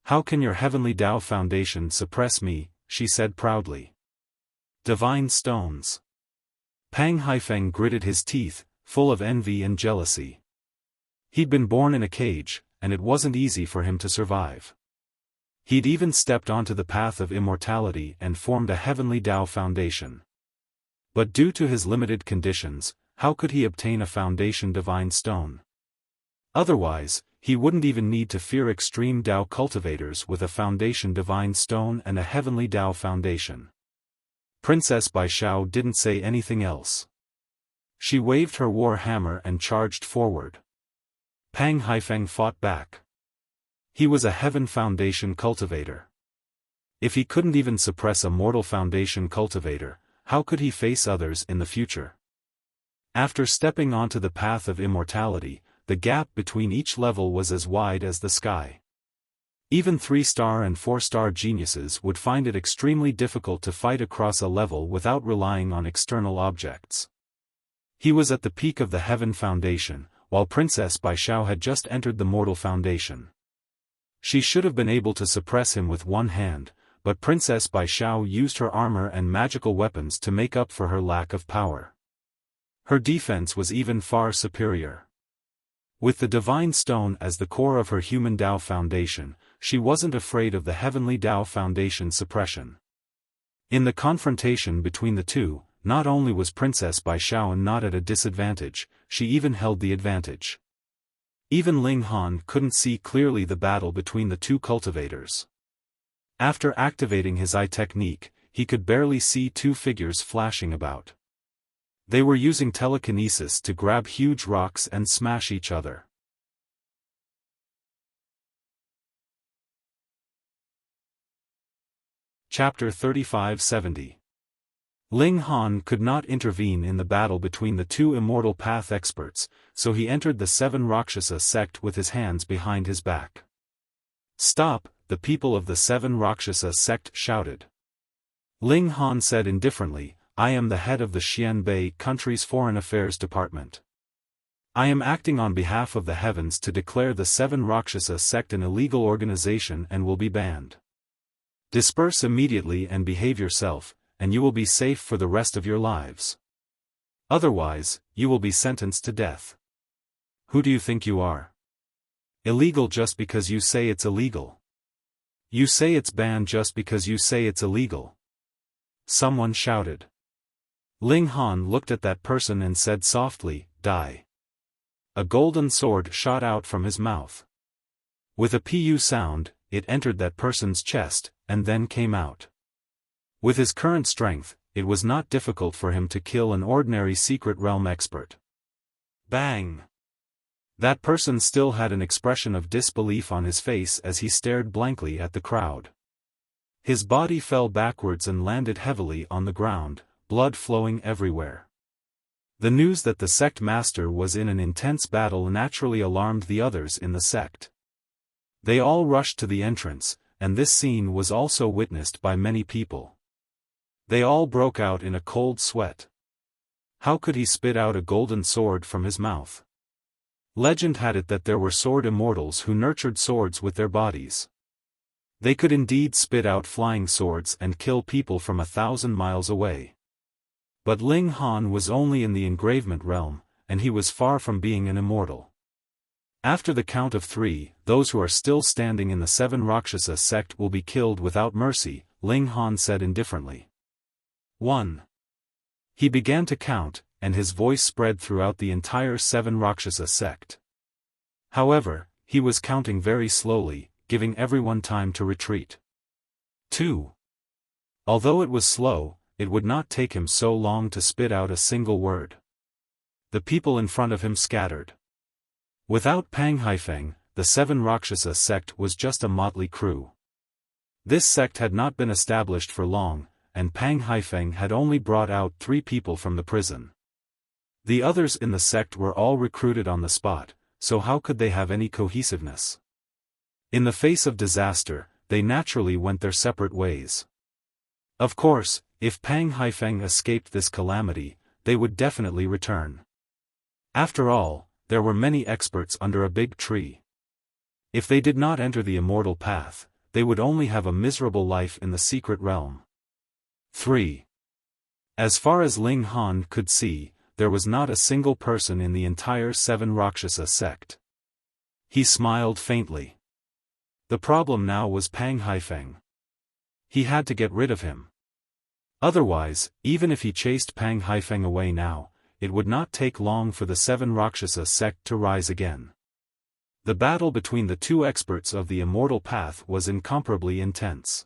How can your heavenly Dao foundation suppress me? She said proudly. Divine stones. Pang Haifeng gritted his teeth, full of envy and jealousy. He'd been born in a cage, and it wasn't easy for him to survive. He'd even stepped onto the path of immortality and formed a heavenly Dao foundation. But due to his limited conditions, how could he obtain a foundation divine stone? Otherwise, he wouldn't even need to fear extreme Dao cultivators with a foundation divine stone and a heavenly Dao foundation. Princess Baishao didn't say anything else. She waved her war hammer and charged forward. Pang Haifeng fought back. He was a heaven foundation cultivator. If he couldn't even suppress a mortal foundation cultivator, how could he face others in the future? After stepping onto the path of immortality, the gap between each level was as wide as the sky. Even 3-star and 4-star geniuses would find it extremely difficult to fight across a level without relying on external objects. He was at the peak of the heaven foundation, while Princess Baishao had just entered the mortal foundation. She should have been able to suppress him with one hand, but Princess Baishao used her armor and magical weapons to make up for her lack of power. Her defense was even far superior. With the divine stone as the core of her human Dao foundation, she wasn't afraid of the heavenly Dao foundation suppression. In the confrontation between the two, not only was Princess Baishao not at a disadvantage, she even held the advantage. Even Ling Han couldn't see clearly the battle between the two cultivators. After activating his eye technique, he could barely see two figures flashing about. They were using telekinesis to grab huge rocks and smash each other. Chapter 3570. Ling Han could not intervene in the battle between the two immortal path experts, so he entered the 7 Rakshasa sect with his hands behind his back. "Stop!" the people of the 7 Rakshasa sect shouted. Ling Han said indifferently, "I am the head of the Xianbei country's foreign affairs department. I am acting on behalf of the heavens to declare the 7 Rakshasa sect an illegal organization and will be banned. Disperse immediately and behave yourself, and you will be safe for the rest of your lives. Otherwise, you will be sentenced to death. Who do you think you are? Illegal just because you say it's illegal. You say it's banned just because you say it's illegal." Someone shouted. Ling Han looked at that person and said softly, "Die." A golden sword shot out from his mouth. With a pu sound, it entered that person's chest, and then came out. With his current strength, it was not difficult for him to kill an ordinary secret realm expert. Bang! That person still had an expression of disbelief on his face as he stared blankly at the crowd. His body fell backwards and landed heavily on the ground, blood flowing everywhere. The news that the sect master was in an intense battle naturally alarmed the others in the sect. They all rushed to the entrance, and this scene was also witnessed by many people. They all broke out in a cold sweat. How could he spit out a golden sword from his mouth? Legend had it that there were sword immortals who nurtured swords with their bodies. They could indeed spit out flying swords and kill people from 1,000 miles away. But Ling Han was only in the engravement realm, and he was far from being an immortal. After the count of 3, those who are still standing in the 7 Rakshasa sect will be killed without mercy, Ling Han said indifferently. 1. He began to count, and his voice spread throughout the entire 7 Rakshasa sect. However, he was counting very slowly, giving everyone time to retreat. 2. Although it was slow, it would not take him so long to spit out a single word. The people in front of him scattered. Without Pang Haifeng, the 7 Rakshasa sect was just a motley crew. This sect had not been established for long, and Pang Haifeng had only brought out 3 people from the prison. The others in the sect were all recruited on the spot, so how could they have any cohesiveness? In the face of disaster, they naturally went their separate ways. Of course, if Pang Haifeng escaped this calamity, they would definitely return. After all, there were many experts under a big tree. If they did not enter the immortal path, they would only have a miserable life in the secret realm. 3. As far as Ling Han could see, there was not a single person in the entire 7 Rakshasa sect. He smiled faintly. The problem now was Pang Haifeng. He had to get rid of him. Otherwise, even if he chased Pang Haifeng away now, it would not take long for the 7 Rakshasa sect to rise again. The battle between the 2 experts of the immortal path was incomparably intense.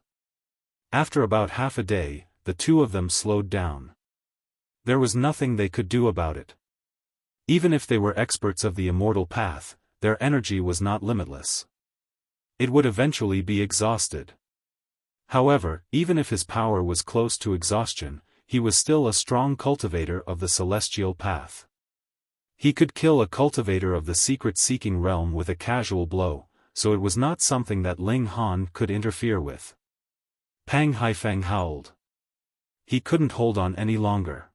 After about half a day, the 2 of them slowed down. There was nothing they could do about it. Even if they were experts of the immortal path, their energy was not limitless. It would eventually be exhausted. However, even if his power was close to exhaustion, he was still a strong cultivator of the celestial path. He could kill a cultivator of the secret-seeking realm with a casual blow, so it was not something that Ling Han could interfere with. Pang Haifeng howled. He couldn't hold on any longer.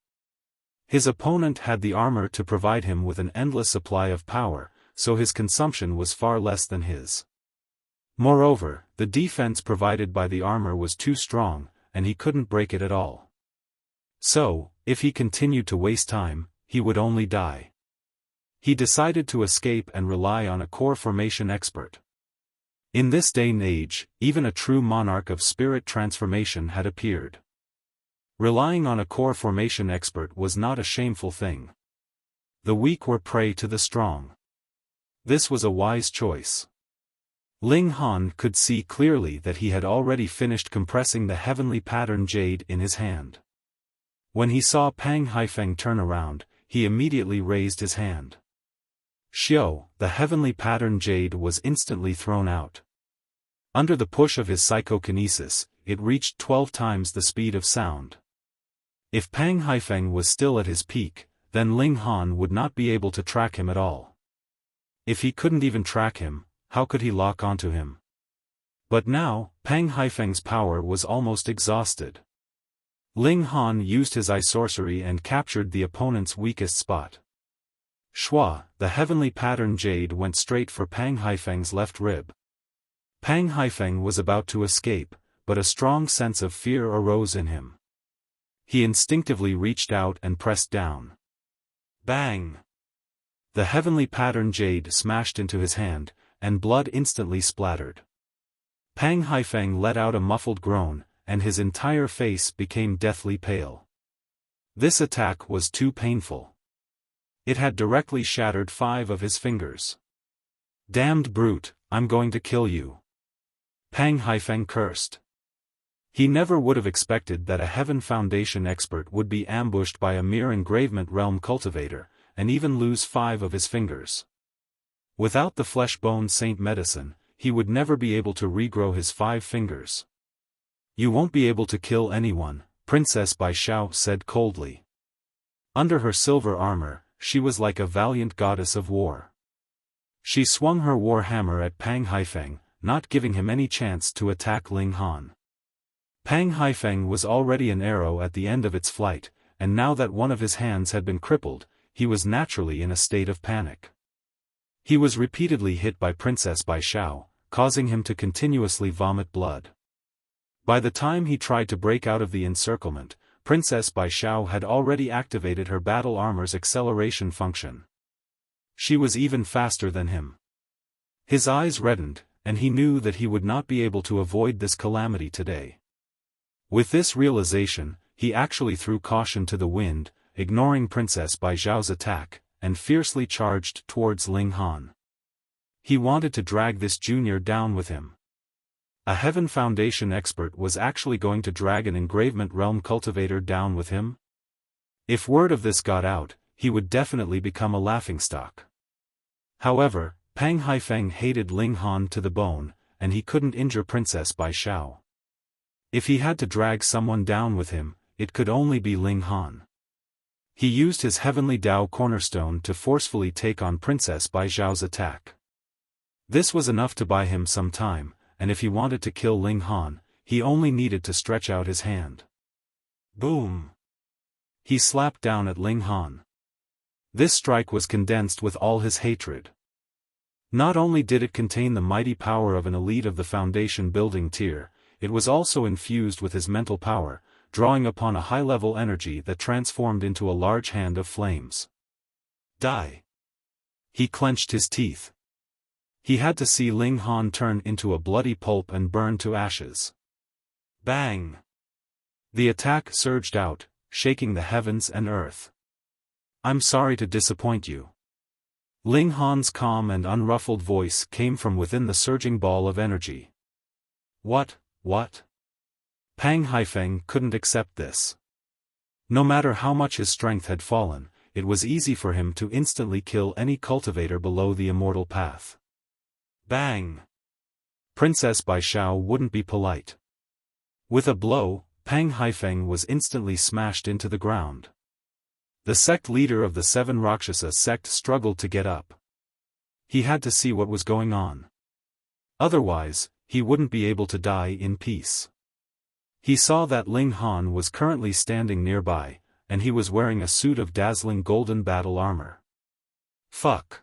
His opponent had the armor to provide him with an endless supply of power, so his consumption was far less than his. Moreover, the defense provided by the armor was too strong, and he couldn't break it at all. So, if he continued to waste time, he would only die. He decided to escape and rely on a core formation expert. In this day and age, even a true monarch of spirit transformation had appeared. Relying on a core formation expert was not a shameful thing. The weak were prey to the strong. This was a wise choice. Ling Han could see clearly that he had already finished compressing the heavenly pattern jade in his hand. When he saw Pang Haifeng turn around, he immediately raised his hand. Xiao, the heavenly pattern jade was instantly thrown out. Under the push of his psychokinesis, it reached 12 times the speed of sound. If Pang Haifeng was still at his peak, then Ling Han would not be able to track him at all. If he couldn't even track him, how could he lock onto him? But now, Pang Haifeng's power was almost exhausted. Ling Han used his eye sorcery and captured the opponent's weakest spot. Shua, the heavenly pattern jade went straight for Pang Haifeng's left rib. Pang Haifeng was about to escape, but a strong sense of fear arose in him. He instinctively reached out and pressed down. Bang! The heavenly pattern jade smashed into his hand, and blood instantly splattered. Pang Haifeng let out a muffled groan, and his entire face became deathly pale. This attack was too painful. It had directly shattered 5 of his fingers. Damned brute, I'm going to kill you. Pang Haifeng cursed. He never would have expected that a Heaven Foundation expert would be ambushed by a mere engravement realm cultivator, and even lose 5 of his fingers. Without the flesh-bone saint medicine, he would never be able to regrow his 5 fingers. You won't be able to kill anyone, Princess Bai Xiao said coldly. Under her silver armor, she was like a valiant goddess of war. She swung her war hammer at Pang Haifeng, not giving him any chance to attack Ling Han. Pang Haifeng was already an arrow at the end of its flight, and now that one of his hands had been crippled, he was naturally in a state of panic. He was repeatedly hit by Princess Bai Xiao, causing him to continuously vomit blood. By the time he tried to break out of the encirclement, Princess Bai Xiao had already activated her battle armor's acceleration function. She was even faster than him. His eyes reddened, and he knew that he would not be able to avoid this calamity today. With this realization, he actually threw caution to the wind, ignoring Princess Bai Xiao's attack, and fiercely charged towards Ling Han. He wanted to drag this junior down with him. A Heaven Foundation expert was actually going to drag an Engravement Realm cultivator down with him? If word of this got out, he would definitely become a laughingstock. However, Pang Haifeng hated Ling Han to the bone, and he couldn't injure Princess Bai Xiao. If he had to drag someone down with him, it could only be Ling Han. He used his Heavenly Dao Cornerstone to forcefully take on Princess Bai Xiao's attack. This was enough to buy him some time, and if he wanted to kill Ling Han, he only needed to stretch out his hand. Boom! He slapped down at Ling Han. This strike was condensed with all his hatred. Not only did it contain the mighty power of an elite of the Foundation building tier, it was also infused with his mental power, drawing upon a high-level energy that transformed into a large hand of flames. Die! He clenched his teeth. He had to see Ling Han turn into a bloody pulp and burn to ashes. Bang! The attack surged out, shaking the heavens and earth. I'm sorry to disappoint you. Ling Han's calm and unruffled voice came from within the surging ball of energy. What? Pang Haifeng couldn't accept this. No matter how much his strength had fallen, it was easy for him to instantly kill any cultivator below the immortal path. Bang! Princess Bai Xiao wouldn't be polite. With a blow, Pang Haifeng was instantly smashed into the ground. The sect leader of the 7 Rakshasa sect struggled to get up. He had to see what was going on. Otherwise, he wouldn't be able to die in peace. He saw that Ling Han was currently standing nearby, and he was wearing a suit of dazzling golden battle armor. Fuck!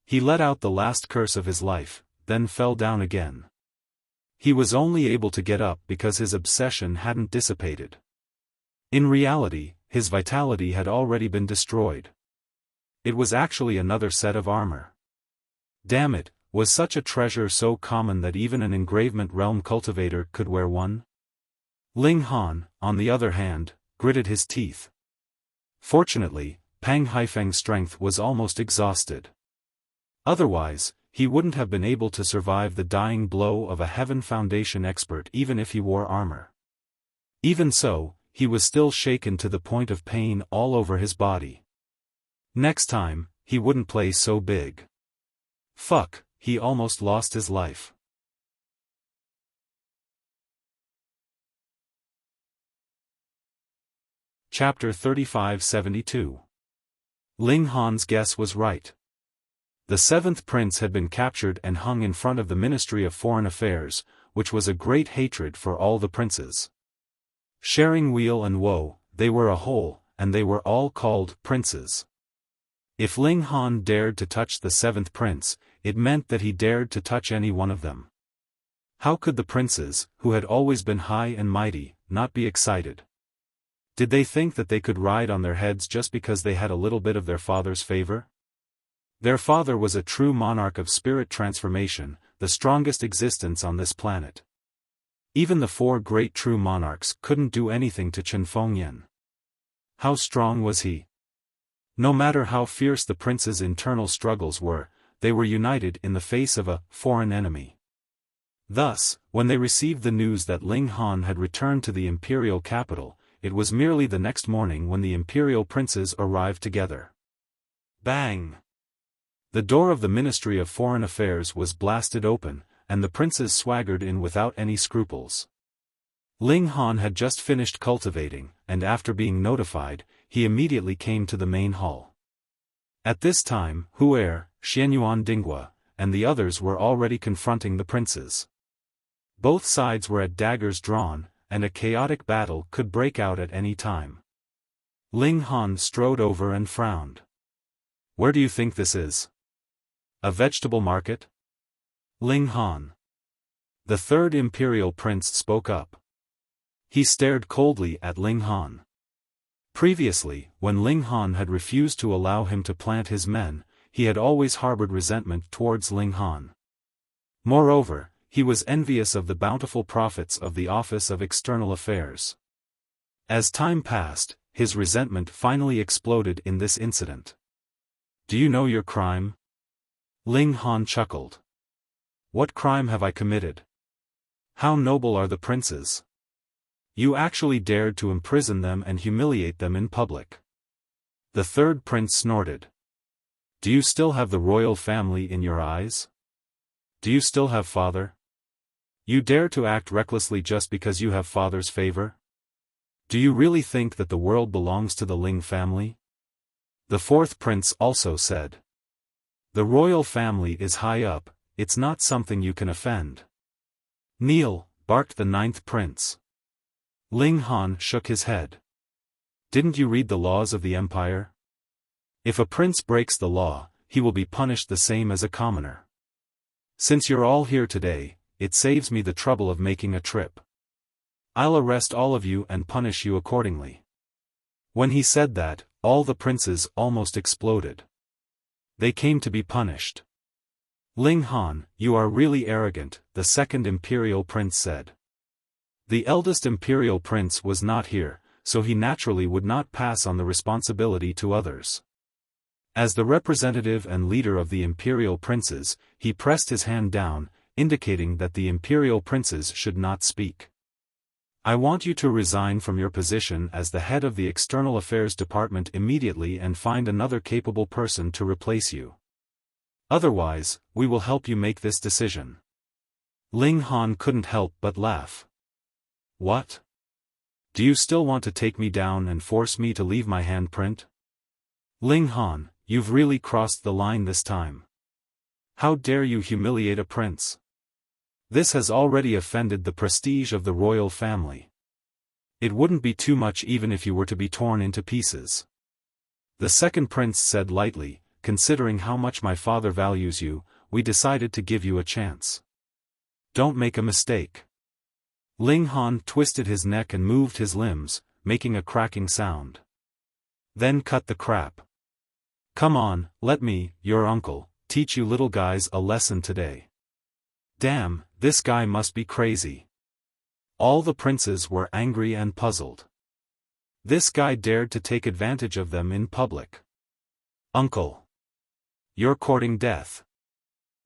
He let out the last curse of his life, then fell down again. He was only able to get up because his obsession hadn't dissipated. In reality, his vitality had already been destroyed. It was actually another set of armor. Damn it, was such a treasure so common that even an Engravement Realm cultivator could wear one? Ling Han, on the other hand, gritted his teeth. Fortunately, Pang Haifeng's strength was almost exhausted. Otherwise, he wouldn't have been able to survive the dying blow of a Heaven Foundation expert even if he wore armor. Even so, he was still shaken to the point of pain all over his body. Next time, he wouldn't play so big. Fuck, he almost lost his life. Chapter 3572. Ling Han's guess was right. The 7th prince had been captured and hung in front of the Ministry of Foreign Affairs, which was a great hatred for all the princes. Sharing weal and woe, they were a whole, and they were all called princes. If Ling Han dared to touch the 7th prince, it meant that he dared to touch any one of them. How could the princes, who had always been high and mighty, not be excited? Did they think that they could ride on their heads just because they had a little bit of their father's favor? Their father was a true monarch of spirit transformation, the strongest existence on this planet. Even the 4 great true monarchs couldn't do anything to Chen Fengyan. How strong was he? No matter how fierce the prince's internal struggles were, they were united in the face of a foreign enemy. Thus, when they received the news that Ling Han had returned to the imperial capital, it was merely the next morning when the imperial princes arrived together. Bang! The door of the Ministry of Foreign Affairs was blasted open, and the princes swaggered in without any scruples. Ling Han had just finished cultivating, and after being notified, he immediately came to the main hall. At this time, Huer, Xianyuan Dinghua, and the others were already confronting the princes. Both sides were at daggers drawn, and a chaotic battle could break out at any time. Ling Han strode over and frowned. Where do you think this is? A vegetable market? Ling Han. The third imperial prince spoke up. He stared coldly at Ling Han. Previously, when Ling Han had refused to allow him to plant his men, he had always harbored resentment towards Ling Han. Moreover, he was envious of the bountiful profits of the Office of External Affairs. As time passed, his resentment finally exploded in this incident. Do you know your crime? Ling Han chuckled. What crime have I committed? How noble are the princes? You actually dared to imprison them and humiliate them in public. The third prince snorted. Do you still have the royal family in your eyes? Do you still have father? You dare to act recklessly just because you have father's favor? Do you really think that the world belongs to the Ling family? The fourth prince also said. The royal family is high up, it's not something you can offend. Kneel, barked the ninth prince. Ling Han shook his head. Didn't you read the laws of the empire? If a prince breaks the law, he will be punished the same as a commoner. Since you're all here today, it saves me the trouble of making a trip. I'll arrest all of you and punish you accordingly. When he said that, all the princes almost exploded. They came to be punished. Ling Han, you are really arrogant, the second imperial prince said. The eldest imperial prince was not here, so he naturally would not pass on the responsibility to others. As the representative and leader of the imperial princes, he pressed his hand down, indicating that the imperial princes should not speak. I want you to resign from your position as the head of the External Affairs Department immediately and find another capable person to replace you. Otherwise, we will help you make this decision. Ling Han couldn't help but laugh. What? Do you still want to take me down and force me to leave my handprint? Ling Han, you've really crossed the line this time. How dare you humiliate a prince? This has already offended the prestige of the royal family. It wouldn't be too much even if you were to be torn into pieces. The second prince said lightly, considering how much my father values you, we decided to give you a chance. Don't make a mistake. Ling Han twisted his neck and moved his limbs, making a cracking sound. Then cut the crap. Come on, let me, your uncle, teach you little guys a lesson today. Damn, this guy must be crazy. All the princes were angry and puzzled. This guy dared to take advantage of them in public. Uncle. You're courting death.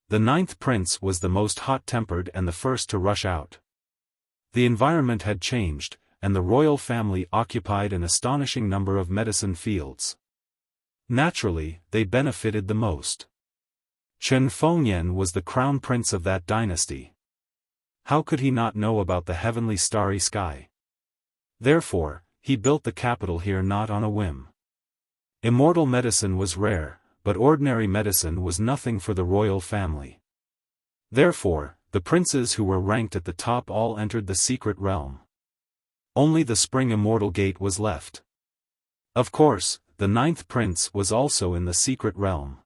The ninth prince was the most hot-tempered and the first to rush out. The environment had changed, and the royal family occupied an astonishing number of medicine fields. Naturally, they benefited the most. Chen Fengyan was the crown prince of that dynasty. How could he not know about the heavenly starry sky? Therefore, he built the capital here not on a whim. Immortal medicine was rare, but ordinary medicine was nothing for the royal family. Therefore, the princes who were ranked at the top all entered the secret realm. Only the Spring Immortal Gate was left. Of course, the ninth prince was also in the secret realm.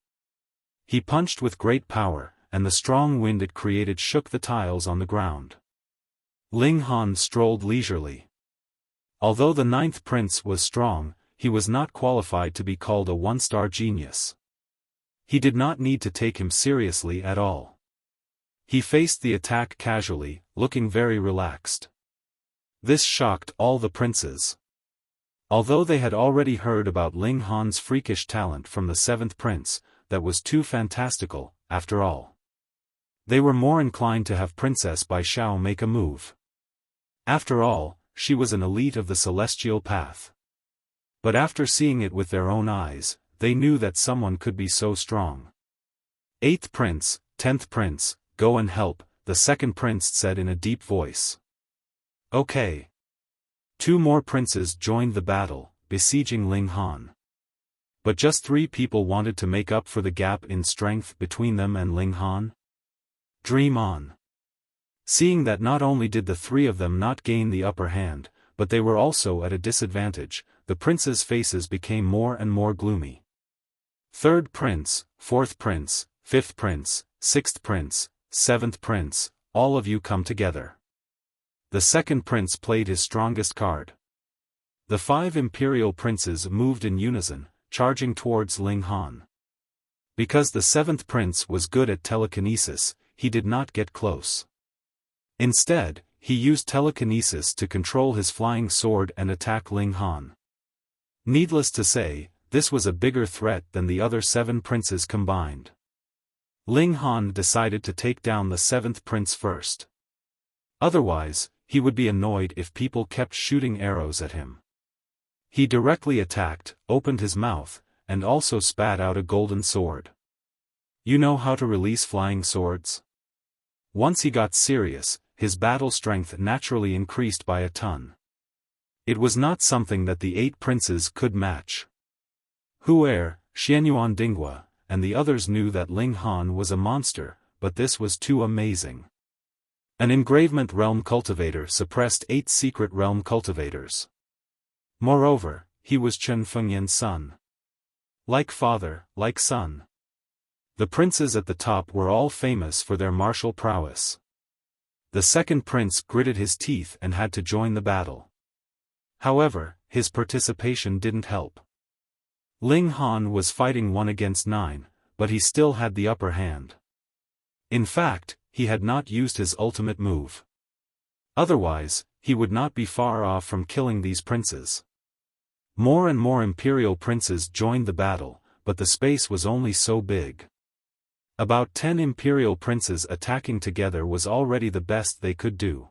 He punched with great power, and the strong wind it created shook the tiles on the ground. Ling Han strolled leisurely. Although the ninth prince was strong, he was not qualified to be called a one-star genius. He did not need to take him seriously at all. He faced the attack casually, looking very relaxed. This shocked all the princes. Although they had already heard about Ling Han's freakish talent from the seventh prince, that was too fantastical, after all. They were more inclined to have Princess Bai Xiao make a move. After all, she was an elite of the celestial path. But after seeing it with their own eyes, they knew that someone could be so strong. Eighth prince, 10th prince, go and help, the second prince said in a deep voice. Okay. 2 more princes joined the battle, besieging Ling Han. But just 3 people wanted to make up for the gap in strength between them and Ling Han. Dream on. Seeing that not only did the 3 of them not gain the upper hand, but they were also at a disadvantage, the princes' faces became more and more gloomy. Third prince, fourth prince, fifth prince, sixth prince, seventh prince, all of you come together. The second prince played his strongest card. The 5 imperial princes moved in unison, charging towards Ling Han. Because the 7th prince was good at telekinesis, he did not get close. Instead, he used telekinesis to control his flying sword and attack Ling Han. Needless to say, this was a bigger threat than the other 7 princes combined. Ling Han decided to take down the 7th prince first. Otherwise, he would be annoyed if people kept shooting arrows at him. He directly attacked, opened his mouth, and also spat out a golden sword. You know how to release flying swords? Once he got serious, his battle strength naturally increased by a ton. It was not something that the 8 princes could match. Huer, Xianyuan Dinghua, and the others knew that Ling Han was a monster, but this was too amazing. An engravement realm cultivator suppressed 8 secret realm cultivators. Moreover, he was Chen Fengyan's son. Like father, like son. The princes at the top were all famous for their martial prowess. The second prince gritted his teeth and had to join the battle. However, his participation didn't help. Ling Han was fighting 1 against 9, but he still had the upper hand. In fact, he had not used his ultimate move. Otherwise, he would not be far off from killing these princes. More and more imperial princes joined the battle, but the space was only so big. About 10 imperial princes attacking together was already the best they could do.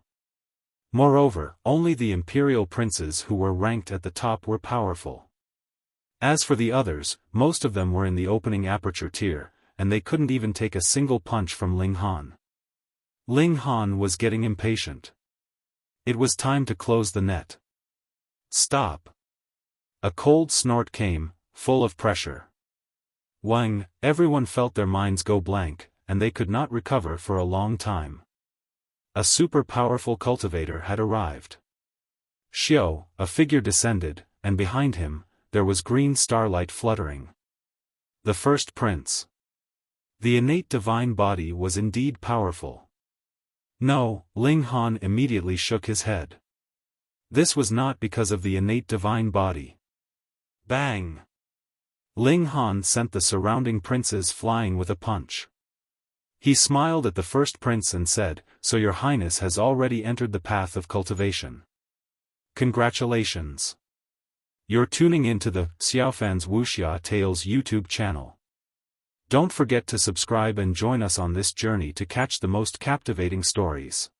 Moreover, only the imperial princes who were ranked at the top were powerful. As for the others, most of them were in the opening aperture tier, and they couldn't even take a single punch from Ling Han. Ling Han was getting impatient. It was time to close the net. Stop. A cold snort came, full of pressure. Wang, everyone felt their minds go blank, and they could not recover for a long time. A super powerful cultivator had arrived. Xiao, a figure descended, and behind him, there was green starlight fluttering. The first prince. The innate divine body was indeed powerful. No, Ling Han immediately shook his head. This was not because of the innate divine body. Bang! Ling Han sent the surrounding princes flying with a punch. He smiled at the first prince and said, "So your highness has already entered the path of cultivation. Congratulations. You're tuning into the Xiaofan's Wuxia Tales YouTube channel. Don't forget to subscribe and join us on this journey to catch the most captivating stories."